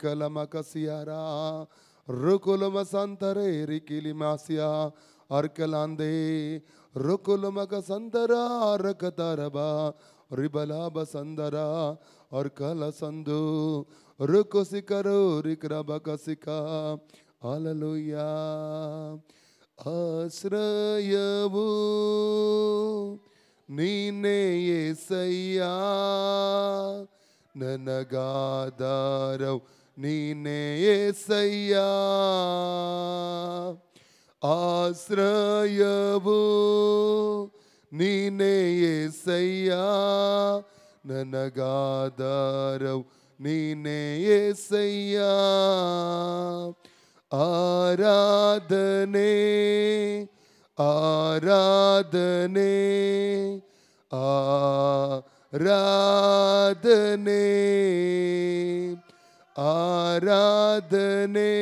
Arkalamacasiara, Rukulama Rikilimasia, Arkalande, Rukulamacasandara, Rakataraba, Ribalaba Sandara, Arkala Sandu, Rukosikaro, Rikrabakasika, Hallelujah. ಆಶ್ರಯವು ನೀನೇ యేసయ్యಾ ನನಗಾಧಾರವು ನೀನೇ యేసయ్యಾ ಆಶ್ರಯವು ನೀನೇ యేసయ్యಾ ನನಗಾಧಾರವು ನೀನೇ యేసయ్యಾ ಆರಾಧನೆ ಆರಾಧನೆ ಆರಾಧನೆ ಆರಾಧನೆ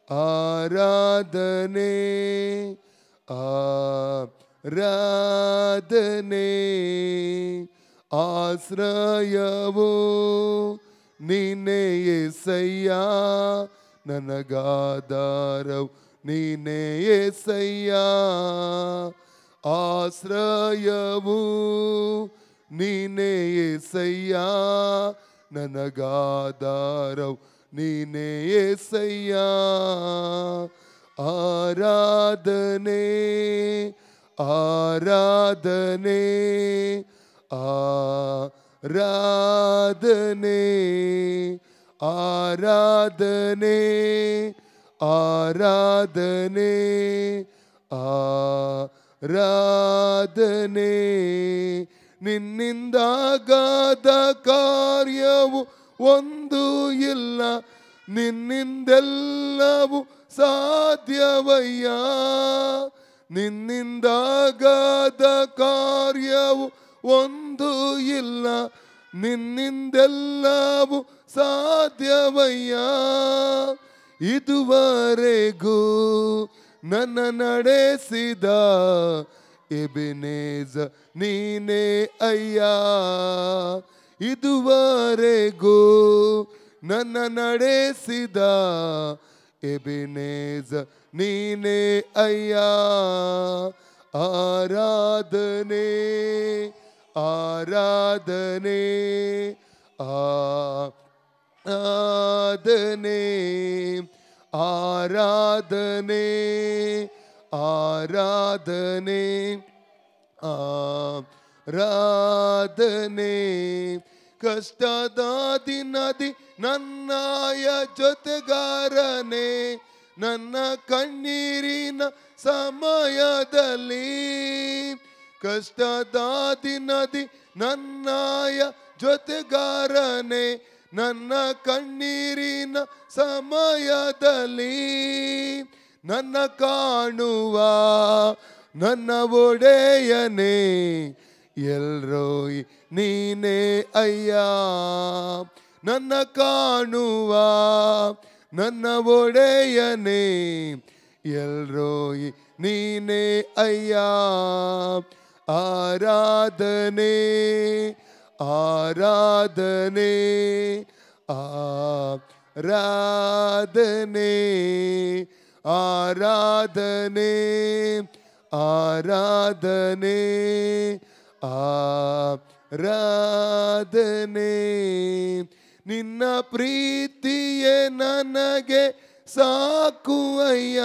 ಆರಾಧನೆ ಆರಾಧನೆ ಆಶ್ರಯವು ನೀನೇ యేసయ్యಾ ನನಗಾಧಾರವು ನೀನೇ యేసయ్యಾ ಆಶ್ರಯವು ನೀನೇ యేసయ్యಾ ನನಗಾಧಾರವು ನೀನೇ యేసయ్యಾ ಆರಾಧನೆ ಆರಾಧನೆ ಆರಾಧನೆ ಆರಾಧನೆ ಆರಾಧನೆ ಆರಾಧನೆ ನಿನ್ನಿಂದಾಗದ ಕಾರ್ಯವು ಒಂದು ಇಲ್ಲ ನಿನ್ನಿಂದೆಲ್ಲವೂ ಸಾಧ್ಯವಯ್ಯ ನಿನ್ನಿಂದಾಗದ ಕಾರ್ಯವು ಒಂದು ಇಲ್ಲ ನಿನ್ನಿಂದೆಲ್ಲವೂ ಸಾಧ್ಯವಯ್ಯ ಇದುವರೆಗೂ ನನ್ನ ನಡೆಸಿದ ಎಬೆನೇಜ ನೀನೇ ಅಯ್ಯ ಇದುವರೆಗೂ ನನ್ನ ನಡೆಸಿದ ಎಬೆನೇಜ ನೀನೇ ಅಯ್ಯ ಆರಾಧನೆ ಆರಾಧನೆ ಆರಾಧನೆ ಆರಾಧನೆ ಆರಾಧನೆ ಆರಾಧನೆ ಕಷ್ಟದ ದಿನದಿ ನನ್ನಯ ಜೊತೆಗಾರನೇ ನನ್ನ ಕಣ್ಣೀರಿನ ಸಮಯದಲ್ಲಿ ಕಷ್ಟದ ದಿನದಿ ನನ್ನಯ ಜೊತೆಗಾರನೇ ನನ್ನ ಕಣ್ಣೀರಿನ ಸಮಯದಲ್ಲಿ ನನ್ನ ಕಾಣುವ ನನ್ನ ಒಡೆಯನೇ ಎಲ್ರೋಯ್ ನೀನೇ ಅಯ್ಯ ನನ್ನ ಕಾಣುವ ನನ್ನ ಒಡೆಯನೇ ಎಲ್ರೋಯ್ ನೀನೇ ಅಯ್ಯ ಆರಾಧನೆ ಆರಾಧನೆ ಆರಾಧನೆ ಆರಾಧನೆ ಆರಾಧನೆ ಆರಾಧನೆ ನಿನ್ನ ಪ್ರೀತಿಯೇ ನನಗೆ ಸಾಕು ಅಯ್ಯ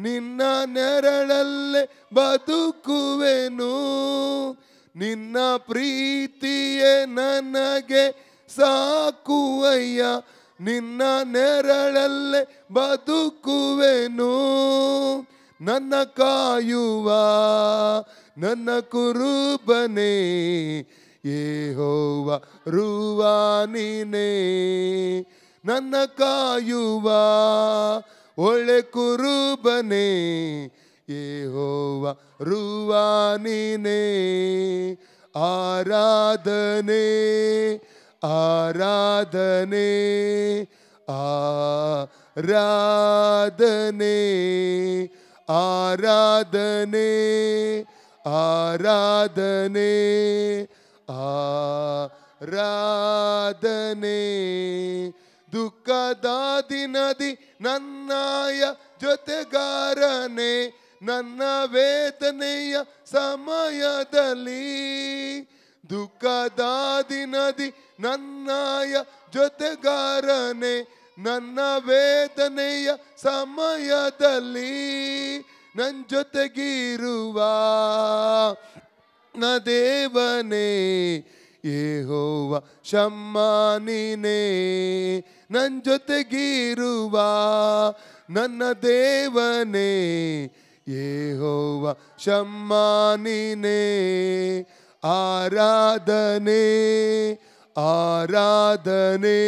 ನಿನ್ನ ನೆರಳಲ್ಲೇ ಬದುಕುವೆನು ನಿನ್ನ ಪ್ರೀತಿಯೇ ನನಗೆ ಸಾಕು ಅಯ್ಯ ನಿನ್ನ ನೆರಳಲ್ಲೇ ಬದುಕುವೆನು ನನ್ನ ಕಾಯುವ ನನ್ನ ಕುರುಬನೇ ಯೆಹೋವ ರೂವಾ ನೀನೇ ನನ್ನ ಕಾಯುವ ಒಳ್ಳೆ ಕುರುಬನೇ ಯೆಹೋವ ರೂವಾ ನೀನೇ ಆರಾಧನೆ ಆರಾಧನೆ ಆರಾಧನೆ ಆರಾಧನೆ ಆರಾಧನೆ ಆರಾಧನೆ ದುಃಖದ ದಿನದಿ ನನ್ನಯ ಜೊತೆಗಾರನೇ, ನನ್ನ ವೇದನೆಯ ಸಮಯದಲ್ಲಿ. ದುಃಖದ ದಿನದಿ ನನ್ನಯ ಜೊತೆಗಾರನೇ, ನನ್ನ ವೇದನೆಯ ಸಮಯದಲ್ಲಿ ನನ್ನ ಜೊತೆಗಿರುವ ನ ದೇವನೇ ಯೆಹೋವ ಶಮ್ಮಾ ನೀನೇ. ನನ್ನ ಜೊತೆಗಿರುವ ನನ್ನ ದೇವನೇ ಯೆಹೋವ ಶಮ್ಮಾ ನೀನೇ. ಆರಾಧನೆ ಆರಾಧನೆ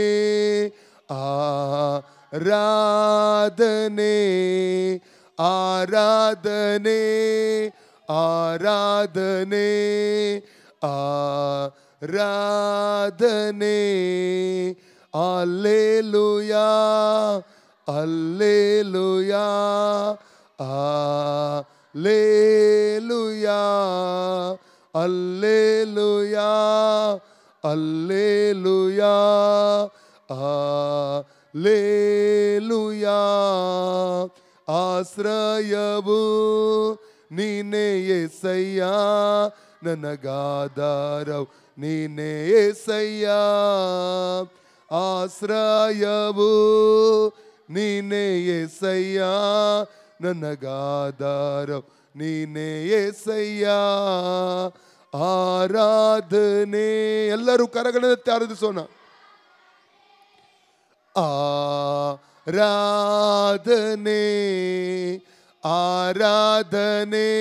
ಆರಾಧನೆ ಆರಾಧನೆ ಆರಾಧನೆ ಆರಾಧನೆ. Alleluia alleluia alleluia alleluia alleluia alleluia. ಆಶ್ರಯವು ನೀನೇ యేసయ్య, ನನಗಾಧಾರವು ನೀನೇ యేసయ్య. ಆಶ್ರಯವು ನೀನೇ యేసయ్య, ನನಗಾಧಾರವು ನೀನೇ యేసయ్య. ಆರಾಧನೆ. ಎಲ್ಲರೂ ಕರಗಳೆತ್ತಿ ಆರಾಧಿಸೋಣ. ಆರಾಧನೆ ಆರಾಧನೆ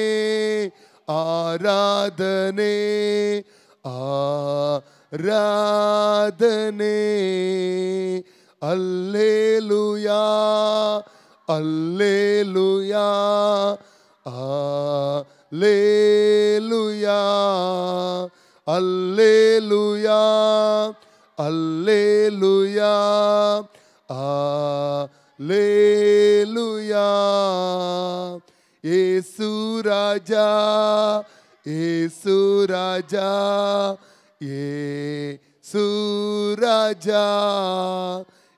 ಆರಾಧನೆ ಆರಾಧನೆ. Alleluia alleluia alleluia alleluia alleluia alleluia. ಯೇಸು ರಾಜಾ ಯೇಸು ರಾಜಾ ಯೇಸು ರಾಜಾ,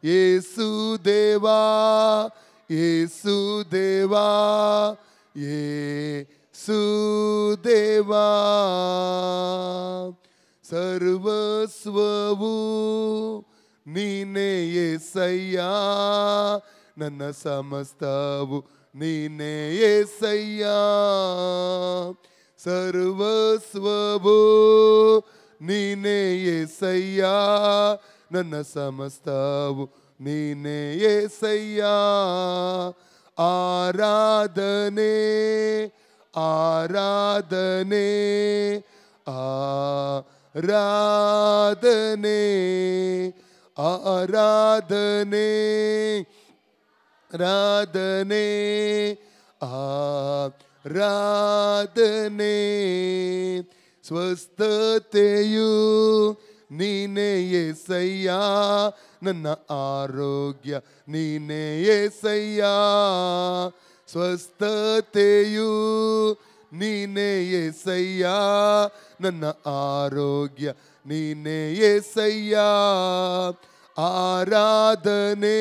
ಯೇಸು ದೇವಾ ಯೇಸು ದೇವಾ ಯೇಸು ದೇವಾ. ಸರ್ವಸ್ವವು ನೀನೇ యేసయ్య, ನನ್ನ ಸಮಸ್ತವು ನೀನೇ యేసయ్య. ಸರ್ವಸ್ವವು ನೀನೇ యేసయ్య, ನನ್ನ ಸಮಸ್ತವು ನೀನೇ యేసయ్య. ಆರಾಧನೆ ಆರಾಧನೆ ಆರಾಧನೆ ಆರಾಧನೆ ಆರಾಧನೆ ಆರಾಧನೆ. ಸ್ವಸ್ಥತೆಯು ನೀನೇ యేసయ్య, ನನ್ನ ಆರೋಗ್ಯ ನೀನೇ యేసయ్య. ಸ್ವಸ್ಥತೆಯು ನೀನೇ యేసయ్య, ನನ್ನ ಆರೋಗ್ಯ ನೀನೇ యేసయ్య. ಆರಾಧನೆ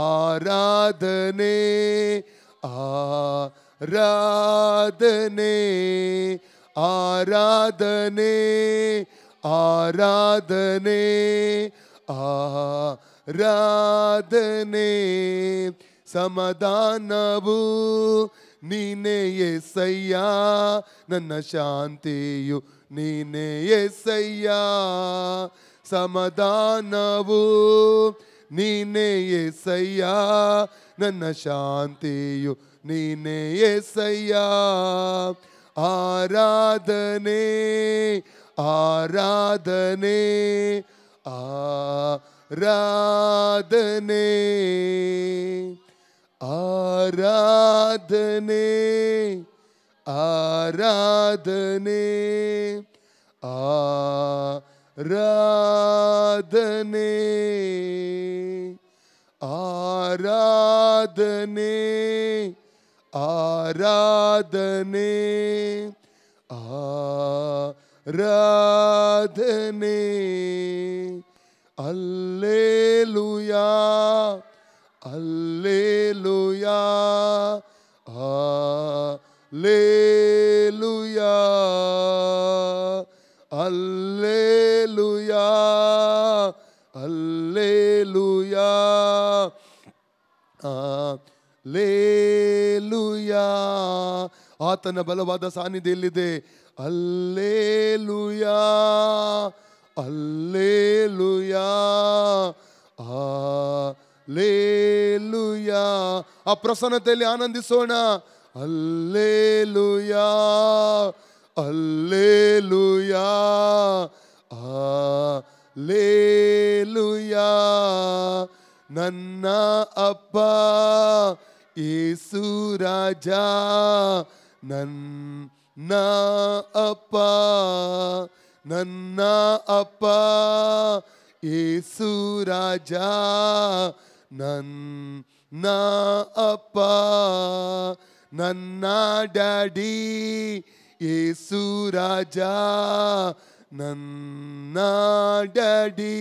ಆರಾಧನೆ ಆರಾಧನೆ ಆರಾಧನೆ ಆರಾಧನೆ ಆರಾಧನೆ. ಸಮಾಧಾನವು ನೀನೇ యేసయ్య, ನನ್ನ ಶಾಂತಿಯು ನೀನೇ యేసయ్య. ಸಮಾಧಾನವು ನೀನೇ యేసయ్య, ನನ್ನ ಶಾಂತಿಯು ನೀನೇ యేసయ్య. ಆರಾಧನೆ ಆರಾಧನೆ ಆರಾಧನೆ ಆರಾಧನೆ ಆರಾಧನೆ ಆರಾಧನೆ ಆರಾಧನೆ ಆರಾಧನೆ ಆರಾಧನೆ Alleluia, Alleluia, Alleluia, Alleluia, Alleluia, Alleluia. ಆತನ ಬಲವಾದ ಸಾನ್ನಿಧ್ಯ ಎಲ್ಲಿದೆ? Alleluia, Alleluia, Alleluia. ಆ ಪ್ರಸನ್ನತೆಯಲ್ಲಿ ಆನಂದಿಸೋಣ. Alleluia, Alleluia, Alleluia. ನನ್ನ ಅಪ್ಪ ಯೇಸು ರಾಜ, ನನ್ನ ಅಪ್ಪ, ನನ್ನ ಅಪ್ಪ ಯೇಸು ರಾಜ, ನನ್ನ ಅಪ್ಪ, ನನ್ನ ಡ್ಯಾಡಿ ಯೇಸು ರಾಜ, ನನ್ನ ಡ್ಯಾಡಿ,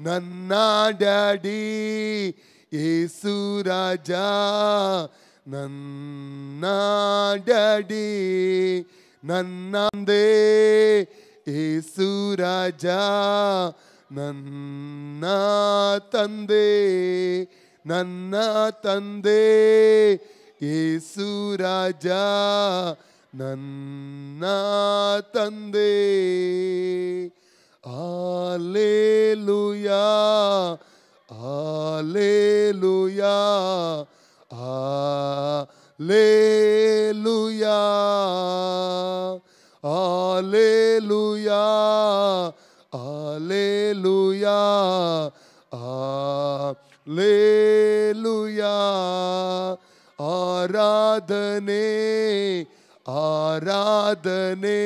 ನನ್ನ ಡ್ಯಾಡಿ ಯೇಸು ರಾಜ, ನನ್ನ ಡ್ಯಾಡಿ, ನನ್ನ ತಂದೆ ಯೇಸು ರಾಜ, ನನ್ನ ತಂದೆ, ನನ್ನ ತಂದೆ ಯೇಸು ರಾಜ, ನನ್ನ ತಂದೆ. Alleluia, Alleluia, Alleluia, Alleluia, Alleluia, Alleluia. ಆರಾಧನೆ, ಆರಾಧನೆ,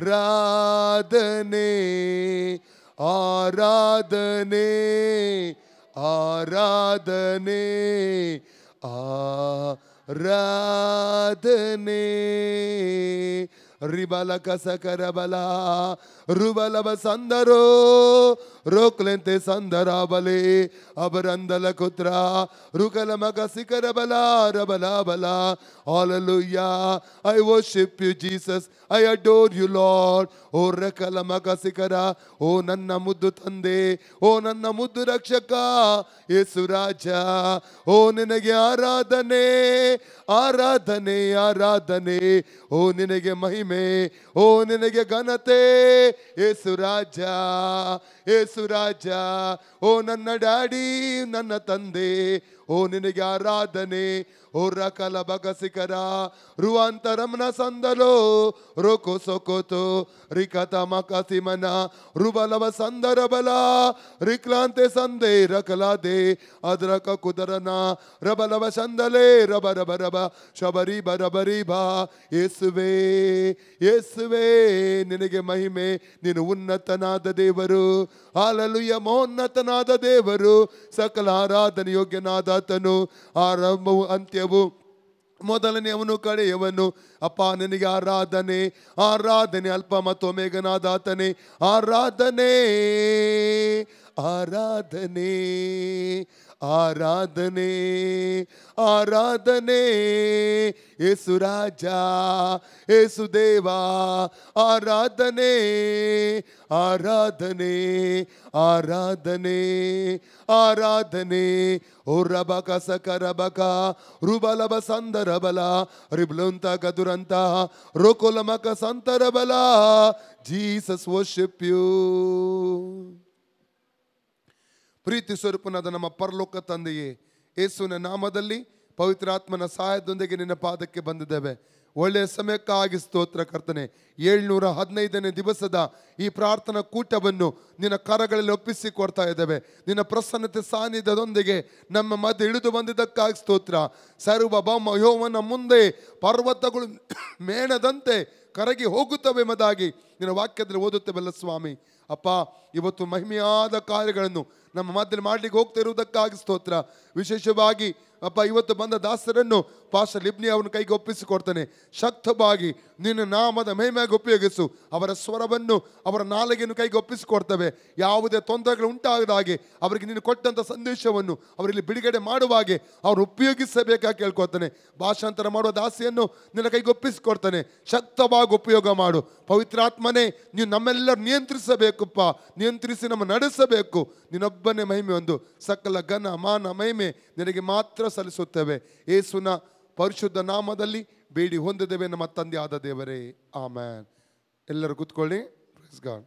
ಆರಾಧನೆ, ಆರಾಧನೆ, ಆರಾಧನೆ, ಆರಾಧನೆ. ರಿಬಲ ಕಸಕರ ಬಲ ರುಬಲಬ ಸಂದರೋ ರೋಕ್ಲೆಂತೆ ಸಂದರ ಬಲೆ ಅಬರಂದಲ ಕುತ್ರ ರುಕಲ ಮಗ ಸಿಕರ ಬಲ ರಬಲ ಬಲ. Hallelujah, I worship you Jesus, I adore you Lord. ಓ ರಕಲ ಮಗ ಸಿಕರ, ಓ ನನ್ನ ಮುದ್ದು ತಂದೆ, ಓ ನನ್ನ ಮುದ್ದು ರಕ್ಷಕ ಯೇಸು ರಾಜ, ಓ ನಿನಗೆ ಆರಾಧನೆ, ಆರಾಧನೆ, ಆರಾಧನೆ, ಓ ನಿನಗೆ ಮಹಿಮೆ, ಓ ನಿನಗೆ ಘನತೆ ಯೇಸು ರಾಜ, ಯೇಸು ರಾಜ, ಓ ನನ್ನ ಡ್ಯಾಡಿ, ನನ್ನ ತಂದೆ, ಓ ನಿನಗೆ ಆರಾಧನೆ. ಓ ರಕಲ ಬಗಸಿಕರ ರುವಾಂತರಮ್ನ ಸಂದಲೋ ರೋಕೋ ಸೋಕೋತೋ ರಿಕತ ಮಕಸಿಮನ ರುಬಲವ ಸಂದರ ಬಲ ರಿಕ್ಲಾಂತೆ ಸಂದೆ ರಕಲಾದೆ ಅದ್ರಕ ಕುದರನ ರಬಲವ ಸಂದಲೆ ರಬ ರಬ ರಬ ಶಬರಿ ಬರಬರಿ ಬಾ. ಯೇಸುವೆ, ಯೇಸುವೆ ನಿನಗೆ ಮಹಿಮೆ, ನೀನು ಉನ್ನತನಾದ ದೇವರು. ಹಾಲೆಲೂಯ, ಮಹೋನ್ನತನಾದ ದೇವರು, ಸಕಲ ಆರಾಧನೆ ಯೋಗ್ಯನಾದಾತನು, ಆರಂಭವು ಅಂತ್ಯವು, ಮೊದಲನೆಯವನು ಕಡೆಯವನು. ಅಪ್ಪ ನಿನಗೆ ಆರಾಧನೆ, ಆರಾಧನೆ, ಅಲ್ಪ ಮತ್ತು ಒಮೆಗನಾದಾತನೇ ಆರಾಧನೆ, ಆರಾಧನೆ, ಆರಾಧನೆ, ಆರಾಧನೆ. ಯೇಸು ರಾಜ, ಯೇಸು ದೇವ, ಆರಾಧನೆ, ಆರಾಧನೆ, ಆರಾಧನೆ, ಆರಾಧನೆ. ಓ ರಬಕ ಸಕರಬಕ ರುಬಲಬ ಸಂದರ ಬಲ ರಿಬ್ಲುಂತ ಗದುರಂತ ರೋಕೊಲಮಕ ಸಂತರ ಬಲ. Jesus worship you. ಪ್ರೀತಿ ಸ್ವರೂಪನಾದ ನಮ್ಮ ಪರಲೋಕ ತಂದೆಯೇ, ಯೇಸುವಿನ ನಾಮದಲ್ಲಿ ಪವಿತ್ರಾತ್ಮನ ಸಹಾಯದೊಂದಿಗೆ ನಿನ್ನ ಪಾದಕ್ಕೆ ಬಂದಿದ್ದೇವೆ. ಒಳ್ಳೆಯ ಸಮಯಕ್ಕಾಗಿ ಸ್ತೋತ್ರ ಕರ್ತನೆ. 715ನೇ ದಿವಸದ ಈ ಪ್ರಾರ್ಥನಾ ಕೂಟವನ್ನು ನಿನ್ನ ಕರಗಳಲ್ಲಿ ಒಪ್ಪಿಸಿ ಕೊಡ್ತಾ ಇದ್ದೇವೆ. ನಿನ್ನ ಪ್ರಸನ್ನತೆ ಸಾನ್ನಿಧ್ಯದೊಂದಿಗೆ ನಮ್ಮ ಮಧ್ಯೆ ಇಳಿದು ಬಂದಿದ್ದಕ್ಕಾಗಿ ಸ್ತೋತ್ರ. ಸರ್ವಭೌಮ ಯೆಹೋವನ ಮುಂದೆ ಪರ್ವತಗಳು ಮೇಣದಂತೆ ಕರಗಿ ಹೋಗುತ್ತವೆ ಎಂಬುದಾಗಿ ನಿನ್ನ ವಾಕ್ಯದಲ್ಲಿ ಓದುತ್ತೇವಲ್ಲ ಸ್ವಾಮಿ. ಅಪ್ಪ, ಇವತ್ತು ಮಹಿಮೆಯಾದ ಕಾರ್ಯಗಳನ್ನು ನಮ್ಮ ಮಧ್ಯದಲ್ಲಿ ಮಾಡಲಿಕ್ಕೆ ಹೋಗ್ತಾ ಇರುವುದಕ್ಕಾಗಿ ಸ್ತೋತ್ರ. ವಿಶೇಷವಾಗಿ ಅಪ್ಪ ಇವತ್ತು ಬಂದ ದಾಸರನ್ನು ಪಾಸ್ಟರ್ ಲಿಬ್ನಿ ಅವನ ಕೈಗೆ ಒಪ್ಪಿಸಿಕೊಡ್ತಾನೆ. ಶಕ್ತವಾಗಿ ನಿನ್ನ ನಾಮದ ಮಹಿಮೆಯಾಗಿ ಉಪಯೋಗಿಸು. ಅವರ ಸ್ವರವನ್ನು ಅವರ ನಾಲಿಗೆಯನ್ನು ಕೈಗೆ ಒಪ್ಪಿಸಿಕೊಡ್ತವೆ. ಯಾವುದೇ ತೊಂದರೆಗಳು ಉಂಟಾಗದ ಹಾಗೆ ಅವರಿಗೆ ನೀನು ಕೊಟ್ಟಂಥ ಸಂದೇಶವನ್ನು ಅವರಲ್ಲಿ ಬಿಡುಗಡೆ ಮಾಡುವ ಹಾಗೆ ಅವರು ಉಪಯೋಗಿಸಬೇಕಾಗಿ ಕೇಳ್ಕೊಳ್ತಾನೆ. ಭಾಷಾಂತರ ಮಾಡುವ ದಾಸಿಯನ್ನು ನಿನ್ನ ಕೈಗೆ ಒಪ್ಪಿಸಿಕೊಡ್ತಾನೆ. ಶಕ್ತವಾಗಿ ಉಪಯೋಗ ಮಾಡು. ಪವಿತ್ರಾತ್ಮನೇ, ನೀವು ನಮ್ಮೆಲ್ಲರೂ ನಿಯಂತ್ರಿಸಬೇಕಪ್ಪ. ನಿಯಂತ್ರಿಸಿ ನಮ್ಮ ನಡೆಸಬೇಕು. ನಿನ್ನೊಬ್ಬನೇ ಮಹಿಮೆ ಒಂದು. ಸಕಲ ಘನ ಮಾನ ಮಹಿಮೆ ನಿನಗೆ ಮಾತ್ರ ಸಲ್ಲಿಸುತ್ತೇವೆ. ಯೇಸುವಿನ ಪರಿಶುದ್ಧ ನಾಮದಲ್ಲಿ ಬೇಡಿ ಹೊಂದಿದ್ದೇವೆ ನಮ್ಮ ತಂದೆ ಆದ ದೇವರೇ, ಆಮೆನ್. ಎಲ್ಲರೂ ಕೂತ್ಕೊಳ್ಳಿ. Praise God.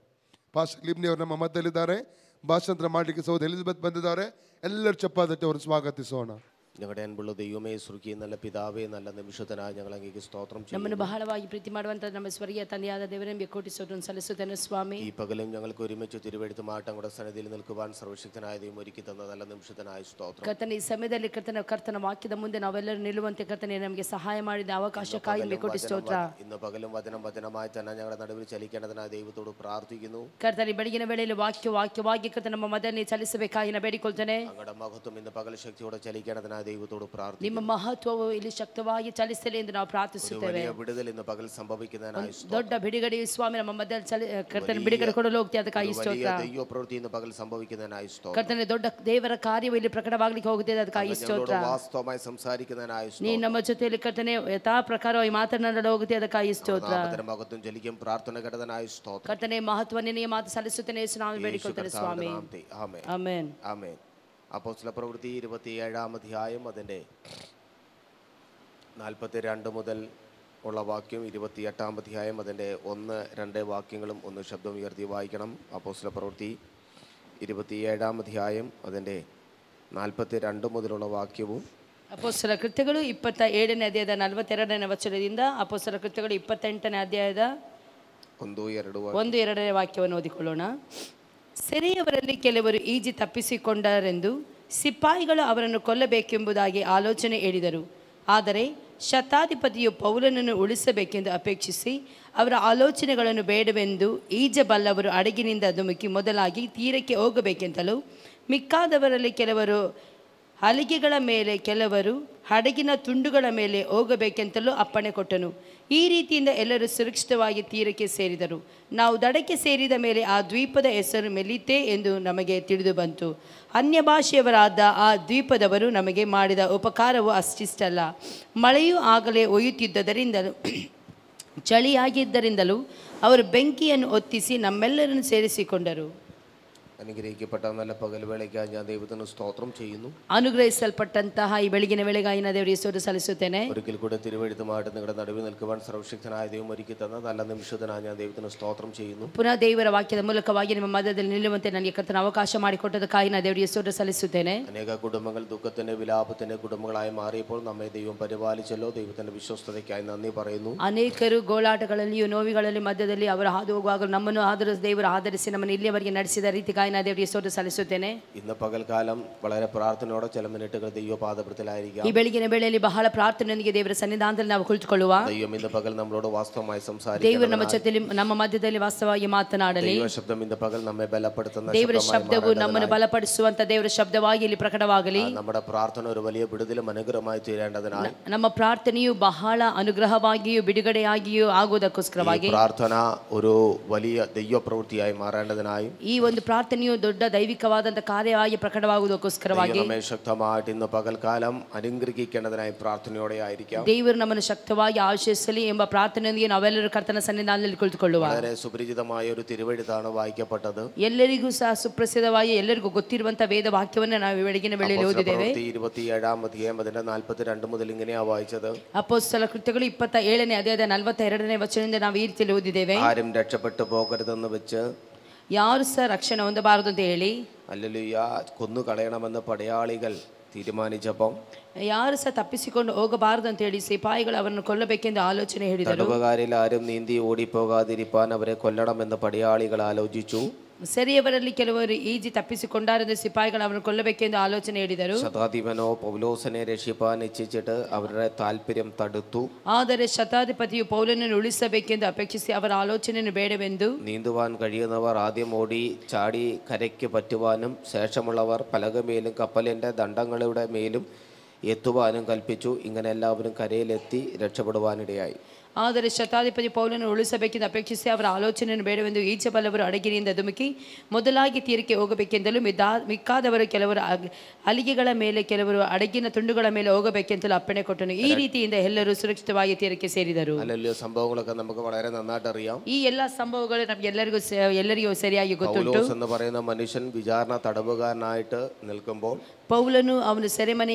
ಪಾಸ್ಟರ್ ಲಿಬ್ನಿ ಅವರು ನಮ್ಮ ಮಧ್ಯದಲ್ಲಿದ್ದಾರೆ. ಭಾಷಾಂತರ ಮಾಡಲಿಕ್ಕೆ ಸಹೋದರಿ ಎಲಿಜಬೆತ್ ಬಂದಿದ್ದಾರೆ. ಎಲ್ಲರೂ ಚಪ್ಪಾಳೆ ಅವರು ಸ್ವಾಗತಿಸೋಣ. ഞങ്ങളുടെ അൻപുള്ള ദൈവമേ, സ്വർഗീയ നല്ല പിതാവേ, നല്ല നിമിഷത്തിനായി ഞങ്ങൾ അങ്ങേക്ക് സ്തോത്രം ചെയ്യുന്നു. ನಮ್ಮನ್ನು ಬಹಳವಾಗಿ ಪ್ರೀತಿ ಮಾಡುವಂತ ನಮ್ಮ ಸ್ವರ್ಗೀಯ ತಂದೆಯಾದ ದೇವರೇ, ಕೋಟಿ ಸ್ತೋತ್ರವನ್ನು ಸಲ್ಲಿಸುತ್ತೇನೆ ಸ್ವಾಮಿ. ഈ പകലും ഞങ്ങൾക്ക് ഒരുമിച്ച് തിരുവെഴുത്തുമായിട്ട് അങ്ങയുടെ സന്നിധിയിൽ നിൽക്കുവാൻ സർവശക്തനായ ദൈവം ഒരുക്കി തന്ന നല്ല നിമിഷത്തിനായി സ്തോത്രം. ಕರ್ತನೇ, ಈ ಸಮಯದಲ್ಲಿ ಕರ್ತನ ವಾಕ್ಯದ ಮುಂದೆ ನಾವೆಲ್ಲರೂ ನಿಲ್ಲುವಂತೆ ಕರ್ತನೇ ನಮಗೆ ಸಹಾಯ ಮಾಡಿದ ಅವಕಾಶಕ್ಕಾಗಿ ಕೋಟಿ ಸ್ತೋತ್ರ. ഇന്ന് പകലും വചനമായി തന്നെ ഞങ്ങളുടെ നടുവിൽ ചലിക്കേണ്ടതിനായി ദൈവത്തോട് പ്രാർത്ഥിക്കുന്നു. ಕರ್ತನೇ, ಬೆಳಗಿನ ವೇಳೆಯಲ್ಲಿ ವಾಕ್ಯವಾಗಿ ಕರ್ತನ ನಮ್ಮ ಮಧ್ಯದಲ್ಲಿ ಚಲಿಸಬೇಕಾಗಿ ನಾನು ಬೇಡಿಕೊಳ್ತೇನೆ. അങ്ങയുടെ മഹത്വം ഇന്ന് പകൽ ശക്തിയോടെ ചലിക്കേണ്ടതിനായി ദൈവത്തോട് പ്രാർത്ഥിക്കുന്നു. ನಿಮ್ಮ ಮಹತ್ವವು ಇಲ್ಲಿ ಶಕ್ತವಾಗಿ ಚಲಿಸಲಿ ಎಂದು ನಾವು ಪ್ರಾರ್ಥಿಸುತ್ತೇವೆ. വിടുതൽ ഇന്ന് പകൽ സംഭവിക്കുന്നതിനായി ದೊಡ್ಡ ಬಿಡುಗಡೆ ಸ್ವಾಮಿ ನಮ್ಮ ಮಧ್ಯದಲ್ಲಿ ಕರ್ತನ ಬಿಡುಗಡೆ ಕೊಡಲು ಹೋಗ್ತೀವಿ, ಅದಕ್ಕಾಗಿ ಸ್ತೋತ್ರ. ದೈವ ಪ್ರವೃತ್ತಿ ಇನ್ನು ಪಗಲ್ ಸಂಭವಿക്കുന്നതിനായി ಸ್ತೋತ್ರ. ಕರ್ತನೇ, ದೊಡ್ಡ ದೇವರ ಕಾರ್ಯವು ಇಲ್ಲಿ ಪ್ರಕಟವಾಗಲಿಕ್ಕೆ ಹೋಗುತ್ತದೆ, ಅದಕ್ಕಾಗಿ ಸ್ತೋತ್ರ. ವಾಸ್ತವವಾಗಿ ಸಂಸಾರಿക്കുന്നതിനായി ಸ್ತೋತ್ರ. ನೀ ನಮ್ಮ ಜೊತೆಯಲ್ಲಿ ಕರ್ತನೇ ಯಥಾ ಪ್ರಕಾರವಾಗಿ ಮಾತನಾಡಲು ಹೋಗುತ್ತದೆ, ಅದಕ್ಕಾಗಿ ಸ್ತೋತ್ರ. ಮಹತ್ವಂ ಜಲಿಕೆಂ ಪ್ರಾರ್ಥನೆ ಕಡದನಾയി ಸ್ತೋತ್ರ. ಕರ್ತನೇ, ಮಹತ್ವ ನಿನಗೆ ಮಾತು ಸಲ್ಲಿಸುತ್ತೇನೆ, ಯೇಸು ನಾಮದಲ್ಲಿ ಬೇಡಿಕೊಳ್ಳುತ್ತೇನೆ ಸ್ವಾಮಿ. ಆಮೆನ್. ಆಮೆನ್. ആമേൻ. അപ്പോസ്തല പ്രവൃത്തി 27-ാം അധ്യായം അതിൻ്റെ 42 മുതൽ ഉള്ള വാക്യം, 28-ാം അധ്യായം അതിൻ്റെ 1-2 വാക്യങ്ങളും ഒന്ന് ശബ്ദം ഉയർത്തി വായിക്കണം. അപ്പോസ്തല പ്രവൃത്തി 27-ാം അധ്യായം അതിൻ്റെ 42 മുതലുള്ള വാക്യവും ಅಪೊಸ್ತಲ ಕೃತ್ಯಗಳು 27ನೇ ಅಧ್ಯಾಯದ 42ನೇ ವಚನದಿಂದ ಅಪೊಸ್ತಲ ಕೃತ್ಯಗಳು 28ನೇ ಅಧ್ಯಾಯದ 1-2ನೇ ವಾಕ್ಯವನ್ನು ಓದಿಕೊಳ್ಳೋಣ. ಸೆರೆಯವರಲ್ಲಿ ಕೆಲವರು ಈಜಿ ತಪ್ಪಿಸಿಕೊಂಡರೆಂದು ಸಿಪಾಯಿಗಳು ಅವರನ್ನು ಕೊಲ್ಲಬೇಕೆಂಬುದಾಗಿ ಆಲೋಚನೆ ಹೇಳಿದರು. ಆದರೆ ಶತಾಧಿಪತಿಯು ಪೌಲನನ್ನು ಉಳಿಸಬೇಕೆಂದು ಅಪೇಕ್ಷಿಸಿ ಅವರ ಆಲೋಚನೆಗಳನ್ನು ಬೇಡವೆಂದು ಈಜಬಲ್ಲವರು ಹಡಗಿನಿಂದ ಧುಮುಕಿ ಮೊದಲಾಗಿ ತೀರಕ್ಕೆ ಹೋಗಬೇಕೆಂತಲೂ, ಮಿಕ್ಕಾದವರಲ್ಲಿ ಕೆಲವರು ಹಲಿಗೆಗಳ ಮೇಲೆ, ಕೆಲವರು ಹಡಗಿನ ತುಂಡುಗಳ ಮೇಲೆ ಹೋಗಬೇಕೆಂತಲೂ ಅಪ್ಪಣೆ ಕೊಟ್ಟನು. ಈ ರೀತಿಯಿಂದ ಎಲ್ಲರೂ ಸುರಕ್ಷಿತವಾಗಿ ತೀರಕ್ಕೆ ಸೇರಿದರು. ನಾವು ದಡಕ್ಕೆ ಸೇರಿದ ಮೇಲೆ ಆ ದ್ವೀಪದ ಹೆಸರು ಮೆಲಿತೆ ಎಂದು ನಮಗೆ ತಿಳಿದು ಬಂತು. ಅನ್ಯ ಭಾಷೆಯವರಾದ ಆ ದ್ವೀಪದವರು ನಮಗೆ ಮಾಡಿದ ಉಪಕಾರವು ಅಷ್ಟಿಷ್ಟಲ್ಲ. ಮಳೆಯೂ ಆಗಲೇ ಒಯ್ಯುತ್ತಿದ್ದದರಿಂದಲೂ ಚಳಿಯಾಗಿದ್ದರಿಂದಲೂ ಅವರು ಬೆಂಕಿಯನ್ನು ಹೊತ್ತಿಸಿ ನಮ್ಮೆಲ್ಲರನ್ನು ಸೇರಿಸಿಕೊಂಡರು. അനുഗ്രഹിക്കപ്പെട്ട നല്ല പകൽ വേളയ്ക്കായി ഞാൻ ദൈവത്തിന് സ്തോത്രം ചെയ്യുന്നു. അനുഗ്രഹിಸಲ್ಪಟ್ಟಂತಹ ಈ ಬೆಳಗಿನ ವೇಳೆಗಾಗಿ ನಾನು ದೇವರಿಗೆ ಸ್ತೋತ್ರ ಸಲ್ಲಿಸುತ್ತೇನೆ. ഒരിക്കൽ കൂടെ തിരുവെഴുത്തുമായിട്ട് നിങ്ങളുടെ നടുവിൽ നിൽക്കുവാൻ സർവശക്തനായ ദൈവം ഒരുക്കി തന്ന നല്ല നിമിഷത്തിനായി ഞാൻ ദൈവത്തിന് സ്തോത്രം ചെയ്യുന്നു. ಪುನಃ ದೇವರ ವಾಕ್ಯದ ಮೂಲಕವಾಗಿ ನಿಮ್ಮ ಮಧ್ಯದಲ್ಲಿ ನಿಲ್ಲುವಂತೆ ನನಗೆ ಕರ್ತನ ಅವಕಾಶ ಮಾಡಿಕೊಟ್ಟದಕ್ಕಾಗಿ ನಾನು ದೇವರಿಗೆ ಸ್ತೋತ್ರ ಸಲ್ಲಿಸುತ್ತೇನೆ. അനേക കുടുംബങ്ങൾ ദുഃഖത്തിന്റെ വിലാപത്തിന്റെ കുടുംബങ്ങളായി മാറിയപ്പോൾ നമ്മെ ദൈവം പരിപാലിച്ചല്ലോ. ദൈവത്തിന്റെ വിശ്വസ്തതയ്ക്കായി നന്ദി പറയുന്നു. ಅನೇಕರು ಗೋಳಾಟಗಳಲ್ಲಿಯೂ ನೋವುಗಳಲ್ಲಿ ಮಧ್ಯದಲ್ಲಿ ಅವರು ಹಾದು ಹೋಗುವಾಗ ನಮ್ಮನ್ನು ಆಧರಿಸಿ ದೇವರು ಆಧರಿಸಿ ನಮ್ಮನ್ನು ಇಲ್ಲಿಯವರೆಗೆ ನಡೆಸಿದ ರೀತಿಗಾಗಿ ನಾನು ದೇವರಿಗೆ ಸ್ತೋತ್ರ ಸಲ್ಲಿಸುತ್ತೇನೆ. ഇന്ന് പകൽക്കാലം വളരെ പ്രാർത്ഥനയോടെ ചില മിനിറ്റുകൾ ദൈവപാദപ്രത്തിലായിരിക്കാം. ಈ ಬೆಳಗಿನ ವೇಳೆಯಲ್ಲಿ ಬಹಳ ಪ್ರಾರ್ಥನೆಯೊಂದಿಗೆ ದೇವರ ಸನ್ನಿಧಾನದಲ್ಲಿ ನಾವು ಕುಳಿತುಕೊಳ್ಳುವ. ദൈവം ഇന്ന് പകൽ നമ്മളോട് വാസ്തവമായി സംസാരിക്കും. ದೇವರು ನಮ್ಮ ಜೊತೆಯಲ್ಲಿ ನಮ್ಮ ಮಧ್ಯದಲ್ಲಿ ವಾಸ್ತವವಾಗಿ ಮಾತನಾಡಲಿ. ദൈവ ശബ്ദം ഇന്ന് പകൽ നമ്മെ ബലപ്പെടുത്തുന്ന ದೇವರ ಶಬ್ದವು ನಮ್ಮನ್ನು ಬಲಪಡಿಸುವಂತ ದೇವರ ಶಬ್ದವಾಗಿ ಇಲ್ಲಿ ಪ್ರಕಟವಾಗಲಿ. നമ്മുടെ പ്രാർത്ഥന ഒരു വലിയ വിടുതലും അനുഗ്രഹമായി തീരേണ്ടതിനായി ನಮ್ಮ ಪ್ರಾರ್ಥನೆಯು ಬಹಳ ಅನುಗ್ರಹವಾಗಿಯೂ ಬಿಡುಗಡೆಯಾಗಿಯೂ ಆಗುವುದಕ್ಕೋಸ್ಕರವಾಗಿ പ്രാർത്ഥന ഒരു വലിയ ദൈവ പ്രവൃത്തിയായി മാറേണ്ടതിനായി ಈ ಒಂದು ಪ್ರಾರ್ಥನೆಯು ದೊಡ್ಡ ದೈವಿಕವಾದಂತ ಕಾರ್ಯವಾಗಿ ಪ್ರಕಟವಾಗುವುದಕ್ಕೋಸ್ಕರವಾಗಿ ശക്തമായിട്ട് ഇന്ന് പകൽക്കാലം അനുഗ്രഹിക്കേണ്ടതിനായി പ്രാർത്ഥനയോടെ ആയിരിക്കാം. ದೇವರು ನಮ್ಮನ್ನು ಶಕ್ತವಾಗಿ ಆಶೀರ್ವದಿಸಲಿ ಎಂಬ ಪ್ರಾರ್ಥನೆಯೊಂದಿಗೆ ನಾವೆಲ್ಲರೂ ಕರ್ತನ ಸನ್ನಿಧಾನದಲ್ಲಿ ಕುಳಿತುಕೊಳ್ಳುವ. വളരെ സുപരിചിതമായ ഒരു തിരുവെഴുത്താണ് വായിക്കപ്പെട്ടത്. ಎಲ್ಲರಿಗೂ ಸಹ ಸುಪ್ರಸಿದ್ಧವಾಗಿ ಎಲ್ಲರಿಗೂ ಗೊತ್ತಿರುವಂತ ವೇದ ವಾಕ್ಯವನ್ನು ನಾವು ಬೆಳಗಿನ ವೇಳೆಯಲ್ಲಿ ಓದಿದ್ದೇವೆ. 27-ാം അധ്യായം അതിന്റെ 42 മുതൽ ഇങ്ങനെയാ വായിച്ചത്. ಅಪೊಸ್ತಲ ಕೃತ್ಯಗಳು 27ನೇ ಅಧ್ಯಾಯದ 42ನೇ ವಚನದಿಂದ ನಾವು ಈ ರೀತಿಯಲ್ಲಿ ಓದಿದ್ದೇವೆ. ആരും രക്ഷപ്പെട്ടു പോകരുതെന്ന് വെച്ച് ಯಾರು ಸಹ ರಕ್ಷಣೆ ಹೊಂದಬಾರದು ಅಂತ ಹೇಳಿ, ഹല്ലേലൂയ, കൊന്നു കളയണമെന്ന് പടയാളികൾ തീരുമാനിച്ചപ്പോൾ ಯಾರು ಸಹ ತಪ್ಪಿಸಿಕೊಂಡು ಹೋಗಬಾರದು ಅಂತ ಹೇಳಿ ಸಿಪಾಯಿಗಳು ಅವರನ್ನು ಕೊಲ್ಲಬೇಕೆಂದು ಆಲೋಚನೆ ಹೇಳಿದರು. തടവുകാരിൽ ആരും നീന്തി ഓടിപ്പോകാതിരിപ്പാൻ അവരെ കൊല്ലണമെന്ന് പടയാളികൾ ആലോചിച്ചു. ಸೆರೆಯವರಲ್ಲಿ ಕೆಲವರು ಈಜಿ ತಪ್ಪಿಸಿಕೊಂಡಾರೆಂದು ಸಿಪಾಯಿಗಳು ಅವರನ್ನು ಕೊಲ್ಲಬೇಕೆಂದು ಆಲೋಚನೆ ಹೇಳಿದರು. ശതാധിപനോ പൗലോസിനെ രക്ഷിപ്പാൻ ഇച്ഛിച്ചിട്ട് അവരുടെ താല്പര്യം തടുത്തു. ಆದರೆ ಶತಾಧಿಪತಿಯು ಪೌಲನನ್ನು ಉಳಿಸಬೇಕೆಂದು ಅಪೇಕ್ಷಿಸಿ ಅವರ ಆಲೋಚನೆಯನ್ನು ಬೇಡವೆಂದು നീന്തുവാൻ കഴിയുന്നവർ ആദ്യം ഓടി ചാടി കരയ്ക്ക് പറ്റുവാനും ശേഷമുള്ളവർ പലകമേലും കപ്പലിൻ്റെ ദണ്ഡങ്ങളുടെ മേലും എത്തുവാനും കൽപ്പിച്ചു. ഇങ്ങനെ എല്ലാവരും കരയിലെത്തി രക്ഷപ്പെടുവാനിടയായി. ಆದರೆ ಶತಾಧಿಪತಿ ಪೌಲನನ್ನು ಉಳಿಸಬೇಕೆಂದು ಅಪೇಕ್ಷಿಸಿ ಅವರ ಆಲೋಚನೆಯನ್ನು ಬೇಡವೆಂದು ಈಜಬಲ್ಲವರು ಹಡಗಿನಿಂದ ಧುಮುಕಿ ಮೊದಲಾಗಿ ತೀರಕ್ಕೆ ಹೋಗಬೇಕೆಂದಲೂ ಮಿಕ್ಕಾದವರು ಕೆಲವರು ಹಲಿಗೆಗಳ ಮೇಲೆ ಕೆಲವರು ಹಡಗಿನ ತುಂಡುಗಳ ಮೇಲೆ ಹೋಗಬೇಕೆಂತಲೂ ಅಪ್ಪಣೆ ಕೊಟ್ಟನು. ಈ ರೀತಿಯಿಂದ ಎಲ್ಲರೂ ಸುರಕ್ಷಿತವಾಗಿ ತೀರಕ್ಕೆ ಸೇರಿದರು. സംഭവങ്ങളൊക്കെ നമുക്ക് വളരെ നന്നായിട്ട് അറിയാം. ಈ ಎಲ್ಲ ಸಂಭವಗಳು ನಮ್ಗೆ ಎಲ್ಲರಿಗೂ ಸರಿಯಾಗಿ ಗೊತ್ತುಂಟು. പൗലോസ് എന്ന് പറയുന്ന മനുഷ്യൻ വിചാരണ തടവുകാരനായിട്ട് നിൽക്കുമ്പോൾ ಪೌಲನು ಅವನು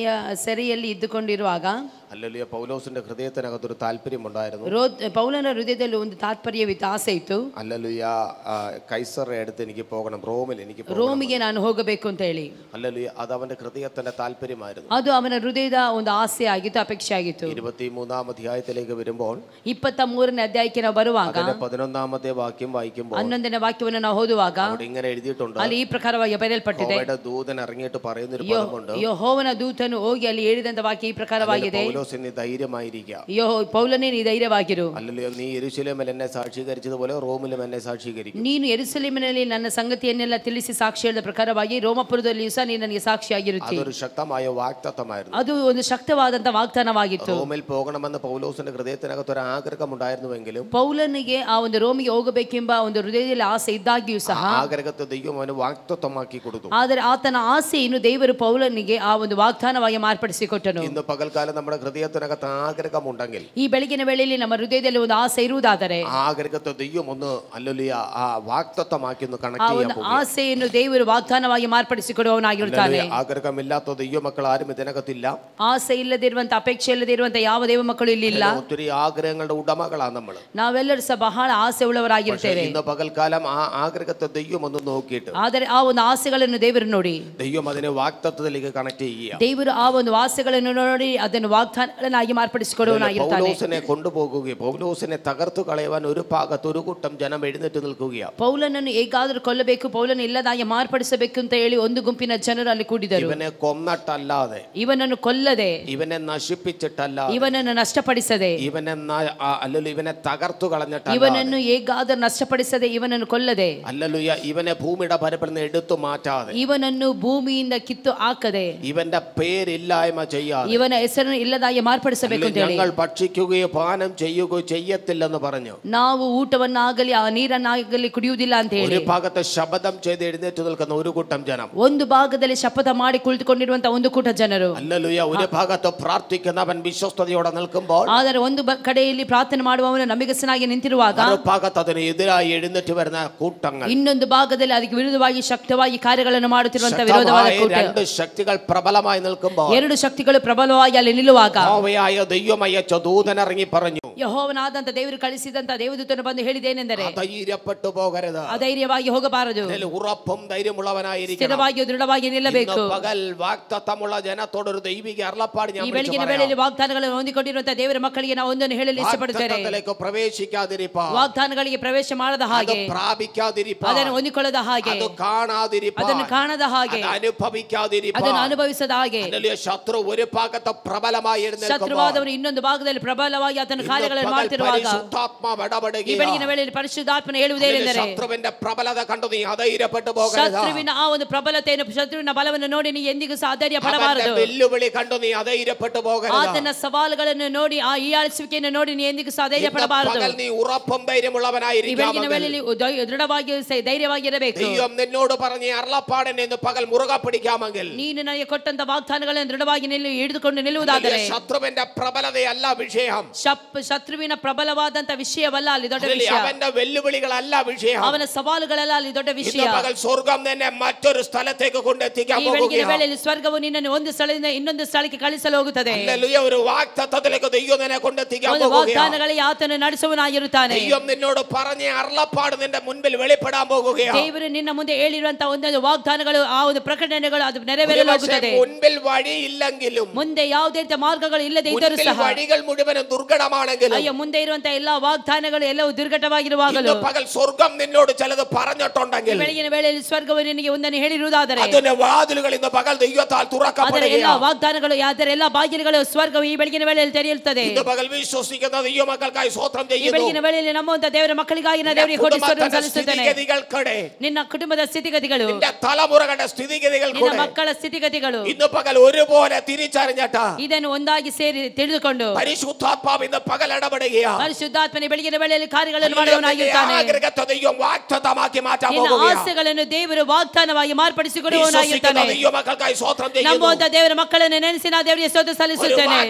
ಸೆರೆಯಲ್ಲಿ ಇದ್ದುಕೊಂಡಿರುವಾಗ അല്ലല്ലോ പൗലോസിന്റെ ഹൃദയത്തിനകത്തൊരു താല്പര്യമുണ്ടായിരുന്നു. ಪೌಲನ ಹೃದಯದಲ್ಲಿ ಒಂದು ತಾತ್ಪರ್ಯವಿತ್ತು, ಆಸೆ ಇತ್ತು. അല്ലല്ലുയ കൈസറെ അടുത്ത് എനിക്ക് പോകണം, ರೋಮಿಗೆ ನಾನು ಹೋಗಬೇಕು ಅಂತ ಹೇಳಿ. അല്ലല്ലുയ അത് അവന്റെ ഹൃദയത്തിന്റെ താല്പര്യമായിരുന്നു. ಅದು ಅವನ ಹೃದಯದ ಒಂದು ಆಸೆ ಆಗಿತ್ತು, ಅಪೇಕ್ಷೆ ಆಗಿತ್ತು. 23-ാം അധ്യായത്തിലേക്ക് വരുമ്പോൾ 23ನೇ ಅಧ್ಯಾಯಕ್ಕೆ ನಾವು ಬರುವಾಗ 11ാമത്തെ വാക്യം വായിക്കുമ്പോൾ 11ನೇ ವಾಕ್ಯವನ್ನು ನಾವು ಓದುವಾಗ അവിടെ ഇങ്ങനെ എഴുതിയിട്ടുണ്ട്. ಅಲ್ಲಿ ಈ ಪ್ರಕಾರವಾಗಿ ಬರೆಯಲ್ಪಟ್ಟಿದೆ. ಯೆಹೋವನ ദൂതൻ ഇറങ്ങിയിട്ട് പറയുന്നൊരു പദമുണ്ട്. ಯೆಹೋವನ ದೂತನು ಹೋಗಿ ಅಲ್ಲಿ ಹೇಳಿದಂತ ವಾಕ್ಯ ಈ ಪ್ರಕಾರವಾಗಿದೆ. പൗലോസ് നീ ധൈര്യമായിരിക്കുക. ಪೌಲನೇ ನೀ ಧೈರ್ಯವಾಗಿರು. അല്ലല്ലോ നീ യെരൂശലേമിൽ എന്നെ സാക്ഷീകരിച്ചതുപോലെ റോമിലും എന്നെ സാക്ഷീകരിക്കും. ನೀನು ಯೆರೂಸಲೇಮಿನಲ್ಲಿ ನನ್ನ ಸಂಗತಿಯನ್ನೆಲ್ಲ ತಿಳಿಸಿ ಸಾಕ್ಷಿ ಹೇಳಿದ ಪ್ರಕಾರವಾಗಿ ರೋಮಪುರದಲ್ಲಿಯೂ ಸಹ ನೀನು ನನಗೆ ಸಾಕ್ಷಿಯಾಗಿರುತ್ತಿ. അതൊരു ശക്തമായ വാഗ്ദത്തമായിരുന്നു. ಅದು ಒಂದು ಶಕ್ತವಾದಂತ ವಾಗ್ದಾನವಾಗಿತ್ತು. റോമിൽ പോകണമെന്ന് പൗലോസിന്റെ ഹൃദയത്തിനകത്ത് ഒരു ആഗ്രഹം ഉണ്ടായിരുന്നുവെങ്കിലും ಪೌಲನಿಗೆ ಆ ಒಂದು ರೋಮಿಗೆ ಹೋಗಬೇಕೆಂಬ ಒಂದು ಹೃದಯದಲ್ಲಿ ಆಸೆ ಇದ್ದಾಗಿಯೂ ಸಹ ആഗ്രഹത്തെ ദൈവം അവന് വാഗ്ദത്തമാക്കി കൊടുത്തു. ಆದರೆ ಆತನ ಆಸೆಯನ್ನು ದೇವರು ಪೌಲನಿಗೆ ಆ ಒಂದು ವಾಗ್ದಾನವಾಗಿ ಮಾರ್ಪಡಿಸಿಕೊಟ್ಟನು. ഇന്ന് പകൽക്കാലം നമ്മുടെ ഹൃദയത്തിനകത്ത് ആഗ്രഹമുണ്ടെങ്കിൽ, ಈ ಬೆಳಗಿನ ವೇಳೆಯಲ್ಲಿ ನಮ್ಮ ಹೃದಯದಲ್ಲಿ ಒಂದು ಆಸೆ ಇರುವುದಾದರೆ ആഗ്രഹത്തെ ദൈവം ഒന്ന് അല്ലല്ലിയ ಆ വാഗ്ദത്തമാക്കി ഒന്ന് കണക്ട് ചെയ്യാൻ പോകുന്നു. ಆಸೆಯನ್ನು ದೇವರು ವಾಗ್ದಾನವಾಗಿ ಮಾರ್ಪಡಿಸಿಕೊಡುವವನಾಗಿರುತ್ತಾನೆ. ആഗ്രഹമില്ലാത്ത ദൈവമക്കൾ ആരും ഇതിനകത്തില്ല. ಆಸೆ ಇಲ್ಲದಿರುವಂತ, ಅಪೇಕ್ಷೆ ಇಲ್ಲದಿರುವಂತ ಯಾವ ದೇವ ಮಕ್ಕಳು ಇಲ್ಲಿ ಇಲ್ಲ. ഒത്തിരി ആഗ്രഹങ്ങളുടെ ഉടമകളാണ് നമ്മൾ. ನಾವೆಲ್ಲರೂ ಸಹ ಬಹಳ ಆಸೆ ಉಳ್ಳವರಾಗಿರ್ತೇವೆ. ഇന്ന് പകൽക്കാലം ആ ആഗ്രഹത്തെ ദൈവം ഒന്ന് നോക്കിയിട്ട്, ಆದರೆ ಆ ಒಂದು ಆಸೆಗಳನ್ನು ದೇವರು ನೋಡಿ ദൈവം അതിനെ വാഗ്ദത്തത്തിലേക്ക് കണക്ട് ചെയ്യുക. ದೇವರು ಆ ಒಂದು ಆಸೆಗಳನ್ನು ನೋಡಿ ಅದನ್ನು ವಾಗ್ದಾನಗಳನ್ನಾಗಿ ಮಾರ್ಪಡಿಸಿಕೊಡುವವನಾಗಿರ್ತಾನೆ. പൗലോസിനെ കൊണ്ടുപോകുകയും പൗലോസിനെ തകർത്തു കളയുവാൻ ഒരു ഭാഗത്ത് ഒരു കൂട്ടം ജനം എഴുന്നേറ്റ് നിൽക്കുകയാണ്. ಪೌಲನನ್ನು ಹೇಗಾದರೂ ಕೊಲ್ಲಬೇಕು, ಪೌಲನ ಇಲ್ಲದಾಗಿ ಮಾರ್ಪಡಿಸಬೇಕು ಅಂತ ಹೇಳಿ ಒಂದು ಗುಂಪಿನ ಜನರು ಅಲ್ಲಿ ಕೂಡಿದರು. ಇವനെ കൊന്നിട്ടല്ലാതെ, ಇವನನ್ನು ಕೊಲ್ಲದೆ, ಇವനെ നശിപ്പിച്ചിട്ടല്ലാതെ, ಇವನನ್ನು ನಷ್ಟಪಡಿಸದೆ, അല്ലല്ലോ ಇವനെ തകർത്തു കളഞ്ഞിട്ടല്ല, ಇವನನ್ನು ಹೇಗಾದರೂ ನಷ್ಟಪಡಿಸದೆ, ಇವನನ್ನು ಕೊಲ್ಲದೆ, അല്ലല്ലോ ಇವനെ ഭൂമിയുടെ പരപ്പിൽ നിന്ന് എടുത്തു മാറ്റാതെ, ಇವನನ್ನು ಭೂಮಿಯಿಂದ ಕಿತ್ತು ಹಾಕದೆ, ഇവന്റെ പേരില്ലായ്മ ചെയ്യാതെ, ಇವನ ಹೆಸರನ್ನು ಇಲ್ಲದಾಗಿ ಮಾರ್ಪಡಿಸಬೇಕು ಅಂತ ಹೇಳಿ, ഞങ്ങൾ ഭക്ഷിക്കുകയോ പാനം ചെയ്യുകയോ ചെയ്യത്തില്ലെന്ന് പറഞ്ഞു. ನಾವು ಊಟವನ್ನಾಗಲಿ ಆ ನೀರನ್ನಾಗಲಿ ಕುಡಿಯುವುದಿಲ್ಲ ಅಂತ ಹೇಳಿ ഒരു ഭാഗത്ത് ശപഥം ചെയ്ത് എഴുന്നേറ്റ് നിൽക്കുന്ന ഒരു കൂട്ടം ജനം, ಒಂದು ಭಾಗದಲ್ಲಿ ಶಪಥ ಮಾಡಿ ಕುಳಿತುಕೊಂಡಿರುವಂತಹ ಒಂದು ಕೂಟ ಜನರು, അല്ലല്ലുയ ഒരു ഭാഗത്ത് പ്രാർത്ഥിക്കുന്നവൻ വിശ്വസ്തയോടെ നിൽക്കുമ്പോൾ, ಆದರೆ ಒಂದು ಕಡೆಯಲ್ಲಿ ಪ್ರಾರ್ಥನೆ ಮಾಡುವವನು ನಂಬಿಗಸ್ತನಾಗಿ ನಿಂತಿರುವಾಗ, ഒരു ഭാഗത്ത് അതിന് എതിരായി എഴുന്നേറ്റ് വരുന്ന കൂട്ടങ്ങൾ, ಇನ್ನೊಂದು ಭಾಗದಲ್ಲಿ ಅದಕ್ಕೆ ವಿರುದ್ಧವಾಗಿ ಶಕ್ತವಾಗಿ ಕಾರ್ಯಗಳನ್ನು ಮಾಡುತ್ತಿರುವಂತಹ ವಿರೋಧವಾದ ಕೂಟ, രണ്ട് ശക്തികൾ പ്രബലമായി നിൽക്കുമ്പോൾ, ಎರಡು ಶಕ್ತಿಗಳು ಪ್ರಬಲವಾಗಿ ಅಲ್ಲಿ ನಿಲ್ಲುವಾಗ യഹോവയായ ദൈവം അയച്ച ദൂതൻ ഇറങ്ങി പറഞ്ഞു, ಯೆಹೋವನಾದಂತ ದೇವರು ಕಳಿಸಿದಂತ ದೇವದೂತನು ಬಂದು ಹೇಳಿದೇನೆಂದರೆ, ധൈര്യപ്പെട്ടു പോകരുത്, ಅಧೈರ್ಯವಾಗಿ ಹೋಗಬಾರದು, ഉറപ്പും ധൈര്യമുള്ളവനായിരിക്കണം, ಸ್ಥಿರವಾಗಿ ದೃಢವಾಗಿ ನಿಲ್ಲಬೇಕು. പകൽ വാഗ്ദത്തമുള്ള ജനത്തോടൊരു ദൈവിക അരുളപ്പാട് ഞാൻ ಈ ಬೆಳಗಿನ ವೇಳೆಯಲ್ಲಿ ವಾಗ್ದಾನಗಳನ್ನು ಹೊಂದಿಕೊಂಡಿರುವಂತಹ ದೇವರ ಮಕ್ಕಳಿಗೆ ನಾವು ಒಂದನ್ನು ಹೇಳಲು ಇಷ್ಟಪಡುತ್ತೇನೆ. പ്രവേശിക്കാതിരിപ്പാൻ, ವಾಗ್ದಾನಗಳಿಗೆ ಪ್ರವೇಶ ಮಾಡದ ಹಾಗೆ, പ്രാപിക്കാതിരിപ്പാൻ, ಅದನ್ನು ಹೊಂದಿಕೊಳ್ಳದ ಹಾಗೆ, കാണാതിരിപ്പാൻ, ಅದನ್ನು ಕಾಣದ ಹಾಗೆ, അനുഭവിക്കാതിരിപ്പാൻ, ಅದನ್ನು ಅನುಭವಿಸದ ಹಾಗೆ, ശത്രു ഒരു ഭാഗത്ത് പ്രബലമായി ಶತ್ರುವಾದವರು ಇನ್ನೊಂದು ಭಾಗದಲ್ಲಿ ಪ್ರಬಲವಾಗಿ ಆತನ ಕಾರ್ಯಗಳನ್ನು ಮಾಡ್ತಿರುವಾಗ ಈ ಬೆಳಗಿನ ವೇಳೆಯಲ್ಲಿ ಪರಿಶುದ್ಧಾತ್ಮನ ಹೇಳುವುದೇನೆಂದರೆ, ಶತ್ರುವಿನ ಪ್ರಬಲത ಕಂಡು ನೀ ಅಧೈರ್ಯಪಟ್ಟು ಹೋಗരുത്, ಶತ್ರುವಿನ ಆ ಒಂದು ಪ್ರಬಲತೆಯನ್ನು, ಶತ್ರುವಿನ ಬಲವನ್ನು ನೋಡಿ ನೀ ಎಂದಿಗೂ ಸಹ ಅಧೈರ್ಯ ಪಡಬಾರದು, വെല്ലുവിളി ಕಂಡು ನೀ ಅಧೈರ್ಯಪಟ್ಟು ಹೋಗരുത്, ಆತನ ಸವಾಲುಗಳನ್ನು ನೋಡಿ, ಆ ಹೀಯಾಳಿಸುವಿಕೆಯನ್ನು ನೋಡಿ ನೀ ಎಂದಿಗೂ ಸಹ ಅಧೈರ್ಯ ಪಡಬಾರದು. നീ ഉറപ്പും ಈ ധൈര്യമുള്ളവനായിരിക്കണം. ಬೆಳಗಿನ ವೇಳೆಯಲ್ಲಿ ದೃಢವಾಗಿ ಧೈರ್ಯವಾಗಿರಬೇಕು. ദൈവം നിന്നോട് പറഞ്ഞ അരുളപ്പാടിനെ ഇന്ന് പകൽ മുറുകെ പിടിക്കാമെങ്കിൽ, ನೀನು ನನಗೆ ಕೊಟ್ಟಂತ ವಾಗ್ದಾನಗಳನ್ನು ದೃಢವಾಗಿ ಹಿಡಿದುಕೊಂಡು ನಿಲ್ಲುವುದಾದರೆ, ശത്രുവിന്റെ പ്രബലതയല്ല വിഷയം, ಶತ್ರುವಿನ ಪ್ರಬಲವಾದಂತ ವಿಷಯವಲ್ಲ ಅಲ್ಲಿ ದೊಡ್ಡ ವಿಷಯ, അവന്റെ വെല്ലുവിളികളല്ല വിഷയം, ಅವನ ಸವಾಲುಗಳೆಲ್ಲ ಅಲ್ಲಿ ದೊಡ್ಡ ವಿಷಯ. പകൽ സ്വർഗം നിന്നെ മറ്റൊരു സ്ഥലത്തേക്ക് കൊണ്ടെത്തിക്കാൻ ಈ ಬೆಳಗಿನ പോകുകയാണ്. ವೇಳೆಯಲ್ಲಿ ಸ್ವರ್ಗವು ನಿನ್ನನ್ನು ಒಂದು ಸ್ಥಳದಿಂದ ಇನ್ನೊಂದು ಸ್ಥಳಕ್ಕೆ ಕಳಿಸಲು ಹೋಗುತ್ತದೆ. ഹല്ലേലൂയ. ഒരു വാഗ്ദത്തത്തിലേക്ക് ദൈവം നിന്നെ കൊണ്ടെത്തിക്കാൻ ಒಂದು പോകുകയാണ്. ವಾಗ್ದಾನಗಳಿಗೆ ಆತನು ನಡೆಸುವನಾಗಿರುತ್ತಾನೆ. ദൈവം നിന്നോട് പറഞ്ഞ അരുളപ്പാട് നിന്റെ മുൻപിൽ വെളിപ്പെടാൻ പോകുകയാണ്. ದೇವರು ನಿನ್ನ ಮುಂದೆ ಹೇಳಿರುವಂತಹ ಒಂದೊಂದು ವಾಗ್ದಾನಗಳು, ಆ ಒಂದು ಪ್ರಕಟಣೆಗಳು ಅದು ನೆರವೇರಲು ಹೋಗುತ್ತದೆ. മുൻപിൽ വഴി ഇല്ലെങ്കിലും, ಮುಂದೆ ಯಾವುದೇ ರೀತಿಯ ಮಾರ್ಗಗಳು ಇಲ್ಲದೆ ಇದ್ದರೂ ಸಹ, വഴികൾ മുഴുവനും ദുർഘടമാണെങ്കിലും, ഉണ്ടെങ്കിലും ಅಯ್ಯೋ ಮುಂದೆ ಇರುವಂತ ಎಲ್ಲಾ ವಾಗ್ದಾನಗಳು ಎಲ್ಲವೂ ದುರ್ಘಟವಾಗಿರುವಾಗಲೂ ഇന്ന് പകൽ സ്വർഗം നിന്നോട് ചിലത് പറഞ്ഞിട്ടുണ്ടെങ്കിൽ ಬೆಳಗಿನ ವೇಳೆಯಲ್ಲಿ ಸ್ವರ್ಗವು ನಿನಗೆ ಒಂದನ್ನು ಹೇಳಿರುವುದಾದರೆ അതിന്റെ വാതിലുകൾ ഇന്ന് പകൽ ദൈവത്താൽ ಅದರ തുറക്കപ്പെടുകയാണ്. ಎಲ್ಲಾ ವಾಗ್ದಾನಗಳು ಅದರ ಎಲ್ಲಾ ಬಾಗಿಲುಗಳು ಸ್ವರ್ಗವು ಈ ಬೆಳಗಿನ ವೇಳೆಯಲ್ಲಿ ತೆರೆಯುತ್ತದೆ. ഇന്ന് പകൽ വിശ്വസിക്കുന്ന ദൈവ മക്കൾക്കായി സ്തോത്രം ಈ ചെയ്യുന്നു. ಬೆಳಗಿನ ವೇಳೆಯಲ್ಲಿ ನಮ್ಮಂತ ದೇವರ ಮಕ್ಕಳಿಗಾಗಿ ನಾನು ದೇವರಿಗೆ ಕೋಟಿ ಸ್ತೋತ್ರವನ್ನು ಸಲ್ಲಿಸುತ್ತೇನೆ. സ്ഥിതിഗതികൾക്കിടെ ನಿನ್ನ ಕುಟುಂಬದ ಸ್ಥಿತಿಗತಿಗಳು, നിന്റെ തലമുറകളുടെ സ്ഥിതിഗതികൾ ನಿನ್ನ ಮಕ್ಕಳ ಸ್ಥಿತಿಗತಿಗಳು ഇന്ന് പകൽ ഒരുപോലെ തിരിച്ചറിഞ്ഞിട്ട് ಇದನ್ನು ಒಂದಾಗಿ ಸೇರಿ ತಿಳಿದುಕೊಂಡು പരിശുദ്ധാത്മാവ് ഇന്ന് പകൽ ഇടപെടുകയാണ്. ಪರಿಶುದ್ಧಾತ್ಮನೇ ಬೆಳಗಿನ ವೇಳೆಯಲ್ಲಿ ಕಾರ್ಯಗಳನ್ನು ಮಾಡುವವನಾಗಿರುತ್ತಾನೆ. ആഗ്രഹത്തെ ദൈവം വാഗ്ദത്തമാക്കി മാറ്റാൻ ನಿನ್ನ പോകുകയാണ്. ಆಸೆಗಳನ್ನು ದೇವರು ವಾಗ್ದಾನವಾಗಿ ಮಾರ್ಪಡಿಸಿಕೊಡುವವನಾಗಿರುತ್ತಾನೆ. ദൈവ മക്കൾക്കായി സ്തോത്രം ചെയ്യുന്നു. ನಂಬುವಂತ ದೇವರ ಮಕ್ಕಳನ್ನು ನೆನೆಸಿ ನಾನು ದೇವರಿಗೆ ಸ್ತೋತ್ರ ಸಲ್ಲಿಸುತ್ತೇನೆ.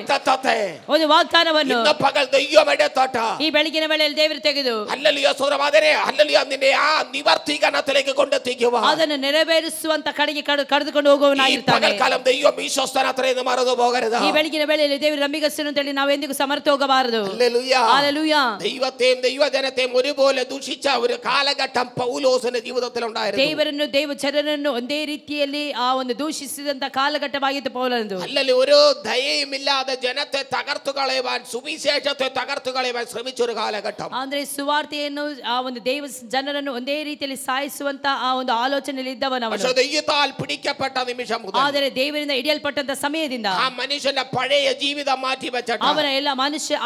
ಒಂದು ವಾಗ್ದಾನವನ್ನು ഇന്ന് പകൽ ദൈവം എടുത്തോട്ട് ಈ ಬೆಳಗಿನ ವೇಳೆಯಲ್ಲಿ ದೇವರು ತೆಗೆದು ഹല്ലേലൂയ സ്തോത്രം അതിനെ ഹല്ലേലൂയ നിന്നെ ആ നിവർത്തീകരണത്തിലേക്ക് കൊണ്ടെത്തിക്കുക. ಅದನ್ನು ನೆರವೇರಿಸುವಂತ ಕಡೆಗೆ ಕರೆದುಕೊಂಡು ಹೋಗುವವನಾಗಿರ್ತಾನೆ. പകൽക്കാലം ദൈവം വിശ്വസ്തനത്രയെന്ന് മറന്നു പോകരുത്. ಈ ಬೆಳಗಿನ ವೇಳೆಯಲ್ಲಿ ದೇವರು ನಂಬಿಗಸ್ತನು ಅಂತ ಹೇಳಿ ನಾವು ಎಂದಿಗೂ ಸಮರ್ಥ ಹೋಗಬಾರದು. Hallelujah hallelujah. ദൈവത്തെയും ദൈവജനത്തെയും ഒരുപോലെ ദുഷിച്ച ഒരു കാലഘട്ടം പൗലോസിന്റെ ജീവിതത്തിൽ ഉണ്ടായിരുന്നു. ದೇವರನ್ನು ದೈವಚರನನ್ನು ಒಂದೇ ರೀತಿಯಲ್ಲಿ ಆ ಒಂದು ದೂಷಿಸಿದಂತ ಕಾಲಘಟ್ಟವಾಗಿತ್ತು ಪೌಲನದು. അല്ലല്ലോ ഒരു ദയയുമില്ലാതെ ജനത്തെ തകർത്തു കളയുവാൻ സുവിശേഷത്തെ തകർത്തു കളയുവാൻ ശ്രമിച്ച ഒരു കാലഘട്ടം. ಅಂದ್ರೆ ಸುವಾರ್ತೆಯನ್ನು ಆ ಒಂದು ದೇವ ಜನರನ್ನು ಒಂದೇ ರೀತಿಯಲ್ಲಿ ಸಾಯಿಸುವಂತ ಆ ಒಂದು ಆಲೋಚನೆಯಲ್ಲಿ ಇದ್ದವನವನು. പക്ഷേ ദൈവത്താൽ പിടിക്കപ്പെട്ട നിമിഷം മുതൽ ಆದರೆ ದೇವರಿಂದ ಹಿಡಿಯಲ್ಪಟ್ಟಂತ ಸಮಯದಿಂದ ആ മനുഷ്യന്റെ പഴയ ജീവിതം മാറ്റി വെച്ചിട്ട് ಅವನ ಎಲ್ಲ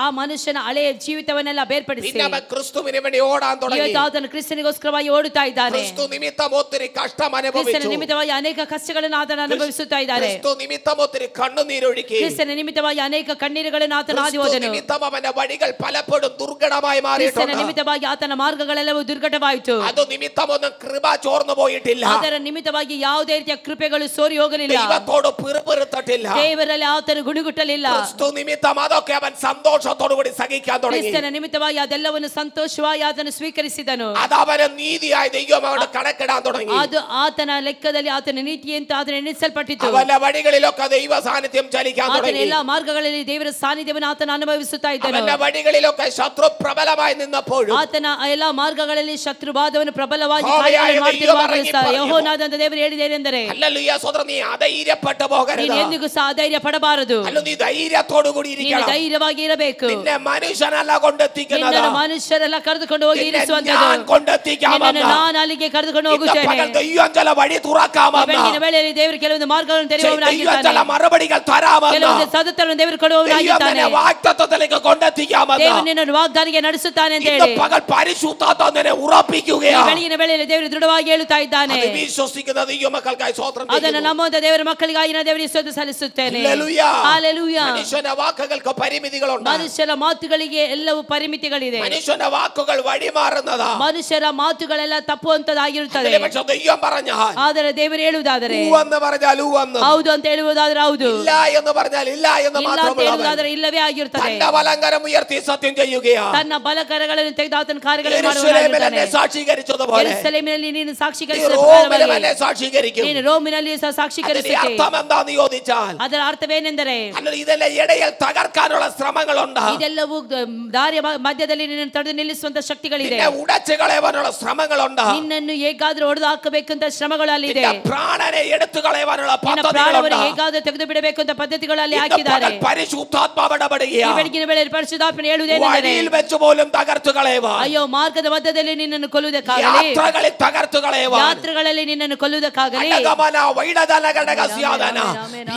ಆ ಮನುಷ್ಯನ ಹಳೆಯ ಜೀವಿತವನ್ನೆಲ್ಲ ಬೇರ್ಪಡಿಸಿ പിന്നെ ക്രിസ്തുവിന് വേണ്ടി ഓടാൻ തുടങ്ങി. ಇವತ್ತು ಆತನು ಕ್ರಿಸ್ತನಿಗೋಸ್ಕರವಾಗಿ ಓಡುತ್ತಾ ಇದ್ದಾನೆ. ക്രിസ്തു നിമിത്തം ഒത്തിരി കഷ്ടം ಕ್ರಿಸ್ತನ അനുഭവിച്ചു. ನಿಮಿತ್ತವಾಗಿ ಅನೇಕ ಕಷ್ಟಗಳನ್ನು ಆತನು ಅನುಭವಿಸುತ್ತಾ ಇದ್ದಾನೆ. ക്രിസ്തു നിമിത്തം ഒത്തിരി കണ്ണുനീരൊഴുക്കി. ಕ್ರಿಸ್ತನ ನಿಮಿತ್ತವಾಗಿ ಅನೇಕ ಕಣ್ಣೀರುಗಳನ್ನು ಆತನು ಹಾದಿ ಹೋದನು. നിമിത്തം അവന്റെ വഴികൾ പലപ്പോഴും ദുർഘടമായി ಕ್ರಿಸ್ತನ മാറിയിട്ടുണ്ട്. ನಿಮಿತ್ತವಾಗಿ ಆತನ ಮಾರ್ಗಗಳೆಲ್ಲವೂ ದುರ್ಘಟವಾಯಿತು. ಅದು ನಿಮಿತ್ತമൊന്നും കൃപ ചോർന്നു പോയിട്ടില്ല. ಅದರ ನಿಮಿತ್ತವಾಗಿ ಯಾವುದೇ ರೀತಿಯ ಕೃಪೆಗಳು ಸೋರಿ ಹೋಗಲಿಲ್ಲ. ദൈവത്തോട് പിറുപിറുത്തിട്ടില്ല. ದೇವರಲ್ಲಿ ಆತನು ಗುಣಗುಟ್ಟಲಿಲ್ಲ. ക്രിസ്തു നിമിത്തം അതൊക്കെ അവൻ സന്തോഷത്തോടു കൂടി സഹിക്കാൻ തുടങ്ങി. ಕ್ರಿಸ್ತನ ನಿಮಿತ್ತವಾಗಿ ಅದೆಲ್ಲವನ್ನು ಸಂತೋಷವಾಗಿ ಆತನು ಸ್ವೀಕರಿಸಿದನು. അത് അവന് നീതിയായി ദൈവം അവിടെ കണക്കിടാൻ തുടങ്ങി. ಅದು ಆತನ ಲೆಕ್ಕದಲ್ಲಿ ಆತನ ನೀತಿ ಅಂತ ಆತನ ಎಣಿಸಲ್ಪಟ್ಟಿತು. അവന്റെ വഴികളിലൊക്കെ ദൈവ സാന്നിധ്യം ചലിക്കാൻ ಆತನ തുടങ്ങി. ಎಲ್ಲಾ ಮಾರ್ಗಗಳಲ್ಲಿ ದೇವರ ಸಾನ್ನಿಧ್ಯವನ್ನು ಆತನ ಅನುಭವಿಸುತ್ತಾ ಇದ್ದನು. അവന്റെ വഴികളിലൊക്കെ ശത്രു പ്രബലമായി നിന്നപ്പോഴും ಆತನ ಎಲ್ಲಾ ಮಾರ್ಗಗಳಲ್ಲಿ ಶತ್ರುವಾದವನ್ನು ಪ್ರಬಲವಾಗಿ ಕಾರ್ಯಗಳನ್ನು ಮಾಡುತ್ತಿರುವಾಗ ಯೆಹೋವನಾದಂತ ದೇವರು ಹೇಳಿದ್ದೇನೆಂದರೆ, ഹല്ലേലൂയ സ്വതന്ത്രം നീ അധൈര്യപ്പെട്ടു പോകരുത്. ನೀನು ಎಂದಿಗೂ ಸಹ ಧೈರ್ಯ ಪಡಬಾರದು. അല്ല നീ ധൈര്യത്തോടു കൂടി ನೀನು ഇരിക്കണം. ಧೈರ್ಯವಾಗಿ ಇರಬೇಕು. നിന്നെ മനുഷ്യനല്ല കൊണ്ടെത്തിക്കുന്നത്. ನಿನ್ನನ್ನು ಮನುಷ್ಯರೆಲ್ಲ ಕರೆದುಕೊಂಡು ಹೋಗಿ ಇರಿಸುವಂತದ್ದು. ഞാൻ കൊണ്ടെത്തിക്കാമെന്ന് ನಿನ್ನನ್ನು ನಾನು ಅಲ್ಲಿಗೆ ಕರೆದುಕೊಂಡು ಹೋಗುತ್ತೇನೆ. പകൽ ദൈവം ചില വഴി തുറക്കാമെന്ന്. ಬೆಳಗಿನ ವೇಳೆಯಲ್ಲಿ ದೇವರು ಕೆಲವೊಂದು ಮಾರ್ಗಗಳನ್ನು ദൈവം ತೆರೆಯುವವನಾಗಿದ್ದಾನೆ. ചില മറുപടികൾ തരാമെന്ന്. ಕೆಲವೊಂದು ಸದುತ್ತರವನ್ನು ದೇವರು ಕೊಡುವವನಾಗಿದ್ದಾನೆ. ദൈവം വാഗ്ദത്തത്തിലേക്ക് കൊണ്ടെത്തിക്കാമെന്ന്. ದೇವರು ನಿನ್ನನ್ನು ವಾಗ್ದಾನಿಗೆ ನಡೆಸುತ್ತಾನೆ ಅಂತ ഇന്ന് ಹೇಳಿ പകൽ പരിശുദ്ധാത്മാവ് നിന്നെ ഉറപ്പിക്കുകയാണ്. ಬೆಳಗಿನ ವೇಳೆಯಲ್ಲಿ ದೇವರು ದೃಢವಾಗಿ ಹೇಳುತ್ತಾ ಇದ್ದಾನೆ. അത് വിശ്വസിക്കുന്ന ദൈവ മക്കൾക്കായി സ്തോത്രം ಅದನ್ನು ചെയ്യുന്നു. ನಮ್ಮಂತ ದೇವರ ಮಕ್ಕಳಿಗಾಗಿ ನಾನು ದೇವರಿಗೆ ಸ್ತೋತ್ರ ಸಲ್ಲಿಸುತ್ತೇನೆ. ഹല്ലേലൂയ. ಹಲ್ಲೆಲೂಯ. മനുഷ്യന്റെ വാക്കുകൾക്ക് പരിമിതികളുണ്ട്. ಮನುಷ್ಯರ ಮಾತುಗಳಿಗೆ ಎಲ್ಲವೂ ಪರಿಮಿತಿಗಳಿದೆ. മനുഷ്യന്റെ വാക്കുകൾ വഴിമാറുന്നതാ. ಮನುಷ್ಯರ ಮಾತುಗಳೆಲ್ಲ ತಪ್ಪುವಂತದಾಗಿರುತ್ತದೆ. പക്ഷെ ദൈവം പറഞ്ഞാൽ ಆದರೆ ದೇವರು ಹೇಳುವುದಾದರೆ എന്ന് പറഞ്ഞാൽ എന്ന്, ಹೌದು ಅಂತ ಹೇಳುವುದಾದ್ರೆ ಹೌದು, ഇല്ല എന്ന് പറഞ്ഞാൽ ഇല്ല എന്ന് ಇಲ್ಲ ಅಂತ മാത്രമുള്ള ಹೇಳುವುದಾದ್ರೆ ಇಲ್ಲವೇ ಆಗಿರುತ್ತದೆ. തന്റെ വലങ്കരം ഉയർത്തി സത്യം ചെയ്യുകയാണ്. ತನ್ನ ಬಲಕರಗಳನ್ನು ತೆಗೆದು ಆತನ ಕಾರ್ಯಗಳನ್ನು യെരൂശലേമിൽ ಮಾಡುವವನಾಗಿದ್ದಾನೆ. എന്നെ സാക്ഷീകരിച്ചതുപോലെ ಯೆರೂಸಲೇಮಿನಲ್ಲಿ ನೀನು ഈ ಸಾಕ್ಷೀಕರಿಸಿದ റോമിലും ಪ್ರಕಾರವಾಗಿ എന്നെ സാക്ഷീകരിക്കും. ನೀನು ರೋಮಿನಲ್ಲಿಯೂ ಸಹ അതിന്റെ ಸಾಕ್ಷೀಕರಿಸುತ್ತೆ. അർത്ഥം എന്താന്ന് ചോദിച്ചാൽ ಅದರ ಅರ್ಥವೇನೆಂದರೆ അല്ലെങ്കിൽ ഇതിന്റെ ഇടയിൽ തകർക്കാനുള്ള ശ്രമങ്ങളുണ്ട്. ಇದೆಲ್ಲವೂ ದಾರಿಯ ಮಧ್ಯದಲ್ಲಿ ನಿನ್ನನ್ನು ತಡೆದು ನಿಲ್ಲಿಸುವಂತ ಶಕ್ತಿಗಳಿದೆ. നിന്നെ ഉടച്ചു കളയാനുള്ള ശ്രമങ്ങളുണ്ട്. ನಿನ್ನನ್ನು ಹೇಗಾದ್ರೂ ಹೊಡೆದು ಹಾಕಬೇಕಂತ ಶ್ರಮಗಳು ಅಲ್ಲಿದೆ. നിന്റെ പ്രാണനെ എടുത്തു കളയാനുള്ള ನಿನ್ನ പദ്ധതികളുണ്ട്. ಪ್ರಾಣವನ್ನು ಹೇಗಾದ್ರೂ ತೆಗೆದು ಬಿಡಬೇಕು ಅಂತ ಪದ್ಧತಿಗಳು ಅಲ್ಲಿ ಹಾಕಿದ್ದಾರೆ. പരിശുദ്ധാത്മാവ് ಈ ഇടപെടുകയാണ്. ಬೆಳಗಿನ ವೇಳೆಯಲ್ಲಿ ಪರಿಶುದ್ಧಾತ್ಮನು ಹೇಳುವುದೇನೆಂದರೆ, വഴിയിൽ വെച്ച് പോലും തകർത്തു കളയുവാൻ, ಅಯ್ಯೋ ಮಾರ್ಗದ ಮಧ್ಯದಲ್ಲಿ ನಿನ್ನನ್ನು ಕೊಲ್ಲುವುದಕ್ಕಾಗಲಿ, യാത്രകളിൽ തകർത്തു കളയുവാൻ, ಯಾತ್ರೆಗಳಲ್ಲಿ ನಿನ್ನನ್ನು ಕೊಲ್ಲುವುದಕ್ಕಾಗಲಿ, അനഗമന വൈഡതല ഘടകസ്യാദന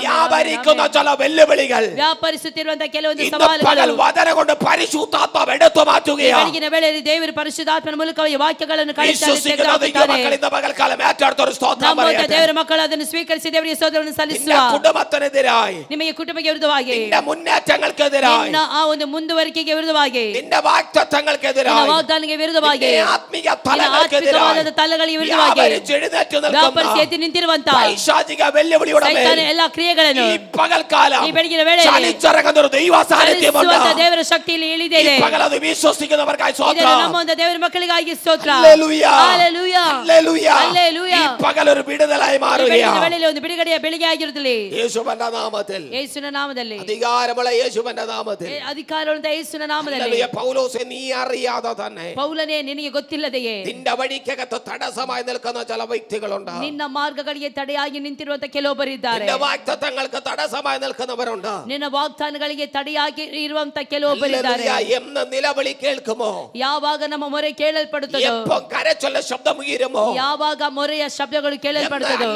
വ്യാപരിക്കുന്ന ചില വെല്ലുവിളികൾ ವ್ಯಾಪರಿಸುತ್ತಿರುವಂತಹ ಕೆಲವೊಂದು ഇന്ന് പകൽ ಸವಾಲುಗಳು വചനം കൊണ്ട് പരിശുദ്ധാത്മാവ് എടുത്തു മാറ്റുകയാണ്. ಬೆಳಗಿನ ವೇಳೆಯಲ್ಲಿ ದೇವರು ಪರಿಶುದ್ಧಾತ್ಮನ ಮೂಲಕ ಈ ವಾಕ್ಯಗಳನ್ನು വിശ്വസിക്കുന്ന ദൈവമക്കൾ ഇന്ന് പകൽക്കാലം ഏറ്റെടുത്തൊരു സ്തോത്രം ನಮ್ಮಂತ പറയട്ടെ. ದೇವರ ಮಕ್ಕಳು ಅದನ್ನು ಸ್ವೀಕರಿಸಿ ದೇವರಿಗೆ ಸ್ತೋತ್ರವನ್ನು നിന്റെ ಸಲ್ಲಿಸುವ. കുടുംബത്തിനെതിരായി, ನಿಮಗೆ ಕುಟುಂಬಕ್ಕೆ ವಿರುದ್ಧವಾಗಿ, നിന്റെ മുന്നേറ്റങ്ങൾക്കെതിരായി, ನಿನ್ನ ಆ ಒಂದು ಮುಂದುವರಿಕೆಗೆ ವಿರುದ್ಧವಾಗಿ, നിന്റെ വാഗ്ദത്തങ്ങൾക്കെതിരായി, ನಿನ್ನ ವಾಗ್ದಾನಕ್ಕೆ ವಿರುದ್ಧವಾಗಿ, നിന്റെ ആത്മീയ ನಿನ್ನ തലങ്ങൾക്കെതിരായി ಆತ್ಮಿಕವಾದ ತಲೆಗಳಿಗೆ ವಿರುದ್ಧವಾಗಿ വ്യാപരിച്ചെഴുന്നേറ്റ് ವ್ಯಾಪರಿಸಿ നിൽക്കുന്ന ಎದ್ದು ನಿಂತಿರುವಂತ പൈശാചിക വെല്ലുവിളിയുടെ മേൽ ಸೈತಾನ ಎಲ್ಲಾ ಕ್ರಿಯೆಗಳನ್ನು ഈ പകൽക്കാലം ഈ ಬೆಳಗಿನ ವೇಳೆಯಲ್ಲಿ ചലിച്ചിറങ്ങുന്ന ഒരു ദൈവ സാന്നിധ്യമുണ്ട്. ಚಲಿಸುವಂತ ದೇವರ ಶಕ್ತಿಯಲ್ಲಿ ಇಳಿದಿದೆ. ഈ പകൽ അത് വിശ്വസിക്കുന്നവർക്കായി ಇದನ್ನು സ്തോത്രം. ನಮ್ಮಂತ ದೇವರ ಮಕ್ಕಳಿಗಾಗಿ ಸ್ತೋತ್ರ. ഹല്ലേലൂയ. ಹಲ್ಲೆಲೂಯಾ. ഹല്ലേലൂയ. ഹല്ലേലൂയ. ഈ പകൽ ഒരു വിടുതലായി ಈ ಬೆಳಗಿನ മാറുകയാണ്. ವೇಳೆಯಲ್ಲಿ ಒಂದು ಬಿಡುಗಡೆಯ ಬೆಳಿಗ್ಗೆ ಆಗಿರುತ್ತಲಿ. യേശുവിന്റെ നാമത്തിൽ, ಯೇಸುವಿನ ನಾಮದಲ್ಲಿ, അധികാരമുള്ള യേശുവിന്റെ നാമത്തിൽ. ಅಧಿಕಾರವುಳ್ಳ ಯೇಸುವಿನ ನಾಮದಲ್ಲಿ. ഹല്ലേലൂയ. പൗലോസേ, നീ അറിയാതെ തന്നെ ಪೌಲನೇ, ನಿನಗೆ ಗೊತ್ತಿಲ್ಲದೆಯೇ നിന്റെ വഴിക്കകത്ത് തടസ്സമായി നിൽക്കുന്ന ചില വ്യക്തികളുണ്ട്. ನಿನ್ನ ಮಾರ್ಗಗಳಿಗೆ ತಡೆಯಾಗಿ ನಿಂತಿರುವಂತ ಕೆಲವೊಬ್ಬರಿದ್ದಾರೆ. നിന്റെ വാഗ്ദത്തങ്ങൾക്ക് തടസ്സമായി നിൽക്കുന്നവരുണ്ട്. ನಿನ್ನ ವಾಗ್ದಾನಗಳಿಗೆ ತಡೆಯಾಗಿ ಇರುವಂತ ಕೆಲವೊಬ್ಬರಿದ್ದಾರೆ. എന്ന് നിലവിളി കേൾക്കുമോ, ಯಾವಾಗ ನಮ್ಮ ಮೊರೆ ಕೇಳಲ್ಪಡುತ್ತದೋ, എപ്പോൾ കരച്ചൊല്ല ശബ്ദം ഉയരുമോ, ಯಾವಾಗ ಮೊರೆಯ ಶಬ್ದಗಳು ಕೇಳಲ್ಪಡುತ್ತದೋ,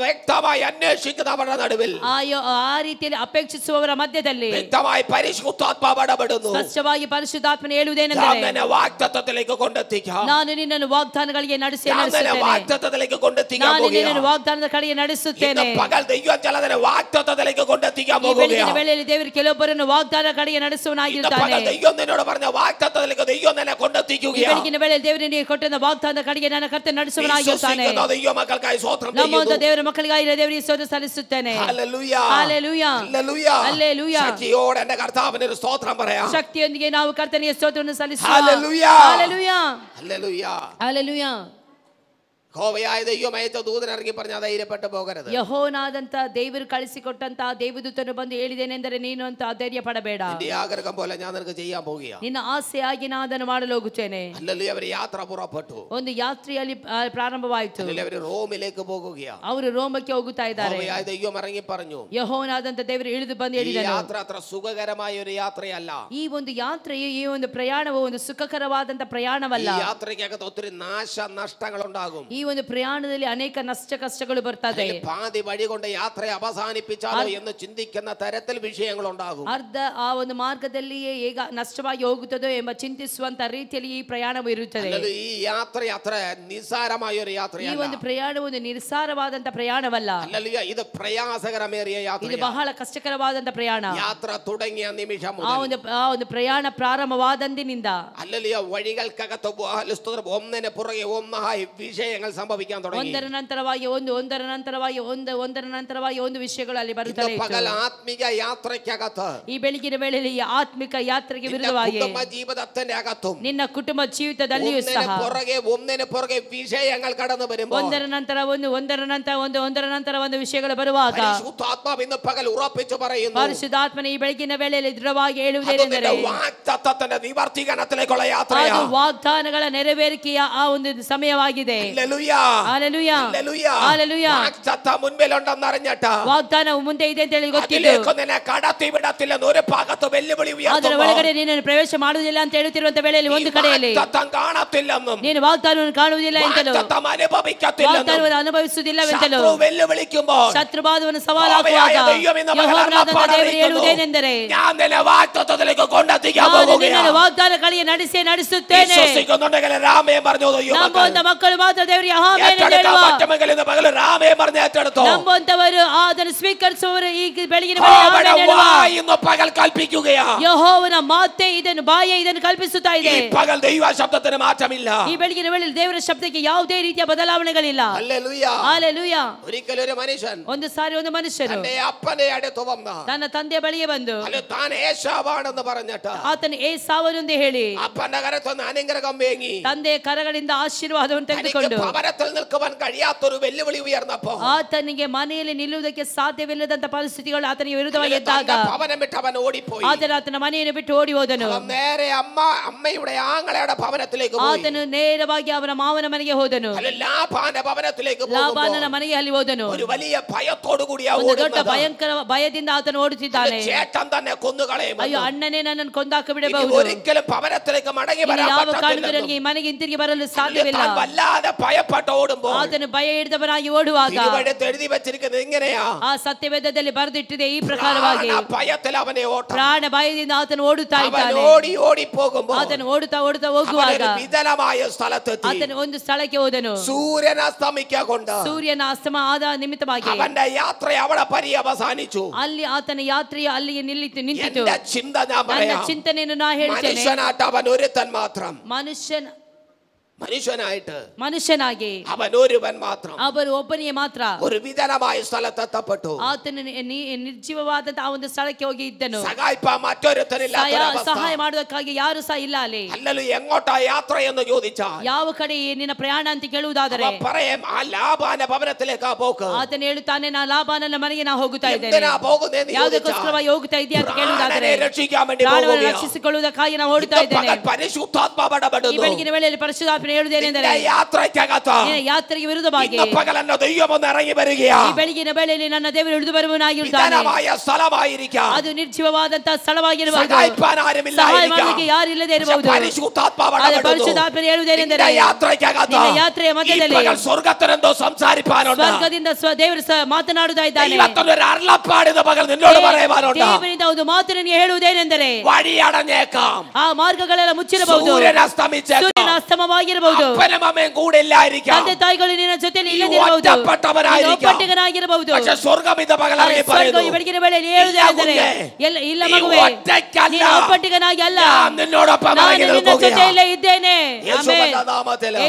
വ്യക്തമായി അന്വേഷിക്കുന്നവരുടെ നടുവിൽ, ಆ ರೀತಿಯಲ್ಲಿ ಅಪೇಕ್ಷಿಸುವವರ ಮಧ್ಯದಲ್ಲಿ വ്യക്തമായി പരിശുദ്ധാത്മാവ് ഇടപെടുന്നു. ಸ್ಪಷ್ಟವಾಗಿ ಪರಿಶುದ್ಧಾತ್ಮನ ಹೇಳುವುದೇನೆಂದರೆ, വാഗ്ദത്തത്തിലേക്ക് കൊണ്ടെത്തിക്കാം, ನಾನು ನಿನ್ನನ್ನು ವಾಗ್ದಾನಗಳಿಗೆ വാഗ്ദത്തത്തിലേക്ക് കൊണ്ടെത്തിക്കാൻ ನಾನು പോകുകയാണ്. ನಿನ್ನನ್ನು ವಾಗ್ದಾನದ ಕಡೆಗೆ ನಡೆಸುತ್ತೇನೆ. പകൽ ദൈവം ചിലതിനെ വാഗ്ദത്തത്തിലേക്ക് കൊണ്ടെത്തിക്കാൻ ಈ ಬೆಳಗಿನ പോകുകയാണ്. ವೇಳೆಯಲ್ಲಿ ದೇವರು ಕೆಲವೊಬ್ಬರನ್ನು ವಾಗ್ದಾನ ಕಡೆಗೆ ನಡೆಸುವನಾಗಿರುತ್ತಾನೆ. ദൈവം നിന്നോട് പറഞ്ഞ വാഗ്ദത്തത്തിലേക്ക് ദൈവം നിന്നെ ಈ കൊണ്ടെത്തിക്കുകയാണ്. ಬೆಳಗಿನ ವೇಳೆಯಲ್ಲಿ ದೇವರು ನಿನಗೆ ಕೊಟ್ಟ ವಾಗ್ದಾನದ ಕಡೆಗೆ ನನ್ನ ಕರ್ತನು ನಡೆಸುವನಾಗಿರುತ್ತಾನೆ. ദൈവ മക്കൾക്കായി സ്തോത്രം ನಮ್ಮಂತ ചെയ്യുന്നു. ದೇವರ ಮಕ್ಕಳಿಗಾಗಿ ದೇವರಿಗೆ ಸ್ತೋತ್ರ ಸಲ್ಲಿಸುತ್ತೇನೆ. Hallelujah, hallelujah, hallelujah, hallelujah. ശക്തിയോടെ എൻ്റെ കർത്താവിന് ഒരു സ്തോത്രം പറയാം. ಶಕ್ತಿಯೊಂದಿಗೆ ನಾವು ಕರ್ತನಿಗೆ ಸ್ತೋತ್ರವನ್ನು ಸಲ್ಲಿಸುವ. Hallelujah, hallelujah, hallelujah. ಹಲ್ಲೆಲೂಯಾ. യഹോവയായ ദൈവം അയച്ച ദൂതൻ ഇറങ്ങി പറഞ്ഞ ധൈര്യപ്പെട്ടു പോകരുത്. ಯೆಹೋವನಾದಂತ ದೇವರು ಕಳಿಸಿಕೊಟ್ಟಂತ ದೇವದೂತನು ಬಂದು ಹೇಳಿದೇನೆಂದರೆ ನೀನು ಅಂತ ಧೈರ್ಯ ಪಡಬೇಡ. നിന്റെ ആഗ്രഹം പോലെ ഞാൻ നിനക്ക് ചെയ്യാൻ പോകുകയാണ്. ನಿನ್ನ ಆಸೆಯಾಗಿ ನಾನು ಅದನ್ನು ಮಾಡಲು ಹೋಗುತ್ತೇನೆ. ഹല്ലേലൂയ. അവർ യാത്ര പുറപ്പെട്ടു. ಒಂದು ಯಾತ್ರೆಯಲ್ಲಿ ಪ್ರಾರಂಭವಾಯಿತು. ഹല്ലേലൂയ. അവർ റോമിലേക്ക് പോകുകയാണ്. ಅವರು ರೋಮಕ್ಕೆ ಹೋಗುತ್ತಾ ಇದ್ದಾರೆ. യഹോവയായ ദൈവം ഇറങ്ങി പറഞ്ഞു, ಯೆಹೋವನಾದಂತ ದೇವರು ಇಳಿದು ಬಂದು ഈ ಹೇಳಿದನು, യാത്ര അത്ര സുഖകരമായ ഒരു യാത്രയല്ല. ಈ ಒಂದು ಯಾತ್ರೆಯು ಈ ಒಂದು ಪ್ರಯಾಣವು ಒಂದು ಸುಖಕರವಾದಂತ ಪ್ರಯಾಣವಲ್ಲ. ഈ യാത്രയ്ക്കകത്ത് ഒത്തിരി നാശനഷ്ടങ്ങൾ ഉണ്ടാകും. ಈ ಒಂದು ಪ್ರಯಾಣದಲ್ಲಿ ಅನೇಕ ಕಷ್ಟಗಳು ಬರ್ತದೆ. പാതി വഴി കൊണ്ട് യാത്ര അവസാനിപ്പിച്ചാലോ എന്ന് ചിന്തിക്കുന്ന തരത്തിൽ വിഷയങ്ങൾ ഉണ്ടാകും. ಅರ್ಧ ಆ ಒಂದು ಮಾರ್ಗದಲ್ಲಿಯೇ ಹೇಗ ನಷ್ಟವಾಗಿ ಹೋಗುತ್ತದೋ ಎಂಬ ಚಿಂತಿಸುವಂತ ರೀತಿಯಲ್ಲಿ ಈ ಪ್ರಯಾಣವು ಇರುತ್ತದೆ. ഈ യാത്ര അത്ര നിസ്സാരമായ ഒരു ಈ യാത്രയല്ല. ಒಂದು ಪ್ರಯಾಣವು ಒಂದು ನಿಸ್ಸಾರವಾದಂತ ಪ್ರಯಾಣವಲ್ಲ. ഹല്ലേലൂയ. ഇത് പ്രയാസകരമേറിയ ಇದು യാത്രയാണ്. ಬಹಳ ಕಷ್ಟಕರವಾದಂತ ಪ್ರಯಾಣ. യാത്ര തുടങ്ങിയ നിമിഷം ಆ മുതൽ ಒಂದು ಪ್ರಯಾಣ ಪ್ರಾರಂಭವಾದಂದಿನಿಂದ ഹല്ലേലൂയ വഴികൾക്കകത്ത് ഒന്നിന് പുറകെ ഒന്നായി വിഷയങ്ങൾ സംഭവിക്കാൻ തുടങ്ങി. ಒಂದರ ನಂತರವಾಗಿ ಒಂದರ ನಂತರವಾಗಿ ಒಂದು ವಿಷಯಗಳು ಅಲ್ಲಿ ಬರುತ್ತಲೇ ಇತ್ತು. പകൽ ആത്മീക യാത്രയ്ക്കകത്ത്, ಈ ಬೆಳಗಿನ ವೇಳೆಯಲ್ಲಿ ಈ ಆತ್ಮಿಕ ಯಾತ್ರೆಗೆ ವಿರುದ್ಧವಾಗಿ കുടുംബ ജീവിതത്തിന്റെ അകത്തും ನಿನ್ನ ಕುಟುಂಬ ಜೀವಿತದಲ್ಲಿಯೂ ಸಹ ഒന്നിന് പുറകെ വിഷയങ്ങൾ കടന്നു വരുമ്പോൾ ಒಂದರ ನಂತರ ಒಂದು ವಿಷಯಗಳು ಬರುವಾಗ പരിശുദ്ധാത്മാവ് ഇന്ന് പകൽ ഉറപ്പിച്ചു പറയുന്നു, ಪರಿಶುದ್ಧಾತ್ಮನ ಈ ಬೆಳಗಿನ ವೇಳೆಯಲ್ಲಿ ದೃಢವಾಗಿ ಹೇಳುವುದೇನೆಂದರೆ, വാഗ്ദത്തത്തിന്റെ നിവർത്തീകരണത്തിലേക്കുള്ള ಅದು യാത്രയാണ്. ವಾಗ್ದಾನಗಳ ನೆರವೇರಿಕೆಯ ಆ ಒಂದು ಸಮಯವಾಗಿದೆ. Hallelujah, hallelujah, hallelujah. ಹಲ್ಲೆಲೂಯ. വാഗ്ദത്തം മുൻപിലുണ്ടെന്ന് അറിഞ്ഞിട്ട് ವಾಗ್ದಾನವು ಮುಂದೆ ಇದೆ ಅಂತ ಹೇಳಿ ಗೊತ್ತಿದ್ದು, അതിലേക്ക് നിന്നെ കടത്തി വിടത്തില്ലെന്ന് ഒരു ഭാഗത്ത് വെല്ലുവിളി ಅದರ ഉയർത്തുമ്പോൾ ಒಳಗಡೆ ನೀನನ್ನು ಪ್ರವೇಶ ಮಾಡುವುದಿಲ್ಲ ಅಂತ ಹೇಳುತ್ತಿರುವಂತ ವೇಳೆಯಲ್ಲಿ ಒಂದು ಕಡೆಯಲ್ಲಿ വാഗ്ദത്തം കാണത്തില്ലെന്നും ನೀನು ವಾಗ್ದಾನವನ್ನು ಕಾಣುವುದಿಲ್ಲ ಎಂತಲೂ, വാഗ്ദത്തം അനുഭവിക്കത്തില്ലെന്നും ವಾಗ್ದಾನವನ್ನು ಅನುಭವಿಸುವುದಿಲ್ಲವೆಂತಲೂ, ശത്രു വെല്ലുവിളിക്കുമ്പോൾ ശത്രുബಾಧವನ್ನು ಸವಾಲಾಗುವಾಗ ಯೆಹೋವನಾದಂತ ದೇವರು ಹೇಳುವುದೇನೆಂದರೆ, ഞാൻ നിന്നെ വാഗ്ദത്തത്തിലേക്ക് കൊണ്ടെത്തിക്കാൻ ನಾನು പോകുകയാണ്. ನಿನ್ನನ್ನು ವಾಗ್ದಾನ ಕಡೆಗೆ ನಡೆಸುತ್ತೇನೆ. വിശ്വസിക്കുന്നുണ്ടെങ്കിൽ രാമേ പറഞ്ഞു ನಂಬುವಂತ ಮಕ್ಕಳು ಮಾತ್ರ ದೇವರಿಗೆ ಆಮೆನ್ ಎಂದು ಹೇಳುವ. പറ്റുമെങ്കിൽ ഇന്ന് പകൽ രാമേ പറഞ്ഞ് ഏറ്റെടുത്തോ. ನಂಬುವಂತವರು ಅದನ್ನು ಸ್ವೀಕರಿಸುವವರು ಈ ಬೆಳಗಿನ ವೇಳೆ ಆಮೆನ್ ಹೇಳುವ. ഇന്ന് പകൽ കൽപ്പിക്കുകയാ. ಯೆಹೋವನ ಮಾತೆ ಇದನ್ನು ಕಲ್ಪಿಸುತ್ತಾ ಇದೆ. ഈ പകൽ ദൈവ ശബ്ദത്തിന് മാറ്റമില്ല. ಈ ಬೆಳಗಿನ ವೇಳೆಯಲ್ಲಿ ದೇವರ ಶಬ್ದಕ್ಕೆ ಯಾವುದೇ ರೀತಿಯ ಬದಲಾವಣೆಗಳಿಲ್ಲ. Hallelujah, hallelujah. ഒരിക്കൽ ഒരു മനുഷ്യൻ ಒಂದು ಸಾರಿ ಒಂದು ಮನುಷ್ಯನು തന്റെ അപ്പനെ അടുത്ത് വന്ന ತನ್ನ ತಂದೆಯ ಬಳಿಗೆ ಬಂದು താൻ ഏശാവാണെന്ന് പറഞ്ഞിട്ട് ಆತನು ಏಸಾವನೆಂದು ಹೇಳಿ അപ്പന്റെ കരത്തൊന്ന് അനുഗ്രഹം വേങ്ങി ತಂದೆಯ ಕರಗಳಿಂದ ಆಶೀರ್ವಾದವನ್ನು ತೆಗೆದುಕೊಂಡು ഭവനത്തിൽ നിൽക്കുവാൻ കഴിയാത്തൊരു വെല്ലുവിളി ഉയർന്നപ്പോ ಆತನಿಗೆ ಮನೆಯಲ್ಲಿ ನಿಲ್ಲುವುದಕ್ಕೆ ಸಾಧ್ಯವಿಲ್ಲದಂತ ಪರಿಸ್ಥಿತಿಗಳು ಆತನಿಗೆ ವಿರುದ್ಧವಾಗಿ ಇದ್ದಾಗ ഭവനം വിട്ട് അവൻ ഓടിപ്പോയി. ಆತನ ಮನೆಯನ್ನು ಬಿಟ್ಟು ಓಡಿ ಹೋದನು. അവൻ നേരെ അമ്മയുടെ ആങ്ങളയുടെ ഭവനത്തിലേക്ക് പോയി. ಆತನು ನೇರವಾಗಿ ಅವನ ಮಾವನ ಮನೆಗೆ ಹೋದನು. ലാബാന്റെ ഭവനത്തിലേക്ക് ಲಾಬಾನನ ಮನೆಗೆ ಅಲ್ಲಿ ಹೋದನು. ഒരു വലിയ ഭയത്തോടു കൂടി ಒಂದು ದೊಡ್ಡ ಭಯಂಕರ ಭಯದಿಂದ ಆತನು ಓಡುತ್ತಿದ್ದಾನೆ. ചേട്ടൻ തന്നെ കൊന്നുകളയും. ಅಯ್ಯೋ, ಅಣ್ಣನೇ ನನ್ನನ್ನು ಕೊಂದಾಕ ಬಿಡಬಹುದು. ഒരിക്കലും ഭവനത്തിലേക്ക് മടങ്ങി വരാൻ ಯಾವ പറ്റത്തില്ല. ಕಾರಣಕ್ಕೂ ನನಗೆ ಈ ಮನೆಗೆ ಹಿಂತಿರುಗಿ ಬರಲು ಸಾಧ್ಯವಿಲ್ಲ. വല്ലാതെ ഭയപ്പെട്ട് ഓടുമ്പോൾ ಆತನು ಭಯ ಹಿಡಿದವನಾಗಿ ಓಡುವಾಗ എഴുതി വെച്ചിരിക്കുന്നത് ഇങ്ങനെയാ. ಆ ಸತ್ಯವೇದದಲ್ಲಿ ಬರೆದಿಟ್ಟಿದೆ ಈ ಪ್ರಕಾರವಾಗಿ, ഭയത്തിൽ അവനെ ഓട്ടം. ಪ್ರಾಣ ಭಯದಿಂದ ಆತನು ಓಡುತ್ತಾ ಇದ್ದಾನೆ. ഓടി പോകുമ്പോൾ ಆತನು ಓಡುತ್ತಾ ಹೋಗುವಾಗ വിജനമായ സ്ഥലത്തെത്തി. ಆತನು ಒಂದು ಸ್ಥಳಕ್ಕೆ ಹೋದನು. സൂര്യൻ അസ്തമിക്കൊണ്ട് ಸೂರ್ಯನ ಅಸ್ತಮ ಆದ ನಿಮಿತ್ತವಾಗಿ അവന്റെ യാത്ര അവിടെ പര്യവസാനിച്ചു. ಅಲ್ಲಿ ಆತನ ಯಾತ್ರೆಯು ಅಲ್ಲಿಗೆ ನಿಂತಿತು. എന്റെ ചിന്ത ഞാൻ ನನ್ನ പറയാം. ಚಿಂತನೆಯನ್ನು ನಾ ಹೇಳ್ತೇನೆ. മനുഷ്യനായിട്ട് അവൻ ഒരുത്തൻ മാത്രം. ಮನುಷ್ಯನಾಗಿ അവൻ ഒരുവൻ മാത്രം ಅವರು ಒಬ್ಬನಿಗೆ ಮಾತ್ರ ഒരു വിജനമായ സ്ഥലത്തെത്തപ്പെട്ടു. ಆತನು ನಿರ್ಜೀವವಾದಂತ ಆ ಒಂದು ಸ್ಥಳಕ್ಕೆ ಹೋಗಿ ಇದ್ದನು. ಸಹಾಯ ಮಾಡುವುದಕ್ಕಾಗಿ ಯಾರು ಸಹ ಇಲ್ಲ ಅಲ್ಲಿ. അല്ലല്ലോ എങ്ങോട്ടാ യാത്ര എന്ന് ചോദിച്ചാൽ ಯಾವ ಕಡೆ ನಿನ್ನ ಪ್ರಯಾಣ ಅಂತ ಕೇಳುವುದಾದರೆ പറയാം ആ ലാബാന്റെ ഭവനത്തിലേക്കാ പോക്ക്. ಆತನು ಹೇಳುತ್ತಾನೆ, ನಾ ಲಾಬಾನನ ಮನೆಗೆ ನಾ ಹೋಗುತ್ತಾ ಇದ್ದೇನೆ. എന്തിനാ പോകുന്നതെന്ന് ಯಾವುದಕ್ಕೋಸ್ಕರವಾಗಿ ಹೋಗುತ್ತಾ ಇದೆಯಾ ಅಂತ ಕೇಳುವುದಾದರೆ രക്ഷിക്കാൻ വേണ്ടി ಪ್ರಾಣವನ್ನು ರಕ್ಷಿಸಿಕೊಳ್ಳುವುದಕ್ಕಾಗಿ ನಾ ಓಡುತ್ತಾ ಇದ್ದೇನೆ. പരിശുദ്ಧಾತ್ಮ ഇടപെടുന്നു. ಈ ಬೆಳಗಿನ ವೇಳೆಯಲ್ಲಿ ಪರಿಶುದ್ಧಾತ್ಮ ಪರಿಶುದ್ಧಾತ್ಮನೇ ಹೇಳುವುದೇನೆಂದರೆ യാത്രയ്ക്കകത്ത് ಯಾತ್ರೆಗೆ ವಿರುದ್ಧವಾಗಿ പകൽ എന്നെ ദൈവം ഒന്ന് ഇറങ്ങി വരികയാണ്. ಈ ಬೆಳಗಿನ ವೇಳೆಯಲ್ಲಿ ನನ್ನ ದೇವರು ಇಳಿದು ಬರುವವನಾಗಿರುತ್ತಾನೆ. സ്ഥലമായിരിക്കാം, ಅದು ನಿರ್ಜೀವವಾದಂತಹ ಸ್ಥಳವಾಗಿರಬಹುದು, സഹായിപ്പാൻ ആരുമില്ലായിരിക്കാം, ಸಹಾಯ ಮಾಡಲಿಕ್ಕೆ ಯಾರು ಇಲ್ಲದೆ ಇರಬಹುದು. ಪರಿಶುದ್ಧಾತ್ಮನೇ ಹೇಳುವುದೇನೆಂದರೆ ನಿನ್ನ ಯಾತ್ರೆಯ ಮಧ್ಯದಲ್ಲಿ സ്വർഗ്ഗത്തിനെന്തോ സംസാരിപ്പാനുണ്ട്. ಸ್ವರ್ಗದಿಂದ ದೇವರು ಮಾತನಾಡುತ್ತಾ ಇದ್ದಾನೆ. അരുളപ്പാടിದ പകൽ നിന്നോട് പറയുവാനുണ്ട്. ದೇವರಿಂದ ಒಂದು ಮಾತು ನಿನಗೆ ಹೇಳುವುದೇನೆಂದರೆ വഴിയടഞ്ഞേക്കാം, ಆ ಮಾರ್ಗಗಳೆಲ್ಲ ಮುಚ್ಚಿರಬಹುದು, സൂര്യൻ അസ്തമിച്ചേക്കാം, ಸೂರ್ಯನ ಅಸ್ತಮವಾಗಿರಬಹುದು, അപ്പനും അമ്മയും കൂടെ ഇല്ലായിരിക്കാം, ತಂದೆ ತಾಯಿಗಳು ನಿನ್ನ ಜೊತೆಯಲ್ಲಿ ಇಲ್ಲದಿರಬಹುದು, ಒಬ್ಬಟ್ಟಿಗನಾಗಿರಬಹುದು. പക്ഷേ സ്വർഗ്ഗം ഇದ പകൽ ഇറങ്ങി പറയുന്നു, ಈ ಬೆಳಗಿನ ವೇಳೆಯಲ್ಲಿ ಹೇಳುವುದೇನೆಂದರೆ ಇಲ್ಲ ಮಗುವೇ, ನೀನು ಒಬ್ಬಟ್ಟಿಗನಾಗಿ ಅಲ್ಲ, ನಾನು ನಿನ್ನ ಜೊತೆಯಲ್ಲೇ ಇದ್ದೇನೆ. ಯೇಸುವಿನ ನಾಮದಲ್ಲಿ,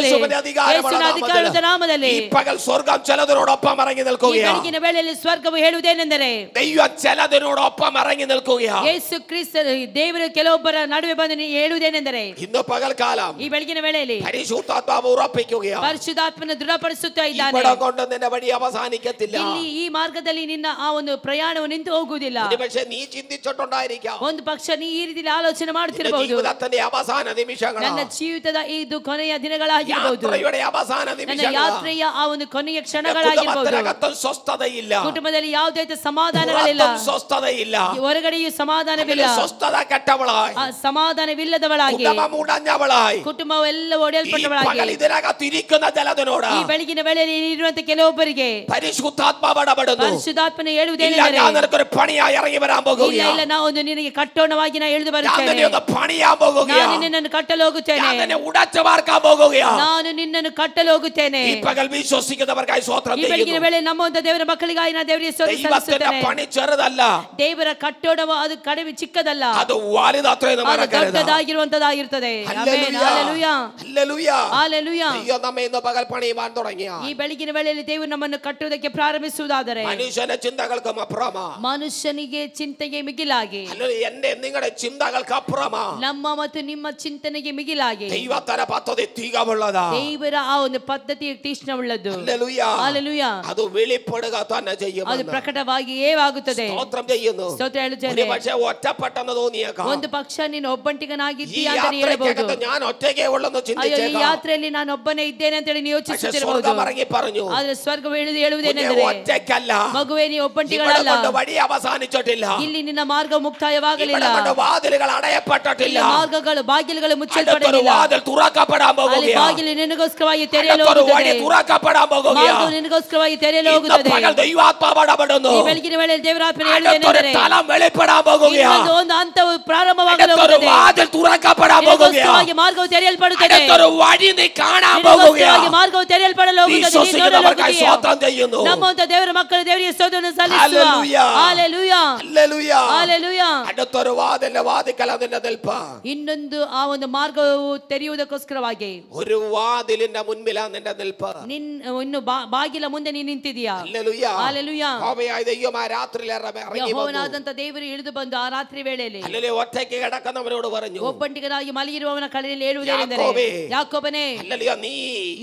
ಯೇಸುವಿನ ಅಧಿಕಾರದ ನಾಮದಲ್ಲಿ ഈ പകൽ സ്വർഗ്ഗം ചിലതിനോടൊപ്പം ഇറങ്ങി നിൽക്കുകയാണ്. ಈ ಬೆಳಗಿನ ವೇಳೆಯಲ್ಲಿ ಸ್ವರ್ಗವು ಹೇಳುವುದೇನೆಂದರೆ ദൈവം ചിലതിനോടൊപ്പം ഇറങ്ങി നിൽക്കുകയാണ്. ಯೇಸು ಕ್ರಿಸ್ತ ದೇವರು ಕೆಲವೊಬ್ಬರ ನಡುವೆ ಬಂದು ಹೇಳುವುದೇನೆಂದರೆ ഇന്ന് പകൽക്കാലം ಈ ಬೆಳಗಿನ ವೇಳೆಯಲ್ಲಿ പരിശുദ്ധാത്മാവ് ഉറപ്പിക്കുകയാണ്, ಪರಿಶುದ್ಧಾತ್ಮನ ದೃಢಪಡಿಸುತ್ತಾ ಇದ್ದಾನೆ. ഇവിടെ കൊണ്ട് നിന്റെ വഴി അവസാനിക്കത്തില്ല. ಇಲ್ಲಿ ಈ ಮಾರ್ಗದಲ್ಲಿ ನಿನ್ನ ಆ ಒಂದು ಪ್ರಯಾಣವು ನಿಂತು ಹೋಗುವುದಿಲ್ಲ. പക്ഷേ ನೀ ചിന്തിച്ചിട്ടുണ്ടായിരിക്കാം, ಒಂದು ಪಕ್ಷ ನೀ ಈ ರೀತಿ ಆಲೋಚನೆ ಮಾಡುತ್ತಿರಬಹುದು, ജീവിതത്തിന്റെ അവസാന നിമിഷങ്ങൾ, ನನ್ನ ಜೀವಿತದ ಇದು ಕೊನೆಯ ದಿನಗಳಾಗಿರಬಹುದು, യാത്രയുടെ അവസാന ನನ್ನ നിമിഷങ്ങൾ, ಯಾತ್ರೆಯ ಆ ಒಂದು ಕೊನೆಯ ಕ್ಷಣಗಳಾಗಿರಬಹುದು. സ്വസ്ഥതയില്ല, ಕುಟುಂಬದಲ್ಲಿ ಯಾವುದೇ ಸಮಾಧಾನಗಳಿಲ್ಲ, സ്വസ്ഥതയില്ല, ಹೊರಗಡೆಯೂ ಸಮಾಧಾನವಿಲ್ಲ, സ്വസ്ഥത ಕೆಟ್ಟವಳായി, ಸಮಾಧಾನವಿಲ್ಲದವಳಾಗಿ, മുടഞ്ഞവളായി, ಕುಟುಂಬವೆಲ್ಲ ಒಡೆಯಲ್ಪಟ್ಟವಳಾಗಿ, ഇതിനകത്തിരിക്കുന്ന ജലത്തിനോട് ಈ ಬೆಳಗಿನ ವೇಳೆಯಲ್ಲಿ ಇರುವಂತ ಕೆಲವೊಬ್ಬರಿಗೆ പരിശുദ്ധാത്മാവ് ഇടപെടുന്നു. ಪರಿಶುದ್ಧಾತ್ಮನ ಹೇಳುವುದೇನೆಂದರೆ നിനക്കൊരു പണിയായി ഇറങ്ങി വരാൻ പോകുകയാണ്, ಇಲ್ಲ ನಾ ಒಂದು ನಿನಗೆ ಕಟ್ಟೋಣವಾಗಿ ನಾ ಇಳಿದು ಬರುತ್ತೇನೆ, പണിയാൻ പോകുകയാണ്, ನಾನು ನಿನ್ನನ್ನು ಕಟ್ಟಲು ಹೋಗುತ್ತೇನೆ, ഉടച്ചു വാർക്കാൻ പോകുകയാണ്. ನಾನು ನಿನ್ನನ್ನು ಕಟ್ಟಲು ಹೋಗುತ್ತೇನೆ. ഈ പകൽ വിശ്വസിക്കുന്നവർക്കായി സ്വോത്രം ಈ ಬೆಳಗಿನ ചെയ്യുന്നു. ವೇಳೆ ನಮ್ಮಂತ ದೇವರ ಮಕ್ಕಳಿಗಾಗಿ ನಾ ದೇವರಿಗೆ ಸ್ತೋತ್ರ ദൈവത്തിന്റെ ಸಲ್ಲಿಸುತ್ತೇನೆ. പണി ചെറുതല്ല, ದೇವರ ಕಟ್ಟೋಣವು ಅದು ಕಡಿಮೆ ಚಿಕ್ಕದಲ್ಲ, ಅದು ವಾಲಿದಾತ್ರೆ ಅದು ದೊಡ್ಡದಾಗಿರುವಂತದಾಗಿರುತ್ತದೆ. ಆಮೆನ್. Hallelujah, hallelujah, hallelujah. ദൈവം നമ്മെ ഇന്ന് പകൽ പണിയുവാൻ തുടങ്ങിയ ಈ ಬೆಳಗಿನ ವೇಳೆಯಲ್ಲಿ ದೇವರು ನಮ್ಮನ್ನು ಕಟ್ಟುವುದಕ್ಕೆ ಪ್ರಾರಂಭಿಸುವುದಾದರೆ മനുഷ്യന്റെ ചിന്തകൾക്കും അപ്പുറമ, ಮನುಷ್ಯನಿಗೆ ಚಿಂತೆಗೆ ಮಿಗಿಲಾಗಿ, എന്റെ നിങ്ങളുടെ ചിന്തകൾക്ക് അപ്പുറമ ನಮ್ಮ ಮತ್ತು ನಿಮ್ಮ ಚಿಂತನೆಗೆ ಮಿಗಿಲಾಗಿ ദൈവത്തിന്റെ പദ്ധതി തികവുള്ളതാ. ದೇವರ ಆ ಒಂದು ಪದ್ಧತಿ ತೀಕ್ಷ್ಣವುಳ್ಳದ್ದು. Hallelujah, hallelujah. അത് വെളിപ്പെടുക തന്നെ ചെയ്യും, ಅದು ಪ್ರಕಟವಾಗಿಯೇ ಆಗುತ್ತದೆ. സ്തോത്രം ചെയ്യുന്നു. ಸ್ತೋತ್ರ ಹೇಳುತ್ತೇನೆ. പക്ഷേ ഒറ്റപ്പെട്ടെന്ന് തോന്നിയേക്കാം, ಒಂದು ಪಕ್ಷ ನೀನು ಒಬ್ಬಂಟಿಗನಾಗಿದ್ದೀಯ ഈ ಅಂತ ಹೇಳಬಹುದು. യാത്രയ്ക്കകത്ത് ഞാൻ ഒറ്റയ്ക്കേ ഉള്ളെന്ന് ಅಯ್ಯೋ, ಈ ചിന്തിച്ചേക്കാം. ಯಾತ್ರೆಯಲ್ಲಿ ನಾನು ಒಬ್ಬನೇ ಇದ್ದೇನೆ ಅಂತ ಹೇಳಿ ನೀವು പക്ഷേ ಯೋಚಿಸುತ್ತಿರಬಹುದು. സ്വർഗ്ഗം ഇറങ്ങി പറഞ്ഞു, ಆದ್ರೆ ಸ್ವರ್ಗವು ಹೇಳುವುದೇನೆಂದರೆ ഒറ്റയ്ക്കല്ല, ಮಗುವೇ ನೀ ಒಬ್ಬಂಟಿಗಳಲ್ಲ, വഴി അവസാനിച്ചിട്ടില്ല, ಇಲ್ಲಿ ನಿನ್ನ ಮಾರ್ಗ ಮುಕ್ತಾಯವಾಗಲಿಲ್ಲ, വാതിലുകൾ അടയപ്പെട്ടിട്ടില്ല, ಮಾರ್ಗಗಳು ಬಾಗಿಲುಗಳು ಮುಚ್ಚಲ್ಪಡಲಿಲ್ಲ, വാതിൽ തുറക്കപ്പെടാൻ ಅಲ್ಲಿ പോകുകയാണ്, ಬಾಗಿಲು ನಿನಗೋಸ್ಕರವಾಗಿ ತೆರೆಯಲು വഴി ಹೋಗುತ್ತದೆ, തുറക്കപ്പെടാൻ പോകുകയാണ്. ಮಾರ್ಗವು ನಿನಗೋಸ್ಕರವಾಗಿ ತೆರೆಯಲು ಹೋಗುತ್ತದೆ. പകൽ ദൈവാത്മാവ് ഇടപെടുന്നു, ಈ ಬೆಳಗಿನ ವೇಳೆಯಲ್ಲಿ ದೇವರಾತ್ಮನ ಹೇಳುವುದೇನೆಂದರೆ തലം വെളിപ്പെടാൻ പോകുകയാണ്, ಒಂದು ಹಂತವು ಪ್ರಾರಂಭವಾಗಲು ಹೋಗುತ್ತದೆ, വാതിൽ തുറക്കപ്പെടാൻ ನಿನಗೋಸ್ಕರವಾಗಿ ಮಾರ್ಗವು ತೆರೆಯಲ್ಪಡುತ್ತದೆ, വഴി നീ കാണാൻ ನಿನಗೋಸ್ಕರವಾಗಿ പോകുകയാണ്. ಮಾರ್ಗವು ತೆರೆಯಲ್ಪಡಲು ಹೋಗುತ್ತದೆ. ನೀನು ನೋಡಲು വിശ്വസിക്കുന്നവർക്കായി ಹೋಗುತ್ತೀಯ. സ്തോത്രം ചെയ്യുന്നു. ನಮ್ಮಂತ ದೇವರ ಮಕ್ಕಳು ದೇವರಿಗೆ ಸ್ತೋತ್ರವನ್ನು ಸಲ್ಲಿಸುವ. Hallelujah, hallelujah, hallelujah, hallelujah. അടുത്തൊരു വാതിലിന്റെ വാതിക്കൽ അതിന്റെ നിൽപ്പ, ಇನ್ನೊಂದು ಆ ಒಂದು ಮಾರ್ಗವು ತೆರೆಯುವುದಕ್ಕೋಸ್ಕರವಾಗಿ ഒരു വാതിലിന്റെ മുൻപിലാ നിന്റെ നിൽപ്പ്. ಇನ್ನು ಬಾಗಿಲ ಮುಂದೆ ನೀನು ನಿಂತಿದೀಯಾ. Hallelujah, hallelujah. യഹോവയായ ദൈവം ആ രാത്രിയിൽ ഇറങ്ങി വന്നു. ಯೆಹೋವನಾದಂತ ದೇವರು ಇಳಿದು ಬಂದು ಆ ರಾತ್ರಿ ವೇಳೆಯಲ್ಲಿ ഹല്ലേലൂയ, ഒറ്റയ്ക്ക് കിടക്കുന്നവനോട് പറഞ്ഞു, ಒಬ್ಬಂಟಿಗನಾಗಿ ಮಲಗಿರುವವನ ಕಡೆಯಲ್ಲಿ ಹೇಳುವುದೇನೆಂದರೆ, ಯಾಕೋಬೇ, ಯಾಕೋಬನೇ, ഹല്ലേലൂയ,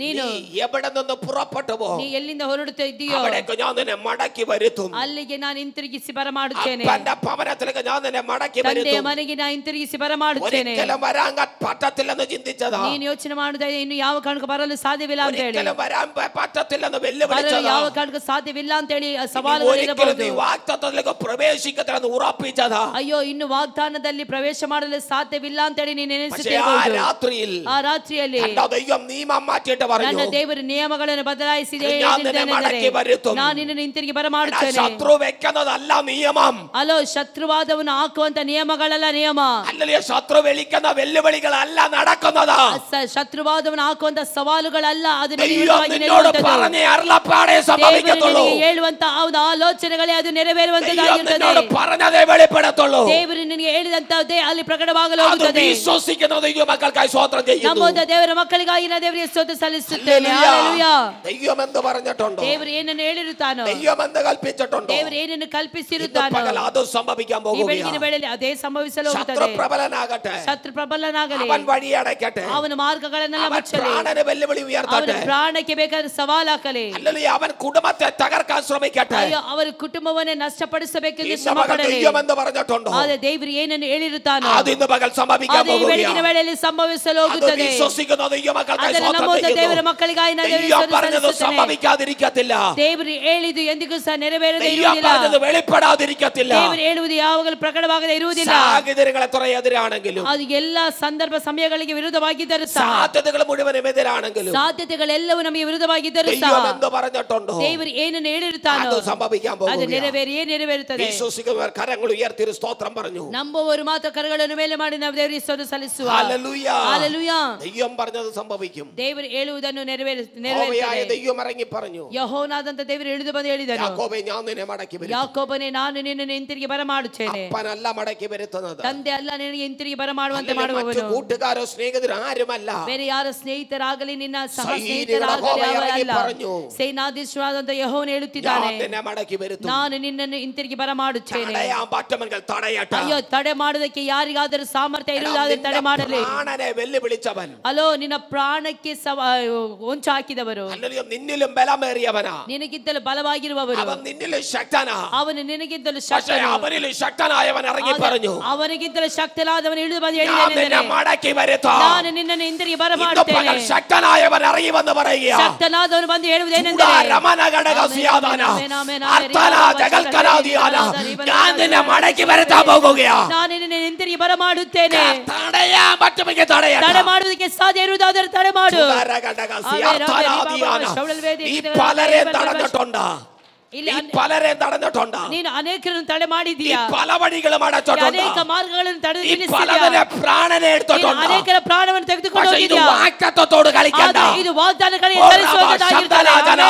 ನೀನು എവിടെ നിന്ന് പുറപ്പെട്ടു പോ, ನೀ ಎಲ್ಲಿಂದ ಹೊರಡುತ್ತಾ ಇದ್ದೀಯೋ അവിടേക്ക് ഞാൻ നിന്നെ മടക്കി വരുത്തും. ಅಲ್ಲಿಗೆ ನಾನು ಹಿಂತಿರುಗಿಸಿ ಬರಮಾಡುತ್ತೇನೆ. അപ്പന്റെ ഭവനത്തിലേക്ക് ഞാൻ നിന്നെ മടക്കി ತಂದೆಯ വരുത്തും. ಮನೆಗೆ ನಾನು ಹಿಂತಿರುಗಿಸಿ ಬರಮಾಡುತ್ತೇನೆ. ഒരിക്കലും വരാൻ പറ്റത്തില്ലെന്ന് ചിന്തിച്ചതാ, ನೀನು ಯೋಚನೆ ಮಾಡುವುದೇ ಇನ್ನು ಯಾವ ಕಾರಣಕ್ಕೂ ಬರಲು ಸಾಧ್ಯವಿಲ್ಲ ಅಂತ ಹೇಳಿ, ഒരിക്കലും വരാൻ പറ്റത്തില്ലെന്ന് ಬರಲು വെല്ലുവിളിച്ചതാ, ಯಾವ ಕಾರಣಕ್ಕೂ ಸಾಧ್ಯವಿಲ್ಲ ಅಂತ ಹೇಳಿ ഒരിക്കലും ಸವಾಲುಗಳಿರಬಹುದು. നീ വാഗ്ദത്തത്തിലേക്ക് പ്രവേശിക്കത്തില്ലെന്ന് ഉറപ്പിച്ചതാ. ಅಯ್ಯೋ, ಇನ್ನು ವಾಗ್ದಾನದಲ್ಲಿ ಪ್ರವೇಶ ಮಾಡಲು ಸಾಧ್ಯವಿಲ್ಲ ಅಂತ ಹೇಳಿ ನೀನು പക്ഷേ ആ ನೆನೆಸುತ್ತಿರಬಹುದು. രാത്രിയിൽ ಆ ರಾತ್ರಿಯಲ್ಲಿ എന്റെ ദൈവം നിയമം മാറ്റിയിട്ട് പറഞ്ഞു, ನನ್ನ ದೇವರು ನಿಯಮಗಳನ್ನು ಬದಲಾಯಿಸಿದೆ. ഞാൻ നിന്നെ മടക്കി വരുത്തും. ನಾನು ನಿನ್ನನ್ನು ಹಿಂತಿರುಗಿ ಬರಮಾಡುತ್ತೇನೆ. ശത്രു വെക്കുന്നതല്ല നിയമം, ಅಲೋ, ಶತ್ರುವಾದವನ್ನು ಹಾಕುವಂತ ನಿಯಮಗಳಲ್ಲ ನಿಯಮ. അല്ലെങ്കിൽ ശത്രു വിളിക്കുന്ന വെല്ലുവിളികളല്ല നടക്കുന്നതാ. ಶತ್ರುವಾದವನ್ನು ಹಾಕುವಂತ ಸವಾಲುಗಳಲ್ಲ, ಅದು ദൈവം നിന്നോട് പറഞ്ഞ അരുളപ്പാടേ സംഭവിക്കത്തുള്ളൂ. ಹೇಳುವಂತ ಆಲೋಚನೆಗಳೇ ಅದು ನೆರವೇರುವಂತದ್ದಾಗಿರುತ್ತದೆ. നിന്നോട് പറഞ്ഞതേ വെളിപ്പെടത്തുള്ളൂ. ದೇವರು ನಿನಗೆ ಹೇಳಿದಂತದ್ದೇ ಅಲ್ಲಿ ಪ್ರಕಟವಾಗಲು അത് ಹೋಗುತ್ತದೆ. വിശ്വസിക്കുന്ന ദൈവ മക്കൾക്കായി സ്തോത്രം ചെയ്യുന്നു. ನಮ್ಮೊಂದ ದೇವರ ಮಕ್ಕಳಿಗಾಗಿ ನಾನು ದೇವರಿಗೆ ಸ್ತೋತ್ರ ಸಲ್ಲಿಸುತ್ತೇನೆ. ಹಲ್ಲೆಲೂಯಾ. ദൈവം എന്ത് പറഞ്ഞിട്ടുണ്ടോ, ದೇವರು ಏನನ್ನು ಹೇಳಿರುತ್ತಾನೋ, ദൈവം എന്ത് കൽപ്പിച്ചിട്ടുണ്ടോ, ದೇವರು ಏನನ್ನು ಕಲ್ಪಿಸಿರುತ್ತಾನೋ, അത് സംഭവിക്കാൻ ಈ ಬೆಳಗಿನ പോകുകയാണ്. ವೇಳೆಯಲ್ಲಿ ಅದೇ ಸಂಭವಿಸಲು ശത്രു ಹೋಗುತ್ತದೆ. പ്രബലനാകട്ടെ, ಶತ್ರು ಪ್ರಬಲನಾಗಲಿ, അവൻ വഴി അടയ്ക്കട്ടെ, ಅವನ ಮಾರ್ಗಗಳನ್ನೆಲ್ಲ അവൻ ಮುಚ್ಚಲಿ, പ്രാണനെ വെല്ലുവിളി ಅವನ ഉയർത്തട്ടെ, ಪ್ರಾಣಕ್ಕೆ ಬೇಕಾದ ಸವಾಲು ಹಾಕಲಿ, അല്ലെങ്കിൽ അവൻ കുടുംബത്തെ തകർക്കാൻ ശ്രമിക്കട്ടെ. ಅಯ್ಯೋ, ಅವರ ಕುಟುಂಬವನ್ನೇ ನಷ್ಟಪಡಿಸಬೇಕೆಂದು ഈ ಶ್ರಮ സഭകൾ ಪಡಲಿ. ദൈവം എന്ത് പറഞ്ഞിട്ടുണ്ടോ, ಆದ್ರೆ ದೇವರು ಏನನ್ನು ಹೇಳಿರುತ್ತಾನೋ അത് ഇന്ന് പകൽ സംഭവിക്കാൻ ಅದು ಈ ಬೆಳಗಿನ പോകുകയാണ്. ವೇಳೆಯಲ್ಲಿ ಸಂಭವಿಸಲು ಹೋಗುತ್ತದೆ. ಅದನ್ನು ನಂಬುವ ದೇವರ ಮಕ್ಕಳಿಗಾಗಿ ನಾನು ದೇವರಿಗೆ ಸಂಭವಿಕಾದಿರಿಕತ್ತಿಲ್ಲ. ದೇವರು ಹೇಳಿದ್ದು ಎಂದಿಗೂ ಸಹ ನೆರವೇರದೆ ಇರುವುದಿಲ್ಲ. വെളിപ്പെടാതിരിക്കത്തില്ല. ದೇವರು ಹೇಳುವುದು ಯಾವಾಗಲೂ ಪ್ರಕಟವಾಗದೆ ಇರುವುದಿಲ್ಲ. സാഹചര്യങ്ങളെ എത്ര എതിരാണെങ്കിലും, ಅದು ಎಲ್ಲ ಸಂದರ್ಭ ಸಮಯಗಳಿಗೆ ವಿರುದ್ಧವಾಗಿದ್ದರೂ ಸಹ, സാധ്യതകൾ മുഴുവനും എതിരാണെങ്കിലും, ಸಾಧ್ಯತೆಗಳೆಲ್ಲವೂ ನಮಗೆ ವಿರುದ್ಧವಾಗಿದ್ದರೂ ಸಹ, ദൈവം എന്ത് പറഞ്ഞിട്ടുണ്ടോ ದೇವರು ಏನನ್ನು ಹೇಳಿರುತ್ತಾನೋ ಅದು ಸಂಭವಿക്കാൻ ಅದು പോകുന്നു. ನೆರವೇರಿಯೇ ನೆರವೇರುತ್ತದೆ. വിശ്വസിക്കുന്നവർ കരങ്ങൾ ഉയർത്തി സ്തോത്രം പറഞ്ഞു. ನಂಬುವವರು ಮಾತ್ರ ಕರಗಳನ್ನು ಮೇಲೆ ಮಾಡಿ ನಾವು ದೇವರಿಗೆ ಸ್ತೋತ್ರ ಸಲ್ಲಿಸುವ. ഹല്ലേലൂയ. ಹಲ್ಲೆಲೂಯ. ദൈവം പറഞ്ഞത് സംഭവിക്കും. ದೇವರು ಹೇಳುವುದನ್ನು ನೆರವೇರುತ್ತದೆ. ദൈവം ഇറങ്ങി പറഞ്ഞു. ಯೆಹೋವನಾದಂತ ದೇವರು ಇಳಿದು ಬಂದು ಹೇಳಿದನು, ಯಾಕೋಬೇ ನಾನು ನಿನ್ನೆ ಮಡക്കി ಬರುತ್ತೇನೆ. ಯಾಕೋಬನೇ ನಾನು ನಿನ್ನನ್ನು ಹಿಂತಿರುಗಿ ಬರಮಾಡುತ್ತೇನೆ. ಅಪ್ಪನಲ್ಲ ಮಡക്കി ಬರುತ್ತದೆ, ತಂದೆ ಅಲ್ಲ ನಿನಗೆ ಹಿಂತಿರುಗಿ ಬರಮಾಡುವಂತೆ ಮಾಡುವವನು. കൂട്ടുകാരോ സ്നേഹിതരോ ആരുമല്ല, ಬೇರೆ ಯಾರ ಸ್ನೇಹಿತರಾಗಲಿ ನಿನ್ನ ಸಹ ಸ್ನೇಹಿತರಾಗಲಿ ಅವರಲ್ಲ. ಸೇನಾಧೀಶ್ವರನಾದಂತ ಯೆಹೋವನು ಹೇಳುತ್ತಿದ್ದಾನೆ, ನಾನು ನಿನ್ನನ್ನು ಹಿಂತಿರುಗಿ ಬರಮಾಡುತ್ತೇನೆ. ಅಯ್ಯೋ, ತಡೆ ಮಾಡುವುದಕ್ಕೆ ಯಾರಿಗಾದರೂ ಸಾಮರ್ಥ್ಯ ಇರುವುದಾದರೆ ತಡೆ ಮಾಡಲಿ. ಅಲೋ, ನಿನ್ನ ಪ್ರಾಣಕ್ಕೆ ಹೊಂಚು ಹಾಕಿದವರು, ನಿನ್ನಿലും ബലമേറിയവനാ, ನಿನಗಿಂತಲೂ ಬಲವಾಗಿರುವವರು, നിന്നിലും ശക്തനാ, ಅವನು ನಿನಗಿಂತಲೂ ಶಕ್ತನು, ಅವನಿലും ಶಕ್ತನಾಯവൻ ಇറങ്ങി പറഞ്ഞു, ಅವನಿಗಿಂತಲೂ ಶಕ್ತನಾದವನು ಇಳಿದು ಬಂದು ಹೇಳಿದ್ದೇನೆ, മടക്കി വരുത്താം, ನಾನು ನಿನ್ನನ್ನು ಹಿಂತಿರುಗಿ ಬರಮಾಡುತ್ತೇನೆ. ശക്തനായവൻ ഇറങ്ങി വന്ന് പറയുക, ಶಕ್ತನಾದವನು ಬಂದು ಹೇಳುವುದೇನೆಂದರೆ, ഞാൻ നിന്നെ മടക്കി വരുത്താൻ പോകുകയാ, ನಾನು ನಿನ್ನನ್ನು ಹಿಂತಿರುಗಿ ಬರಮಾಡುತ್ತೇನೆ. തടയാൻ പറ്റുമെങ്കിൽ ತಡೆ ಮಾಡುವುದಕ್ಕೆ ಸಾಧ್ಯ ಇರುವುದಾದರೆ ತಡೆ ಮಾಡು. ഈ പലരെ തടഞ്ഞിട്ടുണ്ട്, പലരെ തടഞ്ഞിട്ടുണ്ട്, ನೀನು ಅನೇಕರನ್ನು ತಡೆ ಮಾಡಿದೀಯಾ, പല വഴികളും അടച്ചിട്ടുണ്ട്, ಅನೇಕ ಮಾರ್ಗಗಳನ್ನು ತಡೆದು പലതിനെ പ്രാണനെ എടുത്തിട്ടുണ്ട്, ಅನೇಕರ ಪ್ರಾಣವನ್ನು ತೆಗೆದುಕೊಂಡು ಹೋಗಿದ್ದೀಯಾ. വാഗ്ദത്തത്തോട് കളിക്കണ്ട, ಇದು ವಾಗ್ದಾನಗಳಿಗೆ ಧರಿಸುವಂತದ್ದಾಗಿರುತ್ತದೆ.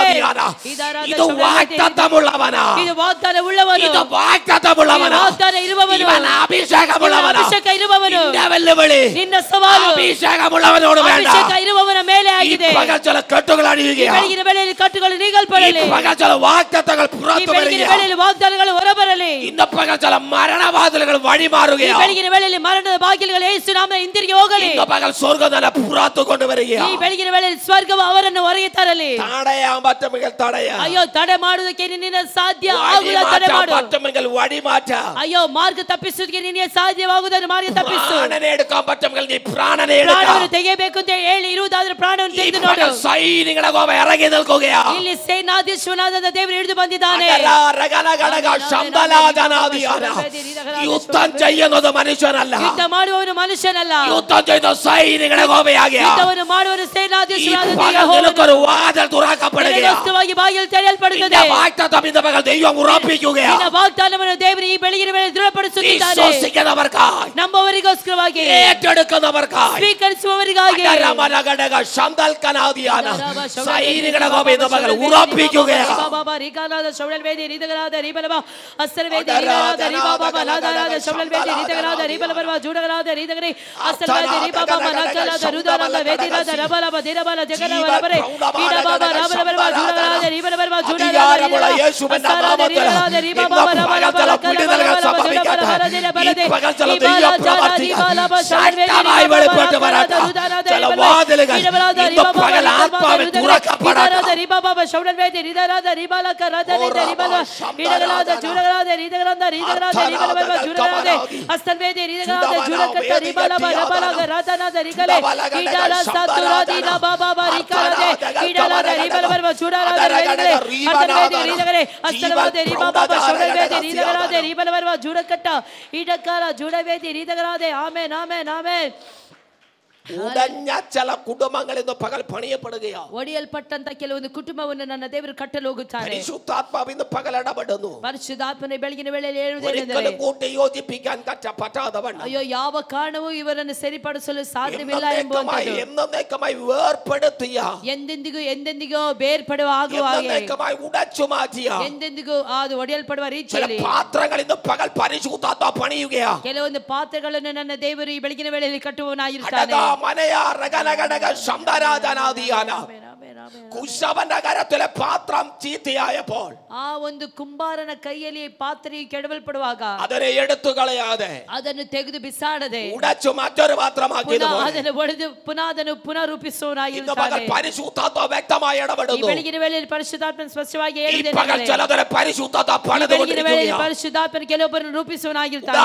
ಇದು ವಾಗ್ದತ್ತമുള്ളവനാ, ಇದು ವಾಗ್ದಾನ ಉಳ್ಳವನು, ಇದು ವಾಗ್ದತ್ತമുള്ളവനാ, ವಾಗ್ದಾನ ಇರುವವನು, ಇವನ ಅಭಿಷೇಕമുള്ളവനാ, ಅಭಿಷೇಕ ಇರುವವನು, ನಿನ್ನ വെല്ലുവിളി ನಿನ್ನ ಸವಾಲು ಅಭಿಷೇಕമുള്ളവನോട് ಬೇಡ, ಅಭಿಷೇಕ ಇರುವವನ ಮೇಲೆ ಆಗಿದೆ. ಈ ಪಗಚಲ ಕಟ್ಟುಗಳು ಅಣಿಯುವಿಗೆ, ಬೆಳಗಿನ ವೇಳೆಯಲ್ಲಿ ಕಟ್ಟುಗಳು ನೀಗಲ್ಪಡಲಿ, ಈ ಪಗಚಲ ವಾಗ್ದತ್ತಗಳು ಪುರತ್ತು ಬೆಳಗಿನ ವೇಳೆಯಲ್ಲಿ ವಾಗ್ದಾನಗಳು ಹೊರಬರಲಿ, ಇನ್ನ ಪಗಚಲ ಮರಣ ಬಾಗಿಲುಗಳು ವഴി ಮಾರುಗೆ, ಬೆಳಗಿನ ವೇಳೆಯಲ್ಲಿ ಮರಣದ ಬಾಗಿಲುಗಳು ಯೇಸು ನಾಮದಲ್ಲಿ ಹಿಂತಿರುಗಿ ಹೋಗಲಿ, ಇನ್ನ ಪಗಲ್ ಸ್ವರ್ಗದನ್ನ ಪುರತ್ತು ಕೊಂಡು ಬರಿಗೆ, ಈ ಬೆಳಗಿನ ವೇಳೆಯಲ್ಲಿ ಸ್ವರ್ಗವು ಅವರನ್ನು ಹೊರಗೆ ತರಲಿ. തടയാൻ പറ്റുമെങ്കിൽ തടയാ, ಅಯ್ಯೋ, ತಡೆ ಮಾಡುವುದಕ್ಕೆ ನಿನ್ನಿಂದ ಸಾಧ್ಯ ಆಗುವುದ ತಡೆ ಮಾಡು. പറ്റുമെങ്കിൽ വഴി മാറ്റാ, ಅಯ್ಯೋ, ಮಾರ್ಗ ತಪ್ಪಿಸುವುದಕ್ಕೆ ನಿನಗೆ ಸಾಧ್ಯವಾಗುವುದನ್ನು ಮಾರ್ಗ ತಪ್ಪಿಸು. ಪ್ರಾಣನೆ എടുക്കാൻ പറ്റുമെങ്കിൽ ನೀ ಪ್ರಾಣನೆ എടുക്ക, ಪ್ರಾಣವನ್ನು ತೆಗೆಯಬೇಕು ಅಂತ ಹೇಳಿ ಇರುವುದಾದ್ರೆ ಪ್ರಾಣವನ್ನು ತೆಗೆದು ನೋಡು. ಸೈನಿಕರ ಗೋವ ಇറങ്ങി നിൽക്കുകയാ, ಇಲ್ಲಿ ಸೇನಾಧೀಶ್ವರನಾದ ದೇವರು ಹಿಡಿದು ಬಂದಿದ್ದಾನೆ. യുദ്ധം ചെയ്യുന്നത് മനുഷ്യനല്ല, ಯುದ್ಧ ಮಾಡುವವನು ಮನುಷ್ಯನಲ್ಲ, യുദ്ധം ചെയ്യുന്ന സൈനികരുടെ ഗോവയാകിയ ಯುದ್ಧವನ್ನು ಮಾಡುವವನು ಸೇನಾಧೀಶ್ವರನಾದ ഒരു വാതിൽ തുറക്കപ്പെടുകയാ, ವಸ್ತುವಾಗಿ ಬಾಗಿಲು ತೆರೆಯಲ್ಪಡುತ್ತದೆ. ദൈവം ഉറപ്പിക്കുകയാ, ನಿನ್ನ ವಾಗ್ದಾನವನ್ನು ದೇವರು ಈ ಬೆಳಗಿನ ವೇಳೆ ದೃಢಪಡಿಸುತ್ತಿದ್ದಾನೆ. വിശ്വസിക്കുന്നവർക്കായി, ನಂಬುವವರಿಗೋಸ್ಕರವಾಗಿ, ഏറ്റെടുക്കുന്നവർക്കായി, ಸ್ವೀಕರಿಸುವವರಿಗಾಗಿ സൈനികരുടെ ഗോവ ഇന്ന് പകൽ ഉറപ്പിക്കുകയാ. ഉടഞ്ഞ ചില കുടുംബങ്ങൾ ഇന്ന് പകൽ പണിയപ്പെടുകയാ. ಒಡೆಯಲ್ಪಟ್ಟಂತ ಕೆಲವೊಂದು ಕುಟುಂಬವನ್ನು ನನ್ನ ದೇವರು ಕಟ್ಟಲು ಹೋಗುತ್ತಾನೆ. പരിശുദ്ധാത്മാവ് ഇന്ന് പകൽ ഇടപെടുന്നു. ಪರಿಶುದ್ಧಾತ್ಮನೇ ಬೆಳಗಿನ ವೇಳೆಯಲ್ಲಿ ಹೇಳುವುದೇನೆಂದರೆ, ഒരിക്കലും കൂട്ടി യോജിപ്പിക്കാൻ പറ്റാത്തവണ്ണം, ಅಯ್ಯೋ, ಯಾವ ಕಾರಣವೂ ಇವರನ್ನು ಸರಿಪಡಿಸಲು ಸಾಧ್ಯವಿಲ್ಲ ಎಂಬುವಂತದ್ದು, എന്നേക്കുമായി വേർപെടുത്തിയ, ಎಂದೆಂದಿಗೂ ಬೇರ್ಪಡುವ ಆಗುವ ಹಾಗೆ, എന്നേക്കുമായി ഉടച്ചു മാറ്റിയ, ಎಂದೆಂದಿಗೂ ಅದು ಒಡೆಯಲ್ಪಡುವ ರೀತಿಯಲ್ಲಿ പാത്രങ്ങൾ ഇന്ന് പകൽ പരിശുദ്ധാത്മാ പണിയുകയാ. ಕೆಲವೊಂದು ಪಾತ್ರೆಗಳನ್ನು ನನ್ನ ದೇವರು ಈ ಬೆಳಗಿನ ವೇಳೆಯಲ್ಲಿ ಕಟ್ಟುವವನಾಗಿರುತ್ತಾನೆ. കുശവന്റെ കരത്തിലെ പാത്രം ചീത്തയായപ്പോൾ, ಆ ಒಂದು ಕುಂಬಾರನ ಕೈಯಲ್ಲಿ ಪಾತ್ರೆಯು ಕೆಡವಲ್ಪಡುವಾಗ ಅದನ್ನು എടുത്തു കളയാതെ, ಅದನ್ನು ತೆಗೆದು ಬಿಸಾಡದೆ, ഉടച്ചു മറ്റൊരു പാത്രമാക്കിയതുപോലെ ಅದನ್ನು ಒಡೆದು ಪುನಃ ಅದನ್ನು ಪುನಃರೂಪಿಸುವವನಾಗಿರುತ್ತಾನೆ. പരിശുദ്ധാത്ಮ വ്യക്തമായി ಈ ഇടപെടുന്നു. ಬೆಳಗಿನ ವೇಳೆಯಲ್ಲಿ ಪರಿಶುದ್ಧಾತ್ಮ ಸ್ಪಷ್ಟವಾಗಿ ಹೇಳಿದ್ದೇನೆ, പരിശുദ്ധാത്ಮ ಪರಿಶುದ್ಧಾತ್ಮನ ಕೆಲವೊಬ್ಬರನ್ನು ರೂಪಿಸುವವನಾಗಿರ್ತಾನೆ.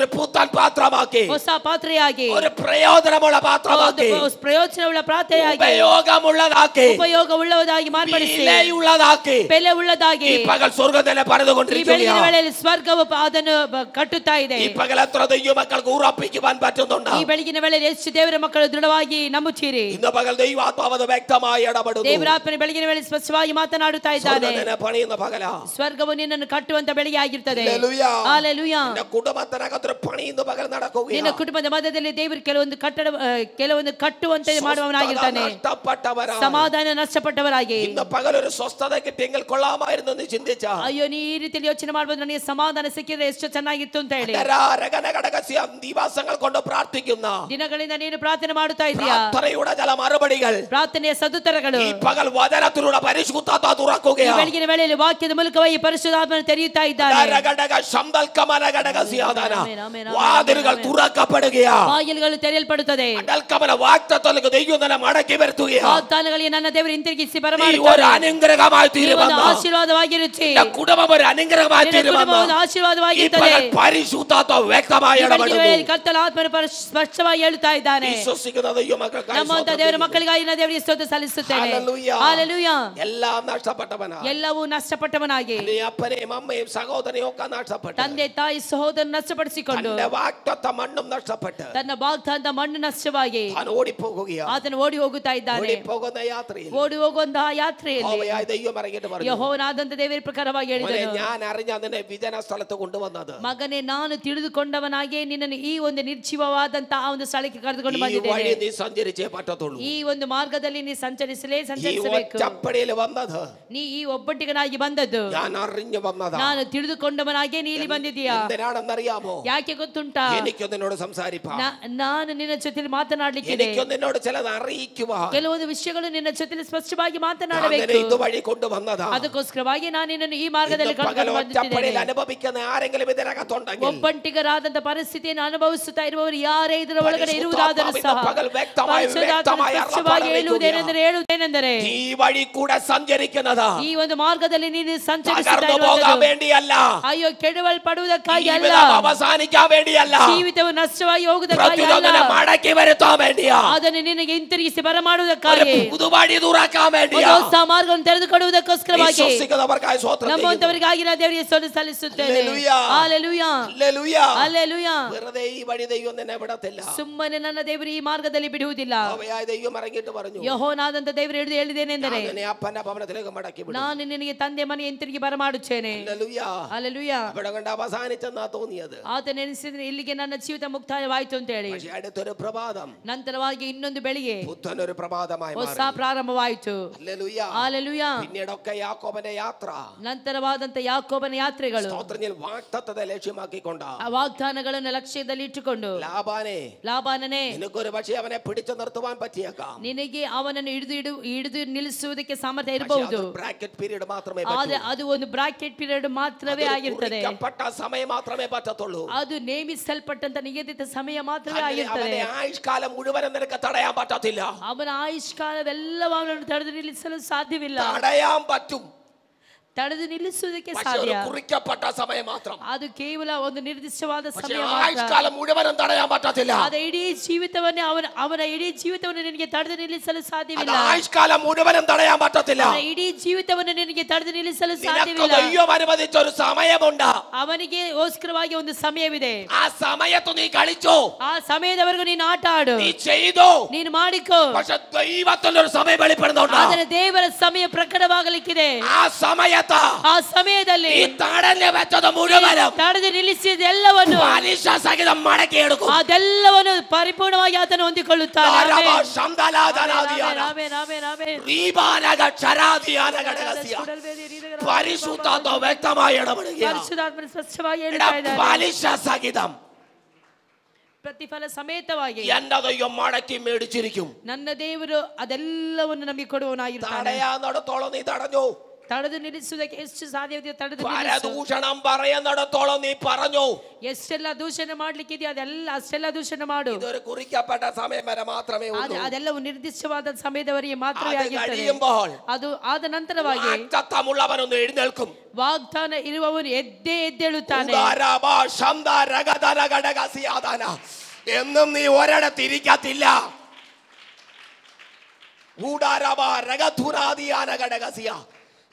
ഒരു പുത്തൻ പാത്രമാക്കി, ಹೊಸ ಪಾತ್ರೆಯಾಗಿ, ഒരു പ്രയോജന ഉപകാരമുള്ള പാത്രമാക്കി ಪ್ರಯೋಜನವುಳ್ಳ ಪಾತ್ರೆಯಾಗಿ ഉപയോഗമുള്ളതാക്കി ಉಪಯೋಗವುಳ್ಳದಾಗಿ ಮಾರ್ಪಡಿಸಿ ಬೆಲೆಯುಳ್ಳದಾಗಿ ಬೆಲೆಯುಳ್ಳದಾಗಿ ಈ ಪಗಲ್ ಸ್ವರ್ಗದಲ್ಲಿ ಪಡೆದುಕೊಂಡಿരിക്കുകയാണ്. ಈ ಬೆಳಗಿನ ವೇಳೆಯಲ್ಲಿ ಸ್ವರ್ಗವು ಅದನ್ನು ಕಟ್ಟುತ್ತಾ ಇದೆ. ഈ പകൽ എത്ര ദൈവ മക്കൾക്ക് ഉറപ്പിക്കുവാൻ പറ്റുന്നുണ്ട്? ಈ ಬೆಳಗಿನ ವೇಳೆಯಲ್ಲಿ ಎಷ್ಟು ದೇವರ ಮಕ್ಕಳು ದೃಢವಾಗಿ ನಂಬುತ್ತೀರಿ? ഇന്ന് പകൽ ദൈവാത്മാവ് വ്യക്തമായി ഇടപെടുന്നു. ದೇವರಾತ್ಮನ ಬೆಳಗಿನ ವೇಳೆ ಸ್ಪಷ್ಟವಾಗಿ ಮಾತನಾಡುತ್ತಾ ಇದ್ದಾನೆ. പണിയുന്ന പകല ಸ್ವರ್ಗವು ನಿನ್ನನ್ನು ಕಟ್ಟುವಂತ ಬೆಳಗ್ಗೆ ಆಗಿರುತ್ತದೆ. ഹല്ലേലൂയ. ಹಲ್ಲೆಲೂಯಾ. നിന്റെ കുടുംബത്തിനകത്ത് പണിയുന്ന പകൽ നടക്കുകയാണ്. ನಿನ್ನ ಕುಟುಂಬದ ಮಧ್ಯದಲ್ಲಿ ದೇವರು ಕೆಲವೊಂದು ಕಟ್ಟುವಂತೆ ಮಾಡುವವನಾಗಿರ್ತಾನೆ. ಸಮಾಧಾನ ನಷ್ಟಪಟ್ಟವರಾಗಿ ഇന്ന് പകൽ ഒരു സ്വസ്ഥത കിട്ടിയെങ്കിൽ കൊള്ളാമായിരുന്നു എന്ന് ചിന്തിച്ച ಅಯ್ಯೋ ನೀ ಈ ರೀತಿಯಲ್ಲಿ ಯೋಚನೆ ಮಾಡಬಹುದು, ನನಗೆ ಸಮಾಧಾನ ಸಿಕ್ಕಿದ್ರೆ ಎಷ್ಟು ಚೆನ್ನಾಗಿತ್ತು ಅಂತ ಹೇಳಿ ദിവസങ്ങൾ കൊണ്ട് പ്രാർത്ഥിക്കുന്ന ದಿನಗಳಿಂದ ನೀನು ಪ್ರಾರ್ಥನೆ ಮಾಡುತ್ತಾ ಇದೀಯಾ. പ്രാർത്ഥനയുടെ ചില മറുപടികൾ, ಪ್ರಾರ್ಥನೆಯ ಸದುತ್ತರಗಳು ഈ പകൽ വചനത്തിലൂടെ പരിശുദ്ധാത്മാവ് തുറക്കുകയാണ്. ಈ ಬೆಳಗಿನ ವೇಳೆಯಲ್ಲಿ ವಾಕ್ಯದ ಮೂಲಕವಾಗಿ ಪರಿಶುದ್ಧಾತ್ಮನು ತೆರೆಯುತ್ತಾ ಇದ್ದಾನೆ. വാതിലുകൾ തുറക്കപ്പെടുകയാണ്. ಬಾಗಿಲುಗಳು ತೆರೆಯಲ್ಪಡುತ್ತದೆ. വാഗ്ദത്തങ്ങൾക്ക് ദൈവം തന്നെ മടക്കി വരുത്തുകയാണ്. ವಾಗ್ದಾನಗಳಿಗೆ ನನ್ನ ದೇವರು ಹಿಂತಿರುಗಿಸಿ ഒരു അനുഗ്രഹമായി തീരുമെന്ന്, ಆಶೀರ್ವಾದವಾಗಿರುತ್ತೆ. കുടുംബം ഒരു അനുഗ്രഹമായി തീരുമെന്ന് ಆಶೀರ್ವಾದವಾಗಿರುತ್ತದೆ. പരിശുദ്ധാത്മാവ് വ്യക്തമായി ഇടപെടുന്നു. ಕರ್ತನ ಆತ್ಮನು ಸ್ಪಷ್ಟವಾಗಿ ಹೇಳುತ್ತಾ ಇದ್ದಾನೆ. വിശ്വസിക്കുന്ന ദൈവമക്കൾക്കായി ನಮ್ಮಂತ ದೇವರ ಮಕ್ಕಳಿಗಾಗಿ ನಾನು ದೇವರಿಗೆ ಸ್ತೋತ್ರ ಸಲ್ಲಿಸುತ್ತೇನೆ. ಹಲ್ಲೆಲೂಯಾ. എല്ലാം നഷ്ടപ്പെട്ടവനാ, ಎಲ್ಲವೂ ನಷ್ಟಪಟ್ಟವನಾಗಿ അപ്പനെയും അമ്മയും സഹോദരനെയും ഒക്കെ നഷ്ടപ്പെട്ടു, ತಂದೆ ತಾಯಿ ಸಹೋದರನ ನಷ್ಟಪಡಿಸಿಕೊಂಡು വാഗ്ദത്ത മണ്ണും നഷ്ടപ്പെട്ട് ತನ್ನ ವಾಗ್ದಾನದ ಮಣ್ಣು ನಷ್ಟವಾಗಿ താൻ ഓടിപ്പോകുകയാണ്. ಆತನು ಓಡಿ ಹೋಗುತ್ತಾ ಇದ್ದಾನೆ. ഓടിപ്പോകുന്ന യാത്രയിൽ ಓಡಿ ಹೋಗುವಂತಹ ಯಾತ್ರೆಯಲ್ಲಿ ദൈവം ഇറങ്ങിയിട്ട് പറഞ്ഞു, ಯೆಹೋವನಾದಂತ ದೇವರ ಪ್ರಕಾರವಾಗಿ ಹೇಳಿದನು, ഞാൻ അറിഞ്ഞ നിന്നെ വിജന സ്ഥലത്ത് കൊണ്ടുവന്നത്, ಮಗನೇ ನಾನು ತಿಳಿದುಕೊಂಡವನಾಗಿ ನಿನ್ನನ್ನು ಈ ಒಂದು ನಿರ್ಜೀವವಾದಂತಹ ಒಂದು ಸ್ಥಳಕ್ಕೆ ಕರೆದುಕೊಂಡು ಬಂದಿದ್ದೇನೆ. നീ സഞ്ചരിച്ചേ പറ്റത്തുള്ളൂ. ಈ ಒಂದು ಮಾರ್ಗದಲ್ಲಿ ನೀ ಸಂಚರಿಸಬೇಕು. ചപ്പടിയിൽ വന്നത്, ನೀ ಈ ಒಬ್ಬಟ್ಟಿಗನಾಗಿ ಬಂದದ್ದು ഞാൻ അറിഞ്ഞു വന്നതാ, ನಾನು ತಿಳಿದುಕೊಂಡವನಾಗಿ ನೀ ಇಲ್ಲಿ ಬಂದಿದ್ದೀಯಾ. എന്തിനാണെന്നറിയാമോ? ಯಾಕೆ ಗೊತ್ತುಂಟಾ? എനിക്ക് നിന്നോട് സംസാരിപ്പാ, ನಾನು ನಿನ್ನ ಜೊತೆಲಿ ಮಾತನಾಡಲಿಕ್ಕಿದೆ. എനിക്ക് നിന്നോട് ചിലത് അറിയിക്കുവാൻ, ಕೆಲವೊಂದು ವಿಷಯಗಳು ನಿನ್ನ ಜೊತೆಲಿ ಸ್ಪಷ್ಟವಾಗಿ ಮಾತನಾಡಬೇಕು. ഇതുവഴി കൊണ്ടുവന്നതാ. ಅದಕ್ಕೋಸ್ಕರವಾಗಿ ನಾನು ನಿನ್ನನ್ನು ಈ ಮಾರ್ಗದಲ್ಲಿ ಕರೆದುಕೊಂಡು ಬಂದಿದ್ದೇನೆ. അനുഭവിക്കുന്ന ആരെങ്കിലും ഇതിനകത്തുണ്ടെങ്കിൽ, ಒಬ್ಬಂಟಿಗರಾದಂತ ಪರಿಸ್ಥಿತಿಯನ್ನು ಅನುಭವಿಸುತ್ತಾ ಇರುವವರು ಯಾರೇ ಇದರ ಒಳಗಡೆ ಇರುವುದಾದರೂ ಸಹ ಹೇಳುವುದೇನೆಂದರೆ, ಈ വഴി ಕೂಡ ಸಂಚರಿക്കുന്നതാ, ಈ ಒಂದು ಮಾರ್ಗದಲ್ಲಿ ನೀನು ಸಂಚರಿಸುತ್ತಾ ಅಯ್ಯೋ ಕೆಡವಲ್ಪಡುವುದಕ್ಕಾಗಿ ಅಲ್ಲ, ಅವಸಾನಿക്കാൻ വേണ്ടിയല്ല, ಜೀವಿತವು ನಷ್ಟವಾಗಿ ಹೋಗುವುದಕ್ಕಾಗಿ ಅಲ್ಲ, മടക്കി വരുത്താൻ വേണ്ടിയാ, ಅದನ್ನು ನಿನಗೆ ಹಿಂತಿರುಗಿಸಿ ಬರಮಾಡುವುದಕ್ಕಾಗಿ, പുതുവഴി തുറക്കാൻ വേണ്ടിയാ, ಹೊಸ ಮಾರ್ಗವನ್ನು ತೆರೆದುಕೊಡುವುದಕ್ಕೋಸ್ಕರವಾಗಿ വിശ്വസിക്കുന്നവർക്കായി സ്വതന്ത്രം ನಮ್ಮಂತವರಿಗಾಗಿ ನಾನು ದೇವರಿಗೆ ಸ್ತೋತ್ರ ಸಲ್ಲಿಸುತ್ತೇನೆ. ಹಲ್ಲೆಲೂಯಾ. ഹല്ലേലൂയ. ಹಲ್ಲೆಲೂಯಾ. വെറുതെ ഈ വഴി ദൈവം നിന്നെ വിടത്തില്ല. ಸುಮ್ಮನೆ ನನ್ನ ದೇವರು ಈ ಮಾರ್ಗದಲ್ಲಿ ಬಿಡುವುದಿಲ್ಲ. അവയായ ദൈവം ഇറങ്ങിയിട്ട് പറഞ്ഞു, ಯೆಹೋವನಾದಂತ ದೇವರು ಹೇಳಿದ್ದೇನೆಂದರೆ, നിന്നെ അപ്പന്റെ ഭവനത്തിലേക്ക് മടക്കി വിടും. ನಾನು ನಿನಗೆ ತಂದೆ ಮನೆ ಹಿಂತಿರುಗಿ ಬರಮಾಡುತ್ತೇನೆ. ഹല്ലേലൂയ. ಹಲ್ಲೆಲೂಯಾ. അവിടെ കൊണ്ട് അവസാനിച്ചെന്നാ തോന്നിയത്. ಆತ ನೆನೆಸಿದ್ರೆ ಇಲ್ಲಿಗೆ ನನ್ನ ಜೀವಿತ ಮುಕ್ತಾಯವಾಯಿತು ಅಂತ ಹೇಳಿ. പക്ഷേ അടുത്തൊരു പ്രഭാതം, ನಂತರವಾಗಿ ಇನ್ನೊಂದು ಬೆಳಿಗ್ಗೆ പുത്തനൊരു പ്രഭാതമായി മാറി. ಹೊಸ ಪ್ರಾರಂಭವಾಯಿತು. ഹല്ലേലൂയ. ಹಲ್ಲೆಲೂಯಾ. പിന്നീടൊക്കെ യാക്കോബന്റെ യാത്ര, ನಂತರವಾದಂತ ಯಾಕೋಬನ ಯಾತ್ರೆಗಳು സ്തോത്രത്തിൽ വാഗ്ദത്തത്തെ ലക്ഷ്യമാക്കിക്കൊണ്ട ಆ ವಾಗ್ದಾನಗಳನ್ನು ಲಕ್ಷ್ಯದಲ್ಲಿ ಇಟ್ಟುಕೊಂಡು, ಲಾಬಾನನೇ നിനക്കൊരു പക്ഷേ അവനെ പിടിച്ചു നിർത്തുവാൻ പറ്റിയേക്കാം, ನಿನಗೆ ಅವನನ್ನು ಹಿಡಿದು ನಿಲ್ಲಿಸುವುದಕ್ಕೆ ಸಾಮರ್ಥ್ಯ ಇರಬಹುದು. ബ്രാക്കറ്റ് പീരീഡ് മാത്രമേ ಆದ್ರೆ ಅದು ಒಂದು ಬ್ರಾಕೆಟ್ ಪೀರಿಯಡ್ ಮಾತ್ರವೇ ಆಗಿರುತ್ತದೆ. സമയം മാത്രമേ പറ്റത്തുള്ളൂ. ಅದು ನೇಮಿಸಲ್ಪಟ್ಟಂತ ನಿಗದಿತ ಸಮಯ ಮಾತ್ರವೇ ಆಗಿರುತ್ತದೆ. ആയുഷ്കാലം മുഴുവനും നിനക്ക് തടയാൻ പറ്റത്തില്ല. ಅವನ ಆಯುಷ್ಕಾಲವೆಲ್ಲವನ್ನು ತಡೆದು ನಿಲ್ಲಿಸಲು ಸಾಧ್ಯವಿಲ್ಲ. തടയാൻ പറ്റും, ತಡೆದು ನಿಲ್ಲಿಸುವುದಕ್ಕೆ ಸಾಧ್ಯ. കുറിക്കപ്പെട്ട സമയം മാത്രം. ಅದು ಕೇವಲ ಒಂದು ನಿರ್ದಿಷ್ಟವಾದ ಸಮಯ ആയുഷ്കാലം മുഴുവനും തടയാൻ പറ്റത്തില്ല. ಅದ ಇಡೀ ಜೀವಿತವನ್ನೇ ಅವನ ಇಡೀ ಜೀವಿತವನ್ನು ನಿನಗೆ ತಡೆದು ನಿಲ್ಲಿಸಲು ಸಾಧ್ಯವಿಲ್ಲ. ആയുഷ്കാലം മുഴുവനും തടയാൻ പറ്റത്തില്ല. ಇಡೀ ಜೀವಿತವನ್ನು ನಿನಗೆ ತಡೆದು ನಿಲ್ಲಿಸಲು ಸಾಧ್ಯವಿಲ್ಲ. ദൈവം അനുവദിച്ച ഒരു സമയമുണ്ട്. ಅವನಿಗೆ ಗೋಸ್ಕರವಾಗಿ ಒಂದು ಸಮಯವಿದೆ. ആ സമയത്ത് നീ കളിച്ചോ, ಆ ಸಮಯದವರೆಗೂ ನೀನು ಆಟ ಆಡು, നീ ചെയ്തോ, ನೀನು ಮಾಡಿಕೋ. പക്ഷേ ദൈവത്തിന്റെ ഒരു സമയം വെളിപ്പെടുന്നുണ്ട്. ಆದರೆ ದೇವರ ಸಮಯ ಪ್ರಕಟವಾಗಲಿಕ್ಕಿದೆ. ആ സമയത്ത്, ಆ ಸಮಯದಲ್ಲಿ ഈ തടഞ്ഞു വെച്ചത് മുഴുവനും ತಡೆದು ನಿಲ್ಲಿಸಿದ ಎಲ್ಲವನ್ನು പലിശ സഹിതം മടക്കി എടുക്കും. ಅದೆಲ್ಲವನ್ನು ಪರಿಪೂರ್ಣವಾಗಿ ಆತನು ಹೊಂದಿಕೊಳ್ಳುತ್ತಾನೆ. പരിശുദ്ധാത്മ വ്യക്തമായി ഇടപെടുകയാണ്. ಪರಿಶುದ್ಧಾತ್ಮನು ಸ್ಪಷ್ಟವಾಗಿ ಹೇಳ್ತಾ ಇದ್ದಾನೆ, പലിശ സഹിതം ಪ್ರತಿಫಲ ಸಮೇತವಾಗಿ എന്റെ ദൈവം മടക്കി മേടിച്ചിരിക്കും. ನನ್ನ ದೇವರು ಅದೆಲ್ಲವನ್ನು ನಮಗೆ ಕೊಡುವವನಾಗಿರ್ತಾನೆ. തടയാന്നിടത്തോളം നീ തടഞ്ഞു, ತಡೆದು ನಿಲ್ಲಿಸುವುದಕ್ಕೆ ಎಷ್ಟು ಸಾಧ್ಯವಿದೆಯೋ ತಡೆದು ദൂഷണം പറയുന്നിടത്തോളം നീ പറഞ്ഞു. ಎಷ್ಟೆಲ್ಲ ದೂಷಣೆ ಮಾಡ್ಲಿಕ್ಕಿದೆಯೋ ಅಷ್ಟೆಲ್ಲ ದೂಷಣೆ ಮಾಡು. ഇതൊരു കുറിക്കപ്പെട്ട സമയം വരെ മാത്രമേ ഉള്ളൂ. ಅದೆಲ್ಲವೂ ನಿರ್ದಿಷ್ಟವಾದ ಸಮಯದವರೆಗೆ ಮಾತ್ರವೇ ಆಗಿರುತ್ತದೆ. ಅದು ಆದ ನಂತರವಾಗಿ വാഗ്ദത്തമുള്ളവനൊന്ന് എഴുന്നേൽക്കും, ವಾಗ್ದಾನ ಇರುವವನು ಎದ್ದೇಳುತ್ತಾನೆ. എന്നും നീ ഒരിടത്ത് ഇരിക്കത്തില്ല.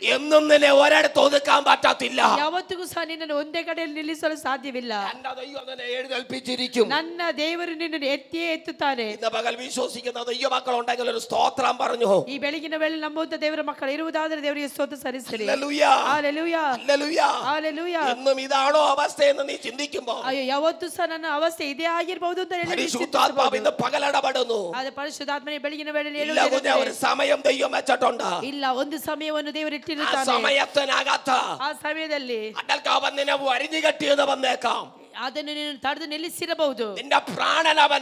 എന്നും നിന്നെ ഒരിടത്ത് ഒതുക്കാൻ പറ്റത്തില്ല. ಯಾವತ್ತಿಗೂ ಸಹ ನಿನ್ನನ್ನು ಒಂದೇ ಕಡೆಯಲ್ಲಿ ನಿಲ್ಲಿಸಲು ಸಾಧ್ಯವಿಲ್ಲ. എന്റെ ദൈവം നിന്നെ എഴുന്നേൽപ്പിച്ചിരിക്കും. ನನ್ನ ದೇವರು ನಿನ್ನನ್ನು ಎತ್ತಿಯೇ ಎತ್ತುತ್ತಾನೆ. ഇന്ന് പകൽ വിശ്വസിക്കുന്ന ദൈവമക്കൾ ഉണ്ടെങ്കിൽ ഒരു സ്തോത്രം പറഞ്ഞു. ಈ ಬೆಳಗಿನ ವೇಳೆ ನಂಬುವಂತ ದೇವರ ಮಕ್ಕಳು ಇರುವುದಾದರೆ ದೇವರಿಗೆ ಸ್ತೋತ್ರ ಸಲ್ಲಿಸಿರಿ. Hallelujah, hallelujah, hallelujah, hallelujah. എന്നും ഇതാണോ അവസ്ഥയെന്ന് നീ ചിന്തിക്കുമ്പോൾ ಅಯ್ಯೋ ಯಾವತ್ತೂ ಸಹ ನನ್ನ ಅವಸ್ಥೆ ಇದೇ ಆಗಿರಬಹುದು ಅಂತ ಹೇಳಿ പരിശുദ്ധാത്മാവ് ഇന്ന് പകലിടപെടുന്നു. ಆದ್ರೆ ಪರಿಶುದ್ಧಾತ್ಮನೇ ಬೆಳಗಿನ ವೇಳೆಯಲ್ಲಿ ഇല്ല കുഞ്ഞെ, ഒരു സമയം ദൈവം വെച്ചിട്ടുണ്ട്. ಇಲ್ಲ, ಒಂದು ಸಮಯವನ್ನು ದೇವರು ആ ಇಟ್ಟಿರುತ್ತಾನೆ. സമയത്തിനകത്ത് ಆ സമಯದಲ್ಲಿ അടൽക്ക് അവൻ നിന്നെ വരിഞ്ഞു കെട്ടിയെന്ന് വന്നേക്കാം. ಅದನ್ನು ನೀನು ತಡೆದು ನಿಲ್ಲಿಸಿರಬಹುದು. നിന്റെ പ്രാണൻ അവൻ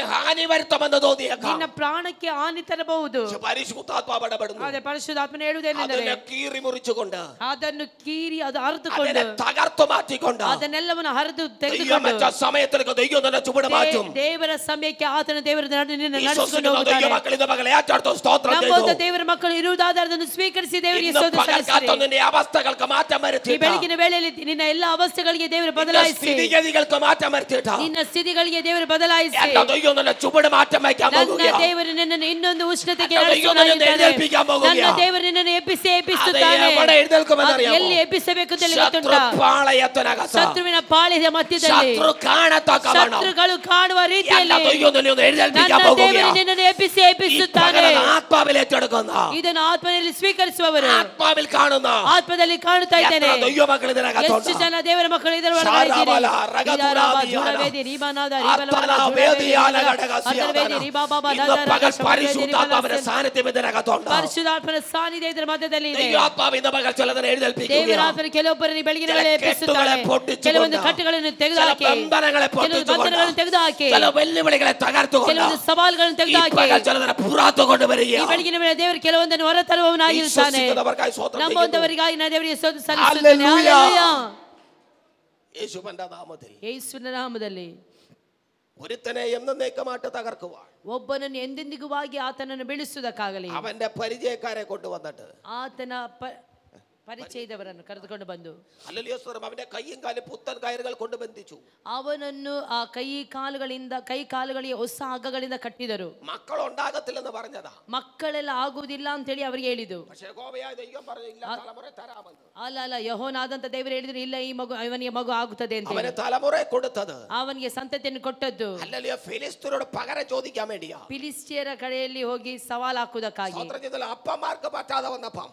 ഹാനി വരുത്തുമെന്ന് തോന്നിയേക്കാം. ನಿನ್ನ ಪ್ರಾಣಕ್ಕೆ ಹಾನಿ ತರಬಹುದು. പരിശുദ്ധാത്മാവ് ഇടപെടുന്നു. ಅದೇ ಪರಿಶುದ್ಧಾತ್ಮನೇ ಹೇಳುವುದೇನೆಂದರೆ അതിനെ കീറി മുറിച്ചുകൊണ്ട്, ಅದನ್ನು ಕೀರಿ ಅದು ಹರಿದುಕೊಂಡು, തകർത്തു മാറ്റിക്കൊണ്ട്, ಅದನ್ನೆಲ್ಲವನ್ನು ಹರಿದು ദൈവം ತೆಗೆದುಕೊಂಡು വെച്ച സമയത്തിലേക്ക് ദൈവം തന്നെ ചുവട് മാറ്റും. ದೇವರ ಸಮಯಕ್ಕೆ ಆತನ ದೇವರ ನಿನ್ನ ನಡೆಸಿಕೊಂಡು വിശ്വസിക്കുന്ന ಹೋಗುತ್ತಾನೆ. ദൈവമക്കൾ ഇന്ന് പകൽ ഏറ്റെടുത്ത് സ്തോത്രം ನಂಬುವಂತ ചെയ്തു. ದೇವರ ಮಕ್ಕಳು ಇರುವುದಾದರೆ ಅದನ್ನು ಸ್ವೀಕರಿಸಿ ದೇವರಿಗೆ ഇന്ന് ಸ್ತೋತ್ರ പകൽക്കാലത്ത് ಸಲ್ಲಿಸಿರಿ. നിന്റെ അവസ്ഥകൾക്ക് മാറ്റം ಈ വരുത്തി, ಬೆಳಗಿನ ವೇಳೆಯಲ್ಲಿ ನಿನ್ನ ಎಲ್ಲ ಅವಸ್ಥೆಗಳಿಗೆ ದೇವರು ಬದಲಾಯಿಸಿ, സ്ഥിതിഗതികൾക്ക് മാറ്റം വരുത്തിയിട്ട് ನಿನ್ನ ಸ್ಥಿತಿಗಳಿಗೆ ದೇವರು ಬದಲಾಯಿಸಿ, എന്റെ ദൈവം നിന്നെ ചുവട് മാറ്റം വയ്ക്കാൻ ನನ್ನ പോകുകയാണ്. ದೇವರು ನಿನ್ನನ್ನು ಇನ್ನೊಂದು ಉಷ್ಣತೆಗೆ ನನ್ನ ದೈವ ನಿನ್ನನ್ನು ಎದ್ದೇಳ್ಪಿക്കാൻ പോകുകയാണ്. ನನ್ನ ದೇವರು ನಿನ್ನನ್ನು അത് ಎಬ್ಬಿಸುತ್ತಾನೆ. എവിടെ എഴുന്നേൽക്കുമെന്നറിയാമോ? ಎಲ್ಲಿ ಎಬ್ಬಿಸಬೇಕು ಅಂತ ശത്രു ಗೊತ್ತುಂಟಾ? പാളയത്തിനകത്ത്, ಶತ್ರುವಿನ ಪಾಳಿಯ ಮಧ್ಯದಲ್ಲಿ, ശത്രു കാണത്തക്കവണ്ണം ಶತ್ರುಗಳು ಕಾಣುವ എന്റെ ರೀತಿಯಲ್ಲಿ ദൈവം നിന്നെ ഒന്ന് എഴുന്നേൽപ്പിക്കാൻ ನನ್ನ ದೇವರು പോകുകയാണ്. ನಿನ್ನನ್ನು ഈ ಎಬ್ಬಿಸುತ್ತಾನೆ. പകൽ ആത്മാവിൽ ഏറ്റെടുക്കുന്ന, ಇದನ್ನು ಆತ್ಮದಲ್ಲಿ ಸ್ವೀಕರಿಸುವವರು, ആത്മാവിൽ കാണുന്ന ಆತ್ಮದಲ್ಲಿ ಕಾಣುತ್ತಾ എത്ര ಇದ್ದೇನೆ. ദൈവമക്കൾ ഇതിനകത്തുണ്ട്. ಎಷ್ಟು ಜನ ದೇವರ ಮಕ್ಕಳು ಇದರ ಒಳಗಡೆ ಇದ್ದೀರಿ? ಶಾರಾಬಲ, ರಗತುರಾದಿಯಾನ, ಜುಡವೇದಿ, ರೀಬಾನಾದ, ಅರ್ತನ, ವೇದಿಯಾನ, ಘಟಕಸ್ಯಾನ. ವೇದಿ, ರೀಬಾಬಾಬ, ഇന്ന് ದಾದಾರ, പകൽ ಶಮವೇದಿ, പരിശുദ്ധാത്മാവിന്റെ ರೀಬಾಲಸ್ಯನ್. സാന്നിധ്യം ഇതിനകത്തുണ്ട്. ಪರಿಶುದ್ಧಾತ್ಮನ ಸಾನ್ನಿಧ್ಯ ಇದರ ಮಧ್ಯದಲ್ಲಿ ಇದೆ. ദൈവാത്മാവ് ഇന്ന് പകൽ ചിലതിനെ എഴുന്നേൽപ്പിക്കുകയാണ്. ದೇವರಾತ್ಮನ ಕೆಲವೊಬ್ಬರನ್ನು ಬೆಳಗಿನ ವೇಳೆ ಎಬ್ಬಿಸುತ್ತಾನೆ. ಕೆಟ್ಟುಗಳെ പൊട്ടിച്ചുകൊണ്ട്, ಕೆಲವೊಂದು ಕಟ್ಟುಗಳನ್ನು ತೆಗೆದುಹಾಕಿ, ചില ബന്ധനങ്ങളെ ಕೆಲವು പൊട്ടിച്ചുകൊണ്ട്, ಬಂಧನಗಳನ್ನು ತೆಗೆದುಹಾಕಿ, ചില വെല്ലുവിളികളെ തകർത്തുകൊണ്ട്, ಕೆಲವೊಂದು ಸವಾಲುಗಳನ್ನು ഈ ತೆಗೆದುಹಾಕಿ, പകൽ ചിലതിനെ പുറത്തു ಈ കൊണ്ടുവരികയാണ്. ಬೆಳಗಿನ ವೇಳೆ ದೇವರು ಕೆಲವೊಂದನ್ನು ಹೊರತರುವವನಾಗಿರುತ್ತಾನೆ. വിശ്വസിക്കുന്നവർക്കായി സ്തോത്രം ചെയ്യുന്നു. ನಂಬುವಂತವರಿಗಾಗಿ ನಾನು ದೇವರಿಗೆ ಸ್ತೋತ್ರ ಸಲ್ಲಿಸುತ್ತೇನೆ. ಹಲ್ಲೆಲೂಯಾ. ಹಲ್ಲೆಲೂಯಾ. യേശുവിന്റെ നാമത്തിൽ ಯೇಸುವಿನ ನಾಮದಲ್ಲಿ ഒരുത്തനെ എന്നേക്കുമായിട്ട് തകർക്കുവാൻ ಒಬ್ಬನನ್ನು ಎಂದೆಂದಿಗುವಾಗಿ ಆತನನ್ನು ಬೆಳೆಸುವುದಕ್ಕಾಗಲಿ അവന്റെ പരിചയക്കാരെ കൊണ്ടുവന്നിട്ട് ಆತನ ಪರಿಚಯದವರನ್ನು ಕರೆದುಕೊಂಡು ಬಂದು ഹല്ലേലൂയ അവന്റെ കൈയും കാലും പുത്തൻ കയറുകൾ കൊണ്ട് ബന്ധിച്ചു. ಅವನನ್ನು ಆ ಕೈ ಕಾಲುಗಳಿಗೆ ಹೊಸ ಹಗ್ಗಗಳಿಂದ ಕಟ್ಟಿದರು. മക്കൾ ഉണ്ടാകത്തില്ലെന്ന് പറഞ്ഞതാ. ಮಕ್ಕಳೆಲ್ಲ ಆಗುವುದಿಲ್ಲ ಅಂತ ಹೇಳಿ ಅವರಿಗೆ ಹೇಳಿದು. പക്ഷേ യഹോവയായ ദൈവം പറഞ്ഞു, ഇല്ല, തലമുറ തരാമെന്ന്. ಅಲ್ಲ ಯೆಹೋವನಾದಂತ ದೇವರು ಹೇಳಿದ್ರು, ಇಲ್ಲ, ಈ ಮಗು ಅವನಿಗೆ ಮಗು ಆಗುತ್ತದೆ ಅಂತ അവന് ಹೇಳಿ. തലമുറ കൊടുത്തത് ಅವನಿಗೆ ಸಂತತಿಯನ್ನು ಕೊಟ್ಟದ್ದು ഹല്ലേലൂയ ഫിലിസ്ത്യരോട് പകരം ചോദിക്കാൻ വേണ്ടിയാ. ಫಿಲಿಸ್ಟಿಯರ ಕಡೆಯಲ್ಲಿ ಹೋಗಿ ಸವಾಲು ಹಾಕುವುದಕ್ಕಾಗಿ. സ്തോത്രം ചെയ്താൽ അപ്പന്മാർക്ക് പറ്റാതെ വന്നപ്പം,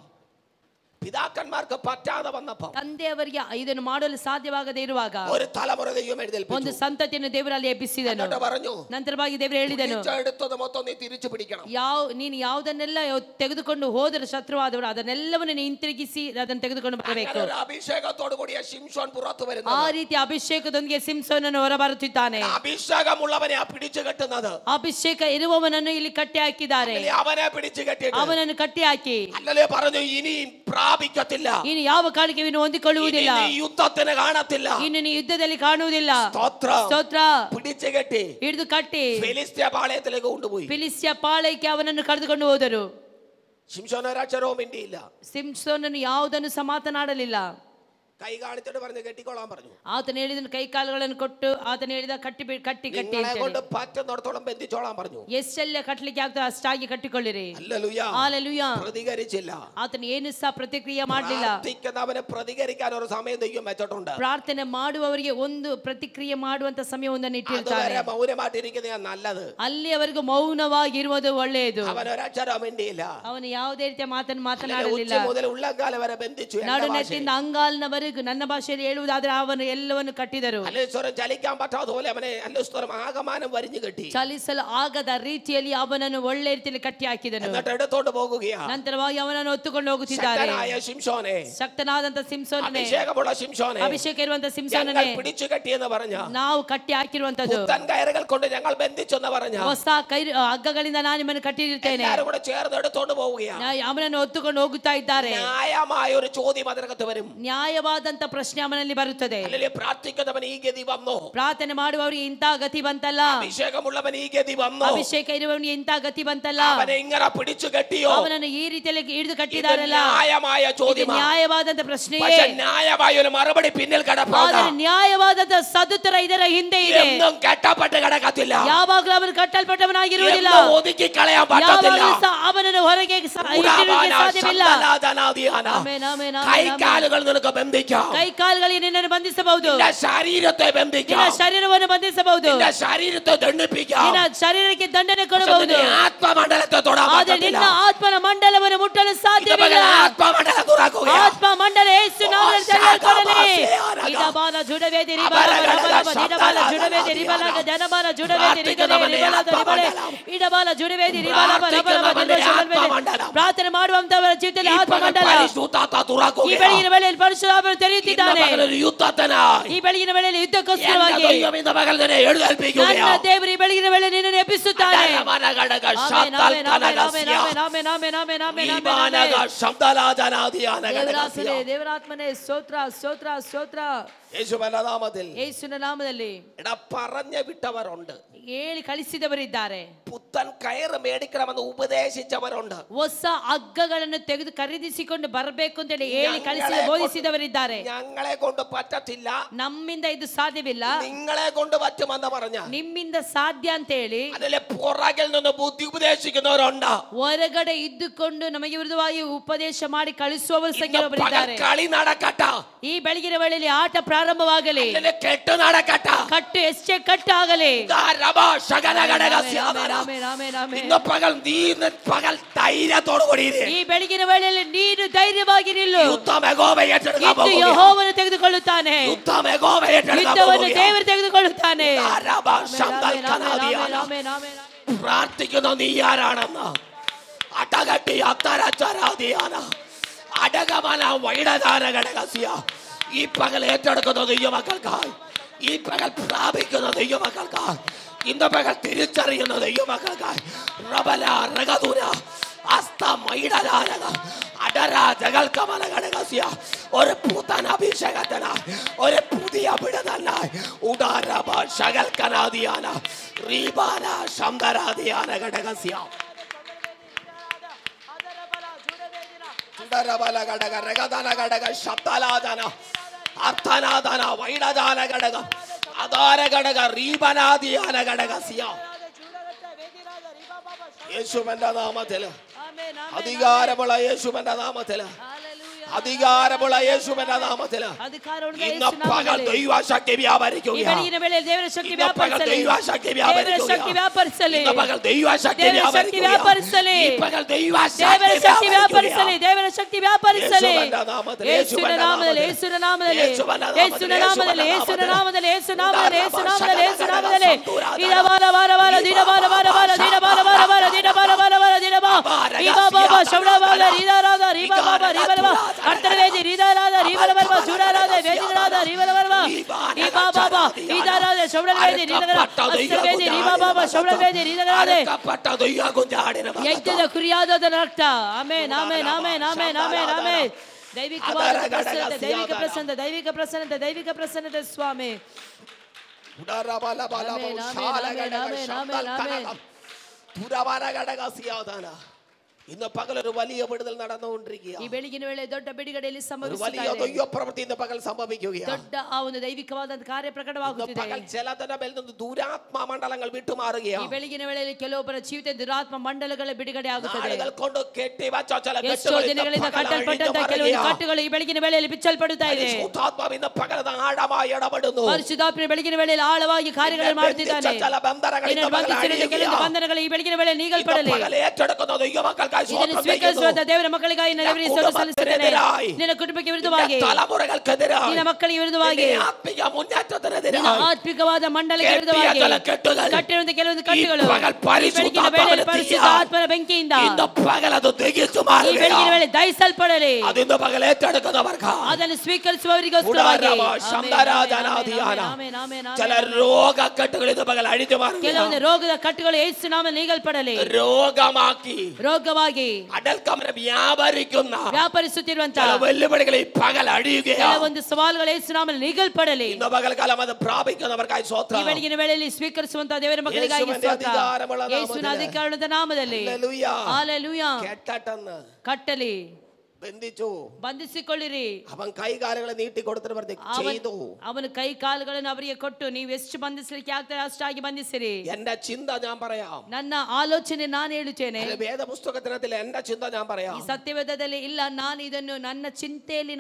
പിതാക്കന്മാർക്ക് പറ്റാതെ വന്നപ്പം, ತಂದೆಯವರಿಗೆ ಇದನ್ನು ಮಾಡಲು ಸಾಧ್ಯವಾಗದೇ ಇರುವಾಗ ഒരു തലമുറ ദൈവം എഴുന്നേൽപ്പിച്ചു. ಒಂದು ಸಂತತಿಯನ್ನು ದೇವರಲ್ಲಿ ಎಬ್ಬಿಸಿದನು. എന്നിട്ട് പറഞ്ഞു, ನಂತರವಾಗಿ ದೇವರು ಹೇಳಿದನು, എടുത്തത് മൊത്തം നീ തിരിച്ചു പിടിക്കണം. ನೀನು ಯಾವುದನ್ನೆಲ್ಲ ತೆಗೆದುಕೊಂಡು ಹೋದರೆ ಶತ್ರುವಾದವರು ಅದನ್ನೆಲ್ಲವನ್ನು ನೀನು ಹಿಂತಿರುಗಿಸಿ ಅದನ್ನು ತೆಗೆದುಕೊಂಡು ಬರಬೇಕು. അഭിഷേകത്തോടു കൂടിയ ശിംശോൻ പുറത്തു വരുന്നു. ಆ ರೀತಿ ಅಭಿಷೇಕದೊಂದಿಗೆ ಸಿಂಸೋನನ್ನು ಹೊರಬರುತ್ತಿದ್ದಾನೆ. അഭിഷേകമുള്ളവനെ പിടിച്ചു കെട്ടുന്നത്, ಅಭಿಷೇಕ ಇರುವವನನ್ನು ಇಲ್ಲಿ ಕಟ್ಟಿ ಹಾಕಿದ್ದಾರೆ. അവനെ പിടിച്ചു കെട്ടിയിട്ട് ಅವನನ್ನು ಕಟ್ಟಿ ಹಾಕಿ അല്ലല്ലേ പറഞ്ഞു, ഇനി പ്രാപിക്കത്തില്ല, ಇನ್ನು ಯಾವ ಕಾಲಕ್ಕೆ ಇವನು ಹೊಂದಿಕೊಳ್ಳುವುದಿಲ್ಲ, ഇനി യുദ്ധത്തിന് കാണത്തില്ല. ಇನ್ನು ನೀ ಯುದ್ಧದಲ್ಲಿ ಕಾಣುವುದಿಲ್ಲ. ಸ್ತೋತ್ರ. പിടിച്ചു കെട്ടി ಹಿಡಿದು ಕಟ್ಟಿ ഫിലിസ്ത്യ പാളയത്തിലേക്ക് കൊണ്ടുപോയി. ಫಿಲಿಸ್ಟಿಯ ಪಾಳಯಕ್ಕೆ ಅವನನ್ನು ಕರೆದುಕೊಂಡು ಹೋದರು. ശിംശോൻ ഒരക്ഷരവും മിണ്ടിയില്ല. ಸಿಂಸೋನನ್ನು ಯಾವುದನ್ನು ಸಹ ಮಾತನಾಡಲಿಲ್ಲ. കൈ കാണിച്ചിട്ട് പറഞ്ഞു, കെട്ടിക്കോളാൻ പറഞ്ഞു. ಆತನ ಹೇಳಿದ ಕೈ ಕಾಲುಗಳನ್ನು ಕೊಟ್ಟು ಆತನ ಹೇಳಿದ ಕಟ್ಟಿ നിങ്ങളെ കൊണ്ട് പറ്റുന്നിടത്തോളം ബന്ധിച്ചോളാൻ പറഞ്ഞു. ಎಷ್ಟೆಲ್ಲ ಕಟ್ಟಲಿಕ್ಕೆ ಆಗ್ತದೆ ಅಷ್ಟಾಗಿ ಕಟ್ಟಿಕೊಳ್ಳಿರಿ. ഹല്ലേലൂയ. ಹಲ್ಲೆಲೂಯಾ. പ്രതികരിച്ചില്ല. ಆತನ ಏನು ಸಹ ಪ್ರತಿಕ್ರಿಯೆ ಮಾಡಲಿಲ್ಲ. പ്രാർത്ഥിക്കുന്നവനെ പ്രതികരിക്കാൻ ഒരു സമയം ദൈവം വെച്ചിട്ടുണ്ട്. ಪ್ರಾರ್ಥನೆ ಮಾಡುವವರಿಗೆ ಒಂದು ಪ್ರತಿಕ್ರಿಯೆ ಮಾಡುವಂತ ಸಮಯವೊಂದನ್ನು ಇಟ್ಟಿರ್ತಾರೆ. അതുവരെ മൗനമായിട്ടിരിക്കുന്നതാണ് നല്ലത്. ಅಲ್ಲಿಯವರೆಗೂ ಮೌನವಾಗಿರುವುದು ಒಳ್ಳೆಯದು. അവൻ ഒരക്ഷരം മിണ്ടിയില്ല. ಅವನು ಯಾವುದೇ ರೀತಿಯ ಮಾತನ್ನು ಮಾತನಾಡಲಿಲ್ಲ. ഉച്ച മുതൽ ഉള്ളങ്കാല വരെ ബന്ധിച്ചു. ನಡುನೆತ್ತಿಂದ ಅಂಗಾಲಿನವರೆಗೂ ನನ್ನ ಭಾಷೆಯಲ್ಲಿ ಹೇಳುವುದಾದ್ರೆ ಅವನು ಎಲ್ಲವನ್ನು ಕಟ್ಟಿದರು. അല്ലേശ്വരം ചലിക്കാൻ പറ്റാത്ത പോലെ അവനെ അല്ലേശ്വരം ആകമാനം വരിഞ്ഞു കെട്ടി. ಚಲಿಸಲು ಆಗದ ರೀತಿಯಲ್ಲಿ ಅವನನ್ನು ಒಳ್ಳೆ ರೀತಿಯಲ್ಲಿ ಕಟ್ಟಿ ಹಾಕಿದನು. എന്നിട്ട് എടുത്തോണ്ട് പോകുകയാ. ನಂತರವಾಗಿ ಅವನನ್ನು ಹೊತ್ತುಕೊಂಡು ಹೋಗುತ್ತಿದ್ದಾರೆ. ശക്തനായ ശിംശോനെ, ಶಕ್ತನಾದಂತ ಸಿಂಸೋನನೇ, അഭിഷേകമുള്ള ശിംശോനെ, ಅಭಿಷೇಕ ಇರುವಂತ ಸಿಂಸೋನನೇ, ഞങ്ങൾ പിടിച്ചു കെട്ടിയെന്ന് പറഞ്ഞ, ನಾವು ಕಟ್ಟಿ ಹಾಕಿರುವಂತದ್ದು, പുത്തൻ കയറുകൾ കൊണ്ട് ഞങ്ങൾ ബന്ധിച്ചെന്ന് പറഞ്ഞ, ಹೊಸ ಹಗ್ಗಗಳಿಂದ ನಾನು ನಿಮ್ಮನ್ನು ಕಟ್ಟಿರುತ್ತೇನೆ, എല്ലാവരും കൂടെ ചേർന്ന് എടുത്തോണ്ട് പോവുകയാ. ಅವನನ್ನು ಹೊತ್ತುಕೊಂಡು ಹೋಗುತ್ತಾ ಇದ್ದಾರೆ. ന്യായമായ ഒരു ചോദ്യം അതിനകത്ത് വരും. ನ್ಯಾಯವಾದ ನ್ಯಾಯವಾದಂತ ಪ್ರಶ್ನೆ ಅವನಲ್ಲಿ ಬರುತ್ತದೆ. അല്ലെങ്കിൽ പ്രാർത്ഥിക്കുന്നവൻ ഈ ഗതി വന്നോ, ಪ್ರಾರ್ಥನೆ ಮಾಡುವವರಿಗೆ ಇಂಥ ಗತಿ ಬಂತಲ್ಲ, അഭിഷേകമുള്ളവൻ ഈ ഗതി വന്നോ, ಅಭಿಷೇಕ ಇರುವವನಿಗೆ ಇಂಥ ಗತಿ ಬಂತಲ್ಲ, അവനെ ഇങ്ങനെ പിടിച്ചു കെട്ടിയോ, ಅವನನ್ನು ಈ ರೀತಿಯಲ್ಲಿ ಹಿಡಿದು ಕಟ್ಟಿದಾರಲ್ಲ. ന്യായമായ ചോദ്യം, ನ್ಯಾಯವಾದಂತ ಪ್ರಶ್ನೆಯೇ, പക്ഷേ ന്യായമായ ഒരു മറുപടി പിന്നിൽ കിടപ്പുണ്ട്. ಆದರೆ ನ್ಯಾಯವಾದಂತ ಸದುತ್ತರ ಇದರ ಹಿಂದೆ ಇದೆ. എന്നും കെട്ടപ്പെട്ട് കിടക്കത്തില്ല, ಯಾವಾಗಲೂ ಅವನು ಕಟ್ಟಲ್ಪಟ್ಟವನಾಗಿರುವುದಿಲ್ಲ, ഒതുക്കി കളയാൻ പറ്റത്തില്ല, ಅವನನ್ನು ಹೊರಗೆ ಇಟ್ಟಿರುವುದಕ್ಕೆ ಸಾಧ್ಯವಿಲ್ಲ. Amen, amen, amen. കൈകാലുകൾ നിനക്ക് ബന്ധിക്കാം, ಕೈಕಾಲುಗಳಿಗೆ ನಿನ್ನನ್ನು ಬಂಧಿಸಬಹುದು, നിന്റെ ശരീരത്തെ ബന്ധിക്കാം, ನಿನ್ನ ಶರೀರವನ್ನು ಬಂಧಿಸಬಹುದು, നിന്റെ ശരീരത്തെ ദണ്ഡിപ്പിക്കാം, ನಿನ್ನ ಶರೀರಕ್ಕೆ ದಂಡನೆ ಕೊಡಬಹುದು, ആത്മമണ്ഡലത്തെ തൊടാൻ ಆದರೆ പറ്റത്തില്ല. ನಿನ್ನ ಆತ್ಮನ ಮಂಡಲವನ್ನು ಮುಟ್ಟಲು ಸಾಧ್ಯವಿಲ್ಲ. ആത്മമണ്ഡലം തുറക്കുക, ಆತ್ಮ ಮಂಡಲ ಯೇಸು ನಾಮದಲ್ಲಿ ತೆರೆಯಲ್ಪಡಲಿ. ಇದಬಾಲ ಜುಡವೇದಿ ರಿಬಲ ಬರಬಲ ದಿಡಬಾಲ ಜುಡವೇದಿ ರಿಬಲ ಜನಬಾಲ ಜುಡವೇದಿ ರಿಬಲ ರಿಬಲ ಇದಬಾಲ ಜುಡವೇದಿ ರಿಬಲ ಬರಬಲ ದಿಡಬಾಲ. ಪ್ರಾರ್ಥನೆ ಮಾಡುವಂತವರ ಜೀವಿತದಲ್ಲಿ ಆತ್ಮ ಮಂಡಲ ಈ ಬೆಳಗಿನ ವೇಳೆಯಲ್ಲಿ ಪರಿಶುದ್ಧಾತ್ಮನು ತೆರೆಯುತ್ತಿದ್ದಾನೆ. ಈ ಬೆಳಗಿನ ವೇಳೆಯಲ್ಲಿ ಯುದ್ಧಕ್ಕೋಸ್ಕರವಾಗಿ ನನ್ನ ದೇವರು ಈ ಬೆಳಗಿನ ವೇಳೆ ನಿನ್ನನ್ನು ಎಬ್ಬಿಸುತ್ತಾನೆ. ದೇವರಾತ್ಮನೇ ಸ್ತೋತ್ರ ಸ್ತೋತ್ರ ಸ್ತೋತ್ರ. ಯೇಸುವಿನ ನಾಮದಲ್ಲಿ പറഞ്ഞു വിട്ടവരുണ്ട്, ಹೇಳಿ ಕಳಿಸಿದವರಿದ್ದಾರೆ, പുത്തൻ കയറ് മേടിക്കണമെന്ന് ഉപദേശിച്ചവരുണ്ട്, ಹೊಸ ಹಗ್ಗಗಳನ್ನು ತೆಗೆದು ಖರೀದಿಸಿಕೊಂಡು ಬರಬೇಕು ಅಂತ ಹೇಳಿ ಕಳಿಸಿ ಬೋಧಿಸಿದವರಿದ್ದಾರೆ. ഞങ്ങളെ കൊണ്ട് പറ്റത്തില്ല, ನಮ್ಮಿಂದ ಇದು ಸಾಧ್ಯವಿಲ್ಲ, നിങ്ങളെ കൊണ്ട് പറ്റുമെന്ന് പറഞ്ഞ ನಿಮ್ಮಿಂದ ಸಾಧ್ಯ ಅಂತ ಹೇಳಿ അതിലെ പുറകിൽ നിന്ന് ബുദ്ധി ഉപദേശിക്കുന്നവരുണ്ട്, ಹೊರಗಡೆ ಇದ್ದುಕೊಂಡು ನಮಗೆ ವಿರುದ್ಧವಾಗಿ ಉಪದೇಶ ಮಾಡಿ ಕಳಿಸುವವರು ಸಂಖ್ಯೆಯೊಬ್ಬರಿದ್ದಾರೆ. കളി നടക്കട്ട, ಈ ಬೆಳಗಿನ ವೇಳೆಯಲ್ಲಿ ಆಟ ಪ್ರಾರಂಭವಾಗಲಿ, ಕೆಟ್ಟು നടക്കട്ട, ಕಟ್ಟು ಎಷ್ಟೇ ಕಟ್ಟಾಗಲಿ. പകൽ നീ പകൽ ധൈര്യത്തോടു കൂടി ಈ ಬೆಳಗಿನ ವೇಳೆಯಲ್ಲಿ ನೀನು ಧೈರ್ಯವಾಗಿ ನಿಲ್ಲು. യുദ്ധം ಯೆಹೋವನು ತೆಗೆದುಕೊಳ್ಳುತ್ತಾನೆ, ಯುದ್ಧವನ್ನು ದೇವರು ತೆಗೆದುಕೊಳ್ಳುತ್ತಾನೆ. പ്രാർത്ഥിക്കുന്ന നീ ആരാണെന്ന് അടകട്ടി അത്തരച്ചരാതിയാന അടകമല വൈഡധാര ഘടകസ്യ ഈ പകൽ ഏറ്റെടുക്കുന്ന ദൈവമക്കൾക്കായി, ഈ പകൽ പ്രാപിക്കുന്ന ദൈവമക്കൾക്കായി, ഇന്ന് പകൽ തിരിച്ചറിയുന്ന ദൈവമക്കൾക്കായി റബല രഗതുര അസ്തമൈഡധാരക അടര ജഗൽകമല ഘടകസ്യ ഒരു പുത്തൻ അഭിഷേകത്തിനായി, ഒരു പുതിയ വിടുതലിനായി ഉദാരബ ശകൽക്കനാദിയാന റീബാന ശംദരാദിയാന ഘടകസ്യ ഉദാരബല ഘടക രഗദന ഘടക ശബ്ദലാദന അർത്ഥനാദന വൈഡദാന ഘടക അദാര ഘടക റീബനാദിയാന ഘടകസ്യ യേശുവിന്റെ നാമത്തില്, അധികാരമുള്ള യേശുവിന്റെ നാമത്തില്, അധികാരമുള്ള യേശുവിന്റെ നാമത്തില് ഇന്ന് പകൽ ദൈവശക്തി വ്യാപരിക്കുകയാണ്. ഇന്ന് പകൽ ദൈവശക്തി വ്യാപരിക്കുകയാണ്. ഇന്ന് പകൽ ദൈവശക്തി വ്യാപരിക്കുകയാണ്. ഈ പകൽ ദൈവശക്തി വ്യാപരിക്കുകയാണ്. ದೇವರ ವ್ಯಾಪರಿಸಲಿ. യേശുവിന്റെ നാമത്തിൽ, യേശുവിന്റെ നാമത്തിൽ, യേശുവിന്റെ നാമത്തിൽ, യേശുവിന്റെ നാമത്തിൽ, യേശുവിന്റെ നാമത്തിൽ, യേശുവിന്റെ നാമത്തിൽ, യേശുവിന്റെ നാമത്തിൽ, ദിനബാല ബാല ബാല ദിനബാല ബാല ബാല ദിനബാല ബാല ബാല ദിനബാല ബാല ബാല ദിനബാ റിബാ ബാബാ ശബ്ദബാല റിദാരാദ റിബാ ബാബാ റിബലബാ അർത്തവേദി റിദാരാദ റിബലബർബ ജുരാരാദ വേദിരാദ റിബലബർബ റിബാ ബാബാ റിദാരാദ ശബ്ദവേദി റിദാരാദ അർത്തവേദി റിബാ ബാബാ ശബ്ദവേദി റിദാരാദ ಯಜ್ಞದ ಕುರಿಯಾದ ರಕ್ತ. Amen, amen, amen, amen, amen, amen. ದೈವಿಕವಾದ ಪ್ರಸನ್ನತೆ, ದೈವಿಕ ಪ್ರಸನ್ನತೆ, ದೈವಿಕ ಪ್ರಸನ್ನತೆ, ದೈವಿಕ ಪ್ರಸನ್ನತೆ ಸ್ವಾಮಿ. ഇന്ന് പകലൊരു വലിയ വിടുതൽ നടന്നുകൊണ്ടിരിക്കുകയാണ്. ഈ ಬೆಳಗಿನ ವೇಳೆ ದೊಡ್ಡ ಬಿಡುಗಡೆಯಲ್ಲಿ വലിയ ദൈവപ്രവൃത്തി ഇന്ന് പകൽ സംഭവിക്കുകയാണ്. ದೊಡ್ಡ ಆ ಒಂದು ದೈವಿಕವಾದ ಕಾರ್ಯ ಪ್ರಕಟವಾಗುತ್ತಿದೆ. പകൽ ചിലതര മേൽ നിന്ന് ദുരാത്മ മണ്ഡലങ്ങൾ വിട്ടുമാറുകയാണ്. ಈ ಬೆಳಗಿನ ವೇಳೆಯಲ್ಲಿ ಕೆಲವೊಬ್ಬರ ಜೀವಿತ ದುರಾತ್ಮ ಮಂಡಲಗಳ ಬಿಡುಗಡೆ ಆಗುತ್ತದೆ. നാളുകൾ കൊണ്ട് കെട്ടിവച്ച ചില ಎಷ್ಟೋ ದಿನಗಳಿಂದ ಕಟ್ಟಲ್ಪಟ್ಟಂತ ಕೆಲವೊಂದು ಕಟ್ಟುಗಳು ಈ ಬೆಳಗಿನ ವೇಳೆಯಲ್ಲಿ ಬಿಚ್ಚಲ್ಪಡುತ್ತಾ ಇದೆ. പരിശുദ്ധാത്മാവ് ഇന്ന് പകൽ ആഴമായി ഇടപെടുന്നു. ಪರಿಶುದ್ಧಾತ್ಮನು ಬೆಳಗಿನ ವೇಳೆಯಲ್ಲಿ ಆಳವಾಗಿ ಕಾರ್ಯಗಳನ್ನು ಮಾಡುತ್ತಿದ್ದಾನೆ. ಕೆಲವೊಂದು ಬಂಧನಗಳು ಈ ಬೆಳಗಿನ ವೇಳೆ ನೀಗಲ್ಪಡಲಿ. ಇದನ್ನು ಸ್ವೀಕರಿಸುವಂತ ದೇವರ ಮಕ್ಕಳಿಗಾಗಿ ದೇವರಿಗೆ ಸ್ತೋತ್ರ ಸಲ್ಲಿಸುತ್ತೇನೆ. ನಿನ್ನ ಕುಟುಂಬಕ್ಕೆ ವಿರುದ್ಧವಾಗಿ, ನಿನ್ನ ಮಕ್ಕಳಿಗೆ ವಿರುದ್ಧವಾಗಿ, ನಿನ್ನ ಆತ್ಮಿಕವಾದ ಮಂಡಲಕ್ಕೆ ವಿರುದ್ಧವಾಗಿ ಕಟ್ಟಿರುವಂತ ಕೆಲವೊಂದು ಕಟ್ಟುಗಳು ಬೆಳಗಿನ ವೇಳೆಯಲ್ಲಿ ಪರಿಶುದ್ಧ ಆತ್ಮನ ಬೆಂಕಿಯಿಂದ ಈ ಬೆಳಗಿನ ವೇಳೆ ದಹಿಸಲ್ಪಡಲಿ. ಅದನ್ನು ಸ್ವೀಕರಿಸುವವರಿಗೋಸ್ಕರವಾಗಿ ಕೆಲವೊಂದು ರೋಗದ ಕಟ್ಟುಗಳು ಯೇಸು ನಾಮದಲ್ಲಿ ನೀಗಲ್ಪಡಲಿ. രോഗമാക്കി ರೋಗವಾಗಿ ಮೂಲಕವಾಗಿ ವ್ಯಾಪರಿಸುತ್ತಿರುವಂತಹ വെല്ലുവിളികളെ പകൽ അഴിയുകയാണ്. ಕೆಲವೊಂದು ಸವಾಲುಗಳು ಯೇಸು ನಾಮದಲ್ಲಿ ನೀಗಲ್ಪಡಲಿ. ഇന്ന് പകൽക്കാലം അത് പ്രാപിക്കുന്നവർക്കായി സ്തോത്രം. ಈ ಬೆಳಗಿನ ವೇಳೆಯಲ್ಲಿ ಸ್ವೀಕರಿಸುವಂತಹ ದೇವರ ಮಕ್ಕಳಿಗಾಗಿ ಸ್ತೋತ್ರ. ಯೇಸುವಿನ ಅಧಿಕಾರದ ನಾಮದಲ್ಲಿ ಹಲ್ಲೆಲೂಯಾ. ಕಟ್ಟಲಿ, ಬಂಧಿಸಿಕೊಳ್ಳಿರಿ. അവൻ കൈകാലുകളെ നീട്ടി കൊടുത്തിട്ട് ചെയ്തു. ಅವನು ಕೈ ಕಾಲುಗಳನ್ನು ಅವರಿಗೆ ಕೊಟ್ಟು ನೀವು ಎಷ್ಟು ಬಂಧಿಸಲಿಕ್ಕೆ ಆಗ್ತದೆ ಅಷ್ಟಾಗಿ ಬಂಧಿಸಿರಿ. എന്റെ ചിന്ത ഞാൻ പറയാം, ನನ್ನ ಆಲೋಚನೆ ನಾನು ಹೇಳುತ್ತೇನೆ. വേദ പുസ്തകത്തിനകത്തിൽ എന്റെ ചിന്ത ഞാൻ പറയാം. ಈ ಸತ್ಯವೇದದಲ್ಲಿ ಇಲ್ಲ, ನಾನು ಇದನ್ನು ನನ್ನ ಚಿಂತೆಯಲ್ಲಿ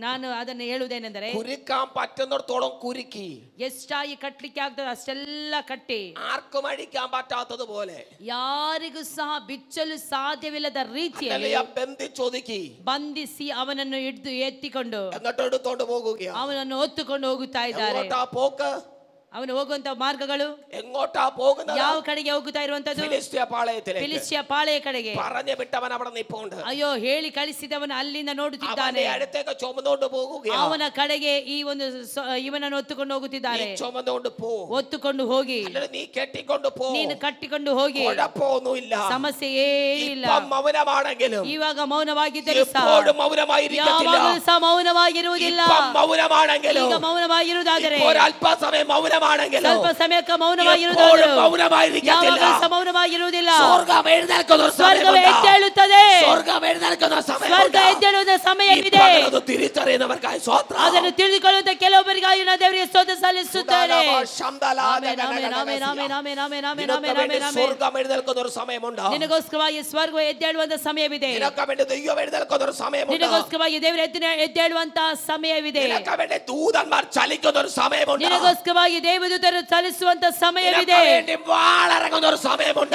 ನಾನು ಅದನ್ನು ಹೇಳುವುದೇನೆಂದರೆ, കുരുക്കാൻ പറ്റുന്നിടത്തോളം കുരുക്കി ಎಷ್ಟಾಗಿ ಕಟ್ಟಲಿಕ್ಕೆ ಆಗ್ತದೆ ಅಷ್ಟೆಲ್ಲ ಕಟ್ಟಿ, ആർക്കും അഴിക്കാൻ പറ്റാത്തതുപോലെ ಯಾರಿಗೂ ಸಹ ಬಿಚ್ಚಲು ಸಾಧ್ಯವಿಲ್ಲದ ರೀತಿಯಲ್ಲಿ ಬಂಧಿಸಿ ಅವನನ್ನು ಹಿಡಿದು ಎತ್ತಿಕೊಂಡು ಅವನನ್ನು ಹೊತ್ತುಕೊಂಡು ಹೋಗುತ್ತಾ ಇದ್ದಾರೆ. ಅವನು ಹೋಗುವಂತ ಮಾರ್ಗಗಳು ಯಾವ ಕಡೆಗೆ ಹೋಗುತ್ತಾ ಇರುವಂತದ್ದು? ಫಿಲಿಸ್ಟಿಯ ಪಾಳೆಯ ಕಡೆಗೆ. ಅಯ್ಯೋ, ಹೇಳಿ ಕಳಿಸಿದವನು ಅಲ್ಲಿಂದ ನೋಡುತ್ತಿದ್ದಾನೆ. ಅವನ ಕಡೆಗೆ ಈ ಒಂದು ಇವನನ್ನು ಹೊತ್ತುಕೊಂಡು ಹೋಗುತ್ತಿದ್ದಾರೆ. ಹೊತ್ತುಕೊಂಡು ಹೋಗಿ ನೀನು ಕಟ್ಟಿಕೊಂಡು ಹೋಗಿ, ಸಮಸ್ಯೆ ಏನಿಲ್ಲ. ಇವಾಗ ಮೌನವಾಗಿದ್ದರೂ ಸಹ ಯಾವಾಗಲೂ ಸಹ ಮೌನವಾಗಿರುವುದಿಲ್ಲ. ಈಗ ಮೌನವಾಗಿರುವುದಾದರೆ ಸ್ವಲ್ಪ ಸಮಯಕ್ಕೆ ಮೌನವಾಗಿರುವುದಾದರೂ ಮೌನವಾಗಿರುವುದಿಲ್ಲ. ಸ್ವರ್ಗ ಎದ್ದೇಳುತ್ತದೆ. ಸ್ವರ್ಗ ಎದ್ದೇಳುವ ಸಮಯವಿದೆ. ಅದನ್ನು ತಿಳಿದುಕೊಳ್ಳುವಂತ ಕೆಲವೊಬ್ಬರಿಗಾಗಿ ನಾನು ದೇವರಿಗೆ ಸ್ತೋತ್ರ ಸಲ್ಲಿಸುತ್ತೇನೆ. ನಿನಗೋಸ್ಕರವಾಗಿ ಸ್ವರ್ಗ ಎದ್ದೇಳುವಂತ ಸಮಯವಿದೆ. ನಿನಗೋಸ್ಕರವಾಗಿ ದೇವರು ಎದ್ದೇಳುವಂತಹ ಸಮಯವಿದೆ. ನಿನಗೋಸ್ಕರವಾಗಿ ದೇವದೂತರು ಚಲಿಸುವಂತ ಸಮಯವಿದೆ.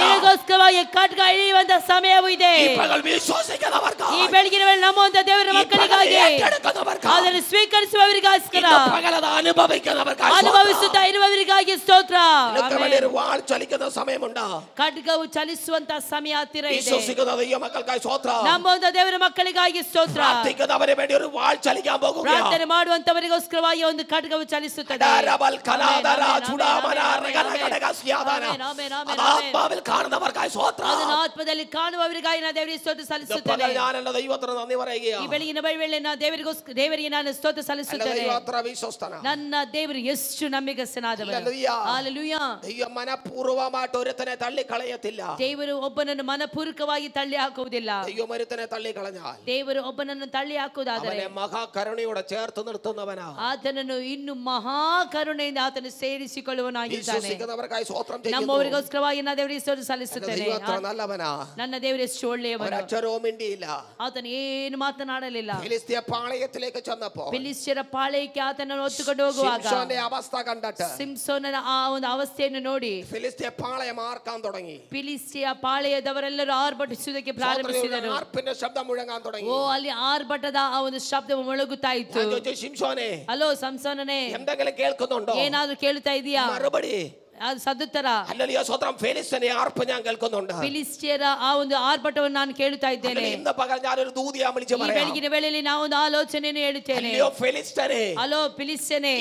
ನಿನಗೋಸ್ಕರವಾಗಿ ಖಡ್ಗ ಇಳಿಯುವಂತ ಸಮಯವೂ ಇದೆ. ಈ ಬೆಳಗಿನ ವೇಳೆ ನಂಬುವಂತ ದೇವರ ಮಕ್ಕಳಿಗಾಗಿ, ಅದನ್ನು ಸ್ವೀಕರಿಸುವವರಿಗೋಸ್ಕರ, ಅನುಭವಿಸುತ್ತಾ ಇರುವವರಿಗಾಗಿ ಸ್ತೋತ್ರ. ಖಡ್ಗವು ಚಲಿಸುವಂತ ಸಮಯ ಹತ್ತಿರ ಇದೆ. ನಂಬುವಂತ ದೇವರ ಮಕ್ಕಳಿಗಾಗಿ ಸ್ತೋತ್ರ. ಪ್ರಾರ್ಥನೆ ಮಾಡುವಂತವರಿಗೋಸ್ಕರವಾಗಿ ಒಂದು ಖಡ್ಗವು ಚಲಿಸುತ್ತದೆ. ಆತ್ಮದಲ್ಲಿ ಕಾಣುವವರಿಗಾಗಿ ನಾನು ದೇವರಿಗೆ ಸ್ತೋತ್ರ ಸಲ್ಲಿಸುತ್ತೇನೆ. ಈ ಬೆಳಗಿನ ವೇಳೆ ನಾನು ದೇವರಿಗೆ ನಾನು ಸ್ತೋತ್ರ ಸಲ್ಲಿಸುತ್ತೇನೆ. ನನ್ನ ದೇವರು ಎಷ್ಟು ನಂಬಿಗಸ್ತನಾದವನು. ಹಲ್ಲೆಲೂಯಾ. ದೇವರು ಒಬ್ಬನನ್ನು ಮನಪೂರ್ವಕವಾಗಿ ತಳ್ಳಿ ಹಾಕುವುದಿಲ್ಲ. ದೇವರು ಒಬ್ಬನನ್ನು ತಳ್ಳಿ ಹಾಕುವುದಾದರೆ ಆತನನ್ನು ಇನ್ನು ಮಹಾ ಕರುಣೆಯಿಂದ ಆತನು ಸೇರಿಸಿಕೊಳ್ಳುವನಾಗಿದ್ದಾನೆ. ನಮ್ಮವರಿಗೋಸ್ಕರವಾಗಿ ನಾನು ದೇವರಿಗೆ ಸ್ತೋತ್ರ ಸಲ್ಲಿಸುತ್ತೇನೆ. ನನ್ನ ದೇವರು ಎಷ್ಟು ಒಳ್ಳೆಯವನು. ಆತನು ಏನು ಮಾತನಾಡಲಿಲ್ಲ. ಫಿಲಿಸ್ಟಿಯರ ಪಾಳೆಯಕ್ಕೆ ಆತನನ್ನು ಹೊತ್ತುಕೊಂಡು ಹೋಗುವಾಗ ಸಿಂಸೋನನ ಆ ಒಂದು ಅವಸ್ಥೆಯನ್ನು ನೋಡಿ ಫಿಲಿಸ್ಟಿಯ ಪಾಳೆಯದವರೆಲ್ಲರೂ ಆರ್ಭಟಿಸುವುದಕ್ಕೆ ಪ್ರಾರಂಭಿಸಿದರು. ಓ, ಅಲ್ಲಿ ಆರ್ಭಟದ ಆ ಒಂದು ಶಬ್ದ ಮೊಳಗುತ್ತಾ ಇತ್ತು. ಹಲೋ ಸಂಸೋನನೇ, ಏನಾದ್ರೂ ಕೇಳ್ತಾ ಇದೀಯಾ? ಅದು ಸದುತ್ತರ. ಫಿಲಿಸ್ಟಿಯರ ಆ ಒಂದು ಆರ್ಭಟವನ್ನು ನಾನು ಕೇಳುತ್ತಾ ಇದ್ದೇನೆ. ಬೆಳಗಿನ ವೇಳೆಯಲ್ಲಿ ನಾವು ಒಂದು ಆಲೋಚನೆಯನ್ನು ಹೇಳುತ್ತೇನೆ. ಹಲೋ ಫಿಲಿಸ್ಟಿಯನೇ,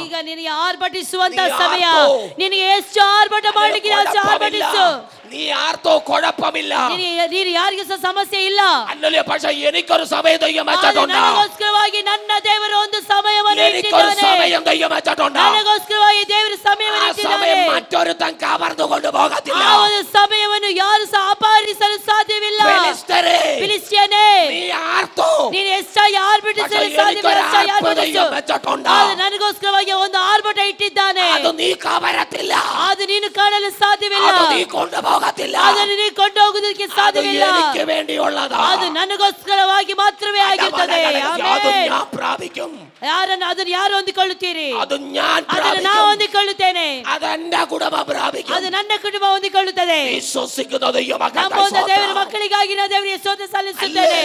ಈಗ ನಿನಗೆ ಆರ್ಭಟಿಸುವಂತ ಸಮಯ. ನಿನಗೆ ಎಷ್ಟು ಆರ್ಭಟ ಮಾಡಲಿಕ್ಕೆ ಅಷ್ಟು ಆರ್ಭಟಿಸು. ನೀನು ಯಾರಿಗೂ ಸಹ ಸಮಸ್ಯೆ ಇಲ್ಲ. ನನಗೋಸ್ಕರವಾಗಿ ನನ್ನ ದೇವರು ಒಂದು ಸಮಯವನ್ನು ಇಟ್ಟಿದ್ದಾನೆ. ನನಗೋಸ್ಕರವಾಗಿ ದೇವರ ಸಮಯವನ್ನು ಇಟ್ಟಿದ್ದಾನೆ. ಆ ಒಂದು ಸಮಯವನ್ನು ಯಾರು ಸಹ ಅಪಹರಿಸಲು ಸಾಧ್ಯವಿಲ್ಲ. ಫಿಲಿಸ್ಟಿಯನೇ, ನೀನು ಎಷ್ಟಾಗಿ ಆರ್ಭಟಿಸಲು ಸಾಧ್ಯವಿಲ್ಲ. ನನಗೋಸ್ಕರವಾಗಿ ಒಂದು ಆರ್ಭಟ ಇಟ್ಟಿದ್ದಾನೆ. ಅದು ನೀನು ಕಾಣಲು ಸಾಧ್ಯವಿಲ್ಲ. ಅದನ್ನು ನೀನು ಕೊಂಡು ಹೋಗುವುದಕ್ಕೆ ಸಾಧ್ಯವಿಲ್ಲ. ಅದು ನನಗೋಸ್ಕರವಾಗಿ ಮಾತ್ರವೇ ಆಗಿರುತ್ತದೆ. ಅದನ್ನು ಯಾರು ಹೊಂದಿಕೊಳ್ಳುತ್ತೀರಿ? ಅದನ್ನು ನಾವು ಹೊಂದಿಕೊಳ್ಳುತ್ತೇನೆ. ಅದು ನನ್ನ ಕುಟುಂಬ ಹೊಂದಿಕೊಳ್ಳುತ್ತದೆ. ನಂಬುವಂತ ದೇವರ ಮಕ್ಕಳಿಗಾಗಿ ನಾನು ದೇವರಿಗೆ ಸ್ತೋತ್ರ ಸಲ್ಲಿಸುತ್ತೇನೆ.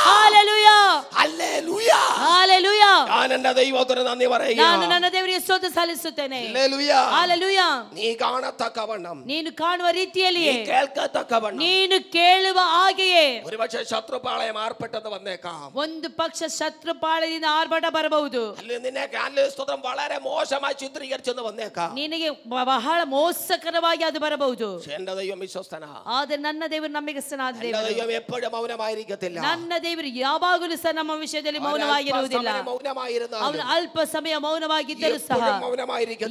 Hallelujah, hallelujah, hallelujah. ഞാൻ എന്റെ ദൈവത്തിന് നന്ദി പറയുക. ನಾನು ನನ್ನ ದೇವರಿಗೆ ಸ್ತೋತ್ರ ಸಲ್ಲಿಸುತ್ತೇನೆ. ഹല്ലേലൂയ. ಹಲ್ಲೆಲೂಯಾ. നീ കാണത്തക്കവണ്ണം, ನೀನು ಕಾಣುವ ರೀತಿಯಲ್ಲಿಯೇ, കേൾക്കത്തക്കവണ്ണം, ನೀನು ಕೇಳುವ ಹಾಗೆಯೇ. ഒരുപക്ഷെ ശത്രുപാളയം ആർപ്പെട്ടെന്ന് വന്നേക്കാം. ಒಂದು ಪಕ್ಷ ಶತ್ರುಪಾಳದಿಂದ ಆರ್ಭಟ ಬರಬಹುದು. ಅಲ್ಲಿ ನಿನ್ನೆ സ്തോത്രം വളരെ മോശമായി ചിത്രീകരിച്ചെന്ന് വന്നേക്കാം. ನಿನಗೆ ಬಹಳ ಮೋಸಕರವಾಗಿ ಅದು ಬರಬಹುದು. എന്റെ ദൈവം വിശ്വസ്തന. ಆದರೆ ನನ್ನ ದೇವರು ನಂಬಿಗಸ್ತನಾದ എന്റെ ದೇವರು. ദൈവം എപ്പോഴും മൗനമായിരിക്കത്തില്ല. ನನ್ನ ದೇವರು ಯಾವಾಗಲೂ ಸಹ ನಮ್ಮ ವಿಷಯದಲ್ಲಿ ಮೌನವಾಗಿರುವುದಿಲ್ಲ. ಅವನು ಅಲ್ಪ ಸಮಯ ಮೌನವಾಗಿದ್ದರೂ ಸಹ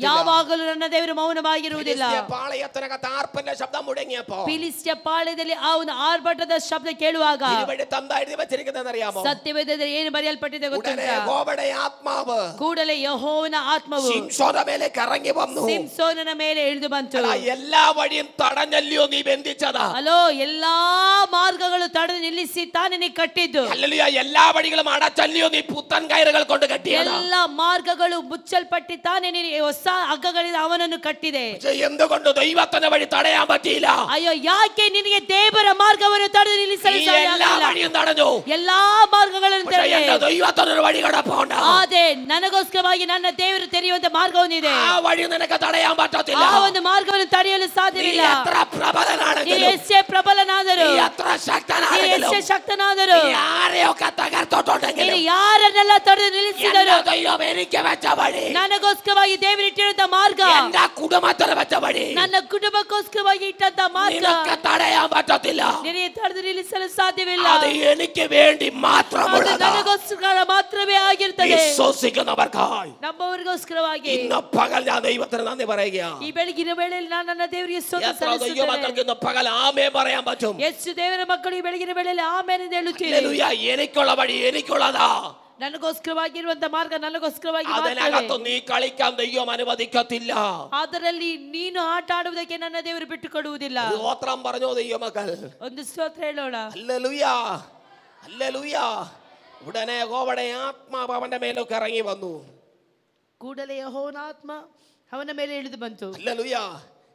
ಯಾವಾಗಲೂ ನನ್ನ ದೇವರು ಮೌನವಾಗಿರುವುದಿಲ್ಲ. ಫಿಲಿಸ್ತ್ಯ ಪಾಳ್ಯದಲ್ಲಿ ಅವನ ಆರ್ಭಟದ ಶಬ್ದ ಕೇಳುವಾಗ ಸತ್ಯವೇದದಲ್ಲಿ ಏನು ಬರೆಯಲ್ಪಟ್ಟಿದೆ ಗೊತ್ತುಂಟಾ? ಕೂಡಲೇ ಯೆಹೋವನ ಆತ್ಮವು ಸಿಂಸೋನನ ಮೇಲೆ ಇಳಿದು ಬಂತು. ಎಲ್ಲಾ ವഴിയും തടഞ്ഞല്ലോ നീ ബന്ധിച്ചത്. ಅಲೋ, ಎಲ್ಲಾ ಮಾರ್ಗಗಳು ತಡೆದು ನಿಲ್ಲಿಸಿ ತಾನೇ ಕಟ್ಟಿದ್ದು. ಎಲ್ಲಾ വഴികളും അടച്ചല്ലോ നീ പുത്തൻ കയറുകൾ കൊണ്ട് കെട്ടിയത്. ಎಲ್ಲ ಮಾರ್ಗಗಳು ಮುಚ್ಚಲ್ಪಟ್ಟಿ ತಾನೇ ಹೊಸ ಹಗ್ಗಗಳಿಂದ ಅವನನ್ನು ಕಟ್ಟಿದೆ. എന്തുകൊണ്ട് ദൈവത്തിന്റെ വഴി തടയാൻ പറ്റിയില്ല? ಅಯ್ಯೋ, ಯಾಕೆ ನಿನಗೆ ದೇವರ ಮಾರ್ಗವನ್ನು ತಡೆದು ನಿಲ್ಲಿಸಲು തടഞ്ഞു? ಎಲ್ಲಾ ಮಾರ್ಗಗಳನ್ನು ദൈവത്തിനൊരു വഴി കിടപ്പുണ്ട്. ಅದೇ ನನಗೋಸ್ಕರವಾಗಿ ನನ್ನ ದೇವರು ತೆರೆಯುವಂತ ಮಾರ್ಗವೊಂದಿದೆ. ಆ ವഴി ನಿನಗೆ ತಡೆಯಾൻ പറ്റത്തില്ല. ಆ ಒಂದು ಮಾರ್ಗವನ್ನು ತಡೆಯಲು ಸಾಧ್ಯವಿಲ್ಲ. ಎത്ര ಪ್ರಬಲನಾದರೂ, ಎಷ್ಟೇ ಪ್ರಬಲನಾದರೂ, ಎത്ര ಶಕ್ತನಾದರೂ, ಎಷ್ಟೇ ಶಕ್ತನಾದರೂ, ಯಾರೆയൊക്കെ തകർത്തോട്ടുണ്ടെങ്കിലും, ಯಾರನ್ನೆಲ್ಲ ತಡೆದು ನಿಲ್ಲಿಸಿದರು, ദൈവം എനിക്ക് വെച്ച വഴി, ನನಗೋಸ್ಕರವಾಗಿ ದೇವರು ಇಟ್ಟಿರುವಂತ ಮಾರ್ಗ, എന്റെ കുടുംബത്തിന് വെച്ച വഴി, ನನ್ನ ಕುಟುಂಬಕ್ಕೋಸ್ಕರವಾಗಿ ಇಟ್ಟಂತ ಮಾರ್ಗ നിനക്ക് തടയാൻ പറ്റത്തില്ല. ನಿನಗೆ ತಡೆದು ನಿಲ್ಲಿಸಲು ಸಾಧ್ಯವಿಲ್ಲ. അത് എനിക്ക് വേണ്ടി മാത്രമുള്ളത്. ನನಗೋಸ್ಕರ ಮಾತ್ರವೇ ಆಗಿರುತ್ತದೆ. വിശ്വസിക്കുന്നവർക്കായി, ನಮ್ಮವರಿಗೋಸ್ಕರವಾಗಿ ഇന്ന് പകൽ ഞാൻ ദൈവത്തിന് നന്ദി പറയുകയാണ്. ಈ ಬೆಳಗಿನ ವೇಳೆಯಲ್ಲಿ ನಾನು ನನ್ನ ದೇವರಿಗೆ ಸ್ತೋತ್ರ എത്ര ദൈവമക്കൾക്ക് ഇന്ന് പകൽ ആമേൻ പറയാൻ പറ്റും? ಎಷ್ಟು ದೇವರ ಮಕ್ಕಳು ಈ ಬೆಳಗಿನ ವೇಳೆಯಲ್ಲಿ ಆಮೇಲೆ ಹೇಳುತ್ತೀರಿ? ഹല്ലേലൂയ. എനിക്കുള്ള വഴി എനിക്കുള്ളതാ. ನನಗೋಸ್ಕರವಾಗಿರುವಂತ ಮಾರ್ಗ ನನಗೋಸ್ಕರವಾಗಿ അതിനകത്ത് നീ കളിക്കാൻ ദൈവം അനുവദിക്കത്തില്ല. ಅದರಲ್ಲಿ ನೀನು ಆಟ ಆಡುವುದಕ್ಕೆ ನನ್ನ ದೇವರು ಬಿಟ್ಟು ಕೊಡುವುದಿಲ್ಲ. സ്തോത്രം പറഞ്ഞോ ദൈവമക്കൾ. ಒಂದು ಸ್ತೋತ್ರ ಹೇಳೋಣ. Hallelujah, hallelujah. ഉടനെ യഹോവയുടെ ആത്മാവ് അവന്റെ മേലേക്ക് ഇറങ്ങി വന്നു. ಕೂಡಲೇ ಯೆಹೋವನ ಆತ್ಮ ಅವನ ಮೇಲೆ ಇಳಿದು ಬಂತು. ഹല്ലേലൂയ.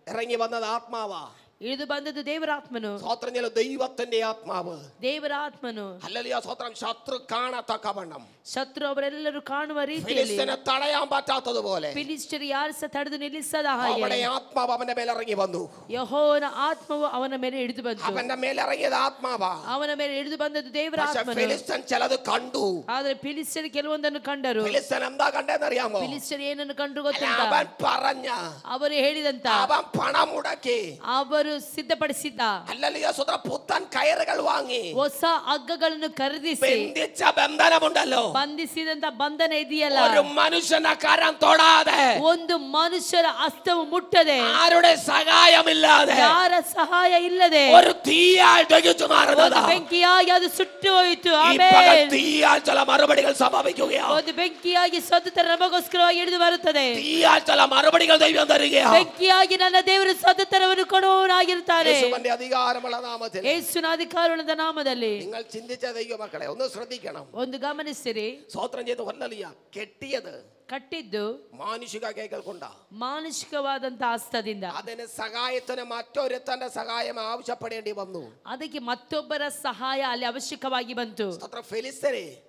ഇറങ്ങി വന്നത് ആത്മാവാ. ಇಳಿದು ಬಂದದ್ದು ದೇವರ ಆತ್ಮನು. സ്തോത്രം ചെയ്യൂ. ദൈവത്തിന്റെ ആത്മാവ്. ದೇವರ ಆತ್ಮನು. ഹല്ലേലൂയ. സ്തോത്രം. ശത്രു കാണത്തക്കവണ്ണം, ಶತ್ರು ಅವರೆಲ್ಲರೂ ಕಾಣುವ ರೀತಿಯಲ್ಲಿ, ഫിലിസ്ത്യനെ തടയാൻ പറ്റാത്തതുപോലെ ಫಿಲಿಸ್ಟಿಯರು ಯಾರು ಸಹ ತಡೆದು ನಿಲ್ಲಿಸದ ಹಾಗೆ അവന്റെ ആത്മാവ് അവന്റെ മേൽ ഇറങ്ങി വന്നു. ಯೆಹೋವನ ಆತ್ಮವು ಅವನ ಮೇಲೆ ಇಳಿದು ಬಂತು. അവന്റെ മേൽ ഇറങ്ങിയത് ആത്മാവാ. ಅವನ ಮೇಲೆ ಇಳಿದು ಬಂದದ್ದು ದೇವರ ಆತ್ಮನು. ഫിലിസ്ത്യൻ ചിലത് കണ്ടു. ಆದರೆ ಫಿಲಿಸ್ಟಿಯರು ಕೆಲವೊಂದನ್ನು ಕಂಡರು. ഫിലിസ്ത്യൻ എന്താ കണ്ടെന്നറിയാമോ? ಫಿಲಿಸ್ಟಿಯರು ಏನನ್ನು ಕಂಡು ಗೊತ್ತುಂಟ? അവൻ പറഞ്ഞ, ಅವರು ಹೇಳಿದಂತ, അവൻ പണം മുടക്കി, ಅವರು ಸಿದ್ಧಪಡಿಸಿದ್ದ ഹല്ലേലൂയ, സ്വതന്ത്ര പുത്തൻ കയറുകൾ വാങ്ങി, ಹೊಸ ಹಗ್ಗಗಳನ್ನು ಖರೀದಿಸಿ, ബന്ധിച്ച ബന്ധനമുണ്ടല്ലോ, ಬಂಧಿಸಿದಂತ ಬಂಧನ ಇದೆಯಲ್ಲ, ഒരു മനുഷ്യന്റെ കരം തൊടാതെ, ಒಂದು ಮನುಷ್ಯರ ಹಸ್ತವು ಮುಟ್ಟದೆ, ആരുടെ സഹായമില്ലാതെ, ಯಾರ ಸಹಾಯ ಇಲ್ಲದೆ ഒരു തീയാൽ ദഹിച്ചു മാറുന്നത്. ಬೆಂಕಿಯಾಗಿ ಅದು ಸುಟ್ಟು ಹೋಯಿತು. ഈ പകൽ തീയാൽ ചില മറുപടികൾ സംഭവിക്കുകയാണ്. ಒಂದು ಬೆಂಕಿಯಾಗಿ ಸ್ವತಂತ್ರ ನಮಗೋಸ್ಕರವಾಗಿ ಹಿಡಿದು ಬರುತ್ತದೆ. തീയാൽ ചില മറുപടികൾ ദൈവം തരികയാണ്. ಬೆಂಕಿಯಾಗಿ ನನ್ನ ದೇವರು ಸ್ವತಂತ್ರವನ್ನು ಕೊಡುವವನಾಗಿರುತ್ತಾನೆ. യേശുവിന്റെ അധികാരമുള്ള നാമത്തിൽ, ಯೇಸುವಿನ ಅಧಿಕಾರವುಳ್ಳ ನಾಮದಲ್ಲಿ. നിങ്ങൾ ചിന്തിച്ച ദൈവമക്കളെ ഒന്ന് ശ്രദ്ധിക്കണം. ಒಂದು ಗಮನಿಸಿರಿ. സ്തോത്രം ചെയ്ത് ഹല്ലേലൂയ. കെട്ടിയത് ಕಟ್ಟಿದ್ದು മാനുഷിക കൈകൾ കൊണ്ടാ, ಮಾನುಷಿಕವಾದಂತ ಹಸ್ತದಿಂದ. അതിന് സഹായത്തിന് മറ്റൊരുത്തന്റെ സഹായം ആവശ്യപ്പെടേണ്ടി വന്നു. ಅದಕ್ಕೆ ಮತ್ತೊಬ್ಬರ ಸಹಾಯ ಅಲ್ಲಿ ಅವಶ್ಯಕವಾಗಿ ಬಂತು.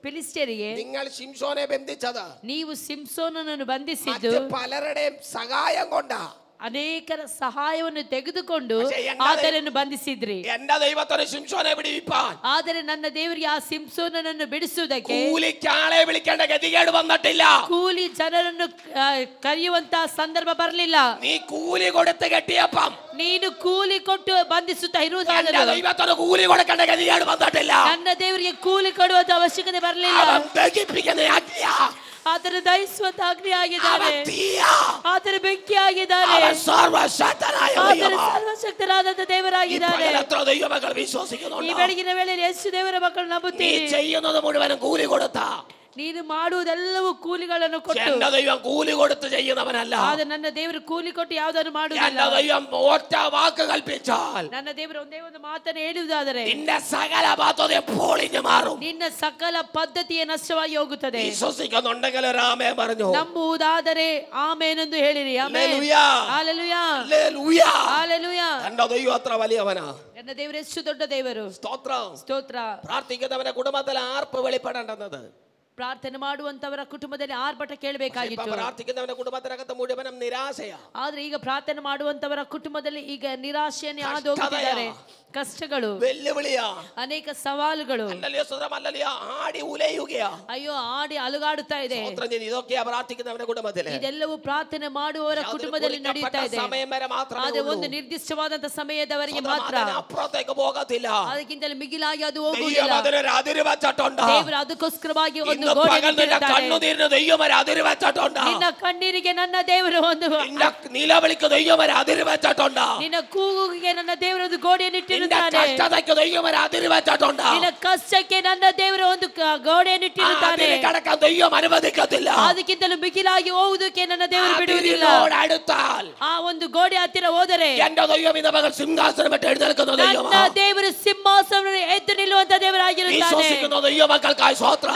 ഫിലിസ്ത്യരെ, നിങ്ങൾ ശിംശോനെ ബന്ധിച്ചത്, ನೀವು ಸಿಂಸೋನನನ್ನು ಬಂಧಿಸಿದ್ದು പലരുടെയും സഹായം കൊണ്ടാ, ಅನೇಕರ ಸಹಾಯವನ್ನು ತೆಗೆದುಕೊಂಡು ಆತನನ್ನು ಬಂಧಿಸಿದ್ರಿ. എന്റെ ദൈവത്തിന് ശിംശോനെ വിടുവിപ്പാൻ, ಆದರೆ ನನ್ನ ದೇವರಿಗೆ ಆ ಸಿಂಸೋನನನ್ನು ಬಿಡಿಸುವುದಕ್ಕೆ കൂലിക്കാളെ വിളിക്കേണ്ട ഗതികേട് വന്നിട്ടില്ല. ಕೂಲಿ ಜನರನ್ನು ಕರೆಯುವಂತ ಸಂದರ್ಭ ಬರಲಿಲ್ಲ. നീ കൂലി കൊടുത്ത് കെട്ടിയപ്പം, ನೀನು ಕೂಲಿ ಕೊಟ್ಟು ಬಂಧಿಸುತ್ತಾ ಇರುವುದಾದರೆ ദൈവത്തിന് കൂലി കൊടുക്കേണ്ട ഗതികേട് വന്നിട്ടില്ല. ನನ್ನ ದೇವರಿಗೆ ಕೂಲಿ ಕೊಡುವಂತ ಅವಶ್ಯಕತೆ ಬರಲಿಲ್ಲ. ಆತನ ದಹಿಸುವಂತ ಅಗ್ನಿ ಆಗಿದ್ದಾನೆ, ಆತನ ಬೆಂಕಿ ಆಗಿದ್ದಾನೆ, ಆತನ ಸರ್ವಶಕ್ತನಾದಂತ ದೇವರಾಗಿದ್ದಾನೆ. ಈ ಬೆಳಗಿನ ವೇಳೆಯಲ್ಲಿ ಯೇಸು ದೇವರ ಮಕ್ಕಳು ನಂಬುತ್ತೀರಿ. ചെയ്യുന്നത് മുഴുവനും കൂലി കൊടുത്താ, ನೀನು ಮಾಡುವುದೆಲ್ಲವೂ ಕೂಲಿಗಳನ್ನು ಕೊಟ್ಟು, ദൈവം കൂലി കൊടുത്ത് ചെയ്യുന്നവനല്ല. ಆದ್ರೆ ನನ್ನ ದೇವರು ಕೂಲಿ ಕೊಟ್ಟು ಯಾವುದನ್ನು ಮಾಡುವುದಿಲ್ಲ. ദൈവം ഒറ്റ വാക്ക് കൽപ്പിച്ചാൽ, ನನ್ನ ದೇವರು ಒಂದೇ ಒಂದು ಮಾತನ್ನು ಹೇಳುವುದಾದರೆ നിന്റെ സകല പദ്ധതി പൊളിഞ്ഞു മാറും. ನಿನ್ನ ಸಕಲ ಪದ್ಧತಿಯೇ ನಷ್ಟವಾಗಿ ಹೋಗುತ್ತದೆ. വിശ്വസിക്കുന്നുണ്ടെങ്കിൽ ആമേൻ പറഞ്ഞു. ನಂಬುವುದಾದರೆ ಆಮೇನೆಂದು ಹೇಳಿರಿ. ಆಮೆನ್. Hallelujah, hallelujah, hallelujah. എന്റെ ദൈവം അത്ര വലിയവനാ. ನನ್ನ ದೇವರು ಎಷ್ಟು ದೊಡ್ಡ ದೇವರು. സ്തോത്രം. ಸ್ತೋತ್ರ. പ്രാർത്ഥിക്കുന്നവന്റെ കുടുംബത്തിൽ ആർപ്പ് വെളിപ്പെടേണ്ടത്. ಪ್ರಾರ್ಥನೆ ಮಾಡುವಂತವರ ಕುಟುಂಬದಲ್ಲಿ ಆರ್ಭಟ ಕೇಳಬೇಕಾಗಿತ್ತು. പ്രാർത്ഥിക്കുന്നവന്റെ കുടുംബത്തിനകത്ത് മുഴുവനും നിരാശയാ. ಆದ್ರೆ ಈಗ ಪ್ರಾರ್ಥನೆ ಮಾಡುವಂತವರ ಕುಟುಂಬದಲ್ಲಿ ಈಗ ನಿರಾಶೆಯನ್ನೇ ಹಾದು ಹೋಗುತ್ತಿದ್ದಾರೆ. ಕಷ್ಟಗಳು, വെല്ലുവിളിയാ, ಅನೇಕ ಸವಾಲುಗಳು. ആടി ഉലയുകയാ. ಅಯ್ಯೋ, ಆಡಿ ಅಲುಗಾಡುತ್ತಾ ಇದೆ. ഇതൊക്കെയാ പ്രാർത്ഥിക്കുന്നവന്റെ കുടുംബത്തിൽ. ಇದೆಲ್ಲವೂ ಪ್ರಾರ್ಥನೆ ಮಾಡುವವರ ಕುಟುಂಬದಲ್ಲಿ ನಡೆಯುತ್ತಾ ಇದೆ. ಆದ್ರೆ ಒಂದು ನಿರ್ದಿಷ್ಟವಾದಂತ ಸಮಯದವರೆಗೆ ಮಾತ್ರ, ಅಪ್ರത്തേക്ക് പോകത്തില്ല. ಅದಕ್ಕಿಂತಲೂ ಮಿಗಿಲಾಗಿ ಅದು ಹೋಗುವುದಿಲ್ಲ. ದೇವರು ಅದಕ್ಕೋಸ್ಕರವಾಗಿ ಒಂದು ಗೋಡೆ ಇಟ್ಟಿರುತ್ತಾನೆ. ನಿನ್ನ ಕಣ್ಣೀರಿಗೆ ನನ್ನ ದೇವರು ಒಂದು, ನಿನ್ನ ಕೂಗುಗೆ ನನ್ನ ದೇವರು ಒಂದು ಗೋಡೆಯನ್ನು ಇಟ್ಟಿರುತ್ತಾನೆ. ನಿನ್ನ ಕಷ್ಟಕ್ಕೆ ನನ್ನ ದೇವರು ಒಂದು ಗೋಡೆಯನ್ನು ಇಟ್ಟಿರುತ್ತಾನೆ. ಅದಕ್ಕಿಂತಲೂ ಮಿಗಿಲಾಗಿ ಹೋಗುವುದಕ್ಕೆ ನನ್ನ ದೇವರು ಬಿಡುವುದಿಲ್ಲ. ಆ ಒಂದು ಗೋಡೆ ಹತ್ತಿರ ಹೋದರೆ ನನ್ನ ದೇವರು ಸಿಂಹಾಸನ ಎದ್ದು ನಿಲ್ಲುವಂತ ದೇವರಾಗಿರುತ್ತಾನೆ.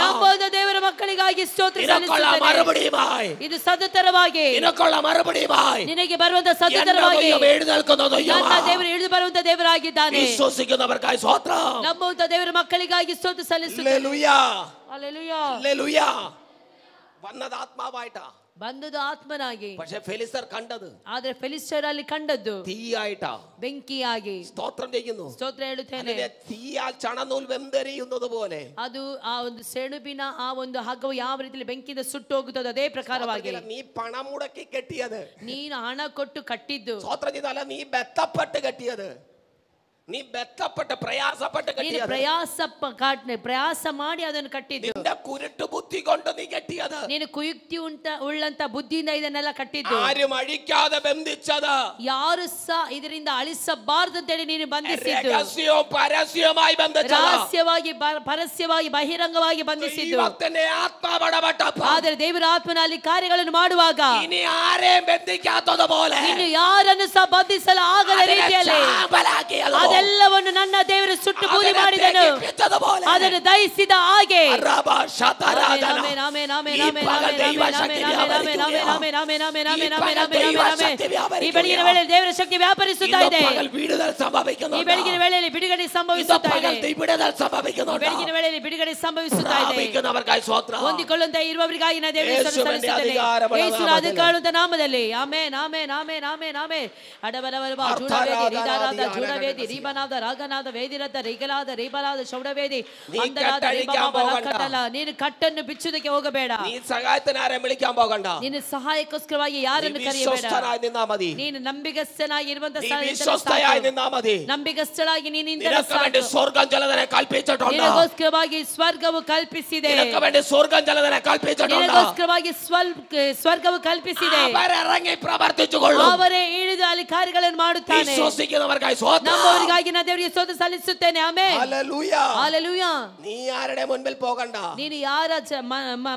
ನಂಬುವ ದೇವರ ಮಕ್ಕಳಿಗಾಗಿ ಸ್ತೋತ್ರ ಸಲ್ಲಿಸುತ್ತೇನೆ. ಇದು ಸದುತ್ತರವಾಗಿ ನಿನಗೆ ಬರುವಂತ ಸದುತ್ತರವಾಗಿ ನನ್ನ ದೇವರು ಇಳಿದು ಬರುವಂತ ದೇವರಾಗಿದ್ದಾನೆ. ನಂಬುವಂತ ದೇವರ ಮಕ್ಕಳಿಗಾಗಿ ಸ್ತೋತ್ರ ಸಲ್ಲಿಸುತ್ತೇನೆ. ಬಂದದು ಆತ್ಮನಾಗಿ, പക്ഷേ ഫെലിസ്തർ കണ്ടത്, ಆದ್ರೆ ಫಿಲಿಸ್ಟರಲ್ಲಿ ಕಂಡದ್ದು തീയായിട്ടാ, ಬೆಂಕಿಯಾಗಿ. സ്തോത്രം ചെയ്യുന്നു. ಸ್ತೋತ್ರ ಹೇಳುತ್ತೇನೆ. തീയാൽ ചണനൂൽ വെന്തെരിയുന്നത് പോലെ, ಅದು ಆ ಒಂದು ಸೆಣಬಿನ ಆ ಒಂದು ಹಗ್ಗವು ಯಾವ ರೀತಿಯಲ್ಲಿ ಬೆಂಕಿಯಿಂದ ಸುಟ್ಟು ಹೋಗುತ್ತದೆ ಅದೇ ಪ್ರಕಾರವಾಗಿ നീ പണം മുടക്കി കെട്ടിയത്, ನೀನು ಹಣ ಕೊಟ್ಟು ಕಟ್ಟಿದ್ದು, സ്തോത്രം ചെയ്താല നീ ബന്ധപ്പെട്ട് കെട്ടിയത്, ನೀ ಬೆತ್ತಪಟ್ಟ ಪ್ರಯಾಸಪಟ್ಟ ಕಟ್ಟಿಯದು, ಪ್ರಯಾಸ ಮಾಡಿ ಅದನ್ನು ಕಟ್ಟಿದ್ದು, ನಿನ್ನ ಕುರುಟು ಬುದ್ಧಿ ಕೊಂಡು ನೀ ಕಟ್ಟಿಯದು, ನೀನು ಕುಯುಕ್ತಿ ಉಳ್ಳಂತ ಬುದ್ಧಿಯಿಂದ ಇದನ್ನೆಲ್ಲ ಕಟ್ಟಿದ್ದು, ಆരും ಅಳಿಕಾದೆ ಬಂಧಿಸದ, ಯಾರು ಸಹ ಇದರಿಂದ ಅಳಿಸಬಾರದು ಅಂತೇಳಿ ನೀನು ಬಂಧಿಸಿದ್ದು, ರಹಸ್ಯവും പരസ്യമായി ಬಂಧಿಸದ, ರಹಸ್ಯವಾಗಿ ಪರಸ್ಯವಾಗಿ ಬಹಿರಂಗವಾಗಿ ಬಂಧಿಸಿದ್ದು. ಇವತ್ತನೇ ಆತ್ಮ ಬಡಬಟ್ಟಪ್ಪ, ಆದರೆ ದೇವರ ಆತ್ಮನಲ್ಲಿ ಕಾರ್ಯಗಳನ್ನು ಮಾಡುವಾಗ ಇನಿ ಯಾರೇ ಬಂಧಿಕಾತದ ಬೋಲೆ, ಇನ್ನು ಯಾರನ್ನು ಸಹ ಬಂಧಿಸಲು ಆಗದ ರೀತಿಯಲ್ಲಿ ಎಲ್ಲವನ್ನು ನನ್ನ ದೇವರು ಸುಟ್ಟು ಬೂದಿ ಮಾಡಿದನು, ಅದನ್ನು ದಹಿಸಿದ ಹಾಗೆ ಈ ಬೆಳಗಿನ ವೇಳೆಯಲ್ಲಿ ದೇವರ ಶಕ್ತಿ ವ್ಯಾಪರಿಸುತ್ತಾ ಇದೆ. ಈ ಬೆಳಗಿನ ವೇಳೆಯಲ್ಲಿ ಬಿಡುಗಡೆ ಸಂಭವಿಸುತ್ತಾ ಇದೆ. ಬೆಳಗಿನ ವೇಳೆಯಲ್ಲಿ ಬಿಡುಗಡೆ ಸಂಭವಿಸುತ್ತಾ ಇದೆ. ಹೊಂದಿಕೊಳ್ಳುವಂತ ಇರುವವರಿಗಾಗಿ ನಾನು ದೇವರ ಸಲ್ಲಿಸುತ್ತೇನೆ ಯೇಸುವಿನ ಅಧಿಕಾರವಂತ ನಾಮದಲ್ಲಿ. Amen, amen, amen, amen, amen. ಅಡಬಲವರಬ ಜೂಡವೇದಿ ರೀಬನಾದ ರಾಗನಾದ ವೇದಿರತ ರಿಗಲಾದ ರೀಬಲಾದ ಶೌಡವೇದಿ ಅಂದರಾದ ರೀಬಾಬಲ. ನೀನು ಕಟ್ಟನ್ನು ಬಿಚ್ಚುವುದಕ್ಕೆ ಹೋಗಬೇಡ. ನೀನು ಸಹಾಯಕ್ಕೋಸ್ಕರವಾಗಿ ಯಾರನ್ನು ಕರೆಯಬೇಡ. ನೀನು ನಂಬಿಗಸ್ತನಾಗಿ ಇರುವಂತ ನಂಬಿಗಸ್ತಳಾಗಿ ನಿನ್ನಿಂದಗೋಸ್ಕರವಾಗಿ ಸ್ವರ್ಗವು ಕಲ್ಪಿಸಿದೆ. ನಿನಗೋಸ್ಕರವಾಗಿ ಸ್ವರ್ಗವು ಕಲ್ಪಿಸಿದೆ. ಅವರೇ ಇಳಿದು ಅಲ್ಲಿ ಕಾರ್ಯಗಳನ್ನು ಮಾಡುತ್ತಾನೆ. ನಮ್ಮವರಿಗಾಗಿ ನಾನು ದೇವರಿಗೆ ಸ್ತೋತ್ರ ಸಲ್ಲಿಸುತ್ತೇನೆ. Amen, hallelujah, hallelujah. ನೀ ಯಾರಡೆ ಮುನ್ಪಿಲ್ ಹೋಗಂಡ, ನೀನು ಯಾರ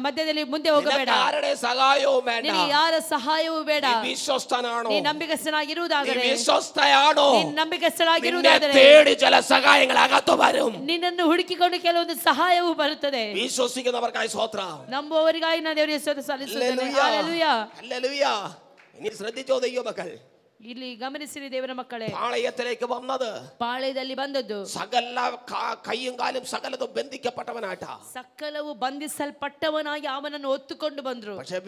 ಮಧ್ಯದಲ್ಲಿ ಮುಂದೆ ಹೋಗಬೇಡ. ಯಾರಡೆ ಸಹಾಯವೂ ಬೇಡ, ನೀನು ಯಾರ ಸಹಾಯವೂ ಬೇಡ. ವಿಶ್ವಸ್ತನಾಣು, ನೀನು ನಂಬಿಕಸ್ಥನಾಗಿರುವುದಾದರೆ, ವಿಶ್ವಸ್ತಯಾಣು, ನೀನು ನಂಬಿಕಸ್ಥಳಾಗಿರುವುದಾದರೆ ತೇಡಿ ചില സഹായങ്ങൾ അകത്തു വരും. ನಿನ್ನನ್ನು ಹುಡುಕಿಕೊಂಡು ಕೆಲವೊಂದು ಸಹಾಯವು ಬರುತ್ತದೆ. ವಿಶ್ವಸಿക്കുന്നവർക്കായി ಸ್ತೋತ್ರ. ನಂಬುವವರಿಗಾಗಿ ನಾನು ದೇವರಿಗೆ ಸ್ತೋತ್ರ ಸಲ್ಲಿಸುತ್ತೇನೆ. Hallelujah, hallelujah. ಇನಿ ശ്രദ്ധിച്ചോ ദൈവ മക്കൾ, ಇಲ್ಲಿ ಗಮನಿಸಿರಿ ದೇವರ ಮಕ್ಕಳೇ. പാളയത്തിലേക്ക് വന്നത്, ಪಾಳೆಯದಲ್ಲಿ ಬಂದದ್ದು, സകല കൈയും കാലും സകലതും ബന്ധിക്കപ്പെട്ടവനായിട്ട, ಸಕಲವು ಬಂಧಿಸಲ್ಪಟ್ಟವನಾಗಿ ಅವನನ್ನು ಹೊತ್ತುಕೊಂಡು ಬಂದ್ರು. പക്ഷേ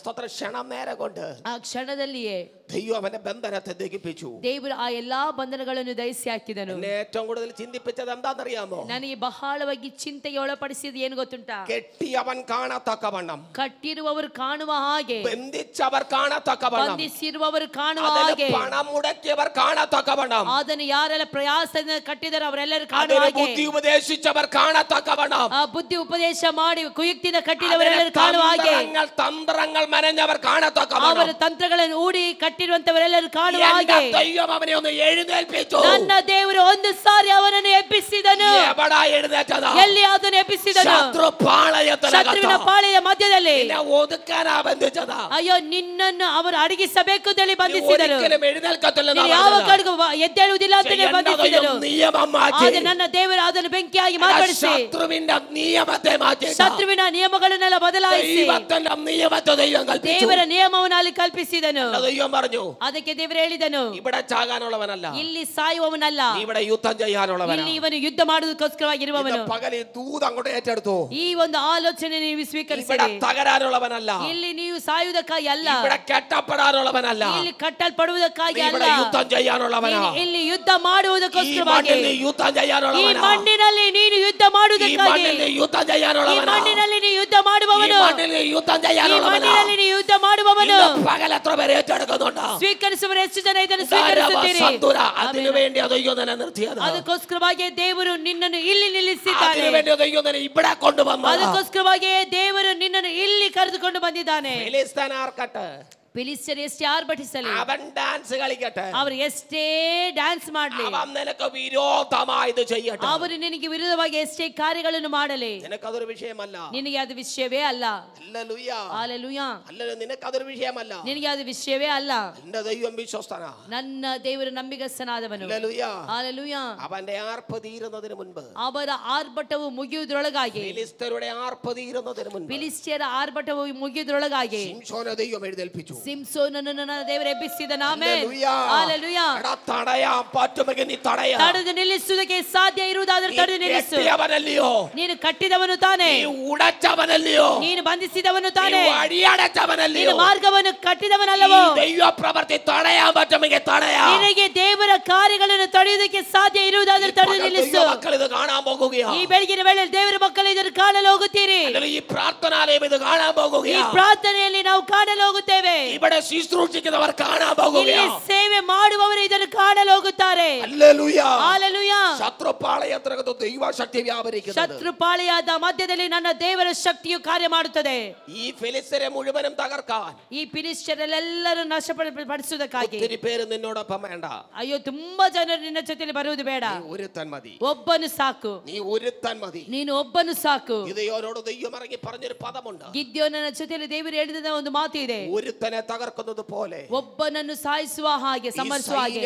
സ്തോത്ര ക്ഷണം നേരെ കൊണ്ട് ಆ ಕ್ಷಣದಲ್ಲಿಯೇ ദൈവം അവന്റെ ബന്ധനത്തെ ദഹിപ്പിച്ചു. ದೇವರು ಆ ಎಲ್ಲಾ ಬಂಧನಗಳನ್ನು ದಹಿಸಿ ಹಾಕಿದನು. ഏറ്റവും കൂടുതൽ ചിന്തിപ്പിച്ചത് എന്താണെന്നറിയാമോ? ನನಗೆ ಬಹಳವಾಗಿ ಚಿಂತೆಗೆ ಒಳಪಡಿಸಿದ್ದು ಏನು ಗೊತ್ತುಂಟಾ? കെട്ടിയവൻ കാണത്തക്കവണ്ണം, ಕಟ್ಟಿರುವವರು ಕಾಣುವ ಹಾಗೆ, ബന്ധിച്ചവർ കാണത്തക്കവണ്ണം, ಬಂಧಿಸಿರುವವರು ಕಾಣುವ ಹಾಗೆ, പണം മുടക്കിയവർ കാണത്തക്കവണ്ണം, ಅದನ್ನು ಯಾರೆಲ್ಲ ಪ್ರಯಾಸದಿಂದ ಕಟ್ಟಿದರೆ ಅವರೆಲ್ಲರೂ ಕಾಣುವ ಹಾಗೆ, ബുദ്ധി ഉപദേശിച്ചവർ കാണത്തക്കവണ്ണം, ಆ ಬುದ್ಧಿ ಉಪದೇಶ ಮಾಡಿ ಕುಯುಕ್ತಿಯಿಂದ ಕಟ್ಟಿದವರೆಲ್ಲರೂ ಕಾಣುವ ಹಾಗೆ, തന്ത്രങ്ങൾ മെനഞ്ഞവർ കാണത്തക്കവണ്ണം, ಅವರ ತಂತ್ರಗಳನ್ನು ಹೂಡಿ ಕಟ್ಟಿರುವಂತವರೆಲ್ಲರೂ ಕಾಣುವ ಹಾಗೆ ദൈവം അവനെ ഒന്ന് എഴുന്നേൽപ്പിച്ചു. ನನ್ನ ದೇವರು ಒಂದು ಸಾರಿ ಅವನನ್ನು ಎಬ್ಬಿಸಿದನು. ಎಲ್ಲಿ ಅದನ್ನು ಎಬ್ಬಿಸಿದನು? ಶತ್ರುವಿನ ಪಾಳೆಯ ಮಧ್ಯದಲ್ಲಿ. ഒതുക്കാനാ ബന്ധിച്ചത്. ಅಯ್ಯೋ, ನಿನ್ನನ್ನು ಅವರು ಅಡಗಿಸಬೇಕು ಅಂತ ಹೇಳಿ ಬಂಧಿಸಿದರು. ಯಾವ ಕಾರಣಕ್ಕೂ ಎದ್ದೇಳುವುದಿಲ್ಲ ಅಂತ ಬಂಧಿಸಿದನು. ಆದರೆ ನನ್ನ ದೇವರು ಅದನ್ನು ಬೆಂಕಿಯಾಗಿ ಮಾರ್ಪಡಿಸಿ ಶತ್ರುವಿನ ನಿಯಮಗಳನ್ನೆಲ್ಲ ಬದಲಾಯಿಸಿ ದೇವರ ನಿಯಮವನ್ನು ಅಲ್ಲಿ ಕಲ್ಪಿಸಿದನು. ಅದಕ್ಕೆ ದೇವರು ಹೇಳಿದನು, ಇಲ್ಲಿ ಸಾಯುವವನಲ್ಲ, ಇಲ್ಲಿ ಇವನು ಯುದ್ಧ ಮಾಡುವುದಕ್ಕೋಸ್ಕರವಾಗಿರುವವನು. ಈ ಒಂದು ಆಲೋಚನೆ ನೀವು ಸ್ವೀಕರಿಸಿರಿ. ಇಲ್ಲಿ ನೀವು ಸಾಯುವುದಕ್ಕಾಗಿ ಅಲ್ಲ, ಇಲ್ಲಿ ಕಟ್ಟಲ್ಪಡುವುದಕ್ಕಾಗಿ ಅಲ್ಲ, ಇಲ್ಲಿ ಯುದ್ಧ ಮಾಡುವುದಕ್ಕೋಸ್ಕರವಾಗಿ. ಈ ಮಣ್ಣಿನಲ್ಲಿ ನೀನು ಯುದ್ಧ ಮಾಡುವುದಕ್ಕಾಗಿ, ಈ ಮಣ್ಣಿನಲ್ಲಿ ನೀನು ಯುದ್ಧ ಮಾಡುವವನು, ಈ ಮಣ್ಣಿನಲ್ಲಿ ನೀನು ಯುದ್ಧ ಮಾಡುವವನು. ಸ್ವೀಕರಿಸುವವರು ಎಷ್ಟು ಜನ ಇದನ್ನು ಸ್ವೀಕರಿಸುತ್ತೀರಿ? ಅದಕ್ಕೋಸ್ಕರವಾಗಿ ದೇವರು ನಿನ್ನನ್ನು ಇಲ್ಲಿ ನಿಲ್ಲಿಸಿದ್ದಾನೆ. ಅದಕ್ಕೋಸ್ಕರವಾಗಿ ದೇವರು ನಿನ್ನನ್ನು ಇಲ್ಲಿ ಕರೆದುಕೊಂಡು ಬಂದಿದ್ದಾನೆ. ಫಿಲಿಸ್ಟಿಯರು ಎಷ್ಟೇ ಆರ್ಭಟಿಸಲಿ, ಅವರು ಎಷ್ಟೇ ಡ್ಯಾನ್ಸ್ ಮಾಡಲಿ, ಅವರು ನಿನಗೆ ವಿರುದ್ಧವಾಗಿ ಎಷ್ಟೇ ಕಾರ್ಯಗಳನ್ನು ಮಾಡಲಿ, ನಿನಗೆ ಅದು ವಿಷಯವೇ ಅಲ್ಲ. ನಿನಗೆ ಅದು ವಿಷಯವೇ ಅಲ್ಲ. ನನ್ನ ದೇವರು ನಂಬಿಗಸ್ತನಾದವನು. ಅವರ ಆರ್ಭಟವು ಮುಗಿಯುವುದರೊಳಗಾಗಿ, ಫಿಲಿಸ್ಟಿಯರ ಆರ್ಭಟವು ಮುಗಿಯುವುದರೊಳಗಾಗಿ ಸಿಂಸೋನನನ್ನು ನನ್ನ ದೇವರು ಎಬ್ಬಿಸಿದನು. ಆಮೆನ್. ಹಲ್ಲೆಲೂಯಾ. ತಡೆದು ನಿಲ್ಲಿಸುವುದಕ್ಕೆ ಸಾಧ್ಯ ಇರುವುದಾದರೆ ತಡೆದು ನಿಲ್ಲಿಸು. ನೀನು ಕಟ್ಟಿದವನು ತಾನೆ, ನೀನು ಬಂಧಿಸಿದವನು ತಾನೆ, ನೀನು ಮಾರ್ಗವನ್ನು ಕಟ್ಟಿದವನಲ್ಲವೋ? ನಿನಗೆ ದೇವರ ಕಾರ್ಯಗಳನ್ನು ತಡೆಯುವುದಕ್ಕೆ ಸಾಧ್ಯ ಇರುವುದಾದರೆ ತಡೆದು ನಿಲ್ಲಿಸು. ಈ ಬೆಳಗಿನ ವೇಳೆ ದೇವರ ಮಕ್ಕಳು ಇದನ್ನು ಕಾಣಲು ಹೋಗುತ್ತೀರಿ. ಈ ಪ್ರಾರ್ಥನೆಯಲ್ಲಿ ನಾವು ಕಾಣಲು ಹೋಗುತ್ತೇವೆ. ಸೇವೆ ಮಾಡುವವರು ಇದನ್ನು ಕಾಣಲು ಹೋಗುತ್ತಾರೆ. ಶತ್ರುಪಾಳೆಯದ ಮಧ್ಯದಲ್ಲಿ ನನ್ನ ದೇವರ ಶಕ್ತಿಯು ಕಾರ್ಯ ಮಾಡುತ್ತದೆ. ಈ ಫಿಲಿಸ್ಟಿಯರೆಲ್ಲರೂ ನಾಶಪಡಿಸುವುದಕ್ಕಾಗಿ. ಅಯ್ಯೋ, ತುಂಬಾ ಜನರು ನಿನ್ನ ಜೊತೆಯಲ್ಲಿ ಬರುವುದು ಬೇಡ, ಒಬ್ಬನು ಸಾಕು, ನೀನು ಒಬ್ಬನು ಸಾಕು. ಗಿದ್ಯೋನನ ಜೊತೆಯಲ್ಲಿ ದೇವರು ಹೇಳಿದ ಒಂದು ಮಾತು ಇದೆ, ಒಬ್ಬನನ್ನು ಸಾಯಿಸುವ ಹಾಗೆ, ಸಮರಿಸುವ ಹಾಗೆ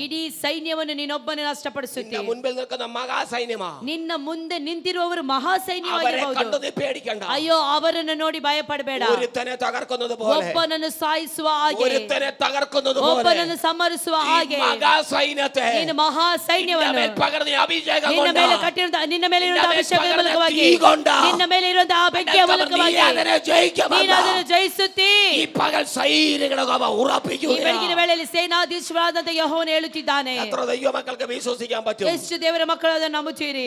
ಇಡೀ ಸೈನ್ಯವನ್ನು ನೀನೊಬ್ಬನೇ ನಷ್ಟಪಡಿಸುತ್ತೀಯ. ನಿನ್ನ ಮುಂದೆ ನಿಂತಿರುವವರು ಮಹಾ ಸೈನ್ಯವಾಗಿರಬಹುದು. ಅಯ್ಯೋ, ಅವರನ್ನು ನೋಡಿ ಭಯಪಡಬೇಡ. ಒಬ್ಬನನ್ನು ಸಾಯಿಸುವ ಹಾಗೆ, ಒಬ್ಬನನ್ನು ಸಮರಿಸುವ ಹಾಗೆ ನೀನು ಮಹಾ ಸೈನ್ಯವನ್ನು ನಿನ್ನ ಮೇಲೆ ಕಟ್ಟಿರುವಂತಹ, ನಿನ್ನ ಮೇಲೆ ಇರುವಂತಹ ಅಭಿಷೇಕದ ಮೂಲಕವಾಗಿ, ನಿನ್ನ ಮೇಲೆ ಇರುವಂತಹ ಬೆಂಕಿಯ ಮೂಲಕವಾಗಿ ನೀನು ಅದನ್ನು ಜಯಿಸುತ್ತೀ. ಬೆಳಗಿನ ವೇಳೆಯಲ್ಲಿ ಸೇನಾಧೀಶ್ವರಾದಂತ ಯೆಹೋವನು ಹೇಳುತ್ತಿದ್ದಾನೆ, ಎಷ್ಟು ದೇವರ ಮಕ್ಕಳು ಅದನ್ನು ನಂಬುತ್ತೀರಿ?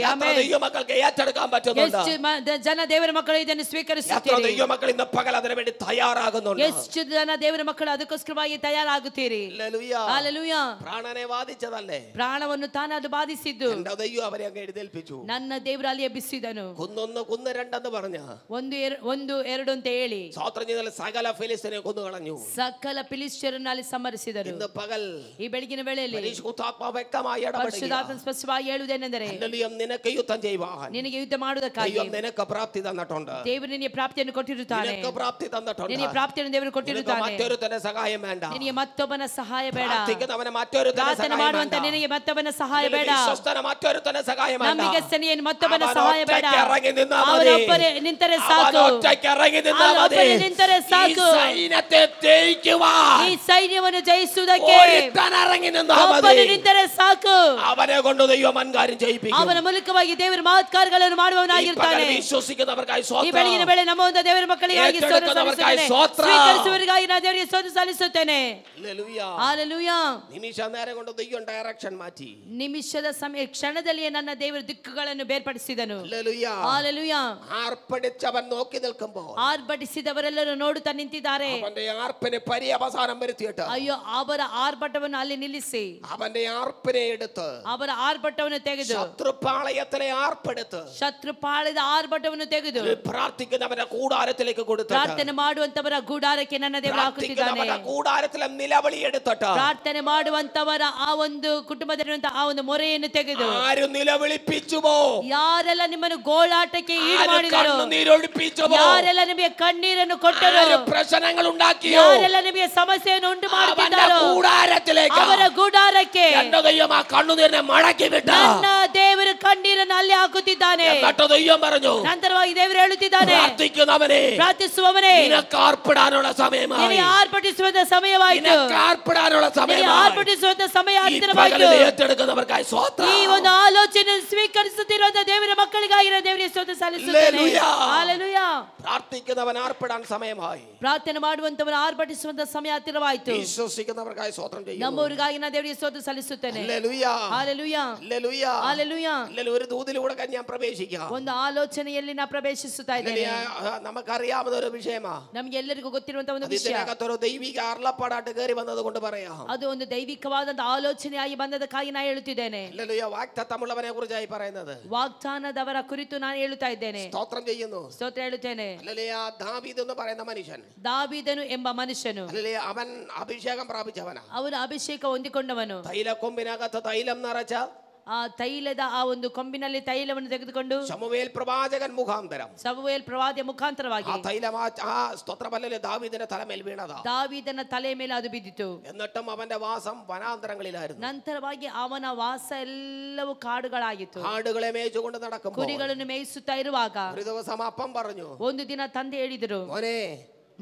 ಎಷ್ಟು ಜನ ದೇವರ ಮಕ್ಕಳು ಇದನ್ನು ಸ್ವೀಕರಿಸುತ್ತೀರಿ? ಎಷ್ಟು ಜನ ದೇವರ ಮಕ್ಕಳು ಅದಕ್ಕೋಸ್ಕರವಾಗಿ ತಯಾರಾಗುತ್ತೀರಿ? ಹಲ್ಲೆಲೂಯಾ. ಪ್ರಾಣವನ್ನು ತಾನದು ಬಾಧಿಸಿದ್ದು ನನ್ನ ದೇವರು ಅಲ್ಲಿ ಎಬ್ಬಿಸಿದನು. 1 2 ಅಂತ ಹೇಳಿ ಸಕಲ ಫಿಲಿಸ್ಟಿಯರನ್ನು ಅಲ್ಲಿ ಸಂಹರಿಸಿದರು. ಈ ಬೆಳಗಿನ ವೇಳೆಯಲ್ಲಿ ಪರಿಶುದ್ಧಾತ್ಮ ಸ್ಪಷ್ಟವಾಗಿ ಹೇಳುವುದೇನೆಂದರೆ, ನಿನಗೆ ಯುದ್ಧ ಮಾಡುವುದಕ್ಕಾಗಿ ದೇವರು ನಿನಗೆ ಪ್ರಾಪ್ತಿಯನ್ನು ಕೊಟ್ಟಿರುತ್ತಾನೆ. ನಿನಗೆ ಪ್ರಾಪ್ತಿಯನ್ನು ದೇವರು ಕೊಟ್ಟಿರುತ್ತಾನೆ. ನಿನಗೆ ಮತ್ತೊಬ್ಬನ ಸಹಾಯ ಬೇಡ. ಪ್ರಾರ್ಥನೆ ಮಾಡುವಂತ ನಿನಗೆ ಮತ್ತೊಬ್ಬನ ಸಹಾಯ ಬೇಡ. ನಂಬಿಗಸ್ತನಿಗೆ ಮತ್ತೊಬ್ಬನ ಸಹಾಯ ಬೇಡ. ಅವರೊಬ್ಬರೇ ನಿಂತರೆ ಸಾಕು. ನಿಂತರೆ ಸಾಕು. ಈ ಸೈನ್ಯವನ್ನು ಜಯಿಸುವುದಕ್ಕೆ ಒಬ್ಬನು ನಿಂತರೆ ಸಾಕು. ಅವನ ಮೂಲಕವಾಗಿ ದೇವರ ಮಹತ್ಕಾರ್ಯಗಳನ್ನು ಮಾಡುವವನಾಗಿರ್ತಾನೆ. ಈ ಬೆಳಗಿನ ವೇಳೆ ನಮ್ಮ ಒಂದು ದೇವರ ಮಕ್ಕಳಿಗಾಗಿ ಸ್ವೀಕರಿಸುವವರಿಗಾಗಿ ನಾನು ದೇವರಿಗೆ ಸ್ತೋತ್ರ ಸಲ್ಲಿಸುತ್ತೇನೆ. ಹಲ್ಲೆಲೂಯಾ. ನಿಮಿಷದ ಸಮಯ ಕ್ಷಣದಲ್ಲಿಯೇ ನನ್ನ ದೇವರ ದಿಕ್ಕುಗಳನ್ನು ಬೇರ್ಪಡಿಸಿದನು. ಹಲ್ಲೆಲೂಯಾ. ಆರ್ಭಟಿಸಿದವರೆಲ್ಲರೂ ನೋಡುತ್ತಾ ನಿಂತಿದ್ದಾರೆ. ಅಯ್ಯೋ, ಅವರ ಆರ್ಭಟವನ್ನು ಅಲ್ಲಿ ನಿಲ್ಲಿಸಿ ಅವರ ಆರ್ಭಟವನ್ನು ತೆಗೆದು ಶತ್ರುಪಾಳಯದ ಆರ್ಭಟವನ್ನು ತೆಗೆದು ಪ್ರಾರ್ಥನೆ ಮಾಡುವಂತವರ ಗೂಡಾರಕ್ಕೆ ನನ್ನ ದೇವರು ಹಾಕುತ್ತಿದ್ದಾನೆ. ಪ್ರಾರ್ಥನೆ ಮಾಡುವಂತವರ ಆ ಒಂದು ಕುಟುಂಬದಲ್ಲಿರುವಂತಹ ಆ ಒಂದು ಮೊರೆಯನ್ನು ತೆಗೆದು ಯಾರೆಲ್ಲ ನಿಮ್ಮನ್ನು ಗೋಳಾಟಕ್ಕೆ ಈಡು ಮಾಡಿದರು, ಯಾರೆಲ್ಲ ನಿಮಗೆ ಕಣ್ಣೀರನ್ನು ಕೊಟ್ಟರು, പ്രശ്നങ്ങൾ ഉണ്ടാക്കിയോ, ಯಾರೆಲ್ಲ ನಿಮಗೆ ಸಮಸ್ಯೆಯನ್ನು ಉಂಟು ಮಾಡುತ್ತಿದ್ದಾರೋ കൂടാരത്തിലേക്ക് ಅವರ ಗುಡಾರಕ್ಕೆ എന്റെ ദൈവം ആ കണ്ണുനീരിനെ മടക്കി വിട്ട. ನನ್ನ ದೇವರು ಕಣ್ಣೀರನ್ನು ಅಲ್ಲಿ ಹಾಕುತ್ತಿದ್ದಾನೆ. എന്നിട്ട് ദൈവം പറഞ്ഞു, ನಂತರವಾಗಿ ದೇವರು ಹೇಳುತ್ತಿದ್ದಾನೆ, പ്രാർത്ഥിക്കുന്നവനെ, ಪ್ರಾರ್ಥಿಸುವವನೇ, നിനക്ക് ആർപ്പിടാനുള്ള സമയമായി, ನಿನಗೆ ಆರ್ಭಟಿಸುವಂತ ಸಮಯವಾಯಿತು, നിനക്ക് ആർപ്പിടാനുള്ള സമയമായി, ಆರ್ಭಟಿಸುವಂತ ಸಮಯ ഈ ಹತ್ತಿರವಾಯಿತು. പകലിൽ ഏറ്റെടുക്കുന്നവർക്കായി സ്വോത്രം. ಈ ಒಂದು ಆಲೋಚನೆ ಸ್ವೀಕರಿಸುತ್ತಿರುವಂತ ದೇವರ ಮಕ್ಕಳಿಗಾಗಿರೋ ದೇವರಿಗೆ ಸ್ತೋತ್ರ ಸಲ್ಲಿಸುತ್ತೇನೆ. ಹಲ್ಲೆಲೂಯಾ. പ്രാർത്ഥിക്കുന്നവൻ ആർപ്പിടാൻ സമയമായി, ಪ್ರಾರ್ಥನೆ ಮಾಡುವಂತವನು ಆರ್ಭಟಿಸುವಂತ ಸಮಯ ಹತ್ತಿರವಾಯಿತು. വിശ്വസിക്കുന്നവർക്കായി സ്വോത്രം ചെയ്യുന്നു. ನಮ್ಮವರಿಗಾಗಿ ನಾನು ದೇವರಿಗೆ ಸ್ತೋತ್ರ ಸಲ್ಲಿಸುತ್ತೇನೆ. Hallelujah, hallelujah, hallelujah, hallelujah. ഒരു ദൂതിലൂടെ ഞാൻ പ്രവേശിക്കാം. ಒಂದು ಆಲೋಚನೆಯಲ್ಲಿ ನಾ ಪ್ರವೇಶಿಸುತ್ತಾ ಇದ್ದೇನೆ. നമുക്കറിയാവുന്ന ഒരു വിഷയമാ, ನಮಗೆ ಎಲ್ಲರಿಗೂ ಗೊತ್ತಿರುವಂತ ಒಂದು ವಿಷಯ. ഇതിനകത്തൊരു ദൈവിക അരുളപ്പാടായിട്ട് കയറി വന്നത് കൊണ്ട് പറയാം. ಅದು ಒಂದು ದೈವಿಕವಾದಂತ ಆಲೋಚನೆಯಾಗಿ ಬಂದದಕ್ಕಾಗಿ ನಾನು ಹೇಳುತ್ತಿದ್ದೇನೆ. ഹല്ലേലൂയ. വാഗ്ദത്തമുള്ളവനെ കുറിച്ചായി പറയുന്നത്, ವಾಗ್ದಾನದವರ ಕುರಿತು ನಾನು ಹೇಳುತ್ತಾ ಇದ್ದೇನೆ. സ്തോത്രം ചെയ്യുന്നു. ಸ್ತೋತ್ರ ಹೇಳುತ್ತೇನೆ. ഹല്ലേലൂയ. ദാവീദ് എന്ന് പറയുന്ന മനുഷ്യൻ, ದಾವೀದನು ಎಂಬ ಮನುಷ್ಯನು, ഹല്ലേലൂയ, അവൻ അഭിഷേകം പ്രാപിച്ചവനാ. ಅವನು ಅಭಿಷೇಕ ಹೊಂದಿಕೊಂಡವನು. തൈലക്കൊമ്പിനകത്ത് തൈലം നിറച്ച ಆ ತೈಲದ ಆ ಒಂದು ಕೊಂಬಿನಲ್ಲಿ ತೈಲವನ್ನು ತೆಗೆದುಕೊಂಡು ശമൂവേൽ പ്രവാചകൻ മുഖാന്തരം, ಸಮುವೇಲ್ ಪ್ರವಾದಿಯ ಮುಖಾಂತರವಾಗಿ ആ തൈലം ആ സ്തോത്രബലിലെ ദാവീദിന്റെ തലമേൽ വീണതാ. ದಾವೀದನ ತಲೆ ಮೇಲೆ ಅದು ಬಿದ್ದಿತು. എന്നിട്ടും അവന്റെ വാസം വനാന്തരങ്ങളിലായിരുന്നു. ನಂತರವಾಗಿ ಅವನ ವಾಸ ಎಲ್ಲವೂ ಕಾಡುಗಳಾಗಿತ್ತು. ആടുകളെ മേയിച്ചുകൊണ്ട് നടക്കുമ്പോൾ ಕುರಿಗಳನ್ನು ಮೇಯಿಸುತ್ತಾ ಇರುವಾಗ ഒരു ദിവസം അപ്പം പറഞ്ഞു, ಒಂದು ದಿನ ತಂದೆ ಹೇಳಿದರು, മോനെ,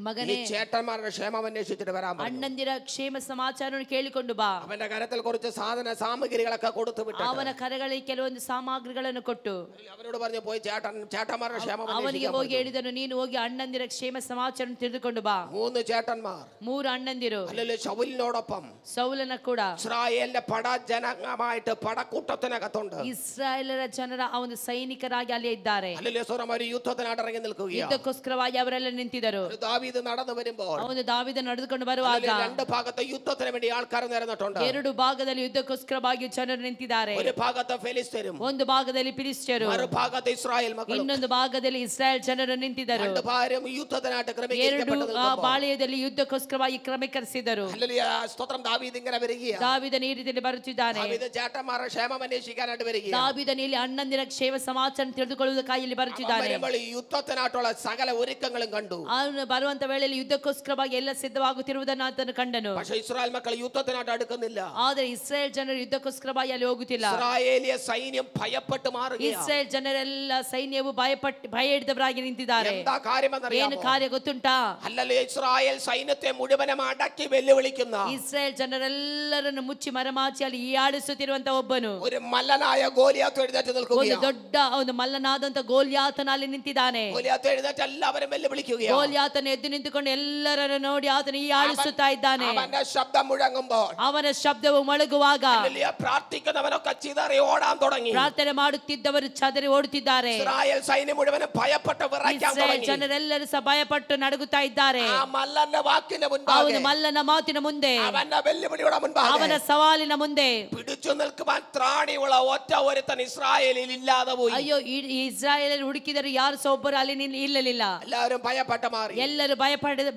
ಮಗನೇ, ഈ ചേട്ടന്മാരുടെ ക്ഷേമം അന്വേഷിച്ചിട്ട് വരാൻ പറഞ്ഞു. ಅಣ್ಣಂದಿರ ಕ್ಷೇಮ ಸಮಾಚಾರವನ್ನು ಕೇಳಿಕೊಂಡು ಬಾ. അവന്റെ കരത്തിൽ കുറച്ച് സാധന സാമഗ്രികളൊക്കെ കൊടുത്തു വിട്ടു. ಅವನ ಕರಗಳಿಗೆ ಕೆಲವೊಂದು ಸಾಮಗ್ರಿಗಳನ್ನು ಕೊಟ್ಟು അവനോട് പറഞ്ഞു, പോയി ചേട്ടന്മാരുടെ ക്ഷേമം ಅವನಿಗೆ അന്വേഷിക്കാൻ ಹೋಗಿ പറഞ്ഞു. ಹೇಳಿದನು, ನೀನು ಹೋಗಿ ಅಣ್ಣಂದಿರ ಕ್ಷೇಮ ಸಮಾಚಾರ ತಿಳಿದುಕೊಂಡು ಬಾ. 3 ചേട്ടന്മാർ, 3 ಅಣ್ಣಂದಿರು, അല്ലെങ്കിൽ ശൗലിനോടൊപ്പം ಸೌಲನ ಕೂಡ ഇസ്രായേലിന്റെ പടജനമായിട്ട് പടക്കൂട്ടത്തിനകത്തുണ്ട്. ಇಸ್ರಾಯೇಲರ ಜನರ ಆ ಒಂದು ಸೈನಿಕರಾಗಿ ಅಲ್ಲಿ ಇದ್ದಾರೆ. അല്ലെങ്കിൽ ഒരു യുദ്ധത്തിനായിട്ട് ഇറങ്ങി നിൽക്കുകയാണ്. ಯುದ್ಧಕ್ಕೋಸ್ಕರವಾಗಿ ಅವರೆಲ್ಲ ನಿಂತಿದ್ದರು. ദാവീദ് നടന്നു വരുമ്പോൾ ಅವನು ದಾವೀದ ನಡೆದುಕೊಂಡು ಬರುವಾಗ 2 ഭാഗത്ത് യുദ്ധത്തിന് വേണ്ടി ആൾക്കാർ നിരന്നിട്ടുണ്ട്. 2 ಭಾಗದಲ್ಲಿ ಯುದ್ಧಕ್ಕೋಸ್ಕರವಾಗಿ ಜನರು ನಿಂತಿದ್ದಾರೆ. ഒരു ഭാഗത്ത് ഫെലിസ്ത്യരും, ಒಂದು ಭಾಗದಲ್ಲಿ ಫಿಲಿಸ್ಟಿಯರು, മറുഭാഗത്ത് ഇസ്രായേൽ മക്കളും, ಇನ್ನೊಂದು ಭಾಗದಲ್ಲಿ ಇಸ್ರಾಯೇಲ್ ಜನರು ನಿಂತಿದ್ದರು. 2 ഭാഗം യുദ്ധത്തിനായിട്ട് 2 ക്രമീകരിക്കപ്പെട്ടു. ಪಾಳೆಯದಲ್ಲಿ ಯುದ್ಧಕ್ಕೋಸ್ಕರವಾಗಿ ಕ್ರಮೀಕರಿಸಿದರು. ഹല്ലേലൂയ. സ്തോത്രം. ദാവീദ് ഇങ്ങനെ വരികയാണ്. ದಾವೀದನ ಈ ರೀತಿಯಲ್ಲಿ ಬರುತ್ತಿದ್ದಾನೆ. ദാവീദ് ചേട്ടന്മാരുടെ ക്ഷേമം അന്വേഷിക്കാനായിട്ട് വരികയാണ്. ದಾವೀದನ ಇಲ್ಲಿ ಅಣ್ಣಂದಿರ ಕ್ಷೇಮ ಸಮಾಚಾರ ತಿಳಿದುಕೊಳ್ಳುವುದಕ್ಕಾಗಿ ಇಲ್ಲಿ ಬರುತ್ತಿದ್ದಾನೆ. ಯುದ್ಧത്തിനായിട്ടുള്ള സകല ഒരുക്കങ്ങളും കണ്ടു. ಅವನು ಬರುವಂತ ವೇಳೆಯಲ್ಲಿ ಯುದ್ಧಕ್ಕೋಸ್ಕರವಾಗಿ ಎಲ್ಲ ಸಿದ್ಧವಾಗುತ್ತಿರುವುದನ್ನು ಆತನು ಕಂಡನು. പക്ഷേ ഇസ്രായേൽ മക്കൾ യുദ്ധത്തിനായിട്ട് അടുക്കുന്നില്ല. ಆದರೆ ಇಸ್ರಾಯೇಲ್ ಜನರು ಯುದ್ಧಕ್ಕೋಸ್ಕರವಾಗಿ ಅಲ್ಲಿ ಹೋಗುತ್ತಿಲ್ಲ. ഇസ്രായേലിയ സൈന്യം ഭയപ്പെട്ട് മാറുകയാണ്. ಇಸ್ರಾಯೇಲ್ ಜನರೆಲ್ಲ ಸೈನ್ಯವು ಭಯ ಹಿಡಿದವರಾಗಿ ನಿಂತಿದ್ದಾರೆ. എന്താ കാര്യമെന്നറിയാമോ? ಏನು ಕಾರ್ಯ ಗೊತ್ತುಂಟಾ? അല്ലല്ലേ, ഇസ്രായേൽ സൈന്യത്തെ മുഴുവനും അടക്കി വെല്ലുവിളിക്കുന്ന ಇಸ್ರಾಯೇಲ್ ಜನರೆಲ್ಲರನ್ನು ಮುಚ್ಚಿ ಮರಮಾಚಿ ಅಲ್ಲಿ ಹೀಯಾಳಿಸುತ್ತಿರುವಂತ ಒಬ್ಬನು, ഒരു മല്ലനായ ഗോലിയാത്ത് എഴുന്നേറ്റ് ಒಂದು നിൽക്കുകയാണ്. ದೊಡ್ಡ ಒಂದು ಮಲ್ಲನಾದಂತ ಗೋಲ್ಯಾತನ ಅಲ್ಲಿ ನಿಂತಿದ್ದಾನೆ. ഗോലിയാത്ത് എഴുന്നേറ്റ് എല്ലാവരും വെല്ലുവിളിക്കുകയാണ്. ಗೋಲ್ಯಾತನ ಎದ್ದು ನಿಂತುಕೊಂಡು ಎಲ್ಲರನ್ನು ನೋಡಿ ಆತನು ಹೀಯಾಳಿಸುತ್ತಾ ಇದ್ದಾನೆ. അവന്റെ ശബ്ദം മുഴങ്ങുമ്പോൾ, ಅವನ ಶಬ್ದವು ಮೊಳಗುವಾಗ ഹല്ലേലൂയ, പ്രാർത്ഥിക്കുന്നവനൊക്കെ ചിതറി ഓടാൻ തുടങ്ങി. ಪ್ರಾರ್ಥನೆ ಮಾಡುತ್ತಿದ್ದವರು ಚದರಿ ಓಡುತ್ತಿದ್ದಾರೆ. ഇസ്രായേൽ സൈന്യം മുഴുവനും ഭയപ്പെട്ട് വിറയ്ക്കാൻ ಇಸ್ರಾಯೇಲ್ തുടങ്ങി. ಜನರೆಲ್ಲರೂ ಸಹ ಭಯಪಟ್ಟು ನಡುಗುತ್ತಾ ಇದ್ದಾರೆ. ആ മല്ലന്റെ വാക്കിന് ಅವನು മുൻപാകെ, ಮಲ್ಲನ ಮಾತಿನ ಮುಂದೆ, അവന്റെ വെല്ലുവിളിയുടെ മുൻപാകെ ಅವನ ಸವಾಲಿನ ಮುಂದೆ പിടിച്ചു നിൽക്കുവാൻ ത്രാണിയുള്ള ഒറ്റ ഒരുത്തൻ ഇസ്രായേലിൽ ഇല്ലാതെ പോയി. ಅಯ್ಯೋ, ಈ ಇಸ್ರಾಯೇಲ್ ಹುಡುಕಿದರು ಯಾರು ಸಹ ಒಬ್ಬರು ಅಲ್ಲಿ ಇಲ್ಲಲಿಲ್ಲ. എല്ലാവരും ഭയപ്പെട്ട് മാറി. ಎಲ್ಲರೂ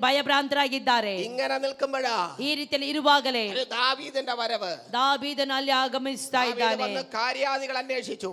ಭಯಭ್ರಾಂತರಾಗಿದ್ದಾರೆ. ഇങ്ങനെ നിൽക്കുമ്പോഴാ ಈ ರೀತಿಯಲ್ಲಿ ಇರುವಾಗಲೇ ദാവീദിന്റെ വരവ്. ದಾವೀದನು ಅಲ್ಲಿ ಆಗಮಿಸ್ತಾ ദാവീദ് ಇದ್ದಾನೆ. വന്ന് കാര്യാദികൾ അന്വേഷിച്ചു.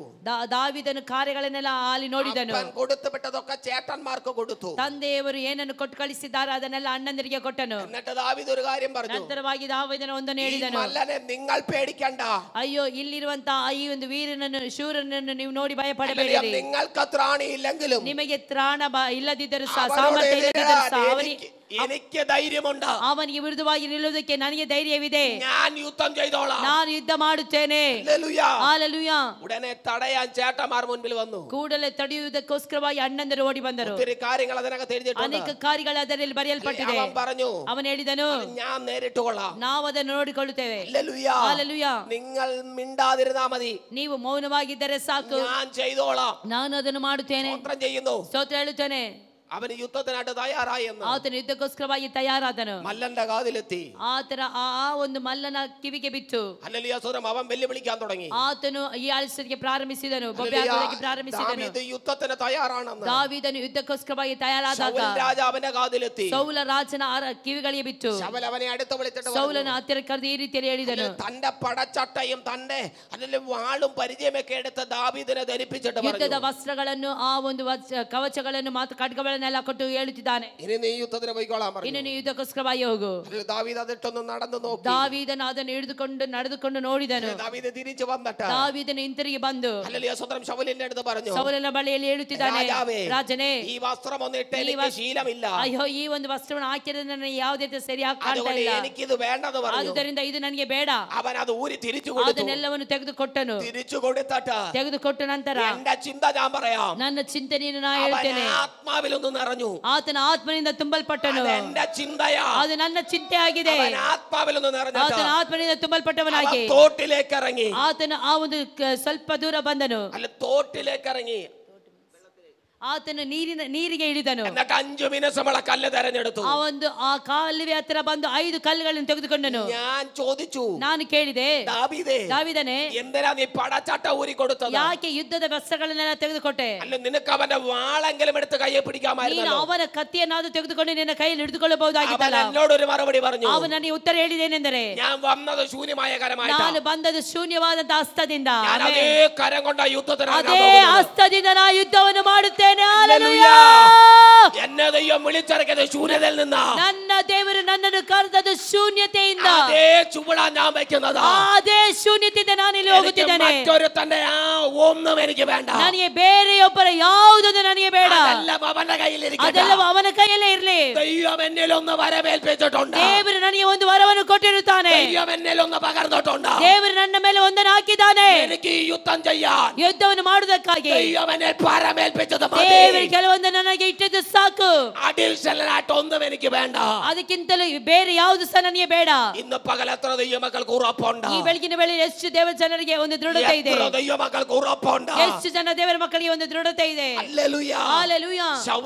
ದಾವೀದನು ಕಾರ್ಯಗಳನ್ನೆಲ್ಲ ಅಲ್ಲಿ ನೋಡಿದನು. അപ്പൻ കൊടുത്തു വിട്ടതൊക്കെ ചേട്ടന്മാർക്ക് കൊടുത്തു. ತಂದೆಯವರು ಏನನ್ನು ಕೊಟ್ಟು ಕಳಿಸಿದ್ದಾರೆ ಅದನ್ನೆಲ್ಲ ಅಣ್ಣಂದಿರಿಗೆ ಕೊಟ್ಟನು. എന്നിട്ട് ദാവീദ് ഒരു കാര്യം പറഞ്ഞു, ನಂತರವಾಗಿ ದಾವೀದನು ಒಂದನ್ನು ഈ ಹೇಳಿದನು, മല്ലനെ നിങ്ങൾ പേടിക്കണ്ട. ಅಯ್ಯೋ, ಇಲ್ಲಿರುವಂತಹ ಈ ಒಂದು ವೀರನನ್ನು ಶೂರನನ್ನು ನೀವು ನೋಡಿ ಭಯಪಡಬೇಡಿರಿ. നിങ്ങൾക്ക് ത്രാണിയില്ലെങ്കിലും ನಿಮಗೆ ತ್ರಾಣ ಇಲ್ಲದಿದ್ದರೂ ಸಹ, അവനോട് ಸಾಮರ್ಥ್ಯ ಇಲ್ಲದಿದ್ದರೂ ಸಹ എനിക്ക് ധൈര്യമുണ്ട്. ಅವನಿಗೆ ವಿರುದ್ಧವಾಗಿ ನಿಲ್ಲುವುದಕ್ಕೆ ನನಗೆ ಧೈರ್ಯವಿದೆ. ഞാൻ യുദ്ധം ചെയ്തോളാം. ನಾನು ಯುದ್ಧ ಮಾಡುತ್ತೇನೆ. ഹല്ലേലൂയ. ഉടനെ തടയാൻ ചേട്ടന്മാർ മുൻപിൽ വന്നു. ಕೂಡಲೇ ತಡೆಯುವುದಕ್ಕೋಸ್ಕರವಾಗಿ ಅಣ್ಣಂದರು ಓಡಿ ಬಂದರು. ഒത്തിരി കാര്യങ്ങൾ അതിനകത്ത് എഴുതിയിട്ടുണ്ട്. ಅನೇಕ ಕಾರ್ಯಗಳು ಅದರಲ್ಲಿ ಬರೆಯಲ್ಪಟ್ಟಿದೆ. അവൻ പറഞ്ഞു, ಅವನು ಹೇಳಿದನು, ഞാൻ നേരിട്ട് കൊള്ളാം. ನಾವು ಅದನ್ನು ನೋಡಿಕೊಳ್ಳುತ್ತೇವೆ. ഹല്ലേലൂയ. നിങ്ങൾ മിണ്ടാതിരുന്നാ മതി. ನೀವು ಮೌನವಾಗಿದ್ದರೆ ಸಾಕು, ഞാൻ ചെയ്തോളാം. ನಾನು ಅದನ್ನು ಮಾಡುತ್ತೇನೆ. സ്തോത്രം ചെയ്യുന്നു. ಸ್ತೋತ್ರ ಹೇಳುತ್ತೇನೆ. അവന് യുദ്ധത്തിനായിട്ട് തയ്യാറായെന്ന് ಆತನು ಯುದ್ಧಕ್ಕೋಸ್ಕರವಾಗಿ ತಯಾರಾದನು. മല്ലന്റെ കാതിലെത്തി. ಆತರ ಆ ಒಂದು ಮಲ್ಲನ ಕಿವಿಗೆ ಬಿತ್ತು. ഹല്ലേലൂയ. സ്വരം അവൻ വെല്ലുവിളിക്കാൻ തുടങ്ങി. ಆತನು ಹೀಯಾಳಿಸಲಿಕ್ಕೆ ಪ್ರಾರಂಭಿಸಿದನು, ಬೊಬ್ಬೆ ಹಾಕುವುದಕ್ಕೆ ಪ್ರಾರಂಭಿಸಿದನು. ദാവീദ് യുദ്ധത്തിന് തയ്യാറാണെന്ന് ದಾವೀದನು ಯುದ್ಧಕ್ಕೋಸ್ಕರವಾಗಿ ತಯಾರಾದಾಗ ശൗൽ രാജാവിന്റെ കാതിലെത്തി. ಸೌಲ ರಾಜನ ಕಿವಿಗಳಿಗೆ ಬಿತ್ತು. ശൗൽ അവനെ അടുത്ത് വിളിച്ചിട്ട് ಸೌಲನ ಹತ್ತಿರ ಕರೆದು ಈ ರೀತಿಯಲ್ಲಿ ಹೇಳಿದನು, തന്റെ പടച്ചട്ടയും തന്റെ അതിലെ വാളും പരിചയമൊക്കെ എടുത്ത് ദാവീദിനെ ധരിപ്പിച്ചിട്ട് ಯುದ್ಧದ പറഞ്ഞു, ವಸ್ತ್ರಗಳನ್ನು, ಆ ಒಂದು ಕವಚಗಳನ್ನು ಮತ್ತು ಖಡ್ಗಗಳನ್ನು ವಸ್ತ್ರಗಳನ್ನೆಲ್ಲ ಕೊಟ್ಟು ಹೇಳುತ್ತಿದ್ದಾನೆ, ഇനി നീ യുദ്ധത്തിന് പോയിക്കോളാൻ പറഞ്ഞു. ಇನ್ನು ನೀವು ಯುದ್ಧಕ್ಕೋಸ್ಕರವಾಗಿ ಹೋಗು. ദാവീദ് അതിട്ടൊന്ന് നടന്നു നോക്കി. ದಾವೀದನು ಅದನ್ನು ನಡೆದುಕೊಂಡು ನೋಡಿದನು. ദാവീദ് തിരിച്ചു വന്നിട്ട് ದಾವೀದನು ಹಿಂತಿರುಗಿ ಬಂದು ഹല്ലേലൂയ സ്വതന്ത്രം ശൗലിന്റെ അടുത്ത് പറഞ്ഞു, ಸೌಲನ ಬಳಿಯಲ್ಲಿ ಹೇಳುತ್ತಿದ್ದಾನೆ, ರಾಜನೇ, ഈ വസ്ത്രം ഒന്ന് ഇട്ട് എനിക്ക് ശീലമില്ല. ಅಯ್ಯೋ, ಈ ಒಂದು ವಸ್ತ್ರವನ್ನು ಹಾಕಿದ್ರೆ ನನಗೆ ಯಾವುದೇ ಸರಿಯಾಗಿ ಕಾಣ್ತಾ ಇಲ್ಲ. എനിക്കിത് വേണ്ടെന്ന് പറഞ്ഞു. ಆದ್ದರಿಂದ ಇದು ನನಗೆ ಬೇಡ. അവൻ അത് ഊരി തിരിച്ചു കൊടുത്തു. ಅದನ್ನೆಲ್ಲವನ್ನು ತೆಗೆದುಕೊಟ್ಟನು. തിരിച്ചു കൊടുത്തിട്ട് ತೆಗೆದುಕೊಟ್ಟ ನಂತರ എന്റെ ചിന്ത ഞാൻ പറയാം, ನನ್ನ ಚಿಂತನೆಯನ್ನು ನಾನು ಹೇಳ್ತೇನೆ. ആത്മാവിൽ ഒന്ന് നിറഞ്ഞു. ಆತನ ಆತ್ಮನಿಂದ ತುಂಬಲ್ಪಟ್ಟನು. എന്റെ ചിന്തയാ, ಅದು ನನ್ನ ಚಿಂತೆ ಆಗಿದೆ. ആത്മാവിൽ ഒന്ന് നിറഞ്ഞു. ಆತನ ಆತ್ಮನಿಂದ ತುಂಬಲ್ಪಟ್ಟವನಾಗಿ തോട്ടിലേക്ക് ഇറങ്ങി. ಆತನ ಆ ಒಂದು ಸ್ವಲ್ಪ ದೂರ ಬಂದನು. അല്ല, തോട്ടിലേക്ക് ഇറങ്ങി. ಆತನು ನೀರಿಗೆ ಇಳಿದನು. എന്നിട്ട് 5 മിനുസമുള്ള കല്ല് തെരഞ്ഞെടുത്തു. ಆ ಕಾಲುವೆ ಹತ್ತಿರ ಬಂದು 5 ಕಲ್ಲುಗಳನ್ನು ತೆಗೆದುಕೊಂಡನು. ഞാൻ ചോദിച്ചു, ನಾನು ಕೇಳಿದೆ, ದಾವೀದನೇ, എന്തിനാ നീ പടച്ചട്ട ഊരി കൊടുത്തത്? ಯಾಕೆ ಯುದ್ಧದ ವಸ್ತ್ರಗಳನ್ನೆಲ್ಲ ತೆಗೆದುಕೊಟ್ಟೆ? അല്ല, നിനക്ക് അവന്റെ വാളെങ്കിലും എടുത്ത് കയ്യെ പിടിക്കാമായിരുന്നു. ನೀನು ಅವನ ಕತ್ತಿಯನ್ನಾದರೂ ತೆಗೆದುಕೊಂಡು ನಿನ್ನ ಕೈಯಲ್ಲಿ ಹಿಡಿದುಕೊಳ್ಳಬಹುದಾಗಿತ್ತಲ್ಲ. എന്നോട് ഒരു മറുപടി പറഞ്ഞു. ಅವನು ನನಗೆ ಉತ್ತರ ಹೇಳಿದೇನೆಂದರೆ, ഞാൻ വന്നത് ശൂന്യമായ കരമായിട്ടാ. ನಾನು ಬಂದದ್ದು ಶೂನ್ಯವಾದಂತಹ ಹಸ್ತದಿಂದ. ഞാൻ അതേ കരം കൊണ്ട് യുദ്ധത്തിന് ಅದೇ ಹಸ್ತದಿಂದ ನಾನು ಯುದ್ಧವನ್ನು ಮಾಡುತ್ತೇನೆ. ഹല്ലേലൂയ. എന്നെ ദൈവം വിളിച്ചിറക്കിയത് ശൂന്യതയിൽ നിന്നാ. ನನ್ನ ದೇವರು ನನ್ನನ್ನು ಕರೆದದ್ದು ಶೂನ್ಯತೆಯಿಂದ. അതേ ചുവടാ ഞാൻ വെക്കുന്നത്. ಅದೇ ಶೂನ್ಯತೆಯಿಂದ ನಾನು ಇಲ್ಲಿ ಹೋಗುತ್ತಿದ್ದೇನೆ. മറ്റൊരു തന്റെ ഒന്നും എനിക്ക് വേണ്ട. ನನಗೆ ಬೇರೆಯೊಬ್ಬರ ಯಾವುದೊಂದು ನನಗೆ ಬೇಡ. അതെല്ലാം അവന്റെ കയ്യിലിരിക്കട്ടെ. ಅದೆಲ್ಲವೂ ಅವನ ಕೈಯಲ್ಲೇ ಇರಲಿ. ദൈവം എന്നിൽ ഒന്ന് വരവേൽപ്പിച്ചിട്ടുണ്ട്. ದೇವರು ನನಗೆ ಒಂದು ವರವನ್ನು ಕೊಟ್ಟಿರುತ್ತಾನೆ. ദൈവം എന്നിൽ ഒന്ന് പകർന്നിട്ടുണ്ട്. ದೇವರು ನನ್ನ ಮೇಲೆ ಒಂದನ್ನು ಹಾಕಿದ್ದಾನೆ. എനിക്ക് ഈ യുദ്ധം ചെയ്യാൻ ಯುದ್ಧವನ್ನು ಮಾಡುವುದಕ್ಕಾಗಿ ദൈവം എന്നെ പരമേൽപ്പിച്ചത് മതി. ದೇವರು ಕೆಲವೊಂದು ನನಗೆ ಇಟ್ಟಿದ್ದು ಸಾಕು. അഡീഷണൽ ആയിട്ട് ഒന്നും എനിക്ക് വേണ്ട. ಅದಕ್ಕಿಂತಲೂ ಬೇರೆ ಯಾವುದು ಸಹ ನನಗೆ ಬೇಡ. ഇന്ന് പകൽ എത്ര ദൈവമക്കൾക്ക് ഉറപ്പുണ്ട്? ಈ ಬೆಳಗಿನ ವೇಳೆ ಎಷ್ಟು ದೇವರ ಜನರಿಗೆ ಒಂದು ದೃಢತೆ ಇದೆ. എത്ര ദൈവമക്കൾക്ക് ഉറപ്പുണ്ട്? ಎಷ್ಟು ಜನ ದೇವರ ಮಕ್ಕಳಿಗೆ ಒಂದು ದೃಢತೆ ಇದೆ. ഹല്ലേലൂയ. ಹಲ್ಲೆಲೂಯ.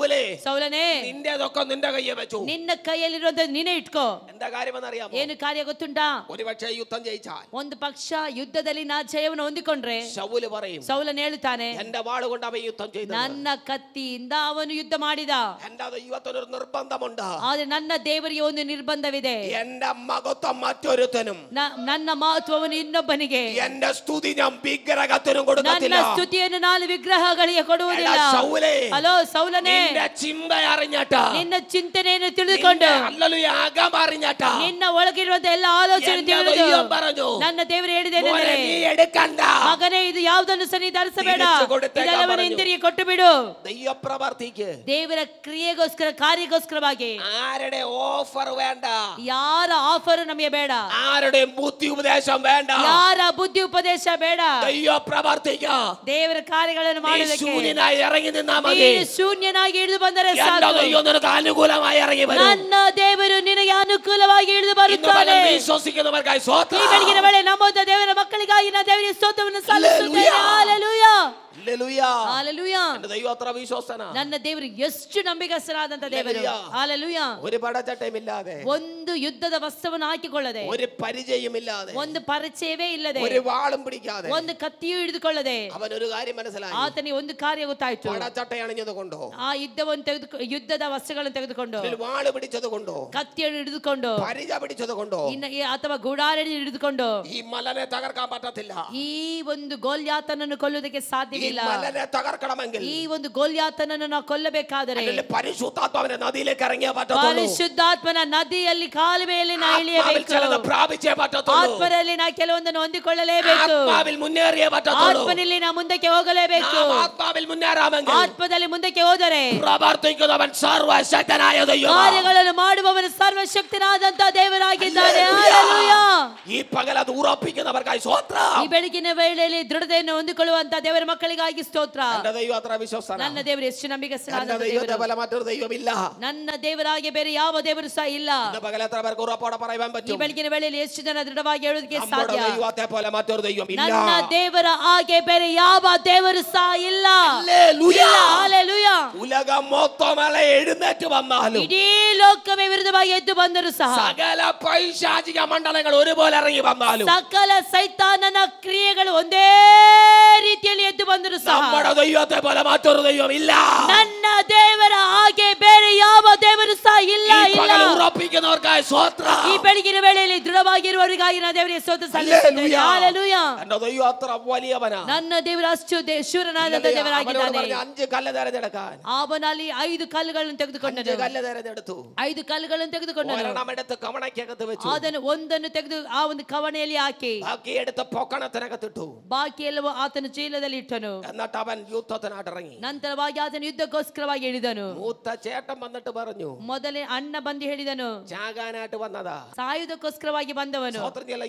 സൗലನೇ, നിന്റേതൊക്കെ നിന്റെ കയ്യെ വെച്ചു. ನಿನ್ನ ಕೈಯಲ್ಲಿರೋದು ನೀನೇ ಇಟ್ಕೋ. എന്താ കാര്യമെന്ന് അറിയാമോ? ಏನು ಕಾರ್ಯ ಗೊತ್ತುಂಟಾ? ഒരുപക്ഷേ യുദ്ധം ജയിച്ചാൽ, ಒಂದು ಪಕ್ಷ ಯುದ್ಧದಲ್ಲಿ ನಾ ಜಯವನ್ನು ಹೊಂದಿಕೊಂಡ್ರೆ, ശൗല് പറയും, ಸೌಲನು ಹೇಳುತ್ತಾನೆ, എന്റെ വാൾ കൊണ്ട് അവൻ യുദ്ധം ചെയ്തു. ನನ್ನ ಕತ್ತಿಯಿಂದ ಅವನು ಯುದ್ಧ ಮಾಡಿದ. എന്റെ ദൈവത്തിനൊരു നിർബന്ധമുണ്ട്. ಆದ್ರೆ ನನ್ನ ದೇವರಿಗೆ ಒಂದು ನಿರ್ಬಂಧವಿದೆ. എന്റെ മഹത്വം മറ്റൊരുത്തനും, ನನ್ನ ಮಹತ್ವವನ್ನು ಇನ್ನೊಬ್ಬನಿಗೆ, എന്റെ സ്തുതി ഞാൻ വിഗ്രഹത്തിനും ನನ್ನ കൊടുക്കത്തില്ല. ಸ್ತುತಿಯನ್ನು ನಾನು ವಿಗ್ರಹಗಳಿಗೆ ಕೊಡುವುದಿಲ್ಲ. ಹಲೋ ಸೌಲನೇ, നിന്റെ ചിന്ത അറിഞ്ഞിട്ട്, ನಿನ್ನ ಚಿಂತನೆಯನ್ನು ತಿಳಿದುಕೊಂಡು, ഹല്ലേലൂയ, അകം അറിഞ്ഞിട്ട്, ನಿನ್ನ ಒಳಗಿರುವಂತ ಎಲ್ಲ ಆಲೋಚನೆ ತಿಳಿದು ನನ್ನ ದೇವರು ಹೇಳಿದ್ದೇನೆಂದರೆ, ಮಗನೇ, ಇದು ಯಾವುದನ್ನು ಸಹ ನೀನು ಧರಿಸಬೇಡ, ಇದೆಲ್ಲವನ್ನು ಹಿಂತಿರುಗಿ ಕೊಟ್ಟು ಬಿಡು. ദൈവപ്രവർത്തിക്ക്, ದೇವರ ಕ್ರಿಯೆಗೋಸ್ಕರ, ಕಾರ್ಯಕ್ಕೋಸ್ಕರವಾಗಿ ആരുടെ ഓഫർ വേണ്ട, ಯಾರ ಆಫರ್ ನಮಗೆ ಬೇಡ, ആരുടെ ബുദ്ധി ഉപദേശം വേണ്ട, ಯಾರ ಬುದ್ಧಿ ಉಪದೇಶ ಬೇಡ. ദൈവപ്രവർത്തിക്ക, ದೇವರ ಕಾರ್ಯಗಳನ್ನು ಮಾಡುವುದಕ್ಕೆ ശൂന്യനായി ഇറങ്ങി നിന്നാ മതി. ನೀನು ಶೂನ್ಯನಾಗಿ ಇಳಿದು ಬಂದರೆ ಸಾಕು. ദൈവം നിനക്ക് അനുകൂലമായി ഇറങ്ങി വരും. ನನ್ನ ದೇವರು ನಿನಗೆ ಅನುಕೂಲವಾಗಿ ಇಳಿದು ಬರುತ್ತಾನೆ. വിശ്വസിക്കുന്നവർക്കായി സ്തോത്രം. ಈ ಬೆಳಗಿನ ವೇಳೆ ನಂಬುವಂತ ದೇವರ ಮಕ್ಕಳಿಗಾಗಿ ನಾನು ದೇವರಿಗೆ ಸ್ತೋತ್ರವನ್ನು ಸಲ್ಲಿಸುತ್ತೇನೆ. ಹಲ್ಲೆಲೂಯ. എന്റെ ദൈവം അത്ര വിശ്വസ്തനാ. ನನ್ನ ದೇವರು ಎಷ್ಟು ನಂಬಿಕಸ್ಥನಾದಂತ ದೇವರು. ಹಲ್ಲೆಲೂಯ. ഒരു പടച്ചട്ടയുമില്ലാതെ, ಒಂದು ಯುದ್ಧದ ವಸ್ತ್ರವನ್ನು ಹಾಕಿಕೊಳ್ಳದೆ, ഒരു പരിചയമില്ലാതെ, ಒಂದು ಪರಿಚಯವೇ ಇಲ್ಲದೆ, ഒരു വാളും പിടിക്കാതെ, ಒಂದು ಕತ್ತಿಯೂ ಹಿಡಿದುಕೊಳ್ಳದೆ, അവനൊരു കാര്യം മനസ്സിലായി. ಆತನಿಗೆ ಒಂದು ಕಾರ್ಯ ಗೊತ್ತಾಯ್ತು. പടച്ചട്ടയണിഞ്ഞത് കൊണ്ടോ, ಆ ಯುದ್ಧದ ವಸ್ತ್ರಗಳನ್ನು ತೆಗೆದುಕೊಂಡು, വാള് പിടിച്ചത് കൊണ്ടോ, ಕತ್ತಿಯನ್ನು ಹಿಡಿದುಕೊಂಡು, പരിച പിടിച്ചത് കൊണ്ടോ, ಅಥವಾ ಗುಡಾರಣಿ ಹಿಡಿದುಕೊಂಡು ഈ മലനെ തകർക്കാൻ പറ്റത്തില്ല. ಈ ಒಂದು ಗೋಲ್ಯಾತನನ್ನು ಕೊಲ್ಲುವುದಕ್ಕೆ ಸಾಧ್ಯವಿಲ್ಲ. മലനെ തകർക്കണമെങ്കിൽ, ಈ ಒಂದು ಗೋಲ್ಯಾತನನ್ನು ನಾವು ಕೊಲ್ಲಬೇಕಾದರೆ, പരിശുദ്ധാത്മാവിനെ നദിയിലേക്ക് ഇറങ്ങിയേ പറ്റത്തുള്ളൂ. ಪರಿಶುದ್ಧಾತ್ಮನ ನದಿಯಲ್ಲಿ ಕಾಲುವೆಯಲ್ಲಿ ನಾ ಇಳಿಯಬೇಕು. പ്രാപിച്ചേ പറ്റത്തുള്ളൂ. ಆತ್ಮನಲ್ಲಿ ನಾ ಕೆಲವೊಂದನ್ನು ಹೊಂದಿಕೊಳ್ಳಲೇಬೇಕು. ആത്മാവിൽ മുന്നേറിയേ പറ്റത്തുള്ളൂ. ಆತ್ಮನಲ್ಲಿ ನಾ ಮುಂದಕ್ಕೆ ಹೋಗಲೇಬೇಕು. ആത്മാവിൽ മുന്നേറാമെങ്കിൽ, ಆತ್ಮದಲ್ಲಿ ಮುಂದಕ್ಕೆ ಹೋದರೆ പ്രവർത്തിക്കുന്നവൻ സർവശക്തനായ ദൈവം, ಕಾರ್ಯಗಳನ್ನು ಮಾಡುವವನು ಸರ್ವಶಕ್ತನಾದಂತ ದೇವರಾಗಿದ್ದಾನೆ. ಹಲ್ಲೆಲೂಯ. ഈ പകൽ അത് ഉറപ്പിക്കുന്നവർക്കായി സ്തോത്രം. ಈ ಬೆಳಗಿನ ವೇಳೆಯಲ್ಲಿ ದೃಢತೆಯನ್ನು ಹೊಂದಿಕೊಳ್ಳುವಂತ ದೇವರ ಮಕ್ಕಳಿಗಾಗಿ ಸ್ತೋತ್ರ. എന്റെ ദൈവം അത്ര വിശ്വസ്തനാണ്. ನನ್ನ ದೇವರು ಎಷ್ಟು ನಂಬಿಕಸ್ಥನಾದ ദൈവത്തെ പോലെ മറ്റൊരു ദൈവമില്ല. ನನ್ನ ದೇವರಾಗಿ ಬೇರೆ ಯಾವ ದೇವರು ಸಹ ಇಲ್ಲ. പകൽ എത്ര പേർക്ക് ഉറപ്പോടെ പറയാൻ ಈ പറ്റും? ಬೆಳಗಿನ ವೇಳೆಯಲ್ಲಿ ಎಷ್ಟು ಜನ ದೃಢವಾಗಿ ಹೇಳೋದಕ್ಕೆ ಸಾಧ್ಯ? ദൈവത്തെ പോലെ മറ്റൊരു ദൈവമില്ല. ನನ್ನ ದೇವರ ಹಾಗೆ ಬೇರೆ ಯಾವ ದೇವರು ಸಹ ಇಲ್ಲ. ഹല്ലേലൂയ. ഉലകം മൊത്തമല്ല എഴുന്നേറ്റ് വന്നാലും, ಇಡೀ ಲೋಕವೇ ವಿರುದ್ಧವಾಗಿ ಎದ್ದು ಬಂದರೂ ಸಹ, സകല പൈശാചിക മണ്ഡലങ്ങൾ ഒരുപോലെ ഇറങ്ങി വന്നാലും, ಸಕಲ ಸೈತಾನನ ಕ್ರಿಯೆಗಳು ಒಂದೇ ರೀತಿಯಲ್ಲಿ ಎದ್ದು ಬಂದರೂ ಸಹ, നമ്മുടെ ദൈവത്തെ പോലെ മറ്റൊരു ദൈവമില്ല. ನನ್ನ ದೇವರ ಹಾಗೆ ಬೇರೆ ಯಾವ ದೇವರು ಸಹ ಇಲ್ಲ. ഉറപ്പിക്കുന്നവർക്കായി സ്തോത്രം. ಈ ಬೆಳಗಿನ ವೇಳೆಯಲ್ಲಿ ದೃಢವಾಗಿರುವವರಿಗಾಗಿ ನಾನು ದೇವರಿಗೆ ಸ್ತೋತ್ರ ಸಲ್ಲಿಸುತ್ತೇನೆ. ಹಲ್ಲೆಲೂಯಾ. ನನ್ನ ದೈವ ಅത്ര വലിയവനാ. ನನ್ನ ದೇವರು ಅಷ್ಟು ಶೂರನಾದ ದೇವರಾಗಿದ್ದಾನೆ. 5 കല്ല് തെരഞ്ഞെടുക്കാൻ. ಅವನಲ್ಲಿ 5 ಕಲ್ಲುಗಳನ್ನು ತೆಗೆದುಕೊಂಡನು. 5 കല്ല് തെരഞ്ഞെടുത്തു. 5 ಕಲ್ಲುಗಳನ್ನು ತೆಗೆದುಕೊಂಡನು. ഒരെണ്ണം എടുത്ത് കവണയ്ക്കകത്ത് വെച്ചു. ಅದನ್ನು ಒಂದನ್ನು ತೆಗೆದು ಆ ಒಂದು ಕವಣೆಯಲ್ಲಿ ಹಾಕಿ ബാക്കി എടുത്ത് പൊക്കണത്തിനകത്തിട്ടു. ಬಾಕಿ ಎಲ್ಲವೂ ಆತನ ಚೀಲದಲ್ಲಿ ಇಟ್ಟನು. എന്നിട്ട് അവൻ യുദ്ധത്തിനായിട്ട് ഇറങ്ങി. ನಂತರವಾಗಿ ಆತನು ಯುದ್ಧಕ್ಕೋಸ್ಕರವಾಗಿ ಇಳಿದನು. മൂത്ത ചേട്ടൻ വന്നിട്ട് പറഞ്ഞു, ಮೊದಲೇ ಅಣ್ಣ ಬಂದು ಹೇಳಿದನು, ചാകാനായിട്ട് വന്നതാ, ಸಾಯುವುದಕ್ಕೋಸ್ಕರವಾಗಿ ಬಂದವನು.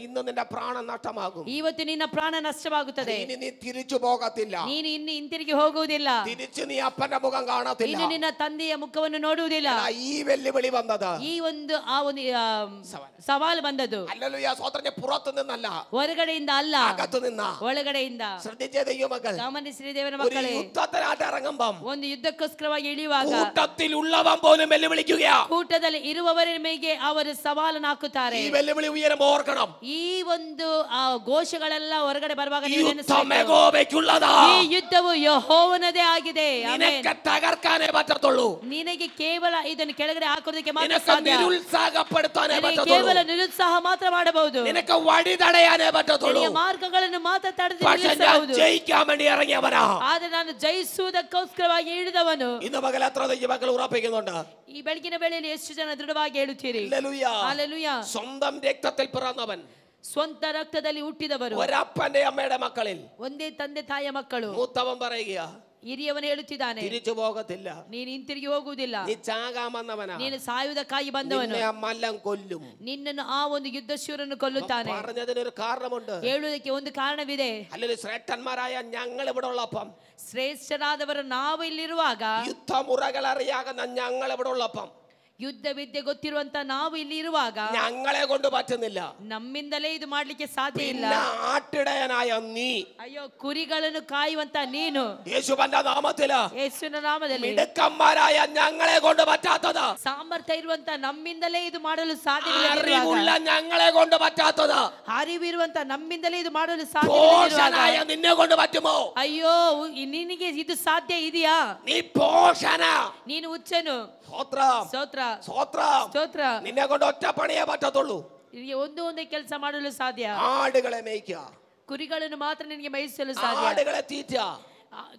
ഇന്ന് നിന്റെ പ്രാണൻ നഷ്ടമാകും. ಇವತ್ತು ನಿನ್ನ ಪ್ರಾಣ ನಷ್ಟವಾಗುತ್ತದೆ. ഇനി നീ തിരിച്ചു പോകത്തില്ല. ನೀನು ಇನ್ನು ಹಿಂತಿರುಗಿ ಹೋಗುವುದಿಲ್ಲ. തിരിച്ചു നീ അപ്പന്റെ മുഖം കാണത്തില്ല. ಇನ್ನು ನಿನ್ನ ತಂದೆಯ ಮುಖವನ್ನು ನೋಡುವುದಿಲ್ಲ. ഈ വെല്ലുവിളി വന്നത് ಈ ಒಂದು ಆ ಒಂದು ಸವಾಲು ಬಂದದ್ದು ഹല്ലേലൂയ. സ്വതന്ത്രനെ പുറത്തു നിന്നല്ല, ಹೊರಗಡೆಯಿಂದ ಅಲ್ಲ, അകത്തു നിന്ന. ಒಳಗಡೆಯಿಂದ. ശ്രദ്ധിച്ചേ ദൈവമക്കൾ, ಗಮನಿಸಿರಿ ದೇವರ ഒരു ಮಕ್ಕಳೇ, യുദ്ധത്തിനായിട്ട് ഇറങ്ങുമ്പം ಒಂದು ಯುದ್ಧಕ್ಕೋಸ್ಕರವಾಗಿ ಇಳಿಯುವಾಗ കൂട്ടത്തിലുള്ളവൻ പോലും വെല്ലുവിളിക്കുകയാ. ಕೂಟದಲ್ಲಿ ಇರುವವರ ಮೇಲೆ ಅವರು ಸವಾಲನ್ನು ಹಾಕುತ್ತಾರೆ. ഈ വെല്ലുവിളി ഉയരുമ്പോൾ ഓർക്കണം, ಈ ಒಂದು ಘೋಷಗಳೆಲ್ಲ ಹೊರಗಡೆ ಬರುವಾಗ ഈ യുദ്ധം യഹോവയ്ക്കുള്ളതാ. ಈ ಯುದ್ಧವು ಯೆಹೋವನದೇ ಆಗಿದೆ. നിനക്ക് തകർക്കാനേ പറ്റത്തുള്ളൂ. ನಿನಗೆ ಕೇವಲ ಇದನ್ನು ಕೆಳಗಡೆ ಹಾಕೋದಕ್ಕೆ ಮಾತ್ರ നിനക്ക് ಸಾಧ್ಯ. നിരുത്സാഹപ്പെടുത്താനേ ನಿನಗೆ പറ്റത്തുള്ളൂ. ಕೇವಲ ನಿರುತ್ಸಾಹ ಮಾತ್ರ ಮಾಡಬಹುದು. നിനക്ക് വഴി തടയാനേ പറ്റത്തുള്ളൂ. ನಿನಗೆ ಮಾರ್ಗಗಳನ್ನು ಮಾತ್ರ ತಡೆದು പക്ഷേ ഞാൻ ನಿಲ್ಲಿಸಬಹುದು. ജയിക്കാൻ വേണ്ടി ഇറങ്ങിയവനാ. ಆದರೆ ನಾನು ಜಯಿಸುವುದಕ್ಕೋಸ್ಕರವಾಗಿ ಇಳಿದವನು. ഇന്ന് പകൽ എത്ര ദൈവമക്കൾ ഉറപ്പിക്കുന്നുണ്ട്? ಈ ಬೆಳಗಿನ ವೇಳೆಯಲ್ಲಿ ಎಷ್ಟು ಜನ ದೃಢವಾಗಿ ಹೇಳುತ್ತೀರಿ? ഹല്ലേലൂയ. ಹಲ್ಲೆಲೂಯಾ. സ്വന്തം രക്തത്തിൽ പിറന്നവൻ, ಸ್ವಂತ ರಕ್ತದಲ್ಲಿ ಹುಟ್ಟಿದವರು, ഒരപ്പന്റെ അമ്മയുടെ മക്കളിൽ ಒಂದೇ ತಂದೆ ತಾಯಿಯ ಮಕ್ಕಳು. മൂത്തവൻ പറയുക, ಹಿರಿಯವನು ಹೇಳುತ್ತಿದ್ದಾನೆ, തിരിച്ചു പോകത്തില്ല. ನೀನು ಹಿಂತಿರುಗಿ ಹೋಗುವುದಿಲ್ಲ. നീ ചാകാമെന്നവനാ. ನೀನು ಸಾಯುವುದಕ್ಕಾಗಿ ಬಂದವನು. നിന്നെ മല്ലം കൊല്ലും. ನಿನ್ನನ್ನು ಆ ಒಂದು ಯುದ್ಧಶೂರನ್ನು ಕೊಲ್ಲುತ್ತಾನೆ. പറഞ്ഞതിനൊരു കാരണമുണ്ട്. ಹೇಳುವುದಕ್ಕೆ ಒಂದು ಕಾರಣವಿದೆ. അല്ലെങ്കിൽ ശ്രേഷ്ഠന്മാരായ ഞങ്ങൾ ഇവിടെ ഉള്ളപ്പം, ಶ್ರೇಷ್ಠರಾದವರು ನಾವು ಇಲ್ಲಿರುವಾಗ, യുദ്ധമുറകൾ അറിയാകുന്ന ഞങ്ങൾ ഇവിടെ ഉള്ളപ്പം, ಯುದ್ಧ ವಿದ್ಯೆ ಗೊತ್ತಿರುವಂತ ನಾವು ಇಲ್ಲಿ ಇರುವಾಗ ഞങ്ങളെ കൊണ്ട് പറ്റുന്നില്ല. ನಮ್ಮಿಂದಲೇ ಇದು ಮಾಡ್ಲಿಕ್ಕೆ ಸಾಧ್ಯ ಇಲ್ಲ. ആട്ടിടയനായ നീ, ಅಯ್ಯೋ ಕುರಿಗಳನ್ನು ಕಾಯುವಂತ ನೀನು, യേശുവിന്റെ നാമത്തില് ಯೇಸುವಿನ ನಾಮದಲ್ಲಿ മിടുക്കന്മാരായ ഞങ്ങളെ കൊണ്ട് പറ്റാത്തത്, ಸಾಮರ್ಥ್ಯ ಇರುವಂತ ನಮ್ಮಿಂದಲೇ ಇದು ಮಾಡಲು അറിവുള്ള ಸಾಧ್ಯ, ഞങ്ങളെ കൊണ്ട് പറ്റാത്തത്, ಅರಿವಿರುವಂತ ನಮ್ಮಿಂದಲೇ ಇದು ಮಾಡಲು പോഷനായ ಸಾಧ್ಯ. നിന്നെ കൊണ്ട് പറ്റുമോ? ಅಯ್ಯೋ ನಿನಗೆ ಇದು ಸಾಧ್ಯ ಇದೆಯಾ? നീ പോഷന. ನೀನು ಹುಚ್ಚನು. സ്തോത്രം, ಸ್ತೋತ್ರ സ്തോത്രം. ಸ್ತೋತ್ರ. നിന്നെ കൊണ്ട് ഒറ്റ പണിയേ പറ്റത്തുള്ളൂ. ನಿನಗೆ ಒಂದೇ ಕೆಲಸ ಮಾಡಲು ಸಾಧ್ಯ. ആടുകളെ മേയ്ക്കുക, ಕುರಿಗಳನ್ನು ಮಾತ್ರ ನಿನಗೆ ಮೇಯಿಸಲು ಸಾಧ್ಯ. ആടുകളെ തീറ്റ.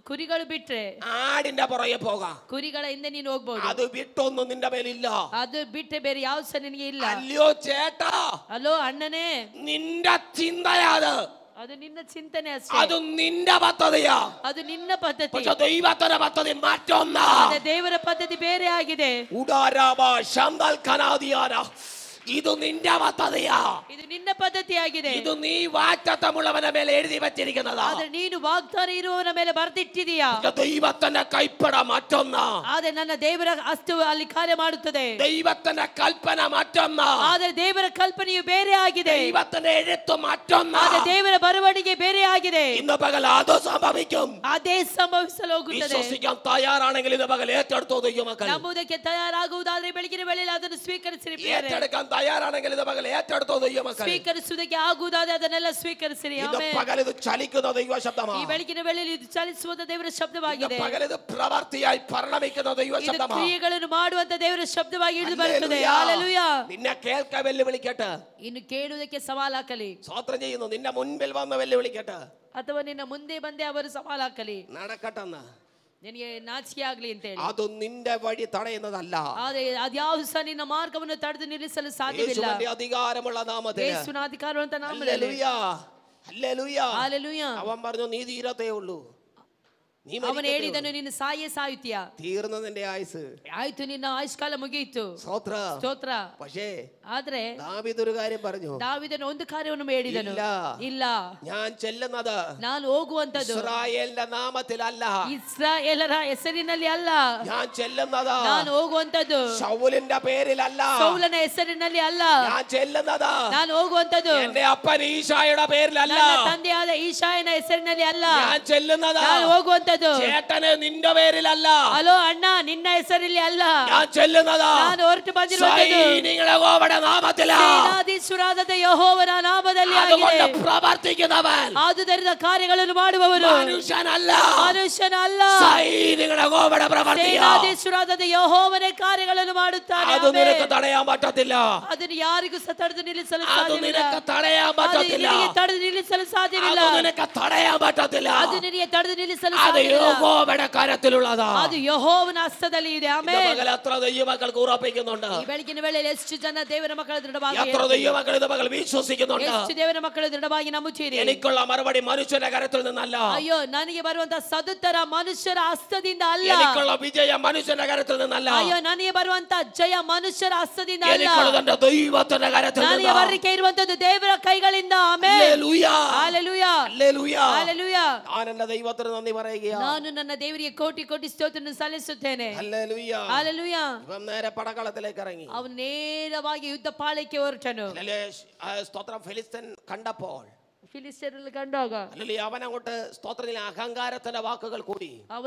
ಕುರಿಗಳು ಬಿಟ್ರೆ ആടിന്റെ പുറകെ പോകാം. ಕುರಿಗಳ ಹಿಂದೆ ನೀನು ಹೋಗ್ಬಹುದು. അത് വിട്ടൊന്നും നിന്റെ മേലില്ല. ಅದು ಬಿಟ್ಟರೆ ಬೇರೆ ಯಾವ ಸಹ ನಿನಗೆ ಇಲ್ಲ. അല്ലയോ ചേട്ടാ, ಅಲೋ ಅಣ್ಣನೇ, നിന്റെ ചിന്തയാത്, ಅದು ನಿನ್ನ ಚಿಂತನೆ ಅಷ್ಟೇ. അത് നിന്റെ പദ്ധതിയാ. ಅದು ನಿನ್ನ ಪದ್ಧತಿ. പക്ഷെ ദൈവത്തിന്റെ പദ്ധതി മറ്റൊന്നാ. ದೇವರ ಪದ್ಧತಿ ಬೇರೆ ಆಗಿದೆ. ഉടാരാബ ശാന്താൽ കനാദിയാന. ഇത് നിന്റെ പദ്ധതിയാ. ಇದು ನಿನ್ನ ಪದ್ಧತಿ ಆಗಿದೆ. ഇത് നീ വാഗ്ദത്തമുള്ളവന്റെ മേലെ എഴുതി വെച്ചിരിക്കുന്നതാ. ಆದ್ರೆ ನೀನು ವಾಗ್ದಾನ ಇರುವವನ ಮೇಲೆ ಬರೆದಿಟ್ಟಿದೀಯಾ. ദൈവത്തിന്റെ കൈപ്പട മറ്റൊന്നാ. ಆದ್ರೆ ನನ್ನ ದೇವರ ಹಸ್ತು ಅಲ್ಲಿ ಕಾರ್ಯ ಮಾಡುತ್ತದೆ. ദൈവത്തിന്റെ കൽപ്പന മറ്റൊന്നാ. ಆದ್ರೆ ದೇವರ ಕಲ್ಪನೆಯು ಬೇರೆ ಆಗಿದೆ. ദൈവത്തിന്റെ എഴുത്ത് മറ്റൊന്നാ. ಆದ್ರೆ ದೇವರ ಬರವಣಿಗೆ ಬೇರೆ ಆಗಿದೆ. ഇന്ന് പകൽ അത് സംഭവിക്കും. ಅದೇ ಸಂಭವಿಸಲು ಹೋಗುತ್ತದೆ. വിശ്വസിക്കാൻ തയ്യാറാണെങ്കിൽ ഇന്ന് പകൽ ഏറ്റെടുത്തോ ദൈവമക്കൾ. ನಂಬುವುದಕ್ಕೆ ತಯಾರಾಗುವುದಾದ್ರೆ ಬೆಳಗಿನ ವೇಳೆಯಲ್ಲಿ ಅದನ್ನು ಸ್ವೀಕರಿಸಿರಿ. ഏറ്റെടുക്കാൻ തയ്യാറാണെങ്കിൽ ഇത് പകൽ ഏറ്റെടുത്തോ ദൈവമക്കൾ. ಸ್ವೀಕರಿಸುವುದಕ್ಕೆ ಆಗುವುದಾದ್ರೆ ಅದನ್ನೆಲ್ಲ ಸ್ವೀಕರಿಸಿರಿ. ഇന്ന് പകൽ ഇത് ചലിക്കുന്ന ദൈവ ശബ്ദമാണ്. ಈ ಬೆಳಗಿನ ವೇಳೆಯಲ್ಲಿ ಇದು ಚಲಿಸುವಂತ ದೇವರ ಶಬ್ದವಾಗಿದೆ. പകൽ ഇത് പ്രവൃത്തിയായി പരിണമിക്കുന്ന ദൈവ ശബ്ദമാണ്. ಕ್ರಿಯೆಗಳನ್ನು ಮಾಡುವಂತ ದೇವರ ಶಬ್ದವಾಗಿ ಇಳಿದು ಬರುತ್ತದೆ. ಹಲ್ಲೆಲೂಯಾ. നിന്നെ കേൾക്കാൻ വെല്ലുവിളിക്കട്ടെ. ಇನ್ನು ಕೇಳುವುದಕ್ಕೆ ಸವಾಲು ಹಾಕಲಿ. സ്തോത്രം ചെയ്യുന്നു. നിന്റെ മുൻപിൽ വന്ന് വെല്ലുവിളിക്കട്ടെ. ಅಥವಾ ನಿನ್ನ ಮುಂದೆ ಬಂದೇ ಅವರು ಸವಾಲು ಹಾಕಲಿ. നടക്കട്ടെന്ന്. ನಿನಗೆ ನಾಚಿಕೆ ಆಗ್ಲಿ ಅಂತ ಹೇಳಿ. ಅದು ನಿന്റെ ವഴി ತಡೆಯುന്നതല്ല. ಆದ್ರೆ ಅದ್ಯಾವುದು ಸಹ ನಿನ್ನ ಮಾರ್ಗವನ್ನು ತಡೆದು ನಿಲ್ಲಿಸಲು ಸಾಧ್ಯವಿಲ್ಲ. യേശുവിന്റെ അധികാരമുള്ള നാമത്തിൽ. ಯೇಸುವಿನ ಅಧಿಕಾರವಂತ ನಾಮದಲ್ಲಿ. ഹല്ലേലൂയ. ಹಲ್ಲೆಲೂಯಾ. അവൻ പറഞ്ഞു നീ തീരത്തേ ഉള്ളൂ. ಅವನು ಹೇಳಿದನು ನೀನು ಸಾಯುತ್ತೀಯ. തീർന്നതിന്റെ ആയുസ് ಆಯ್ತು, ನಿನ್ನ ಆಯುಷ್ಕಾಲ ಮುಗಿಯಿತು. ಸ್ತೋತ್ರ. പക്ഷേ ಆದ್ರೆ ദാവീദ് ഒരു കാര്യം പറഞ്ഞു. ದಾವೀದನು ಒಂದು ಕಾರ್ಯವನ್ನು ಹೇಳಿದನು. ಇಲ್ಲ, ഞാൻ ചെല്ലുന്നത് ನಾನು ಹೋಗುವಂತದ್ದು ಇಸ್ರಾಯೇಲಿನ ನಾಮത്തിലല്ല, ಇಸ್ರಾಯೇಲರ ಹೆಸರಿನಲ್ಲಿ ಅಲ್ಲ. ഞാൻ ചെല്ലുന്നത് ನಾನು ಹೋಗುವಂತದ್ದು ശൗലിന്റെ പേരിലല്ല, ಸೌಲನ ಹೆಸರಿನಲ್ಲಿ ಅಲ್ಲ. ഞാൻ ചെല്ലുന്നത് ನಾನು ಹೋಗುವಂತದ್ದು എന്റെ അപ്പൻ ഈശായുടെ പേരിലല്ല, ನನ್ನ ತಂದೆಯಾದ ಈಶಾಯನ ಹೆಸರಿನಲ್ಲಿ ಅಲ್ಲ. ഞാൻ ചെല്ലുന്നത് ನಾನು ಹೋಗುವಂತದ್ದು വരുന്നത്. ചേട്ടന് നിന്റെ പേരിലല്ല. ഹലോ അണ്ണ, നിന്ന ಹೆಸರಲ್ಲಿ ಅಲ್ಲ ഞാൻ ചെല്ലുന്നത്. ನಾನು ಹೊರಟು ಬಂದಿರುವುದು സൈനികളുടെ യഹോവയുടെ നാമത്തിലാണ്. ಸೇನಾಧೀಶ್ವರಾದ ಯೆಹೋವನ ನಾಮದಲ್ಲಿ ಆಗಿದೆ. അതുകൊണ്ട് പ്രവർത്തിക്കുന്നവൻ, ಆದುದರಿಂದ ಕಾರ್ಯಗಳನ್ನು ಮಾಡುವವರು മനുഷ്യനല്ല. ಮನುಷ್ಯನಲ್ಲ, സൈനികളുടെ യഹോവയുടെ പ്രവർത്തിയാണ്. ಸೇನಾಧೀಶ್ವರಾದ ಯೆಹೋವನೇ ಕಾರ್ಯಗಳನ್ನು ಮಾಡುತ್ತಾನೆ. ಅದು ನಿನಗೆ ತಡೆಯಾൻ പറ്റത്തില്ല. ಅದನ್ನು ಯಾರಿಗೂ ತಡೆದು ನಿಲ್ಲಿಸಲು ಅದು ಸಾಧ್ಯವಿಲ್ಲ. ನಿನಗೆ ತಡೆಯಾൻ പറ്റത്തില്ല. ನಿನಗೆ ತಡೆದು ನಿಲ್ಲಿಸಲು ಸಾಧ್ಯವಿಲ್ಲ. ಅದು ನಿನಗೆ ತಡೆಯಾൻ പറ്റത്തില്ല. ಅದು ನಿನಗೆ ತಡೆದು ನಿಲ್ಲಿಸಲು ಅದು ಸಾಧ್ಯವಿಲ್ಲ. യഹോവയുടെ കരത്തിലുള്ളതാ. ಅದು ಯೆಹೋವನ ಹಸ್ತದಲ್ಲಿ ಇದೆ. ಆಮೆನ್. മകൾ എത്ര ദൈവമക്കൾക്ക് ഉറപ്പിക്കുന്നുണ്ട്. ಈ ಬೆಳಗಿನ ವೇಳೆಯಲ್ಲಿ ಎಷ್ಟು ಜನ ದೇವರ ಮಕ್ಕಳು ದೃಢವಾಗಿ എത്ര ദൈവമക്കൾ ഇത് മകൾ വിശ്വസിക്കുന്നുണ്ട്. ಎಷ್ಟು ದೇವರ ಮಕ್ಕಳು ದೃಢವಾಗಿ ನಂಬುತ್ತೀರಿ? എനിക്കുള്ള മറുപടി മനുഷ്യന്റെ കരത്തിൽ നിന്നല്ല. ಅಯ್ಯೋ, ನನಗೆ ಬರುವಂತ ಸದುತ್ತರ ಮನುಷ್ಯರ ಹಸ್ತದಿಂದ ಅಲ್ಲ. എനിക്കുള്ള വിജയം മനുഷ്യന്റെ കരത്തിൽ നിന്നല്ല. ಅಯ್ಯೋ, ನನಗೆ ಬರುವಂತ ಜಯ ಮನುಷ್ಯರ ಹಸ್ತದಿಂದ ಅಲ್ಲ. എനിക്കുള്ളത് ദൈവത്തിന്റെ കരത്തിൽ ನನಗೆ നിന്നാ. ಬರಲಿಕ್ಕೆ ಇರುವಂತದ್ದು ದೇವರ ಕೈಗಳಿಂದ. Amen. Hallelujah. Hallelujah. Hallelujah. Hallelujah. ഞാൻ എന്റെ ദൈവത്തിന് നന്ദി പറയുകയാണ്. ನಾನು ನನ್ನ ದೇವರಿಗೆ ಕೋಟಿ ಕೋಟಿ ಸ್ತೋತ್ರವನ್ನು ಸಲ್ಲಿಸುತ್ತೇನೆ. ഹല്ലേലൂയ. ಹಲ್ಲೆಲೂಯಾ. ഇവൻ നേരെ പടകളത്തിലേക്ക് ഇറങ്ങി. ಅವನು ನೇರವಾಗಿ ಯುದ್ಧ ಪಾಳಯಕ್ಕೆ ಹೊರಟನು. സ്തോത്രം ഫിലിസ്തീൻ കണ്ടപ്പോൾ ಫಿಲಿಸ್ಟಿಯರನ್ನು ಕಂಡಾಗ അല്ലെങ്കിൽ അവനങ്ങോട്ട് സ്തോത്രത്തിൽ അഹങ്കാരത്തിന്റെ വാക്കുകൾ കൂടി.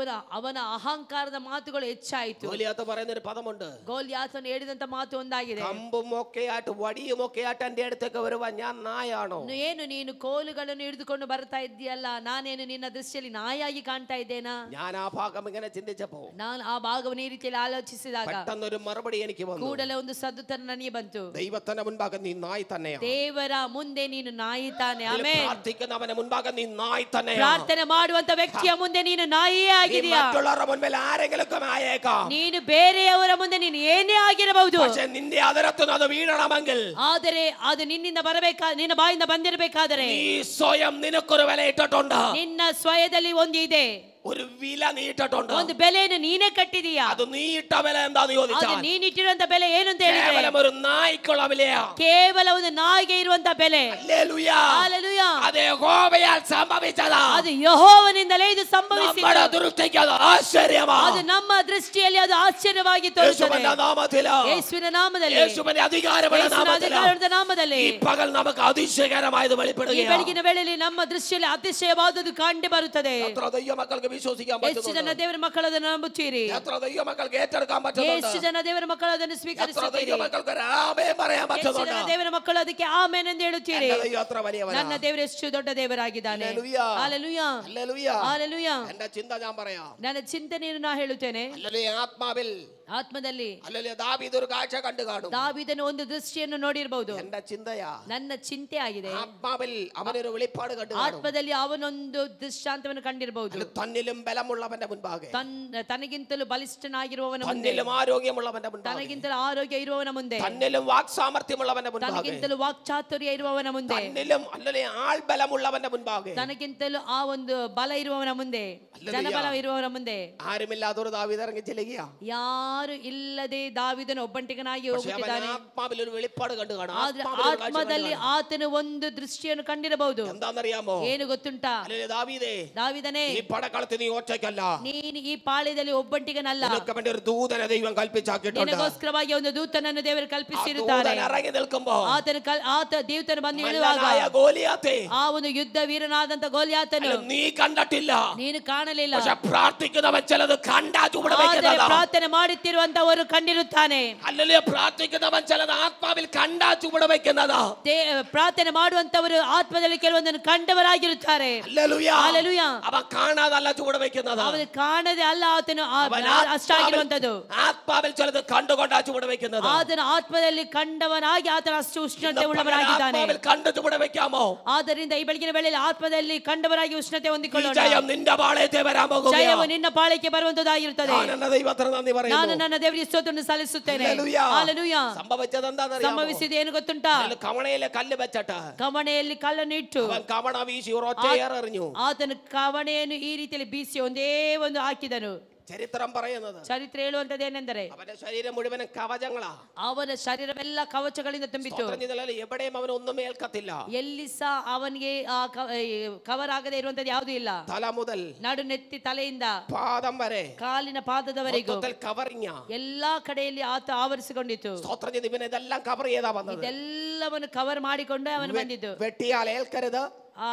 ಅವನ ಅಹಂಕಾರದ ಮಾತುಗಳು ಹೆಚ್ಚಾಯಿತು. ഗോലിയാത്ത് പറയുന്ന ഒരു പദമുണ്ട്. ಗೋಲಿಯಾತನು ಹೇಳಿದಂತ ಮಾತು ಒಂದಾಗಿದೆ. കമ്പും ഒക്കെയായിട്ട് വടിയും ഒക്കെയായിട്ട് എന്റെ അടുത്തേക്ക് വരുവാൻ ഞാൻ നായാണോ? ಏನು ನೀನು ಕೋಲುಗಳನ್ನು ಹಿಡಿದುಕೊಂಡು ಬರ್ತಾ ಇದ್ದೀಯಲ್ಲ, ನಾನೇನು ನಿನ್ನ ದೃಷ್ಟಿಯಲ್ಲಿ ನಾಯಾಗಿ ಕಾಣ್ತಾ ಇದ್ದೇನಾ? ഞാൻ ಆ ഭാഗം ഇങ്ങനെ ചിന്തിച്ചപ്പോ ನಾನು ಆ ಭಾಗವನ್ನು ಈ ರೀತಿಯಲ್ಲಿ ಆಲೋಚಿಸಿದಾಗ പെട്ടെന്നൊരു മറുപടി എനിക്ക് വന്നു. ಕೂಡಲೇ ಒಂದು ಸದುತ್ತರ ನನಗೆ ಬಂತು. ദൈവത്തിന്റെ മുൻപാകെ നീ നായി തന്നെയാണ്. ದೇವರ ಮುಂದೆ ನೀನು ನಾಯಿ ತಾನೆ. ಆಮೇಲೆ പ്രാർത്ഥിക്കുന്നവന്റെ മുൻപാകെ നീ നായി തന്നെയാണ്. ಪ್ರಾರ್ಥನೆ ಮಾಡುವಂತ ವ್ಯಕ್ತಿಯ ಮುಂದೆ ನೀನು ನಾಯಿಯೇ ಆಗಿದೆಯಾ? മറ്റുള്ളവരുടെ മുൻപിൽ ആരെങ്കിലും ആയേക്കാം. ನೀನು ಬೇರೆಯವರ ಮುಂದೆ ನೀನು ಏನೇ ಆಗಿರಬಹುದು. പക്ഷേ നിന്റെ അതരത്തുനിന്ന് അത് വീഴണമെങ്കിൽ, ಆದರೆ ಅದು ನಿನ್ನಿಂದ ನಿನ್ನ ಬಾಯಿಂದ ಬಂದಿರಬೇಕಾದರೆ നീ സ്വയം നിനക്കൊരു വില ഇട്ടിട്ടുണ്ട്. ನಿನ್ನ ಸ್ವಯದಲ್ಲಿ ಒಂದು ಇದೆ. ഒരു വില നീ ഇട്ടിട്ടുണ്ട്. ಒಂದು ಬೆಲೆಯನ್ನು ನೀನೇ ಕಟ್ಟಿದೀಯಾ? ಅದು ನೀ ಇಟ್ಟ ಬೆಲೆ എന്താന്ന് ಅದು ചോദിച്ചാൽ ನೀನಿಟ್ಟಿರುವಂತ ಬೆಲೆ ಏನು ಅಂತ ಹೇಳಿದ್ರೆ കേവലം ഒരു നായ്ക്കുള്ള വിലയാ. ಕೇವಲ ಒಂದು ನಾಯಿಗೆ ಇರುವಂತ ಬೆಲೆ. ഹല്ലേലൂയ. ಹಲ್ಲೆಲೂಯಾ. അത് യഹോവയാൽ സംഭവിച്ചതാ. ಅದು ಯೆಹೋವನಿಂದಲೇ ಇದು ಸಂಭವಿಸಿದೆ. നമ്മുടെ ദൃഷ്ടിക്ക് അത് ആശ്ചര്യമാണ്. ಅದು ನಮ್ಮ ದೃಷ್ಟಿಯಲ್ಲಿ ಅದು ಆಶ್ಚರ್ಯವಾಗಿ ತೋರುತ್ತದೆ. യേശുവിന്റെ നാമത്തിൽ, ಯೇಸುವಿನ ನಾಮದಲ್ಲಿ, യേശുവിന്റെ അധികാരമുള്ള ಯೇಸುವಿನ നാമത്തിൽ ಅಧಿಕಾರದ ನಾಮದಲ್ಲಿ ഈ പകൽ നമുക്ക് അതിശയകരമായത് ಈ വെളിപ്പെടുകയാണ്. ಬೆಳಗಿನ ವೇಳೆಯಲ್ಲಿ ನಮ್ಮ ದೃಷ್ಟಿಯಲ್ಲಿ ಅತಿಶಯವಾದದ್ದು ಕಂಡು ಬರುತ್ತದೆ. എത്ര ദൈവമക്കൾക്ക് വിശ്വസിക്കാൻ ಎಷ್ಟು പറ്റുന്നു? ಜನ ದೇವರ ಮಕ್ಕಳು ಅದನ್ನು ನಂಬುತ್ತೀರಿ? എത്ര ദൈവമക്കൾക്ക് ഏറ്റെടുക്കാൻ പറ്റുന്നുണ്ട്? ಎಷ್ಟು ಜನ ದೇವರ ಮಕ್ಕಳು ಅದನ್ನು എത്ര ಸ್ವೀಕರಿಸುತ್ತೀರಿ? ദൈവമക്കൾക്ക് ഒരു ആമേൻ പറയാൻ ಎಷ್ಟು പറ്റുന്നുണ്ട്? ಜನ ದೇವರ ಮಕ್ಕಳು ಅದಕ್ಕೆ ಆಮೆನ್ ಎಂದು ಹೇಳುತ್ತೀರಿ? എന്റെ ദൈവം അത്ര വലിയവനാ. ನನ್ನ ದೇವರು ಎಷ್ಟು ದೊಡ್ಡ ದೇವರಾಗಿದ್ದಾನೆ. ഹല്ലേലൂയ. ಹಲ್ಲೆಲೂಯಾ. ഹല്ലേലൂയ. ಹಲ್ಲೆಲೂಯಾ. എന്റെ ചിന്ത ഞാൻ പറയാം. ನನ್ನ ಚಿಂತನೆಯನ್ನು ನಾ ಹೇಳುತ್ತೇನೆ. ഹല്ലേലൂയ. ആത്മാവിൽ ಆತ್ಮದಲ್ಲಿ ഹല്ലേലൂയ ദാവീദ് ഒരു കാഴ്ച കണ്ടു കാണും. ದಾವೀದನು ಒಂದು ದೃಷ್ಟಿಯನ್ನು ನೋಡಿರಬಹುದು. എന്റെ ചിന്തയാ, ನನ್ನ ಚಿಂತೆ ಆಗಿದೆ. ആത്മാവിൽ അവനൊരു വെളിപ്പാട് കണ്ടു കാണും. ಆತ್ಮದಲ್ಲಿ ಅವನೊಂದು ದೃಷ್ಟಾಂತವನ್ನು ಕಂಡಿರಬಹುದು. തന്നിലും ബലമുള്ളവന്റെ മുൻപാകെ, ತನಗಿಂತಲೂ ಬಲಿಷ್ಠನಾಗಿರುವವನ ಮುಂದೆ, തന്നിലും ആരോഗ്യമുള്ളവന്റെ മുൻപാകെ, ತನಗಿಂತಲೂ ಆರೋಗ್ಯ ಇರುವವನ ಮುಂದೆ, തന്നിലും വാക്സാമർത്ഥ്യമുള്ളവന്റെ മുൻപാകെ, ತನಗಿಂತಲೂ ವಾಕ್ಚಾತುರ್ಯ ಇರುವವನ ಮುಂದೆ, തന്നിലും ഹല്ലേലൂയ ആൾബലമുള്ളവന്റെ മുൻപാകെ, ತನಗಿಂತಲೂ ಆ ಒಂದು ಬಲ ಇರುವವನ ಮುಂದೆ, ಜನಬಲ ಇರುವವನ ಮುಂದೆ ആരുമില്ലാത്തൊരു ദാവീദ് ഇറങ്ങി ചെല്ലുകയാ. ಯಾರು ಇಲ್ಲದೆ ದಾವೀದನು ಒಬ್ಬಂಟಿಗನಾಗಿ ಹೋಗುತ್ತಿದ್ದಾನೆ. ആത്മാവിൽ ഒരു വെളിപ്പാട് കണ്ടു കാണും. ಆದ್ರೆ ಆತ್ಮದಲ್ಲಿ ಆತನು ಒಂದು ದೃಷ್ಟಿಯನ್ನು ಕಂಡಿರಬಹುದು. എന്താണെന്നറിയാമോ? ಏನು ಗೊತ್ತುಂಟಾ? ദാവീദേ, ದಾವೀದನೇ, ഈ പടക്കളത്തിൽ നീ ഒറ്റയ്ക്കല്ല. ನೀನು ಈ ಪಾಳ್ಯದಲ್ಲಿ ಒಬ್ಬಂಟಿಗನಲ್ಲ. നിനക്ക് വേണ്ടി ഒരു ദൂതനെ ദൈവം കൽപ്പിച്ചാക്കിയിട്ടുണ്ട്. ನಿನಗೋಸ್ಕರವಾಗಿ ಒಂದು ದೂತನನ್ನು ದೇವರು ಕಲ್ಪಿಸಿರುತ್ತಾರೆ. ഇറങ്ങി നിൽക്കുമ്പോ ಆತ ದೇವತನು ಬಂದು ಇಳುವಾಗ ഗോലിയാത്തെ, ಆ ಒಂದು ಯುದ್ಧ ವೀರನಾದಂತ ಗೋಲಿಯಾತನು നീ കണ്ടിട്ടില്ല. ನೀನು ಕಾಣಲಿಲ್ಲ. പക്ഷെ പ്രാർത്ഥിക്കുന്നവൻ ചിലത് കണ്ടാ ചുവട് ಆದರೆ വെക്കുന്നതാ. ಪ್ರಾರ್ಥನೆ ಮಾಡುತ್ತಿರುವಂತವರು ಕಂಡಿರುತ್ತಾನೆ. അല്ലെങ്കിൽ പ്രാർത്ഥിക്കുന്നവൻ ചിലത് ആത്മാവിൽ കണ്ടാ ചുവട് വെക്കുന്നതാ. ಪ್ರಾರ್ಥನೆ ಮಾಡುವಂತವರು ಆತ್ಮದಲ್ಲಿ ಕೆಲವೊಂದನ್ನು ಕಂಡವರಾಗಿರುತ್ತಾರೆ. ഹല്ലേലൂയ. അവൻ കാണാതല്ല ചുവട് വെക്കുന്നതാ. ಅವನು ಕಾಣದೆ ಅಲ್ಲ ಆತನು ಅಷ್ಟಾಗಿರುವಂತದ್ದು. ആത്മാവിൽ ചിലത് കണ്ടുകൊണ്ടാ ചുവട് വെക്കുന്നത്. ಆತನ ಆತ್ಮದಲ್ಲಿ ಕಂಡವನಾಗಿ ಆತನ ಅಷ್ಟು ಉಷ್ಣತೆ ಉಳ್ಳವನಾಗಿದ್ದಾನೆ. കണ്ടു ചുവട് വെക്കാമോ? ಆದ್ದರಿಂದ ಈ ಬೆಳಗಿನ ವೇಳೆಯಲ್ಲಿ ಆತ್ಮದಲ್ಲಿ ಕಂಡವರಾಗಿ ಉಷ್ಣತೆ ಹೊಂದಿಕೊಳ್ಳೋಣ. ജയം നിന്റെ പാളയത്തെ വരാൻ പോകുന്നു. ಜಯವು ನಿನ್ನ ಪಾಳಯಕ್ಕೆ ಬರುವಂತದ್ದಾಗಿರುತ್ತದೆ. ನಾನು ನನ್ನ ದೈವത്തിന് നന്ദി പറയുന്നു. ನಾನು ನನ್ನ ದೇವರಿಗೆ ಸ್ತೋತ್ರವನ್ನು ಸಲ್ಲಿಸುತ್ತೇನೆ. ഹല്ലേലൂയ. സംഭവിച്ചത് എന്താണെന്നറിയാമോ? ಸಂಭವಿಸಿದ ಏನು ಗೊತ್ತುಂಟಾ? കവണയിലെ കല്ല് വെച്ചിട്ട് ಕವಣೆಯಲ್ಲಿ ಕಲ್ಲನ್ನು ಇಟ್ಟು അവൻ കവണ വീശി ഒരൊറ്റ ഏറെറിഞ്ഞു. ಆತನು ಕವಣೆಯನ್ನು ಈ ರೀತಿಯಲ್ಲಿ ಬೀಸಿ ಒಂದೇ ಒಂದು ಹಾಕಿದನು. ചരിത്രം പറയുന്നത്, ಚರಿತ್ರೆ ಹೇಳುವಂತದ್ದು ಏನೆಂದರೆ അവന്റെ ശരീരം മുഴുവൻ കവചങ്ങളാ. ಅವನ ಶರೀರವೆಲ್ಲ ಕವಚಗಳಿಂದ ತುಂಬಿತ್ತು. എവിടെയും അവൻ ഒന്നും ഏൽക്കത്തില്ല. ಎಲ್ಲಿ ಸಹ ಅವನಿಗೆ ಕವರ್ ಆಗದೆ ಇರುವಂತದ್ದು ಯಾವುದೂ ಇಲ್ಲ. തല മുതൽ ನಡು ನೆತ್ತಿ ತಲೆಯಿಂದ പാദം വരെ ಕಾಲಿನ ಪಾದದವರೆಗೂ കവറിങ്ങ ಎಲ್ಲಾ ಕಡೆಯಲ್ಲಿ ಆತ ಆವರಿಸಿಕೊಂಡಿತ್ತು. സ്തോത്രം ചെയ്ത് ഇവൻ ഇതെല്ലാം കവർ ചെയ്താ വന്നത്. ಇದೆಲ್ಲವನ್ನು ಕವರ್ ಮಾಡಿಕೊಂಡು ಅವನು ಬಂದಿದ್ದು. വെട്ടിയാൽ ഏൽക്കരുത്, ಆ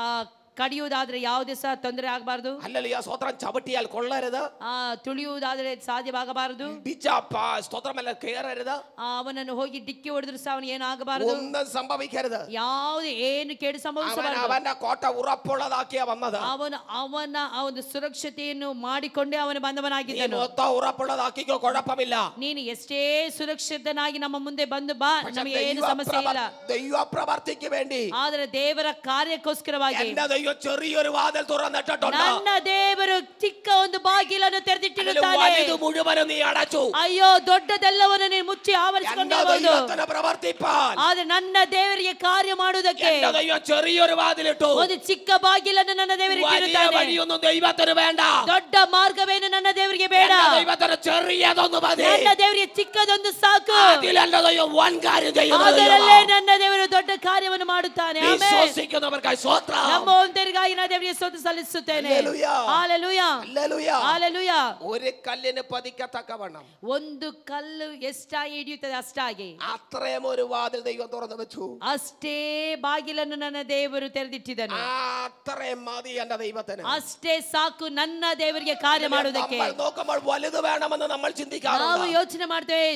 ಕಡಿಯುವುದಾದ್ರೆ ಯಾವುದೇ ಸಹ ತೊಂದರೆ ಆಗಬಾರದು. ഹല്ലേലൂയ സ്തോത്രം. ചവിട്ടിയാൽ കൊള്ളരുത്. ತುಳಿಯುವುದಾದ್ರೆ ಸಾಧ್ಯವಾಗಬಾರದು. സ്തോത്രമല്ല കേറരുത്. ಅವನನ್ನು ಹೋಗಿ ಡಿಕ್ಕಿ ಹೊಡೆದ್ರು ಸಹ ಅವನು ಏನು ಆಗಬಾರದು. ഒന്നും സംഭവിക്കരുത്. ಯಾವುದೇ ಏನು ಕೇಡು ಸಂಭವಿಸಬಾರದು. അവന്റെ കോട്ട ഉറപ്പുള്ളതാക്കിയ വന്നത്. ಅವನ ಒಂದು ಸುರಕ್ಷತೆಯನ್ನು ಮಾಡಿಕೊಂಡೇ ಅವನು ಬಂದವನಾಗಿದ್ದನು. ഉറപ്പുള്ളതാക്കിക്കോ, കുഴപ്പമില്ല. ನೀನು ಎಷ್ಟೇ ಸುರಕ್ಷಿತನಾಗಿ ನಮ್ಮ ಮುಂದೆ ಬಂದು ಬಾ, ನಮಗೆ ಏನು ಸಮಸ್ಯೆ ಇಲ್ಲ. ദൈവ പ്രവർത്തിക്ക് വേണ്ടി, ಆದರೆ ದೇವರ ಕಾರ್ಯಕ್ಕೋಸ್ಕರವಾಗಿ എന്റെ ദൈവം ചെറിയൊരു വാതിൽ തുറന്നിട്ടിട്ടുണ്ട്. ನನ್ನ ದೇವರು ಚಿಕ್ಕ ಒಂದು ಬಾಗಿಲನ್ನು ತೆರೆದಿಟ್ಟಿರುತ್ತಾನೆ. വലുത് മുഴുവനും നീ അടച്ചു. ಅಯ್ಯೋ, ದೊಡ್ಡದೆಲ್ಲವನ್ನು ನೀನು ಮುಚ್ಚಿ ಆವರಿಸಿಕೊಂಡಿರಬಹುದು. ಆದರೆ ನನ್ನ ದೇವರಿಗೆ ಕಾರ್ಯ ಮಾಡುವುದಕ್ಕೆ ചെറിയൊരു വാതിലിട്ടു. ಒಂದು ಚಿಕ್ಕ ಬಾಗಿಲನ್ನು ನನ್ನ ದೇವರಿಗೆ ಇಟ್ಟಿರುತ್ತಾನೆ. വഴിയൊന്നും ദൈവത്തിന് വേണ്ട. ದೊಡ್ಡ ಮಾರ್ಗವೇನು ನನ್ನ ದೇವರಿಗೆ ಬೇಡ. ദൈവത്തിന് ചെറിയതൊന്നും മതി. ನನ್ನ ದೇವರಿಗೆ ಚಿಕ್ಕದೊಂದು ಸಾಕು. അതിലെന്റെ ദൈവം വൻ കാര്യം ചെയ്യുന്നു. ಅದರಲ್ಲೇ ನನ್ನ ದೇವರು ದೊಡ್ಡ ಕಾರ್ಯವನ್ನು ಮಾಡುತ್ತಾನೆ. ಆಮೆನ್. വിശ്വസിക്കുന്നവർക്കായി സ്തോത്രം. ನಂಬುವಂತರಿಗಾಗಿ ನಾನು ದೇವರಿಗೆ ಸ್ತೋತ್ರ ಸಲ್ಲಿಸುತ್ತೇನೆ. Hallelujah, hallelujah, hallelujah. ഒരു കല്ലിന് പതിക്കത്തക്കവണ്ണം ಒಂದು ಕಲ್ಲು ಎಷ್ಟಾಗಿ ಹಿಡಿಯುತ್ತದೆ ಅಷ್ಟಾಗಿ അത്രയും ഒരു വാതിൽ ദൈവം തുറന്നു വെച്ചു. ಅಷ್ಟೇ ಬಾಗಿಲನ್ನು ನನ್ನ ದೇವರು ತೆರೆದಿಟ್ಟಿದ್ದನು. അത്രയും മതി എന്റെ ദൈവത്തിന്. ಅಷ್ಟೇ ಸಾಕು ನನ್ನ ದೇವರಿಗೆ ಕಾರ್ಯ ಮಾಡುವುದಕ್ಕೆ. നമ്മൾ നോക്കുമ്പോൾ വലുത് വേണമെന്ന് നമ്മൾ ചിന്തിക്കാറുണ്ട്. ನಾವು ಯೋಚನೆ ಮಾಡ್ತೇವೆ,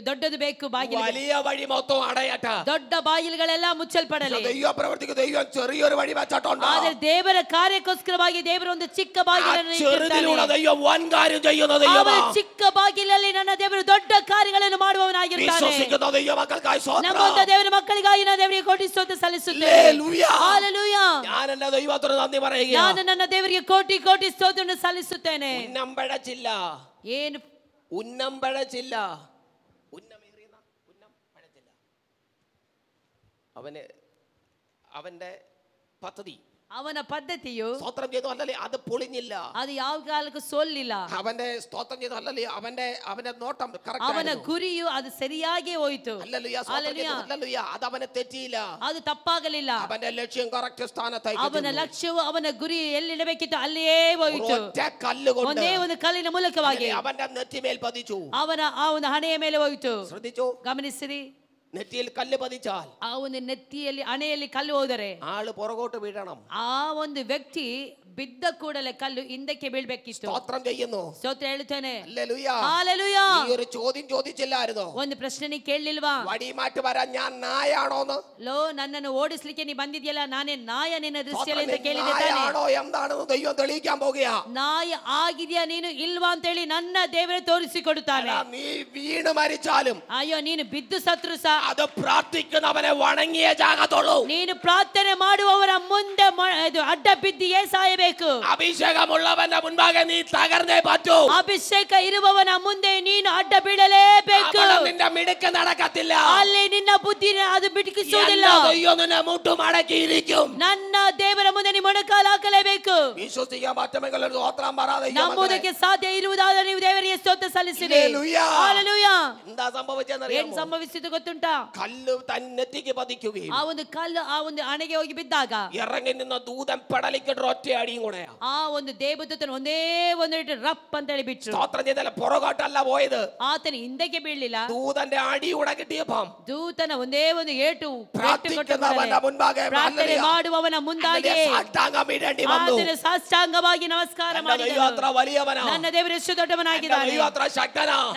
ದೊಡ್ಡದು ಬೇಕು ಬಾಗಿಲು. വലിയ വഴി മൊത്തം അടയട്ടെ. ದೊಡ್ಡ ಬಾಗಿಲುಗಳೆಲ್ಲ ಮುಚ್ಚಲ್ಪಡಲಿ. ദൈവ പ്രവർത്തിക്ക് ദൈവം ചെറിയൊരു വഴി വെച്ചിട്ടുണ്ട്. ಆದರೆ ದೇವರ ಕಾರ್ಯಕ್ಕೋಸ್ಕರವಾಗಿ ದೇವರು ಒಂದು ಚಿಕ್ಕ ಬಾಗಿಲನ್ನು ചെറുതിലൂടെ ദൈവം വൻ കാര്യം ചെയ്യുന്ന ദൈവമാണ്. ಚಿಕ್ಕ ಬಾಗಿಲಲ್ಲಿ ನನ್ನ ದೇವರು ದೊಡ್ಡ ಕಾರ್ಯಗಳನ್ನು ಮಾಡುವವನಾಗಿರ್ತಾನೆ. വിശ്വസിക്കുന്ന ദൈവമക്കൾക്കായി സ്തോത്രം. ನಮ್ಮಂತ ದೇವರ ಮಕ್ಕಳಿಗಾಗಿ ನಾನು ದೇವರಿಗೆ ಕೋಟಿ ಸ್ತೋತ್ರ ಸಲ್ಲಿಸುತ್ತೇನೆ. ಹಲ್ಲೆಲೂಯಾ. ഞാൻ എന്റെ ദൈവത്തിന് നന്ദി പറയുകയാണ്. ನಾನು ನನ್ನ ದೇವರಿಗೆ ಕೋಟಿ ಸ್ತೋತ್ರವನ್ನು ಸಲ್ಲಿಸುತ್ತೇನೆ. ഉന്നംപഴച്ചില്ല. ಏನು ഉന്നംപഴച്ചില്ല. അവന്റെ പദ്ധതി, ಅವನ ಪದ್ಧತಿಯು സ്തോത്രം ചെയ്തു അല്ലല്ലേ, അത് പൊളിഞ്ഞില്ല. ಅದು ಯಾವ ಕಾಲಕ್ಕೂ ಸೋಲಿಲ್ಲ. അവന്റെ സ്തോത്രം ചെയ്തു അല്ലല്ലേ, അവന്റെ നോട്ടം കറക്റ്റ് ಅವನ ആയിരുന്നു. ಗುರಿಯು ಅದು ಸರಿಯಾಗಿ ಹೋಯಿತು. ഹല്ലേലൂയ, സ്തോത്രം ചെയ്തു അല്ലല്ലേ, അത് അവനെ തെറ്റിയില്ല. ಅದು ತಪ್ಪಾಗಲಿಲ್ಲ. അവന്റെ ലക്ഷ്യം കറക്റ്റ് സ്ഥാനത്തായി. ಅವನ ಲಕ್ಷ್ಯವು ಅವನ ಗುರಿ ಎಲ್ಲಿಡಬೇಕಿತ್ತು ಅಲ್ಲಿಯೇ ಹೋಯಿತು. ഒറ്റ കല്ലുകൊണ്ട് ಒಂದೇ ಒಂದು ಕಲ್ಲಿನ ಮೂಲಕವಾಗಿ അവന്റെ നെറ്റിമേൽ പതിച്ചു. ಅವನ ಆ ಒಂದು ಹಣೆಯ ಮೇಲೆ ಹೋಯಿತು. ശ്രദ്ധിച്ചു, ಗಮನಿಸಿರಿ. നെറ്റിയിൽ കല്ല് പതിച്ചാൽ, ಆ ಒಂದು ನೆತ್ತಿಯಲ್ಲಿ ಹಣೆಯಲ್ಲಿ ಕಲ್ಲು ಹೋದರೆ ആള് പുറകോട്ട് വീഴണം. ಆ ಒಂದು ವ್ಯಕ್ತಿ ಬಿದ್ದ ಕೂಡಲೇ ಕಲ್ಲು ಹಿಂದಕ್ಕೆ ಬೀಳ್ಬೇಕಿತ್ತು. സ്തോത്രം ചെയ്യുന്നു. ಸ್ತೋತ್ರ ಹೇಳ್ತೇನೆ. ഹല്ലേലൂയ. ಹಲ್ಲೆಲೂಯಾ. ഈ ഒരു ചോദ്യം ചോദിച്ചില്ലായിരുന്നോ? ಒಂದು ಪ್ರಶ್ನೆ ನೀ ಕೇಳಲಿಲ್ವಾ? വടിമാറ്റ് വരാൻ ഞാൻ നായാണോന്ന്? ಲೋ, ನನ್ನನ್ನು ಓಡಿಸ್ಲಿಕ್ಕೆ ನೀ ಬಂದಿದ್ಯಲ್ಲ, ನಾನೇ ನಾಯ ನಿನ್ನ ದೃಷ್ಟಿಯಲ್ಲಿ ಅಂತ ಕೇಳಿದೆ ತಾನೆ. നായാണോ എന്താണെന്ന് ദൈവം തെളിയിക്കാൻ പോകുകയാ. ನಾಯ ಆಗಿದ್ಯಾ ನೀನು ಇಲ್ವಾ ಅಂತ ಹೇಳಿ ನನ್ನ ದೇವರೇ ತೋರಿಸಿಕೊಡುತ್ತಾನೆ. നീ വീണ് മരിച്ചാലും, ಅಯ್ಯೋ, ನೀನು ಬಿದ್ದು ಸತ್ರು ಸಹ അത് പ്രാർത്ഥിക്കുന്നവനെ വണങ്ങിയ ജാഗത്തുള്ളൂ. ನೀನು ಪ್ರಾರ್ಥನೆ ಮಾಡುವವರ ಮುಂದೆ ಅಡ್ಡ ಬಿದ್ದಿಯೇ ಸಾಯಬೇಕು. അഭിഷേകമുള്ളവന്റെ മുൻപാകെ നീ തകർന്നേ പറ്റൂ. ಅಭಿಷೇಕ ಇರುವವನ ಮುಂದೆ ನೀನು ಅಡ್ಡ ಬೀಳಲೇಬೇಕು. നിന്റെ മിടുക്ക് നടക്കത്തില്ല. ಅಲ್ಲಿ ನಿನ್ನ ಬುದ್ಧಿ ಅದು ಬಿಡುಕಿಸುವುದಿಲ್ಲ. നിന്നെ മുട്ടുമടക്കിയിരിക്കും. ನನ್ನ ದೇವರ ಮುಂದೆ ನೀ ಮೊಣಕಾಲು ಹಾಕಲೇಬೇಕು. വിശ്വസിക്കാൻ പറ്റുമെങ്കിൽ ഒരു സ്തോത്രം പറയാതെ ನಂಬುವುದಕ್ಕೆ ಸಾಧ್ಯ ಇರುವುದಾದರೆ ನೀವು ದೇವರಿಗೆ ಸ್ತೋತ್ರ ಸಲ್ಲಿಸಿರಿ. ಹಲ್ಲೆಲೂಯಾ. എന്താ സംഭവിച്ചെന്നറിയാമോ? ಏನು ಸಂಭವಿಸಿತು ಗೊತ್ತುಂಟಾ? കല്ല് തന്നെത്തിക്ക് പതിക്കുകയും ಆ ಒಂದು ಕಲ್ಲು ಆ ಒಂದು ಹಣೆಗೆ ಹೋಗಿ ಬಿದ್ದಾಗ ഇറങ്ങി നിന്ന ദൂതൻ പെടലിക്കിട്ട് ഒറ്റ അടിയും കൂടെ ಆ ಒಂದು ದೇವದೂತನು ಒಂದೇ ಒಂದು ರಪ್ ಅಂತ ಹೇಳಿ ಬಿಟ್ರು. സ്തോത്രം ചെയ്താൽ പുറകോട്ടല്ല പോയത്. ಆತನ ಹಿಂದಕ್ಕೆ ಬೀಳಲಿಲ್ಲ. ദൂതന്റെ അടി കൂടെ കിട്ടിയപ്പം ದೂತನ ಒಂದೇ ಒಂದು ಏಟು പ്രാർത്ഥನೆ ಮಾಡುವವನ ಮುಂದಾಗಿ ಆತನ ಸಾಷ್ಟಾಂಗವಾಗಿ ನಮಸ್ಕಾರ ಮಾಡಿದನು. ನನ್ನ ದೇವರು ಎಷ್ಟು ದೊಡ್ಡವನಾಗಿದ್ದಾನೆ.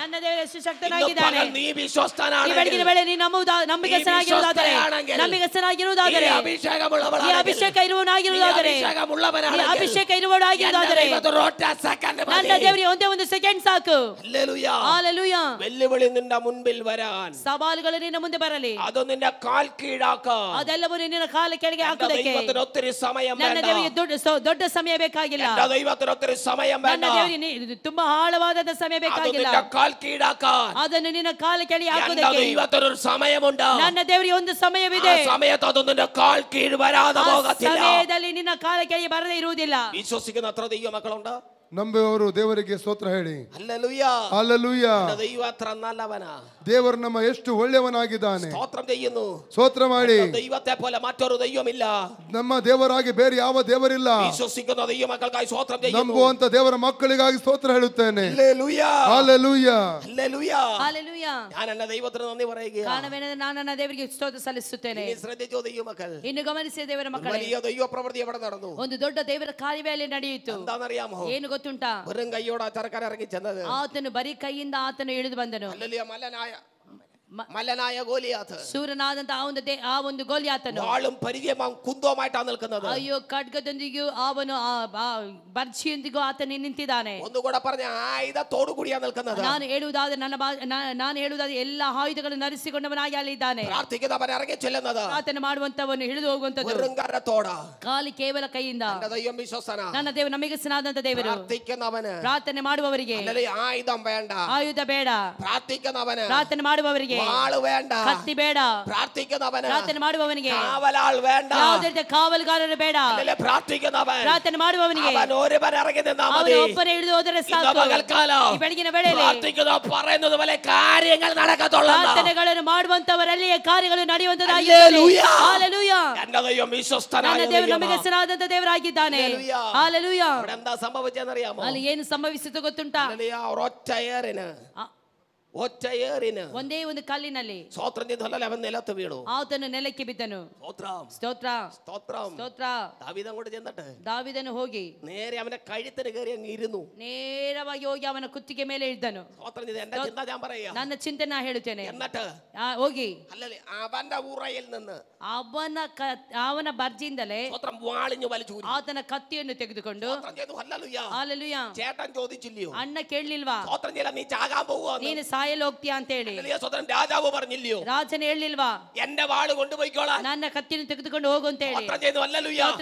ನನ್ನ ದೇವರು ಎಷ್ಟು ಶಕ್ತನಾಗಿದ್ದಾನೆ. ಈ ಬೆಳಗಿನ ವೇಳೆ ನೀನು ನಂಬಿಕೆಸ್ತನಾಗಿರುವುದಾದರೆ, ಈ ಅಭಿಷೇಕ ಇರುವವನಾಗಿರುವುದಾದರೆ, ಈ ಅಭಿಷೇಕ ಇರುವವನಾಗಿರುವುದಾದರೆ ನನ್ನ ದೇವರಿಗೆ ಒಂದೇ ಒಂದು ಸೆಕೆಂಡ್ ಸಾಕು. ಹಲ್ಲೆಲೂಯಾ. വെല്ലുവിളി നിന്റെ മുൻപിൽ വരാൻ, ಸವಾಲುಗಳು ನಿನ್ನ ಮುಂದೆ ಬರಲಿ, ಅದು ನಿನ್ನ ಕಾಲ್ ಕೀಳಾക്കാൻ, ಅದೆಲ್ಲವೂ ನಿನ್ನ ಕಾಲ ಕೆಳಗೆ ಹಾಕುವುದಕ್ಕೆ ഒത്തിരി സമയം ನನ್ನ ದೇವರಿಗೆ ದೊಡ್ಡ ಸಮಯ ಬೇಕಾಗಿಲ್ಲ. ദൈവത്തിന് ഒത്തിരി സമയം ನನ್ನ ದೇವರಿಗೆ ತುಂಬಾ ಆಳವಾದ ಸಮಯ ಬೇಕಾಗಿಲ್ಲ. ಕಾಲ್ ಕೀಳಾക്കാൻ, ಅದನ್ನು ನಿನ್ನ ಕಾಲ ಕೆಳಗೆ ಹಾಕುವುದಕ್ಕೆ ദൈവത്തിനൊരു സമയമുണ്ട്. ನನ್ನ ದೇವರಿಗೆ ಒಂದು ಸಮಯವಿದೆ. സമയത്ത് അത് നിന്റെ കാൽ കീഴ് വരാതെ പോകത്തില്ല. ಸಮಯದಲ್ಲಿ ನಿನ್ನ ಕಾಲ ಕೆಳಗೆ ಬರದೇ ಇರುವುದಿಲ್ಲ. വിശ്വസിക്കുന്ന എത്ര ദൈവ മക്കളുണ്ട്? ನಂಬುವವರು ದೇವರಿಗೆ ಸ್ತೋತ್ರ ಹೇಳಿ. ഹല്ലേലൂയ. ಹಲ್ಲೆಲೂಯ. എൻ്റെ ദൈവം അത്ര നല്ലവനാ. ದೇವರು ನಮ್ಮ ಎಷ್ಟು ಒಳ್ಳೆಯವನಾಗಿದ್ದಾನೆ. സ്തോത്രം ചെയ്യുന്നു. ಸ್ತೋತ್ರ ಮಾಡಿ. ദൈവത്തെ പോലെ മറ്റൊരു ദൈവമില്ല. ನಮ್ಮ ದೇವರಾಗಿ ಬೇರೆ ಯಾವ ದೇವರಿಲ್ಲ. വിശ്വസിക്കുന്ന ദൈവമക്കൾക്കായി സ്തോത്രം ചെയ്യുന്നു. ನಂಬುವಂತ ದೇವರ ಮಕ್ಕಳಿಗಾಗಿ ಸ್ತೋತ್ರ ಹೇಳುತ್ತೇನೆ. ഹല്ലേലൂയ. ಹಲ್ಲೆಲೂಯ. ഹല്ലേലൂയ. ಹಲ್ಲೆಲೂಯ. ഞാൻ എൻ്റെ ദൈവത്തിന് നന്ദി പറയുകയാണ്. ಕಾರಣವೇನೆಂದರೆ ನಾನು ನನ್ನ ದೇವರಿಗೆ ಸ್ತೋತ್ರ ಸಲ್ಲಿಸುತ್ತೇನೆ. ശ്രദ്ധിച്ചോ ദൈവമക്കൾ. ಇನ್ನು ಗಮನಿಸಿದ ದೇವರ ಮಕ್ಕಳೇ, വലിയ ദൈവ പ്രവൃത്തി എവിടെ നടന്നു? ಒಂದು ದೊಡ್ಡ ದೇವರ ಕಾರ್ಯವೇ ಅಲ್ಲಿ ನಡೆಯಿತು. എന്താണെന്നറിയാമോ? ಏನು ಗೊತ್ತುಂಟಾ? വെറും കൈയോടെ ചെറുക്കൻ ഇറങ്ങി ചെന്നത്. ಆತನು ಬರೀ ಕೈಯಿಂದ ಆತನು ಇಳಿದು ಬಂದನು. ഹല്ലേലൂയ. മല്ലനായ ഗോലിയാത്ത്, ಶೂರನಾದಂತ ಆ ಒಂದು ಗೋಲಿಯಾತನು വാളും പരിചയവും കുന്തവുമായിട്ടാണ് നിൽക്കുന്നത്. ಅಯ್ಯೋ, ಖಡ್ಗದೊಂದಿಗೂ ಅವನು ಬರ್ಚಿಯೊಂದಿಗೂ ಆತನು ನಿಂತಿದ್ದಾನೆ. ഒന്നുകൂടെ പറഞ്ഞ ആയുധത്തോടു കൂടിയാണ് നിൽക്കുന്നത്. ನಾನು ಹೇಳುವುದಾದ್ರೆ ಎಲ್ಲ ಆಯುಧಗಳನ್ನು ನರಿಸಿಕೊಂಡವನಾಗಿ ಅಲ್ಲಿ ಇದ್ದಾನೆ. പ്രാർത്ഥിക്കുന്നവൻ ഇറങ്ങി ചെല്ലുന്നത്, ಪ್ರಾರ್ಥನೆ ಮಾಡುವಂತವನು ಇಳಿದು ಹೋಗುವಂತದ್ದು വെറുങ്കരത്തോട, ಖಾಲಿ ಕೇವಲ ಕೈಯಿಂದ. ദൈവം വിശ്വസ്തന. ನನ್ನ ದೇವರು ನಂಬಿಗಸ್ತನಾದಂತ ದೇವರು. പ്രാർത്ഥിക്കുന്നവന്, ಪ್ರಾರ್ಥನೆ ಮಾಡುವವರಿಗೆ ആയുധം വേണ്ട. ಆಯುಧ ಬೇಡ. പ്രാർത്ഥിക്കുന്നവന് ಪ್ರಾರ್ಥನೆ ಮಾಡುವವರಿಗೆ വാള് വേണ്ട. ಕತ್ತಿ ಬೇಡ. പ്രാർത്ഥിക്കുന്നവന് ಪ್ರಾರ್ಥನೆ ಮಾಡುವವನಿಗೆ കാവലാൾ വേണ്ട. ಯಾವುದೇ ರೀತಿಯ ಕಾವಲುಗಾರರು ಬೇಡ. പ്രാർത്ഥിക്കുന്നവൻ, ಪ್ರಾರ್ಥನೆ ಮಾಡುವವನಿಗೆ അവൻ ഒരുവൻ ഇറങ്ങി നിന്നാൽ മതി. ಅವನು ಒಬ್ಬನೇ ಇಳಿದು ಹೋದರೆ ಸಾಕು. ಈ ಬೆಳಗಿನ ವೇಳೆಯಲ್ಲಿ പ്രാർത്ഥിക്കുന്ന പറയുന്നത് പോലെ കാര്യങ്ങൾ നടക്കത്തുള്ളൂ. ಪ್ರಾರ್ಥನೆಗಳನ್ನು ಮಾಡುವಂತವರಲ್ಲಿಯೇ ಕಾರ್ಯಗಳು ನಡೆಯುವಂತದ್ದಾಗಿದೆ. ಹಲ್ಲೆಲೂಯ. എൻ്റെ ദൈവം വിശ്വസ്തനായ ನನ್ನ ದೇವರು ನಂಬಿಗಸ್ತನಾದಂತ ದೇವರಾಗಿದ್ದಾನೆ. ಹಲ್ಲೆಲೂಯ. അവിടെ എന്താ സംഭവിച്ചെന്നറിയാമോ? ಅಲ್ಲಿ ಏನು ಸಂಭವಿಸಿತು ಗೊತ್ತುಂಟಾ? ഒറ്റ ഏറിന് ಒಂದೇ ಒಂದು ಕಲ್ಲಿನಲ್ಲಿ സ്തോത്രം ചെയ്തല്ല അവൻ നിലത്ത് വീണു. ಆತನು ನೆಲಕ್ಕೆ ಬಿದ್ದನು. ಸ್ತೋತ್ರ സ്തോത്രം. ಸ್ತೋತ್ರ. ദാവീദ് അങ്ങോട്ട് ചെന്നിട്ട് ದಾವೀದನು ಹೋಗಿ നേരെ അവന്റെ കഴുത്തിന് കയറി അങ്ങ് ഇരുന്നു. ನೇರವಾಗಿ ಹೋಗಿ ಅವನ ಕುತ್ತಿಗೆ ಮೇಲೆ ಇಳಿದನು. സ്തോത്രം ചെയ്ത് എന്റെ ചിന്ത ഞാൻ പറയാ. ನನ್ನ ಚಿಂತೆ ನಾ ಹೇಳುತ್ತೇನೆ. എന്നിട്ട് ಹೋಗಿ അല്ലല്ലേ അവന്റെ ഉറയിൽ നിന്ന് ಅವನ ಬರ್ಜಿಯಿಂದಲೇ സ്തോത്രം വാളിഞ്ഞു വലിച്ചു ಆತನ ಕತ್ತಿಯನ್ನು ತೆಗೆದುಕೊಂಡು ഹല്ലേലൂയ. ചേട്ടൻ ചോദിച്ചില്ലയോ? ಅಣ್ಣ ಕೇಳಲಿಲ್ವಾ? സ്തോത്രം ചെയ്യല നീ ചാകാൻ പോവുക, ನೀನು ಸಾಯಲು ಹೋಗ್ತೀಯಾ ಅಂತ ಹೇಳಿ? സ്വതന്ത്രൻ രാജാവ് പറഞ്ഞില്ലയോ? ರಾಜನು ಹೇಳಿಲ್ವಾ? എന്റെ വാള് കൊണ്ടുപോയിക്കോളാം, ನನ್ನ ಕತ್ತಿಯನ್ನು ತೆಗೆದುಕೊಂಡು ಹೋಗು ಅಂತ ಹೇಳಿ?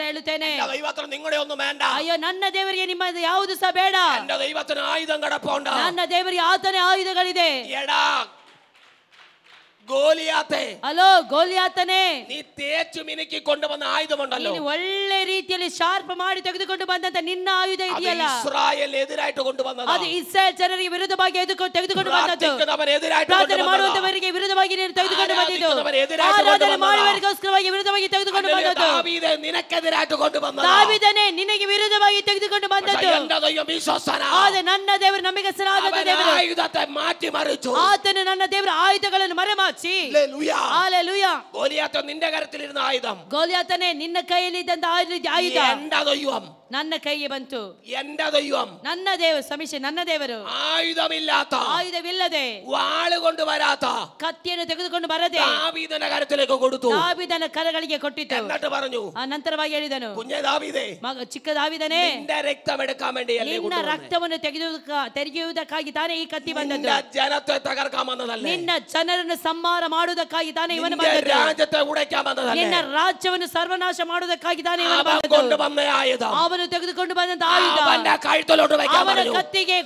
ಹೇಳುತ್ತೇನೆ. ദൈവത്തിന് നിങ്ങളുടെ ഒന്നും വേണ്ട. ಅಯ್ಯೋ, ನನ್ನ ದೇವರಿಗೆ ನಿಮ್ಮದು ಯಾವುದು ಸಹ ಬೇಡ. എന്റെ ദൈവത്തിന് ആയുധം കിടപ്പുണ്ട്. ನನ್ನ ದೇವರಿಗೆ ಆತನೇ ಆಯುಧಗಳಿದೆ. എടാ ഗോലിയാത്തെ, ಹಲೋ ಗೋಲಿಯಾತನೇ, നീ തേച്ചു മിനുക്കി കൊണ്ടുവന്ന ആയുധമുണ്ടല്ലോ, ನೀನು ಒಳ್ಳೆ ರೀತಿಯಲ್ಲಿ ಶಾರ್ಪ್ ಮಾಡಿ ತೆಗೆದುಕೊಂಡು ಬಂದಂತ ನಿನ್ನ ಆಯುಧ ಇದೆಯಲ್ಲ, ಇಸ್ರಾಯೇಲ್ ಎದುರಾയിട്ട് കൊണ്ടുവന്നത്, ಅದು ಇಸ್ರಾಯೇಲ್ ಜನರಿಗೆ ವಿರುದ್ಧವಾಗಿ ತೆಗೆದುಕೊಂಡು ಬಂದದ್ದು. ಪ್ರಾರ್ಥನೆ ಮಾಡುವಂತವರಿಗೆ ವಿರುದ್ಧವಾಗಿ ನೀನು ತೆಗೆದುಕೊಂಡು ಬಂದಿದ್ದು, ಆರಾಧನೆ ಮಾಡುವವರಿಗೋಸ್ಕರವಾಗಿ ವಿರುದ್ಧವಾಗಿ ತೆಗೆದುಕೊಂಡು ಬಂದದ್ದು. ನಿನಗೆದಿರಾയിട്ട് കൊണ്ടുവന്നത് ದಾವೀದನೇ ನಿನಗೆ ವಿರುದ್ಧವಾಗಿ ತೆಗೆದುಕೊಂಡು ಬಂದದ್ದು. ಆದರೆ ನನ್ನ ದೇವರು ನಂಬಿಗಸ್ತನಾದ ದೇವರು, ಆಯುಧத்தை ಮಾറ്റി ಮರಿച്ചു. ಆತನು ನನ್ನ ದೇವರ ಆಯುಧಗಳನ್ನು ಮರೆಮಾಚಿ. ಹಲ್ಲೆಲೂಯಾ. ഗോലിയാത്ത് നിന്റെ കരത്തിലിരുന്ന ആയുധം, ಗೋಲಿಯಾತನೇ ನಿನ್ನ ಕೈಯಲ್ಲಿದ್ದಂತ ಆಯುಧ എന്റെ ദൈവം ನನ್ನ ಕೈಗೆ ಬಂತು. എന്റെ ദൈവം ನನ್ನ ದೇವರು, ಸಮೀಕ್ಷೆ ನನ್ನ ದೇವರು ആയുധമില്ലാത്ത, ಆಯುಧವಿಲ್ಲದೆ, വാള് കൊണ്ടുവരാത്ത ಕತ್ತಿಯನ್ನು ತೆಗೆದುಕೊಂಡು ಬರದೆ ദാവീദിന്റെ കരത്തിലേക്ക് കൊടുത്തു. ದಾವೀದನ ಕರಗಳಿಗೆ ಕೊಟ್ಟಿತು. എന്നിട്ട് പറഞ്ഞു, ಆ ನಂತರವಾಗಿ ಹೇಳಿದನು, കുഞ്ഞേ ദാവീദേ, ಚಿಕ್ಕ ದಾವೀದನೇ, നിന്റെ രക്തം എടുക്കാൻ വേണ്ടി ನಿನ್ನ ರಕ್ತವನ್ನು ತೆಗೆಯುವುದಕ್ಕಾಗಿ ತಾನೇ ಈ ಕತ್ತಿ ಬಂದದ್ದು. ജനത്തെ തകർക്കാൻ വന്നതല്ല, ನಿನ್ನ ಜನರನ್ನು ಸಂಹಾರ ಮಾಡುವುದಕ್ಕಾಗಿ ತಾನೇ ಇವನು ಬಂದದ್ದು. രാജ്യത്തെ ഉടയ്ക്കാൻ വന്നതല്ല, ನಿನ್ನ ರಾಜ್ಯವನ್ನು ಸರ್ವನಾಶ ಮಾಡುವುದಕ್ಕಾಗಿ ತಾನೇ ಇವನು ಬಂದದ್ದು. കൊണ്ടുവന്ന ആയുധം ಅವನು ತೆಗೆದುಕೊಂಡು ಬಂದಂತ ಆಯುಧ അവന്റെ കഴുത്തിലോട്ട് വെക്കാൻ ಅವನ പറഞ്ഞു.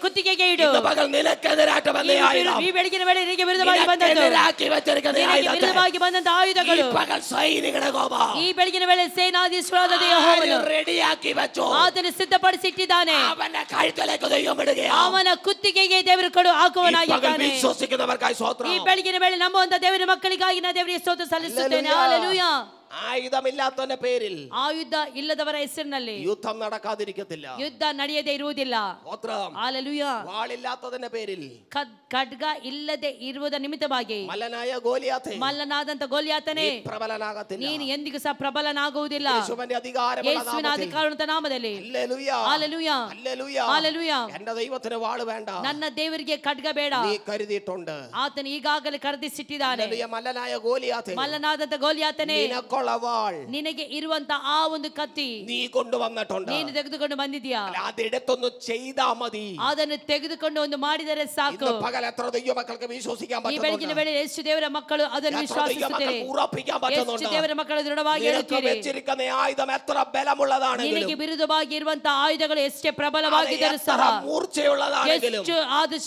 ಕುತ್ತಿಗೆಗೆ ಇಡು. പകൽ നിനക്കെതിരായിട്ട് വന്ന ആയുധം, ಈ ಬೆಳಗಿನ ವೇಳೆ ನಿನಗೆ ವಿರುದ್ಧವಾಗಿ ಬಂದದ್ದು, ವಿರುದ್ಧವಾಗಿ ಬಂದಂತ ಆಯುಧಗಳು, പകൽ സൈനികരുടെ കോപം, ಈ ಬೆಳಗಿನ ವೇಳೆ ಸೇನಾಧೀಶ್ವರಾದ ಯೆಹೋವನು റെഡിയാക്കി വെച്ചു. ಆತನು ಸಿದ್ಧಪಡಿಸಿಟ್ಟಿದ್ದಾನೆ. അവന്റെ കഴുത്തിലേക്ക് ദൈവം ഇടുകയാണ്. ಅವನ ಕುತ್ತಿಗೆಗೆ ದೇವರು ಹಾಕುವನಾಗಿದ್ದಾನೆ. വിശ്വസിക്കുന്നവർക്കായി സ്തോത്രം. ಈ ಬೆಳಗಿನ ವೇಳೆ ನಂಬುವಂತ ದೇವರ ಮಕ್ಕಳಿಗಾಗಿ ನಾನು ದೇವರಿಗೆ ಸ್ತೋತ್ರ ಸಲ್ಲಿಸುತ್ತೇನೆ. ಹಲ್ಲೆಲೂಯಾ. ആയുധമില്ലാത്തവന്റെ പേരിൽ, ಆಯುಧ ಇಲ್ಲದವರ ಹೆಸರಿನಲ್ಲಿ യുദ്ധം നടക്കാതിരിക്കത്തില്ല, ಯುದ್ಧ ನಡೆಯದೇ ಇರುವುದಿಲ್ಲ. ಹಲ್ಲೆಲೂಯಾ. വാളില്ലാത്തതിന്റെ പേരിൽ, ಖಡ್ಗ ಇಲ್ಲದೆ ಇರುವುದ ನಿಮಿತ್ತವಾಗಿ മല്ലനായ ഗോലിയാത്തെ, ಮಲ್ಲನಾದಂತ ಗೋಲಿಯಾತನೇ, പ്രബലനാകത്തില്ല, ನೀನು ಎಂದಿಗೂ ಸಹ ಪ್ರಬಲನಾಗುವುದಿಲ್ಲ. യേശുവിന്റെ അധികാരമുള്ള ಯೇಸುವಿನ ಅಧಿಕಾರದ ನಾಮದಲ್ಲಿ. Hallelujah, hallelujah, hallelujah, hallelujah. എന്റെ ദൈവത്തിന് വാള് വേണ്ട, ನನ್ನ ದೇವರಿಗೆ ಖಡ್ಗ ಬೇಡ, നീ കരുതിയിട്ടുണ്ട്. ಆತನು ಈಗಾಗಲೇ ಕರೆದಿಸಿಟ್ಟಿದ್ದಾನೆ. ഹല്ലേലൂയ. മല്ലനായ ഗോലിയാത്തെ, ಮಲ್ಲನಾದಂತ ಗೋಲಿಯಾತನೇ, നിനക്കുള്ള വാൾ, ನಿನಗೆ ಇರುವಂತ ಆ ಒಂದು ಕತ್ತಿ നീ കൊണ്ടുവന്നിട്ടുണ്ട്. ನೀನು ತೆಗೆದುಕೊಂಡು ಬಂದಿದ್ಯಾ? അതെടുത്തൊന്ന് ചെയ്താ മതി. ಅದನ್ನು ತೆಗೆದುಕೊಂಡು ಒಂದು ಮಾಡಿದರೆ ಸಾಕು. പകൽ എത്ര ദൈവമക്കൾക്ക് വിശ്വസിക്കാൻ ಈ ಬೆಳಗಿನ ವೇಳೆ ಎಷ್ಟು ದೇವರ ಮಕ್ಕಳು ಅದನ್ನು ವಿಶ್ವಾಸಿಸುತ್ತಾರೆ, ಎಷ್ಟು ದೇವರ ಮಕ್ಕಳು ದೃಢವಾಗಿ ಹೇಳುತ್ತೀರಿ. വെച്ചിരിക്കുന്ന ആയുധം എത്ര ബലമുള്ളതാണെങ്കിലും, ನಿನಗೆ ವಿರುದ್ಧವಾಗಿ ಇರುವಂತಹ ಆಯುಧಗಳು ಎಷ್ಟೇ ಪ್ರಬಲವಾಗಿದ್ದರೂ ಸಹ, മൂർച്ചയുള്ളതാണെങ്കിലും, ಎಷ್ಟು ಅದು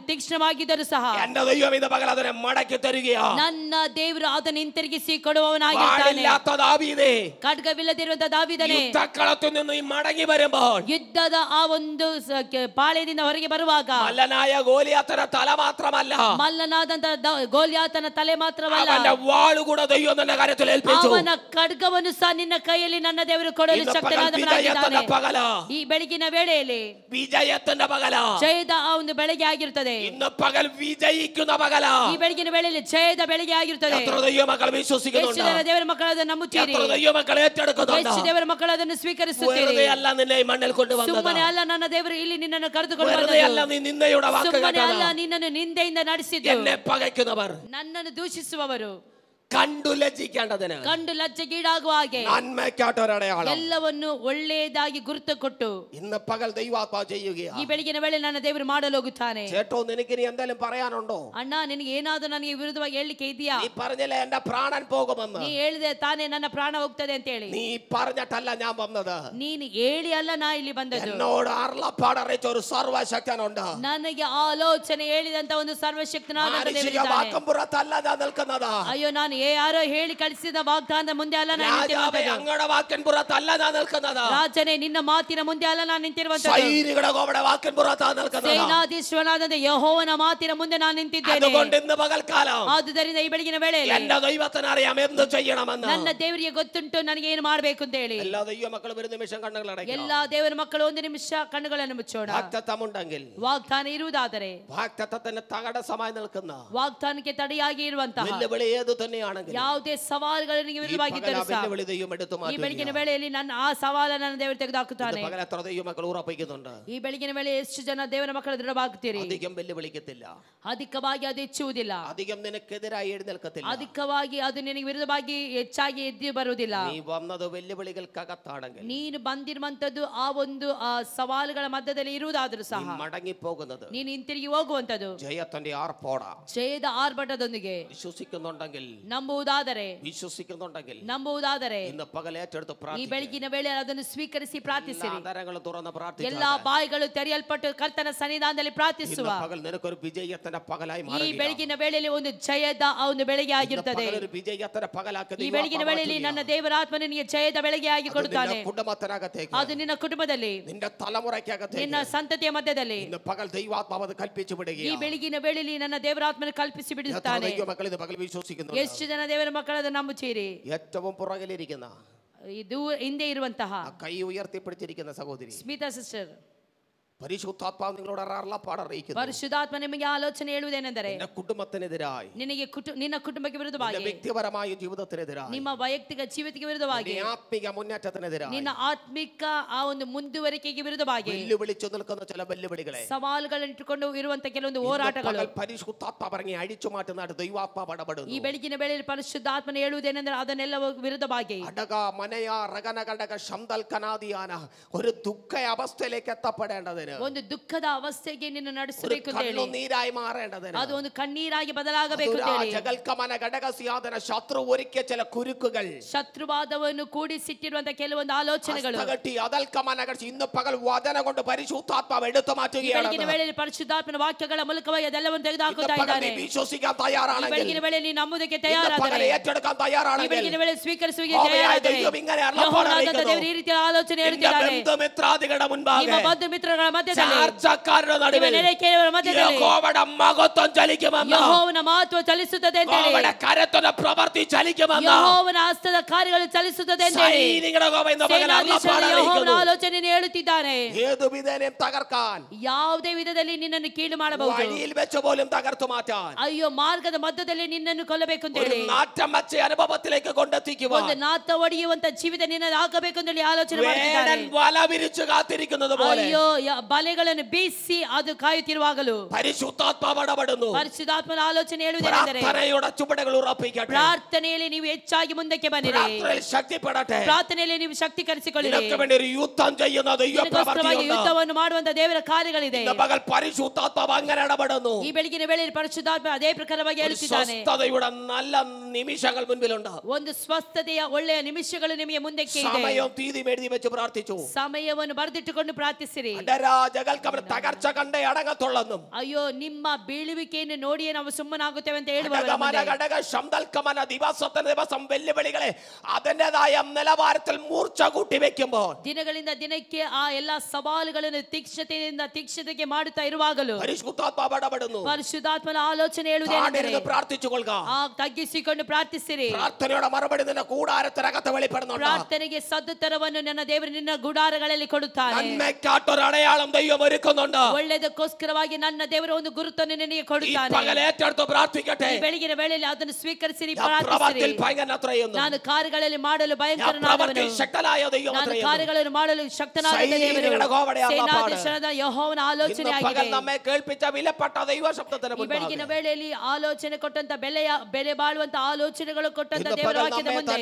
ತೀಕ್ಷ್ಣವಾಗಿದ್ದರೂ ಸಹ, എന്റെ ദൈവം ഇത് പകൽ അതിനെ മടക്കി തരികയാ. ನನ್ನ ದೇವರು ಅದನ್ನು ಹಿಂತಿರುಗಿಸಿ ಕೊಡುವವನಾಗಿದ್ದಾನೆ. ಖಡ್ಗವಿಲ್ಲದಿರುವಂತ ದಾವೀದನೇ, ಯುದ್ಧಕಳത്തിൽ നിന്ന് മടങ്ങി വരുമ്പോൾ, ಯುದ್ಧದ ಆ ಒಂದು ಪಾಳೆಯದಿಂದ ಹೊರಗೆ ಬರುವಾಗ, മല്ലനായ ഗോലിയാത്തന തല മാത്രമല്ല, ಮಲ್ಲನಾದಂತ ಗೋಲಿಯಾತನ ತಲೆ ಮಾತ್ರವಲ್ಲ, അവന്റെ വാള് കൂടെ ദൈവം നിന്റെ കരത്തിൽ ഏൽപ്പിച്ചു. ಅವನ ಖಡ್ಗವನ್ನು ಸಹ ನಿನ್ನ ಕೈಯಲ್ಲಿ ನನ್ನ ದೇವರು ಕೊಡಲು ಶಕ್ತನಾದವನಾಗಿದ್ದಾನೆ. ಈ ಬೆಳಗಿನ ವೇಳೆಯಲ್ಲಿ വിജയത്തിന്റെ പകല, ಜಯದ ಆ ಒಂದು ಬೆಳಗ್ಗೆ ಆಗಿರುತ್ತದೆ. ഇന്ന് പകൽ വിജയിക്കുന്ന പകല. ಈ ಬೆಳಗಿನ ವೇಳೆಯಲ್ಲಿ ಜಯದ ಬೆಳಗ್ಗೆ ಆಗಿರುತ್ತದೆ. എത്ര ദൈവമക്കൾ വിശ്വസിക്കുന്നുണ്ട്? ಎಷ್ಟು ಜನ ದೇವರ ಮಕ್ಕಳು ಅದನ್ನು ನಂಬುತ್ತೀರಿ? എത്ര ദൈവമക്കൾ ഏറ്റെടുക്കുന്നുണ്ട്? ಎಷ್ಟು ದೇವರ ಮಕ್ಕಳು ಅದನ್ನು ಸ್ವೀಕರಿಸುತ್ತೀರಿ? വെറുതെ അല്ല നിന്നെ ഈ മണ്ണിൽ കൊണ്ടുവന്നത്. ಸುಮ್ಮನೆ ಅಲ್ಲ ನನ್ನ ದೇವರು ಇಲ್ಲಿ ನಿನ್ನನ್ನು ಕರೆದುಕೊಂಡು വെറുതെ അല്ല ಬಂದದ್ದು. നീ നിന്ദയുടെ വാക്ക് ಸುಮ್ಮನೆ ಅಲ್ಲ കേട്ടത്. ನಿನ್ನನ್ನು ನಿಂದೆಯಿಂದ ನಡೆಸಿದ್ದು. എന്നെ പകയ്ക്കുന്നവർ, ನನ್ನನ್ನು ದೂಷಿಸುವವರು കണ്ടു ലജ്ജിക്കേണ്ടതിന് ಕಂಡು ಲಜ್ಜೆಗೀಡಾಗುವ ಹಾಗೆ നന്മയ്ക്കാട്ടൊരടയാളം ಎಲ್ಲವನ್ನು ಒಳ್ಳೆಯದಾಗಿ ಗುರುತು ಕೊಟ್ಟು ഇന്ന് പകൽ ദൈവാത്മാ ചെയ്യുകയാ. ಈ ಬೆಳಗಿನ ವೇಳೆ ನನ್ನ ದೇವರು ಮಾಡಲು ಹೋಗುತ್ತಾನೆ. ചേട്ടോ, നിനക്ക് ഇനി എന്തെങ്കിലും പറയാനുണ്ടോ? ಅಣ್ಣ, ನಿನಗೆ ಏನಾದರೂ ನನಗೆ ವಿರುದ್ಧವಾಗಿ ಹೇಳಲಿಕ್ಕೆ ಇದೆಯಾ? നീ പറഞ്ഞില്ലേ എന്റെ പ്രാണൻ പോകുമെന്ന്. ನೀ ಹೇಳಿದೆ ತಾನೇ ನನ್ನ ಪ್ರಾಣ ಹೋಗ್ತದೆ ಅಂತ ಹೇಳಿ. നീ പറഞ്ഞിട്ടല്ല ഞാൻ വന്നത്. ನೀನು ಹೇಳಿ ಅಲ್ಲ ನಾ ಇಲ್ಲಿ ಬಂದದ್ದು. എന്നോട് അരുളപ്പാടറിയിച്ച ഒരു സർവശക്തനുണ്ട്. ನನಗೆ ಆಲೋಚನೆ ಹೇಳಿದಂತ ಒಂದು ಸರ್ವಶಕ್ತನಾದ ದೇವರಿದ್ದಾನೆ. വാക്കമ്പുറത്തല്ല ഞാൻ നിൽക്കുന്നത്. ಅಯ್ಯೋ, ನಾನು ಯಾರೋ ಹೇಳಿ ಕಳಿಸಿದ ವಾಗ್ದಾನದ ಮುಂದೆ ಅಲ್ಲ ನಾನು ನಿಂತಿರುವಂತದ್ದು. അങ്ങയുടെ വാക്കൻപുറത്തല്ല ഞാൻ നിൽക്കുന്നത്. ರಾಜನೇ, ನಿನ್ನ ಮಾತಿನ ಮುಂದೆ ಅಲ್ಲ ನಾನು ನಿಂತಿರುವಂತದ್ದು. സൈനികരുടെ ഗോവയുടെ വാക്കൻപുറത്താണ് നിൽക്കുന്നത്. ಸೇನಾಧೀಶ್ವರನಾದ ಯೆಹೋವನ ಮಾತಿನ ಮುಂದೆ ನಾನು ನಿಂತಿದ್ದೇನೆ. അതുകൊണ്ട് ഇന്ന് പകൽക്കാലം ಆದುದರಿಂದ ಈ ಬೆಳಗಿನ ವೇಳೆಯಲ್ಲಿ എന്റെ ദൈവത്തിന് അറിയാം എന്ത് ചെയ്യണമെന്ന്. ನನ್ನ ದೇವರಿಗೆ ಗೊತ್ತುಂಟು ನನಗೆ ಏನು ಮಾಡಬೇಕು ಅಂತ ಹೇಳಿ. എല്ലാ ദൈവ മക്കളും ഒരു നിമിഷം കണ്ണുകൾ അടയ്ക്കുക. ಎಲ್ಲಾ ದೇವರ ಮಕ್ಕಳು ಒಂದು ನಿಮಿಷ ಕಣ್ಣುಗಳನ್ನು ಮುಚ್ಚೋಣ. വാഗ്ദത്തമുണ്ടെങ്കിൽ, ವಾಗ್ದಾನ ಇರುವುದಾದರೆ, വാഗ്ദത്തത്തിന് തകടസമായി നിൽക്കുന്ന ವಾಗ್ದಾನಕ್ಕೆ ತಡೆಯಾಗಿ ಇರುವಂತಹ വെല്ലുവിളി ഏതു തന്നെയാണെങ്കിൽ, ಯಾವುದೇ ಸವಾಲುಗಳಿಗೆ ವಿರುದ್ಧವಾಗಿದ್ದರೂ ಸಹ വെല്ലുവിളി ദൈവം എടുത്തു ಈ മാറ്റും. ಬೆಳಗಿನ ವೇಳೆಯಲ್ಲಿ ನನ್ನ ಆ ಸವಾಲ ನನ್ನ ದೇವರು ತೆಗೆದುಹಾಕುತ್ತಾನೆ. പകൽ എത്ര ദൈവ മക്കൾ ഉറപ്പിക്കുന്നുണ്ട്? ಈ ಬೆಳಗಿನ ವೇಳೆ ಎಷ್ಟು ಜನ ದೇವರ ಮಕ್ಕಳು ದೃಢವಾಗುತ್ತೀರಿ? അധികം വെല്ലുവിളിക്കത്തില്ല, ಅಧಿಕವಾಗಿ ಅದು ಹೆಚ್ಚುವುದಿಲ್ಲ, അധികം നിനക്കെതിരായി എഴുന്നേൽക്കത്തില്ല. ಅಧಿಕವಾಗಿ ಅದು ನಿನಗೆ ವಿರುದ್ಧವಾಗಿ ಹೆಚ್ಚಾಗಿ ಎದ್ದು ಬರುವುದಿಲ್ಲ. നീ വന്നത് വെല്ലുവിളികൾക്കകത്താണെങ്കിൽ, ನೀನು ಬಂದಿರುವಂತದ್ದು ಆ ಒಂದು ಸವಾಲುಗಳ ಮಧ್ಯದಲ್ಲಿ ಇರುವುದಾದರೂ ಸಹ മടങ്ങിപ്പോകുന്നത് ನೀನು ಹಿಂತಿರುಗಿ ಹೋಗುವಂತದ್ದು ജയത്തിന്റെ ആർപ്പോട. ಜಯದ ಆರ್ಭಟದೊಂದಿಗೆ വിശ്വസിക്കുന്നുണ്ടെങ്കിൽ, ನಂಬುವುದಾದರೆ ഇന്ന് പകൽ ഏറ്റെടുത്ത് ಈ പ്രാർത്ഥിക്കുക. ಬೆಳಗಿನ ವೇಳೆ ಅದನ್ನು ಸ್ವೀಕರಿಸಿ ಪ್ರಾರ್ಥಿಸಿರಿ. ആധാരങ്ങൾ തുറന്ന് പ്രാർത്ഥിക്കുക. ಎಲ್ಲಾ ಬಾಯಿಗಳು ತೆರೆಯಲ್ಪಟ್ಟು ಕರ್ತನ ಸನ್ನಿಧಾನದಲ್ಲಿ ಪ್ರಾರ್ಥಿಸುವ പകൽ നിനക്കൊരു വിജയത്തിന്റെ പകലായി ಈ മാറുക. ಬೆಳಗಿನ ವೇಳೆಯಲ್ಲಿ ಒಂದು ಜಯದ ಆ ಒಂದು ಬೆಳಗ್ಗೆ ಆಗಿರುತ್ತದೆ. ഒരു വിജയത്തിന്റെ പകലാക്കി ಈ ಬೆಳಗಿನ ವೇಳೆಯಲ್ಲಿ ನನ್ನ ದೇವರ ಆತ್ಮ ನಿನಗೆ ಜಯದ ಬೆಳಗ್ಗೆ ಆಗಿ ಕೊಡುತ್ತಾನೆ. കുടുംബത്തിനകത്തേക്ക്, ಅದು ನಿನ್ನ ಕುಟುಂಬದಲ್ಲಿ, നിന്റെ തലമുറയ്ക്കകത്തേക്ക് ನಿನ್ನ ಸಂತತಿಯ ಮಧ್ಯದಲ್ಲಿ ഇന്ന് പകൽ ദൈവാത്മാവ് അത് കൽപ്പിച്ചു ಈ വിടുകയാണ്. ಬೆಳಗಿನ ವೇಳೆಯಲ್ಲಿ ನನ್ನ ದೇವರ ಆತ್ಮನ ಕಲ್ಪಿಸಿ ಬಿಡುತ್ತಾನೆ. മക്കൾ ഇത് പകൽ വിശ്വസിക്കുന്നു. ಎಷ್ಟು ಜನ ದೇವರ ಮಕ್ಕಳನ್ನು ನಂಬುತ್ತೀರಿ? ഏറ്റവും പുറകിലിരിക്കുന്ന, ಇದು ಹಿಂದೆ ಇರುವಂತಹ കൈ ഉയർത്തിപ്പിടിച്ചിരിക്കുന്ന സഹോദരി ಸ್ಮಿತಾ ಸಿಸ್ಟರ್, പരിശുദ്ധാത്മാവ് നിങ്ങളോട് അരുളപ്പാടറിയിക്കുന്നു. ಪರಿಶುದ್ಧಾತ್ಮ ನಿಮಗೆ ಆಲೋಚನೆ ಹೇಳುವುದೇನೆಂದರೆ, നിന്റെ കുടുംബത്തിനെതിരായി, ನಿನಗೆ ನಿನ್ನ ಕುಟುಂಬಕ್ಕೆ ವಿರುದ್ಧವಾಗಿ, വ്യക്തിപരമായ ജീവിതത്തിനെതിരായി, ನಿಮ್ಮ ವೈಯಕ್ತಿಕ ಜೀವಿತಕ್ಕೆ ವಿರುದ್ಧವಾಗಿ, ആത്മിക മുന്നേറ്റത്തിനെതിരായി, ನಿನ್ನ ಆತ್ಮಿಕ ಆ ಒಂದು ಮುಂದುವರಿಕೆಗೆ ವಿರುದ್ಧವಾಗಿ വെല്ലുവിളിച്ചു നിൽക്കുന്ന ചില വെല്ലുവിളികളെ ಸವಾಲುಗಳನ್ನಿಟ್ಟುಕೊಂಡು ಇರುವಂತ ಕೆಲವೊಂದು ಹೋರಾಟಗಳು പരിശുദ്ധാത്മാവ് ഇറങ്ങി അഴിച്ചു മാറ്റുന്നതായിട്ട് ദൈവാത്മാവ് ഇടപെടുന്നു. ಈ ಬೆಳಗಿನ ವೇಳೆಯಲ್ಲಿ ಪರಿಶುದ್ಧಾತ್ಮನ ಹೇಳುವುದೇನೆಂದರೆ ಅದನ್ನೆಲ್ಲ ವಿರುದ್ಧವಾಗಿ അടക മനയ റഗന കടക ശംദൽ കനാദിയാന ഒരു ദുഃഖ അവസ്ഥയിലേക്ക് എത്തപ്പെടേണ്ടതിന്, ಒಂದು ದುಃಖದ ಅವಸ್ಥೆಗೆ ನಿನ್ನ ನಡೆಸಬೇಕು ಅಂತ ಹೇಳಿ, നീരായി മാറേണ്ടതിന്, ಅದು ಒಂದು ಕಣ್ಣೀರಾಗಿ ಬದಲಾಗಬೇಕು ಅಂತ ಹೇಳಿ, ജഗൽക്കമന ഘടകസിയാദന ശത്രു ഒരുക്കിയ ചില കുരുക്കുകൾ, ಶತ್ರುವಾದವನ್ನು ಕೂಡಿಸಿಟ್ಟಿರುವಂತ ಕೆಲವೊಂದು ಆಲೋಚನೆಗಳು, ഇന്ന് പകൽ വചന കൊണ്ട് പരിശുദ്ധാത്മാവ് എടുത്തു മാറ്റുകയാണ്. ಬೆಳಗಿನ ವೇಳೆಯಲ್ಲಿ ಪರಿಶುದ್ಧಾತ್ಮನ ವಾಕ್ಯಗಳ ಮೂಲಕವಾಗಿ ಅದೆಲ್ಲವನ್ನು ತೆಗೆದುಹಾಕುತ್ತಾ ಇದ್ದಾನೆ. വിശ്വസിക്കാൻ തയ്യാറാണെങ്കിൽ, ಬೆಳಗಿನ ವೇಳೆಯಲ್ಲಿ ನಂಬುವುದಕ್ಕೆ ತಯಾರಾದರೆ, ഏറ്റെടുക്കാൻ ಈ തയ്യാറാണെങ്കിൽ, ಬೆಳಗಿನ ವೇಳೆ ಸ್ವೀಕರಿಸುವಿಕೆ ತಯಾರಾದರೆ, ಯೆಹೋವನಾದ ದೇವರು ಈ ರೀತಿಯ ಆಲೋಚನೆ ಹೇಳುತ್ತಿದ್ದಾರೆ. ബന്ധുമിത്രാദികളുടെ മുൻപാകെ, ನಿಮ್ಮ ಬಂಧು ಮಿತ್ರಗಳ ಮಧ್ಯದಲ್ಲಿ, ചാർച്ചക്കാരുടെ നടുവിൽ ನೆರೆಕೆಯವರ ಮಧ್ಯದಲ್ಲಿ യഹോവയുടെ മഹത്വം ചലിക്കുമെന്ന്, ಯೆಹೋವನ ಮಹತ್ವ ಚಲಿಸುತ್ತದೆ ಅಂತ ಹೇಳಿ, യഹോവയുടെ കരത്തിന്റെ പ്രവൃത്തി ചലിക്കുമെന്ന്, ಯೆಹೋವನ ಹಸ್ತದ ಕಾರ್ಯಗಳು ಚಲಿಸುತ್ತದೆ ಅಂತ ಹೇಳಿ, സൈനികരുടെ യഹോവ ഇന്ന് പകൽ ಸೇನಾಧೀಶನಾದ ಯೆಹೋವನ അരുളപ്പാടറിയിക്കുന്നു. ಆಲೋಚನೆ ಹೇಳುತ್ತಿದ್ದಾನೆ. ഏതു വിധേനയും തകർക്കാൻ, ಯಾವುದೇ ವಿಧದಲ್ಲಿ ನಿನ್ನನ್ನು ಕೀಳು ಮಾಡಬಹುದು, വഴിയിൽ വെച്ച് പോലും തകർത്തു മാറ്റാൻ, ಅಯ್ಯೋ ಮಾರ್ಗದ ಮಧ್ಯದಲ್ಲಿ ನಿನ್ನನ್ನು ಕೊಲ್ಲಬೇಕು ಅಂತ ഒരു ಹೇಳಿ, നാറ്റം വെച്ച അനുഭവത്തിലേക്ക് കൊണ്ടെത്തിക്കുവാൻ ಒಂದು ನಾತ ಒಡೆಯುವಂತ ಜೀವಿತ ನಿನ್ನನ್ನು ಹಾಕಬೇಕು ಅಂತ ಹೇಳಿ ಆಲೋಚನೆ വേടൻ ಮಾಡುತ್ತಿದ್ದಾನೆ. വല വിരിച്ചു കാത്തിരിക്കുന്നത് പോലെ ಅಯ್ಯೋ ಬಲೆಗಳನ್ನು ಬೀಸಿ ಅದು ಕಾಯುತ್ತಿರುವಾಗಲೂ പരിശുദ്ധാത്മാവ് ഇടപെടുന്നു. ಪರಿಶುದ್ಧಾತ್ಮನ ಆಲೋಚನೆ ಹೇಳುವುದೇನೆಂದರೆ, പ്രാർത്ഥനയുടെ ചുവടുകൾ ഉറപ്പിക്കട്ടെ. ಪ್ರಾರ್ಥನೆಯಲ್ಲಿ ನೀವು ಹೆಚ್ಚಾಗಿ ಮುಂದಕ್ಕೆ ಬನ್ನಿರಿ, പ്രാർത്ഥനയിൽ ശക്തിപ്പെടട്ടെ. ಪ್ರಾರ್ಥನೆಯಲ್ಲಿ ನೀವು ಶಕ್ತೀಕರಿಸಿಕೊಳ್ಳಿರಿ. നിനക്ക് വേണ്ടി ഒരു യുദ്ധം ചെയ്യുന്ന ನಿನಗೋಸ್ಕರವಾಗಿ ಯುದ್ಧವನ್ನು ಮಾಡುವಂತ ದೇವರ ಕಾರ್ಯಗಳಿದೆ. പകൽ പരിശുദ്ധാത്മാവ് അങ്ങനെ ഇടപെടുന്നു. ಈ ಬೆಳಗಿನ ವೇಳೆಯಲ್ಲಿ ಪರಿಶುದ್ಧಾತ್ಮ ಅದೇ ಪ್ರಕಾರವಾಗಿ ಹೇಳುತ್ತಿದ್ದಾನೆ. സ്വസ്ഥതയുടെ നല്ല നിമിഷങ്ങൾ മുൻപിലുണ്ട്. ಒಂದು ಸ್ವಸ್ಥತೆಯ ಒಳ್ಳೆಯ ನಿಮಿಷಗಳು ನಿಮಗೆ ಮುಂದಕ್ಕೆ ಇದೆ. സമയം തീയതിയും എഴുതി വെച്ച് പ്രാർത്ഥിച്ചു. ಸಮಯವನ್ನು ಬರೆದಿಟ್ಟುಕೊಂಡು ಪ್ರಾರ್ಥಿಸಿರಿ. അടരാജകൾക്ക് അവർ തകർച്ച കണ്ടേ അടങ്ങത്തുള്ളെന്നും ಅಯ್ಯೋ ನಿಮ್ಮ ಬೀಳುವಿಕೆಯನ್ನು ನೋಡಿಯೇ ನಾವು ಸುಮ್ಮನಾಗುತ್ತೇವೆ ಅಂತ ಹೇಳುವವರ ദിവസം വെല്ലുവിളികളെ അതിൻ്റെതായ നിലവാരത്തിൽ മൂർച്ച കൂട്ടി വെക്കുമ്പോൾ ದಿನಗಳಿಂದ ದಿನಕ್ಕೆ ಆ ಎಲ್ಲಾ ಸವಾಲುಗಳನ್ನು ತೀಕ್ಷ್ಣತೆಗೆ ಮಾಡುತ್ತಾ ಇರುವಾಗಲೂ ಪರಿಶುದ್ಧಾತ್ಮನ ಆಲೋಚನೆ ಹೇಳುವುದೇನೆಂದರೆ ಪ್ರಾರ್ಥಿಸಿಕೊಳ್ಳುಗ, ತಗ್ಗಿಸಿಕೊಂಡು ಪ್ರಾರ್ಥಿಸಿರಿ. ಪ್ರಾರ್ಥನೆಯ ಮರುಬಡಿ ನಿನ್ನ കൂടാരത്തിനകത്ത് വെളിപ്പെടുന്നുണ്ട്. ಪ್ರಾರ್ಥನೆಗೆ ಸದ್ದುತ್ತರವನ್ನು ನನ್ನ ದೇವರು ನಿನ್ನ ಗುಡಾರಗಳಲ್ಲಿ ಕೊಡುತ್ತಾನೆ. നന്മയ്ക്കായിട്ടൊരു അടയാളം ദൈവം ഒരുക്കുന്നുണ്ട്. ಒಳ್ಳೆಯದಕ್ಕೋಸ್ಕರವಾಗಿ ನನ್ನ ದೇವರು ಒಂದು ಗುರುತನ್ನು ನಿನಗೆ ಕೊಡುತ್ತಾನೆ. ಪ್ರಾರ್ಥಿಕಟ್ಟೆ ಈ ಬೆಳಗಿನ ವೇಳೆಯಲ್ಲಿ ಅದನ್ನು ಸ್ವೀಕರಿಸಿರಿ, പ്രാർത്ഥിಸಿರಿ. ನಾನು ಕಾರ್ಯಗಳಲ್ಲಿ ಮಾಡಲು ಭಯಂಕರನಾದವನು, ನಾನು ಕಾರ್ಯಗಳನ್ನು ಮಾಡಲು ಶಕ್ತನಾದ ದೇವರು, ಸೇನಾಧೀಶನಾದ ಯೆಹೋವನ ಆಲೋಚನೆ ಆಗಿದೆ. നമ്മെ കേൾപ്പിച്ച വിലപ്പെട്ട ദൈവ ശബ്ദത്തിന് ಈ ಬೆಳಗಿನ ವೇಳೆಯಲ್ಲಿ ಆಲೋಚನೆ ಕೊಟ್ಟಂತ ಬೆಲೆ ಬಾಳುವಂತ ಆಲೋಚನೆಗಳು ಕೊಟ್ಟಂತ ದೇವರ ವಾಕ್ಯದ ಮುಂದೆ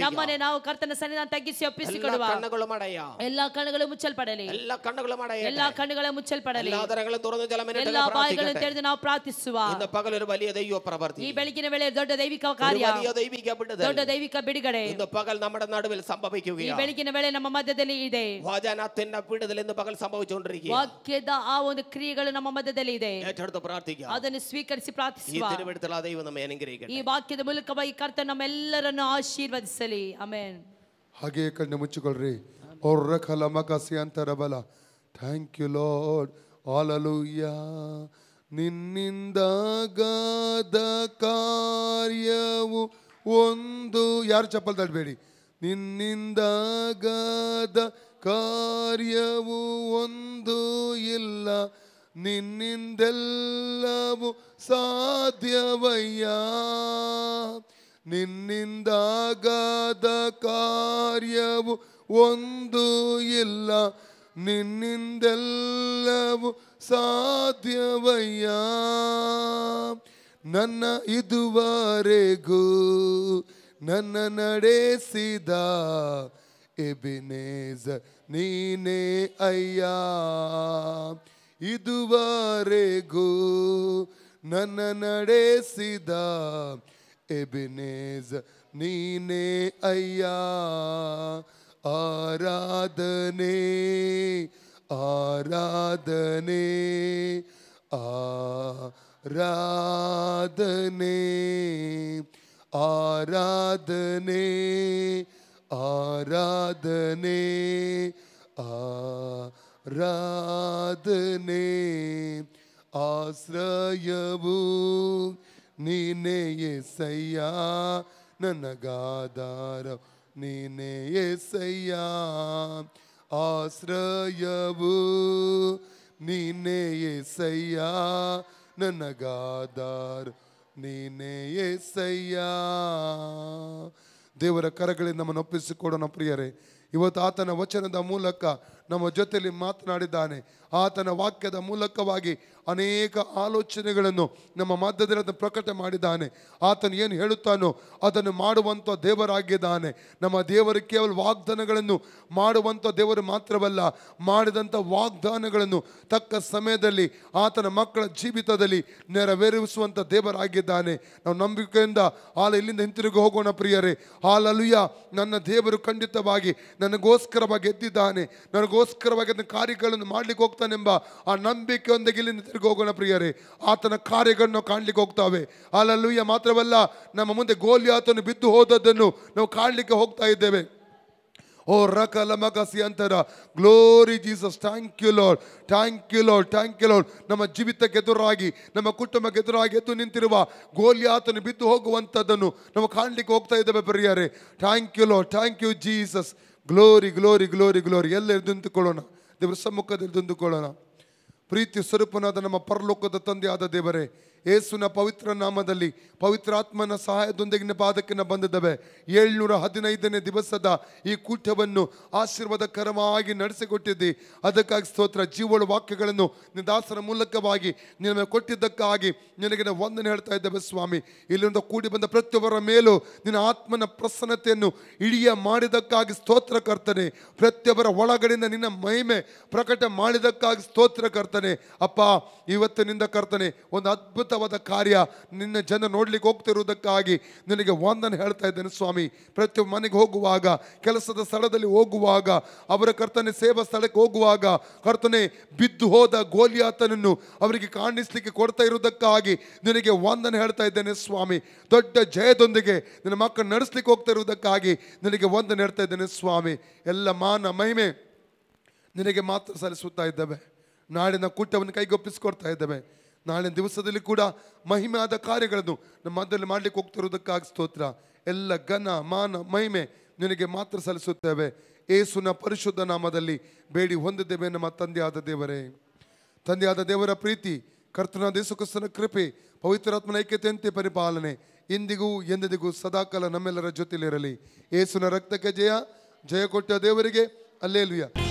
ನಮ್ಮನೆ ನಾವು ಕರ್ತನ ಸನ್ನಿಧಾನ ತಗ್ಗಿಸಿ ಒಪ್ಪಿಸಿಕೊಡುವ. ಎಲ್ಲಾ ಕಣ್ಣುಗಳು ಮುಚ್ಚಲ್ಪಡಲಿ, ಎಲ್ಲಾ ಕಣ್ಣುಗಳು ಮುಚ್ಚಲ್ಪಡಲಿ, ಎಲ್ಲಾ ಬಾಯಿಗಳನ್ನು ತೆರೆದು ನಾವು ಪ್ರಾರ್ಥಿಸುವ. ಈ ಬೆಳಗಿನ ವೇಳೆ ದೊಡ್ಡ ದೈವಿಕ ಕಾರ್ಯ, ದೊಡ್ಡ ದೈವಿಕ ಬಿಡುಗಡೆ ಈ ಬೆಳಗಿನ ವೇಳೆ ನಮ್ಮ ಮಧ್ಯದಲ್ಲಿ ಇದೆ. ವಾಕ್ಯದ ಆ ಒಂದು ಕ್ರಿಯೆಗಳು ನಮ್ಮ ಮಧ್ಯದಲ್ಲಿ ಇದೆ. ಅದನ್ನು ಸ್ವೀಕರಿಸಿ ಪ್ರಾರ್ಥಿಸುವ. ಈ ವಾಕ್ಯದ ಮೂಲಕವಾಗಿ ಕರ್ತನ ನಮ್ಮೆಲ್ಲರನ್ನು ಆಶೀರ್ವದಿಸಲಿ. ಆಮೆನ್. ಹಾಗೆ ಕಣ್ಣು ಮುಚ್ಚಿಕೊಳ್ಳ್ರಿ. ಅವ್ರ ಕಲಮಕಸಿ ಅಂತರ ಬಲ. Thank you lord. ಹಾಲೆಲೂಯಾ. ನಿನ್ನಿಂದಾಗದ ಕಾರ್ಯವು ಒಂದು, ಯಾರು ಚಪ್ಪಲ್ ತಡಬೇಡಿ. ನಿನ್ನಿಂದಾಗದ ಕಾರ್ಯವು ಒಂದು ಇಲ್ಲ, ನಿನ್ನಿಂದೆಲ್ಲವೂ ಸಾಧ್ಯವಯ್ಯ. ನಿನ್ನಿಂದಾಗದ ಕಾರ್ಯವು ಒಂದು ಇಲ್ಲ, ನಿನ್ನಿಂದೆಲ್ಲವೂ ಸಾಧ್ಯವಯ್ಯ. ನನ್ನ ಇದುವರೆಗೂ ನನ್ನ ನಡೆಸಿದ ಎಬಿನೇಜರ್ ನೀನೇ ಅಯ್ಯ. ಇದುವರೆಗೂ ನನ್ನ ನಡೆಸಿದ ಎಬಿನೇಜರ್ ನೀನೇ ಅಯ್ಯ. ಆರಾಧನೆ ಆರಾಧನೆ ಆರಾಧನೆ ಆರಾಧನೆ ಆರಾಧನೆ ಆರಾಧನೆ. ಆಶ್ರಯವು ನೀನೇ యేసయ్య, ನನಗಾಧಾರ ನೀನೇ యేసయ్య. ಆಶ್ರಯವು ನೀನೇ యేసయ్య, ನನಗಾಧಾರ ನೀನೇ యేసయ్య. ದೇವರ ಕರಗಳಿಂದ ನಮ್ಮನ್ನು ಒಪ್ಪಿಸಿಕೊಡೋಣ ಪ್ರಿಯರೇ. ಇವತ್ತು ಆತನ ವಚನದ ಮೂಲಕ ನಮ್ಮ ಜೊತೆಯಲ್ಲಿ ಮಾತನಾಡಿದ್ದಾನೆ. ಆತನ ವಾಕ್ಯದ ಮೂಲಕವಾಗಿ ಅನೇಕ ಆಲೋಚನೆಗಳನ್ನು ನಮ್ಮ ಮಧ್ಯದಲ್ಲಿ ಪ್ರಕಟ ಮಾಡಿದ್ದಾನೆ. ಆತನು ಏನು ಹೇಳುತ್ತಾನೋ ಅದನ್ನು ಮಾಡುವಂಥ ದೇವರಾಗಿದ್ದಾನೆ. ನಮ್ಮ ದೇವರು ಕೇವಲ ವಾಗ್ದಾನಗಳನ್ನು ಮಾಡುವಂಥ ದೇವರು ಮಾತ್ರವಲ್ಲ, ಮಾಡಿದಂಥ ವಾಗ್ದಾನಗಳನ್ನು ತಕ್ಕ ಸಮಯದಲ್ಲಿ ಆತನ ಮಕ್ಕಳ ಜೀವಿತದಲ್ಲಿ ನೆರವೇರಿಸುವಂಥ ದೇವರಾಗಿದ್ದಾನೆ. ನಾವು ನಂಬಿಕೆಯಿಂದ ಇಲ್ಲಿಂದ ಹಿಂತಿರುಗಿ ಹೋಗೋಣ ಪ್ರಿಯರೇ. ಹಾಲೆಲೂಯಾ. ನನ್ನ ದೇವರು ಖಂಡಿತವಾಗಿ ನನಗೋಸ್ಕರವಾಗಿ ಎದ್ದಿದ್ದಾನೆ, ನನಗೋಸ್ಕರವಾಗಿ ಅದನ್ನ ಕಾರ್ಯಗಳನ್ನು ಮಾಡ್ಲಿಕ್ಕೆ ಹೋಗ್ತಾನೆಂಬ ಆ ನಂಬಿಕೆಯೊಂದಿಗೆ ಇಲ್ಲಿಂದ ತಿರುಗಿ ಹೋಗೋಣ ಪ್ರಿಯರೇ. ಆತನ ಕಾರ್ಯಗಳನ್ನು ಕಾಣ್ಲಿಕ್ಕೆ ಹೋಗ್ತಾವೆ. ಹಾಲೆಲೂಯಾ. ಮಾತ್ರವಲ್ಲ, ನಮ್ಮ ಮುಂದೆ ಗೋಲಿಯಾತನು ಬಿದ್ದು ಹೋದದ್ದನ್ನು ನಾವು ಕಾಣಲಿಕ್ಕೆ ಹೋಗ್ತಾ ಇದ್ದೇವೆ. ಓ ರಕಲಮಕಸಿ ಅಂತರ. Glory Jesus. Thank you lord, thank you lord, thank you lord. ನಮ್ಮ ಜೀವಿತಕ್ಕೆ ಎದುರಾಗಿ, ನಮ್ಮ ಕುಟುಂಬಕ್ಕೆ ಎದುರಾಗಿ ಎದ್ದು ನಿಂತಿರುವ ಗೋಲಿಯಾತನು ಬಿದ್ದು ಹೋಗುವಂಥದ್ದನ್ನು ನಾವು ಕಾಣಲಿಕ್ಕೆ ಹೋಗ್ತಾ ಇದ್ದೇವೆ ಪ್ರಿಯರೇ. Thank you lord, thank you Jesus. Glory glory glory glory. ಎಲ್ಲ ನಿಂತುಕೊಳ್ಳೋಣ, ದೇವರ ಸಮ್ಮುಖದಲ್ಲಿ ನಿಂತುಕೊಳ್ಳೋಣ. ಪ್ರೀತಿ ಸ್ವರೂಪನಾದ ನಮ್ಮ ಪರಲೋಕದ ತಂದೆಯಾದ ದೇವರೇ, ಯೇಸುವಿನ ಪವಿತ್ರ ನಾಮದಲ್ಲಿ ಪವಿತ್ರಾತ್ಮನ ಸಹಾಯದೊಂದಿಗಿನ ಪಾದಕ್ಕೆ ಬಂದಿದ್ದೇವೆ. 715ನೇ ದಿವಸದ ಈ ಕೂಟವನ್ನು ಆಶೀರ್ವಾದಕರವಾಗಿ ನಡೆಸಿಕೊಟ್ಟಿದ್ದಿ. ಅದಕ್ಕಾಗಿ ಸ್ತೋತ್ರ. ಜೀವಳ ವಾಕ್ಯಗಳನ್ನು ನಿನ್ನ ದಾಸರ ಮೂಲಕವಾಗಿ ನಿನ್ನ ಕೊಟ್ಟಿದ್ದಕ್ಕಾಗಿ ನಿನಗೆ ನಾವು ವಂದನೆ ಹೇಳ್ತಾ ಇದ್ದೇವೆ ಸ್ವಾಮಿ. ಇಲ್ಲಿಂದ ಕೂಡಿ ಬಂದ ಪ್ರತಿಯೊಬ್ಬರ ಮೇಲೂ ನಿನ್ನ ಆತ್ಮನ ಪ್ರಸನ್ನತೆಯನ್ನು ಇಡಿಯ ಮಾಡಿದ್ದಕ್ಕಾಗಿ ಸ್ತೋತ್ರ ಕರ್ತನೆ. ಪ್ರತಿಯೊಬ್ಬರ ಒಳಗಡೆಯಿಂದ ನಿನ್ನ ಮಹಿಮೆ ಪ್ರಕಟ ಮಾಡಿದ್ದಕ್ಕಾಗಿ ಸ್ತೋತ್ರ ಕರ್ತನೆ. ಅಪ್ಪ, ಇವತ್ತಿನಿಂದ ಕರ್ತನೆ ಒಂದು ಅದ್ಭುತ ಅದ್ಭುತವಾದ ಕಾರ್ಯ ನಿನ್ನ ಜನ ನೋಡ್ಲಿಕ್ಕೆ ಹೋಗ್ತಿರುವುದಕ್ಕಾಗಿ ನಿನಗೆ ವಂದನೆ ಹೇಳ್ತಾ ಇದ್ದೇನೆ ಸ್ವಾಮಿ. ಪ್ರತಿಯೊಬ್ಬ ಮನೆಗೆ ಹೋಗುವಾಗ, ಕೆಲಸದ ಸ್ಥಳದಲ್ಲಿ ಹೋಗುವಾಗ, ಅವರ ಕರ್ತನೆ ಸೇವಾ ಸ್ಥಳಕ್ಕೆ ಹೋಗುವಾಗ ಕರ್ತನೆ ಬಿದ್ದು ಹೋದ ಗೋಲಿಯಾತನನ್ನು ಅವರಿಗೆ ಕಾಣಿಸ್ಲಿಕ್ಕೆ ಕೊಡ್ತಾ ಇರುವುದಕ್ಕಾಗಿ ನಿನಗೆ ವಂದನೆ ಹೇಳ್ತಾ ಇದ್ದೇನೆ ಸ್ವಾಮಿ. ದೊಡ್ಡ ಜಯದೊಂದಿಗೆ ನಿನ್ನ ಮಕ್ಕಳು ನಡೆಸ್ಲಿಕ್ಕೆ ಹೋಗ್ತಾ ಇರುವುದಕ್ಕಾಗಿ ನಿನಗೆ ವಂದನೆ ಹೇಳ್ತಾ ಇದ್ದೇನೆ ಸ್ವಾಮಿ. ಎಲ್ಲ ಮಾನ ಮಹಿಮೆ ನಿನಗೆ ಮಾತ್ರ ಸಲ್ಲಿಸುತ್ತಾ ಇದ್ದೇವೆ. ನಾಳಿನ ಕೂಟವನ್ನು ಕೈಗೊಪ್ಪಿಸಿಕೊಡ್ತಾ ಇದ್ದೇವೆ. ನಾಳಿನ ದಿವಸದಲ್ಲಿ ಕೂಡ ಮಹಿಮೆ ಆದ ಕಾರ್ಯಗಳನ್ನು ನಮ್ಮ ಮಧ್ಯದಲ್ಲಿ ಮಾಡಲಿಕ್ಕೆ ಹೋಗ್ತಿರುವುದಕ್ಕಾಗಿ ಸ್ತೋತ್ರ. ಎಲ್ಲ ಘನ ಮಾನ ಮಹಿಮೆ ನಿನಗೆ ಮಾತ್ರ ಸಲ್ಲಿಸುತ್ತೇವೆ. ಯೇಸುವಿನ ಪರಿಶುದ್ಧ ನಾಮದಲ್ಲಿ ಬೇಡಿ ಹೊಂದಿದ್ದೇವೆ ನಮ್ಮ ತಂದೆಯಾದ ದೇವರೇ. ತಂದೆಯಾದ ದೇವರ ಪ್ರೀತಿ, ಕರ್ತನಾದ ಯೇಸು ಕ್ರಿಸ್ತನ ಕೃಪೆ, ಪವಿತ್ರಾತ್ಮನ ಐಕ್ಯತೆಯಂತೆ ಪರಿಪಾಲನೆ ಇಂದಿಗೂ ಎಂದೆಂದಿಗೂ ಸದಾಕಾಲ ನಮ್ಮೆಲ್ಲರ ಜೊತೆಲಿರಲಿ. ಯೇಸುವಿನ ರಕ್ತಕ್ಕೆ ಜಯ. ಜಯ ಕೊಟ್ಟ ದೇವರಿಗೆ ಅಲ್ಲೇಲುಯ್ಯ.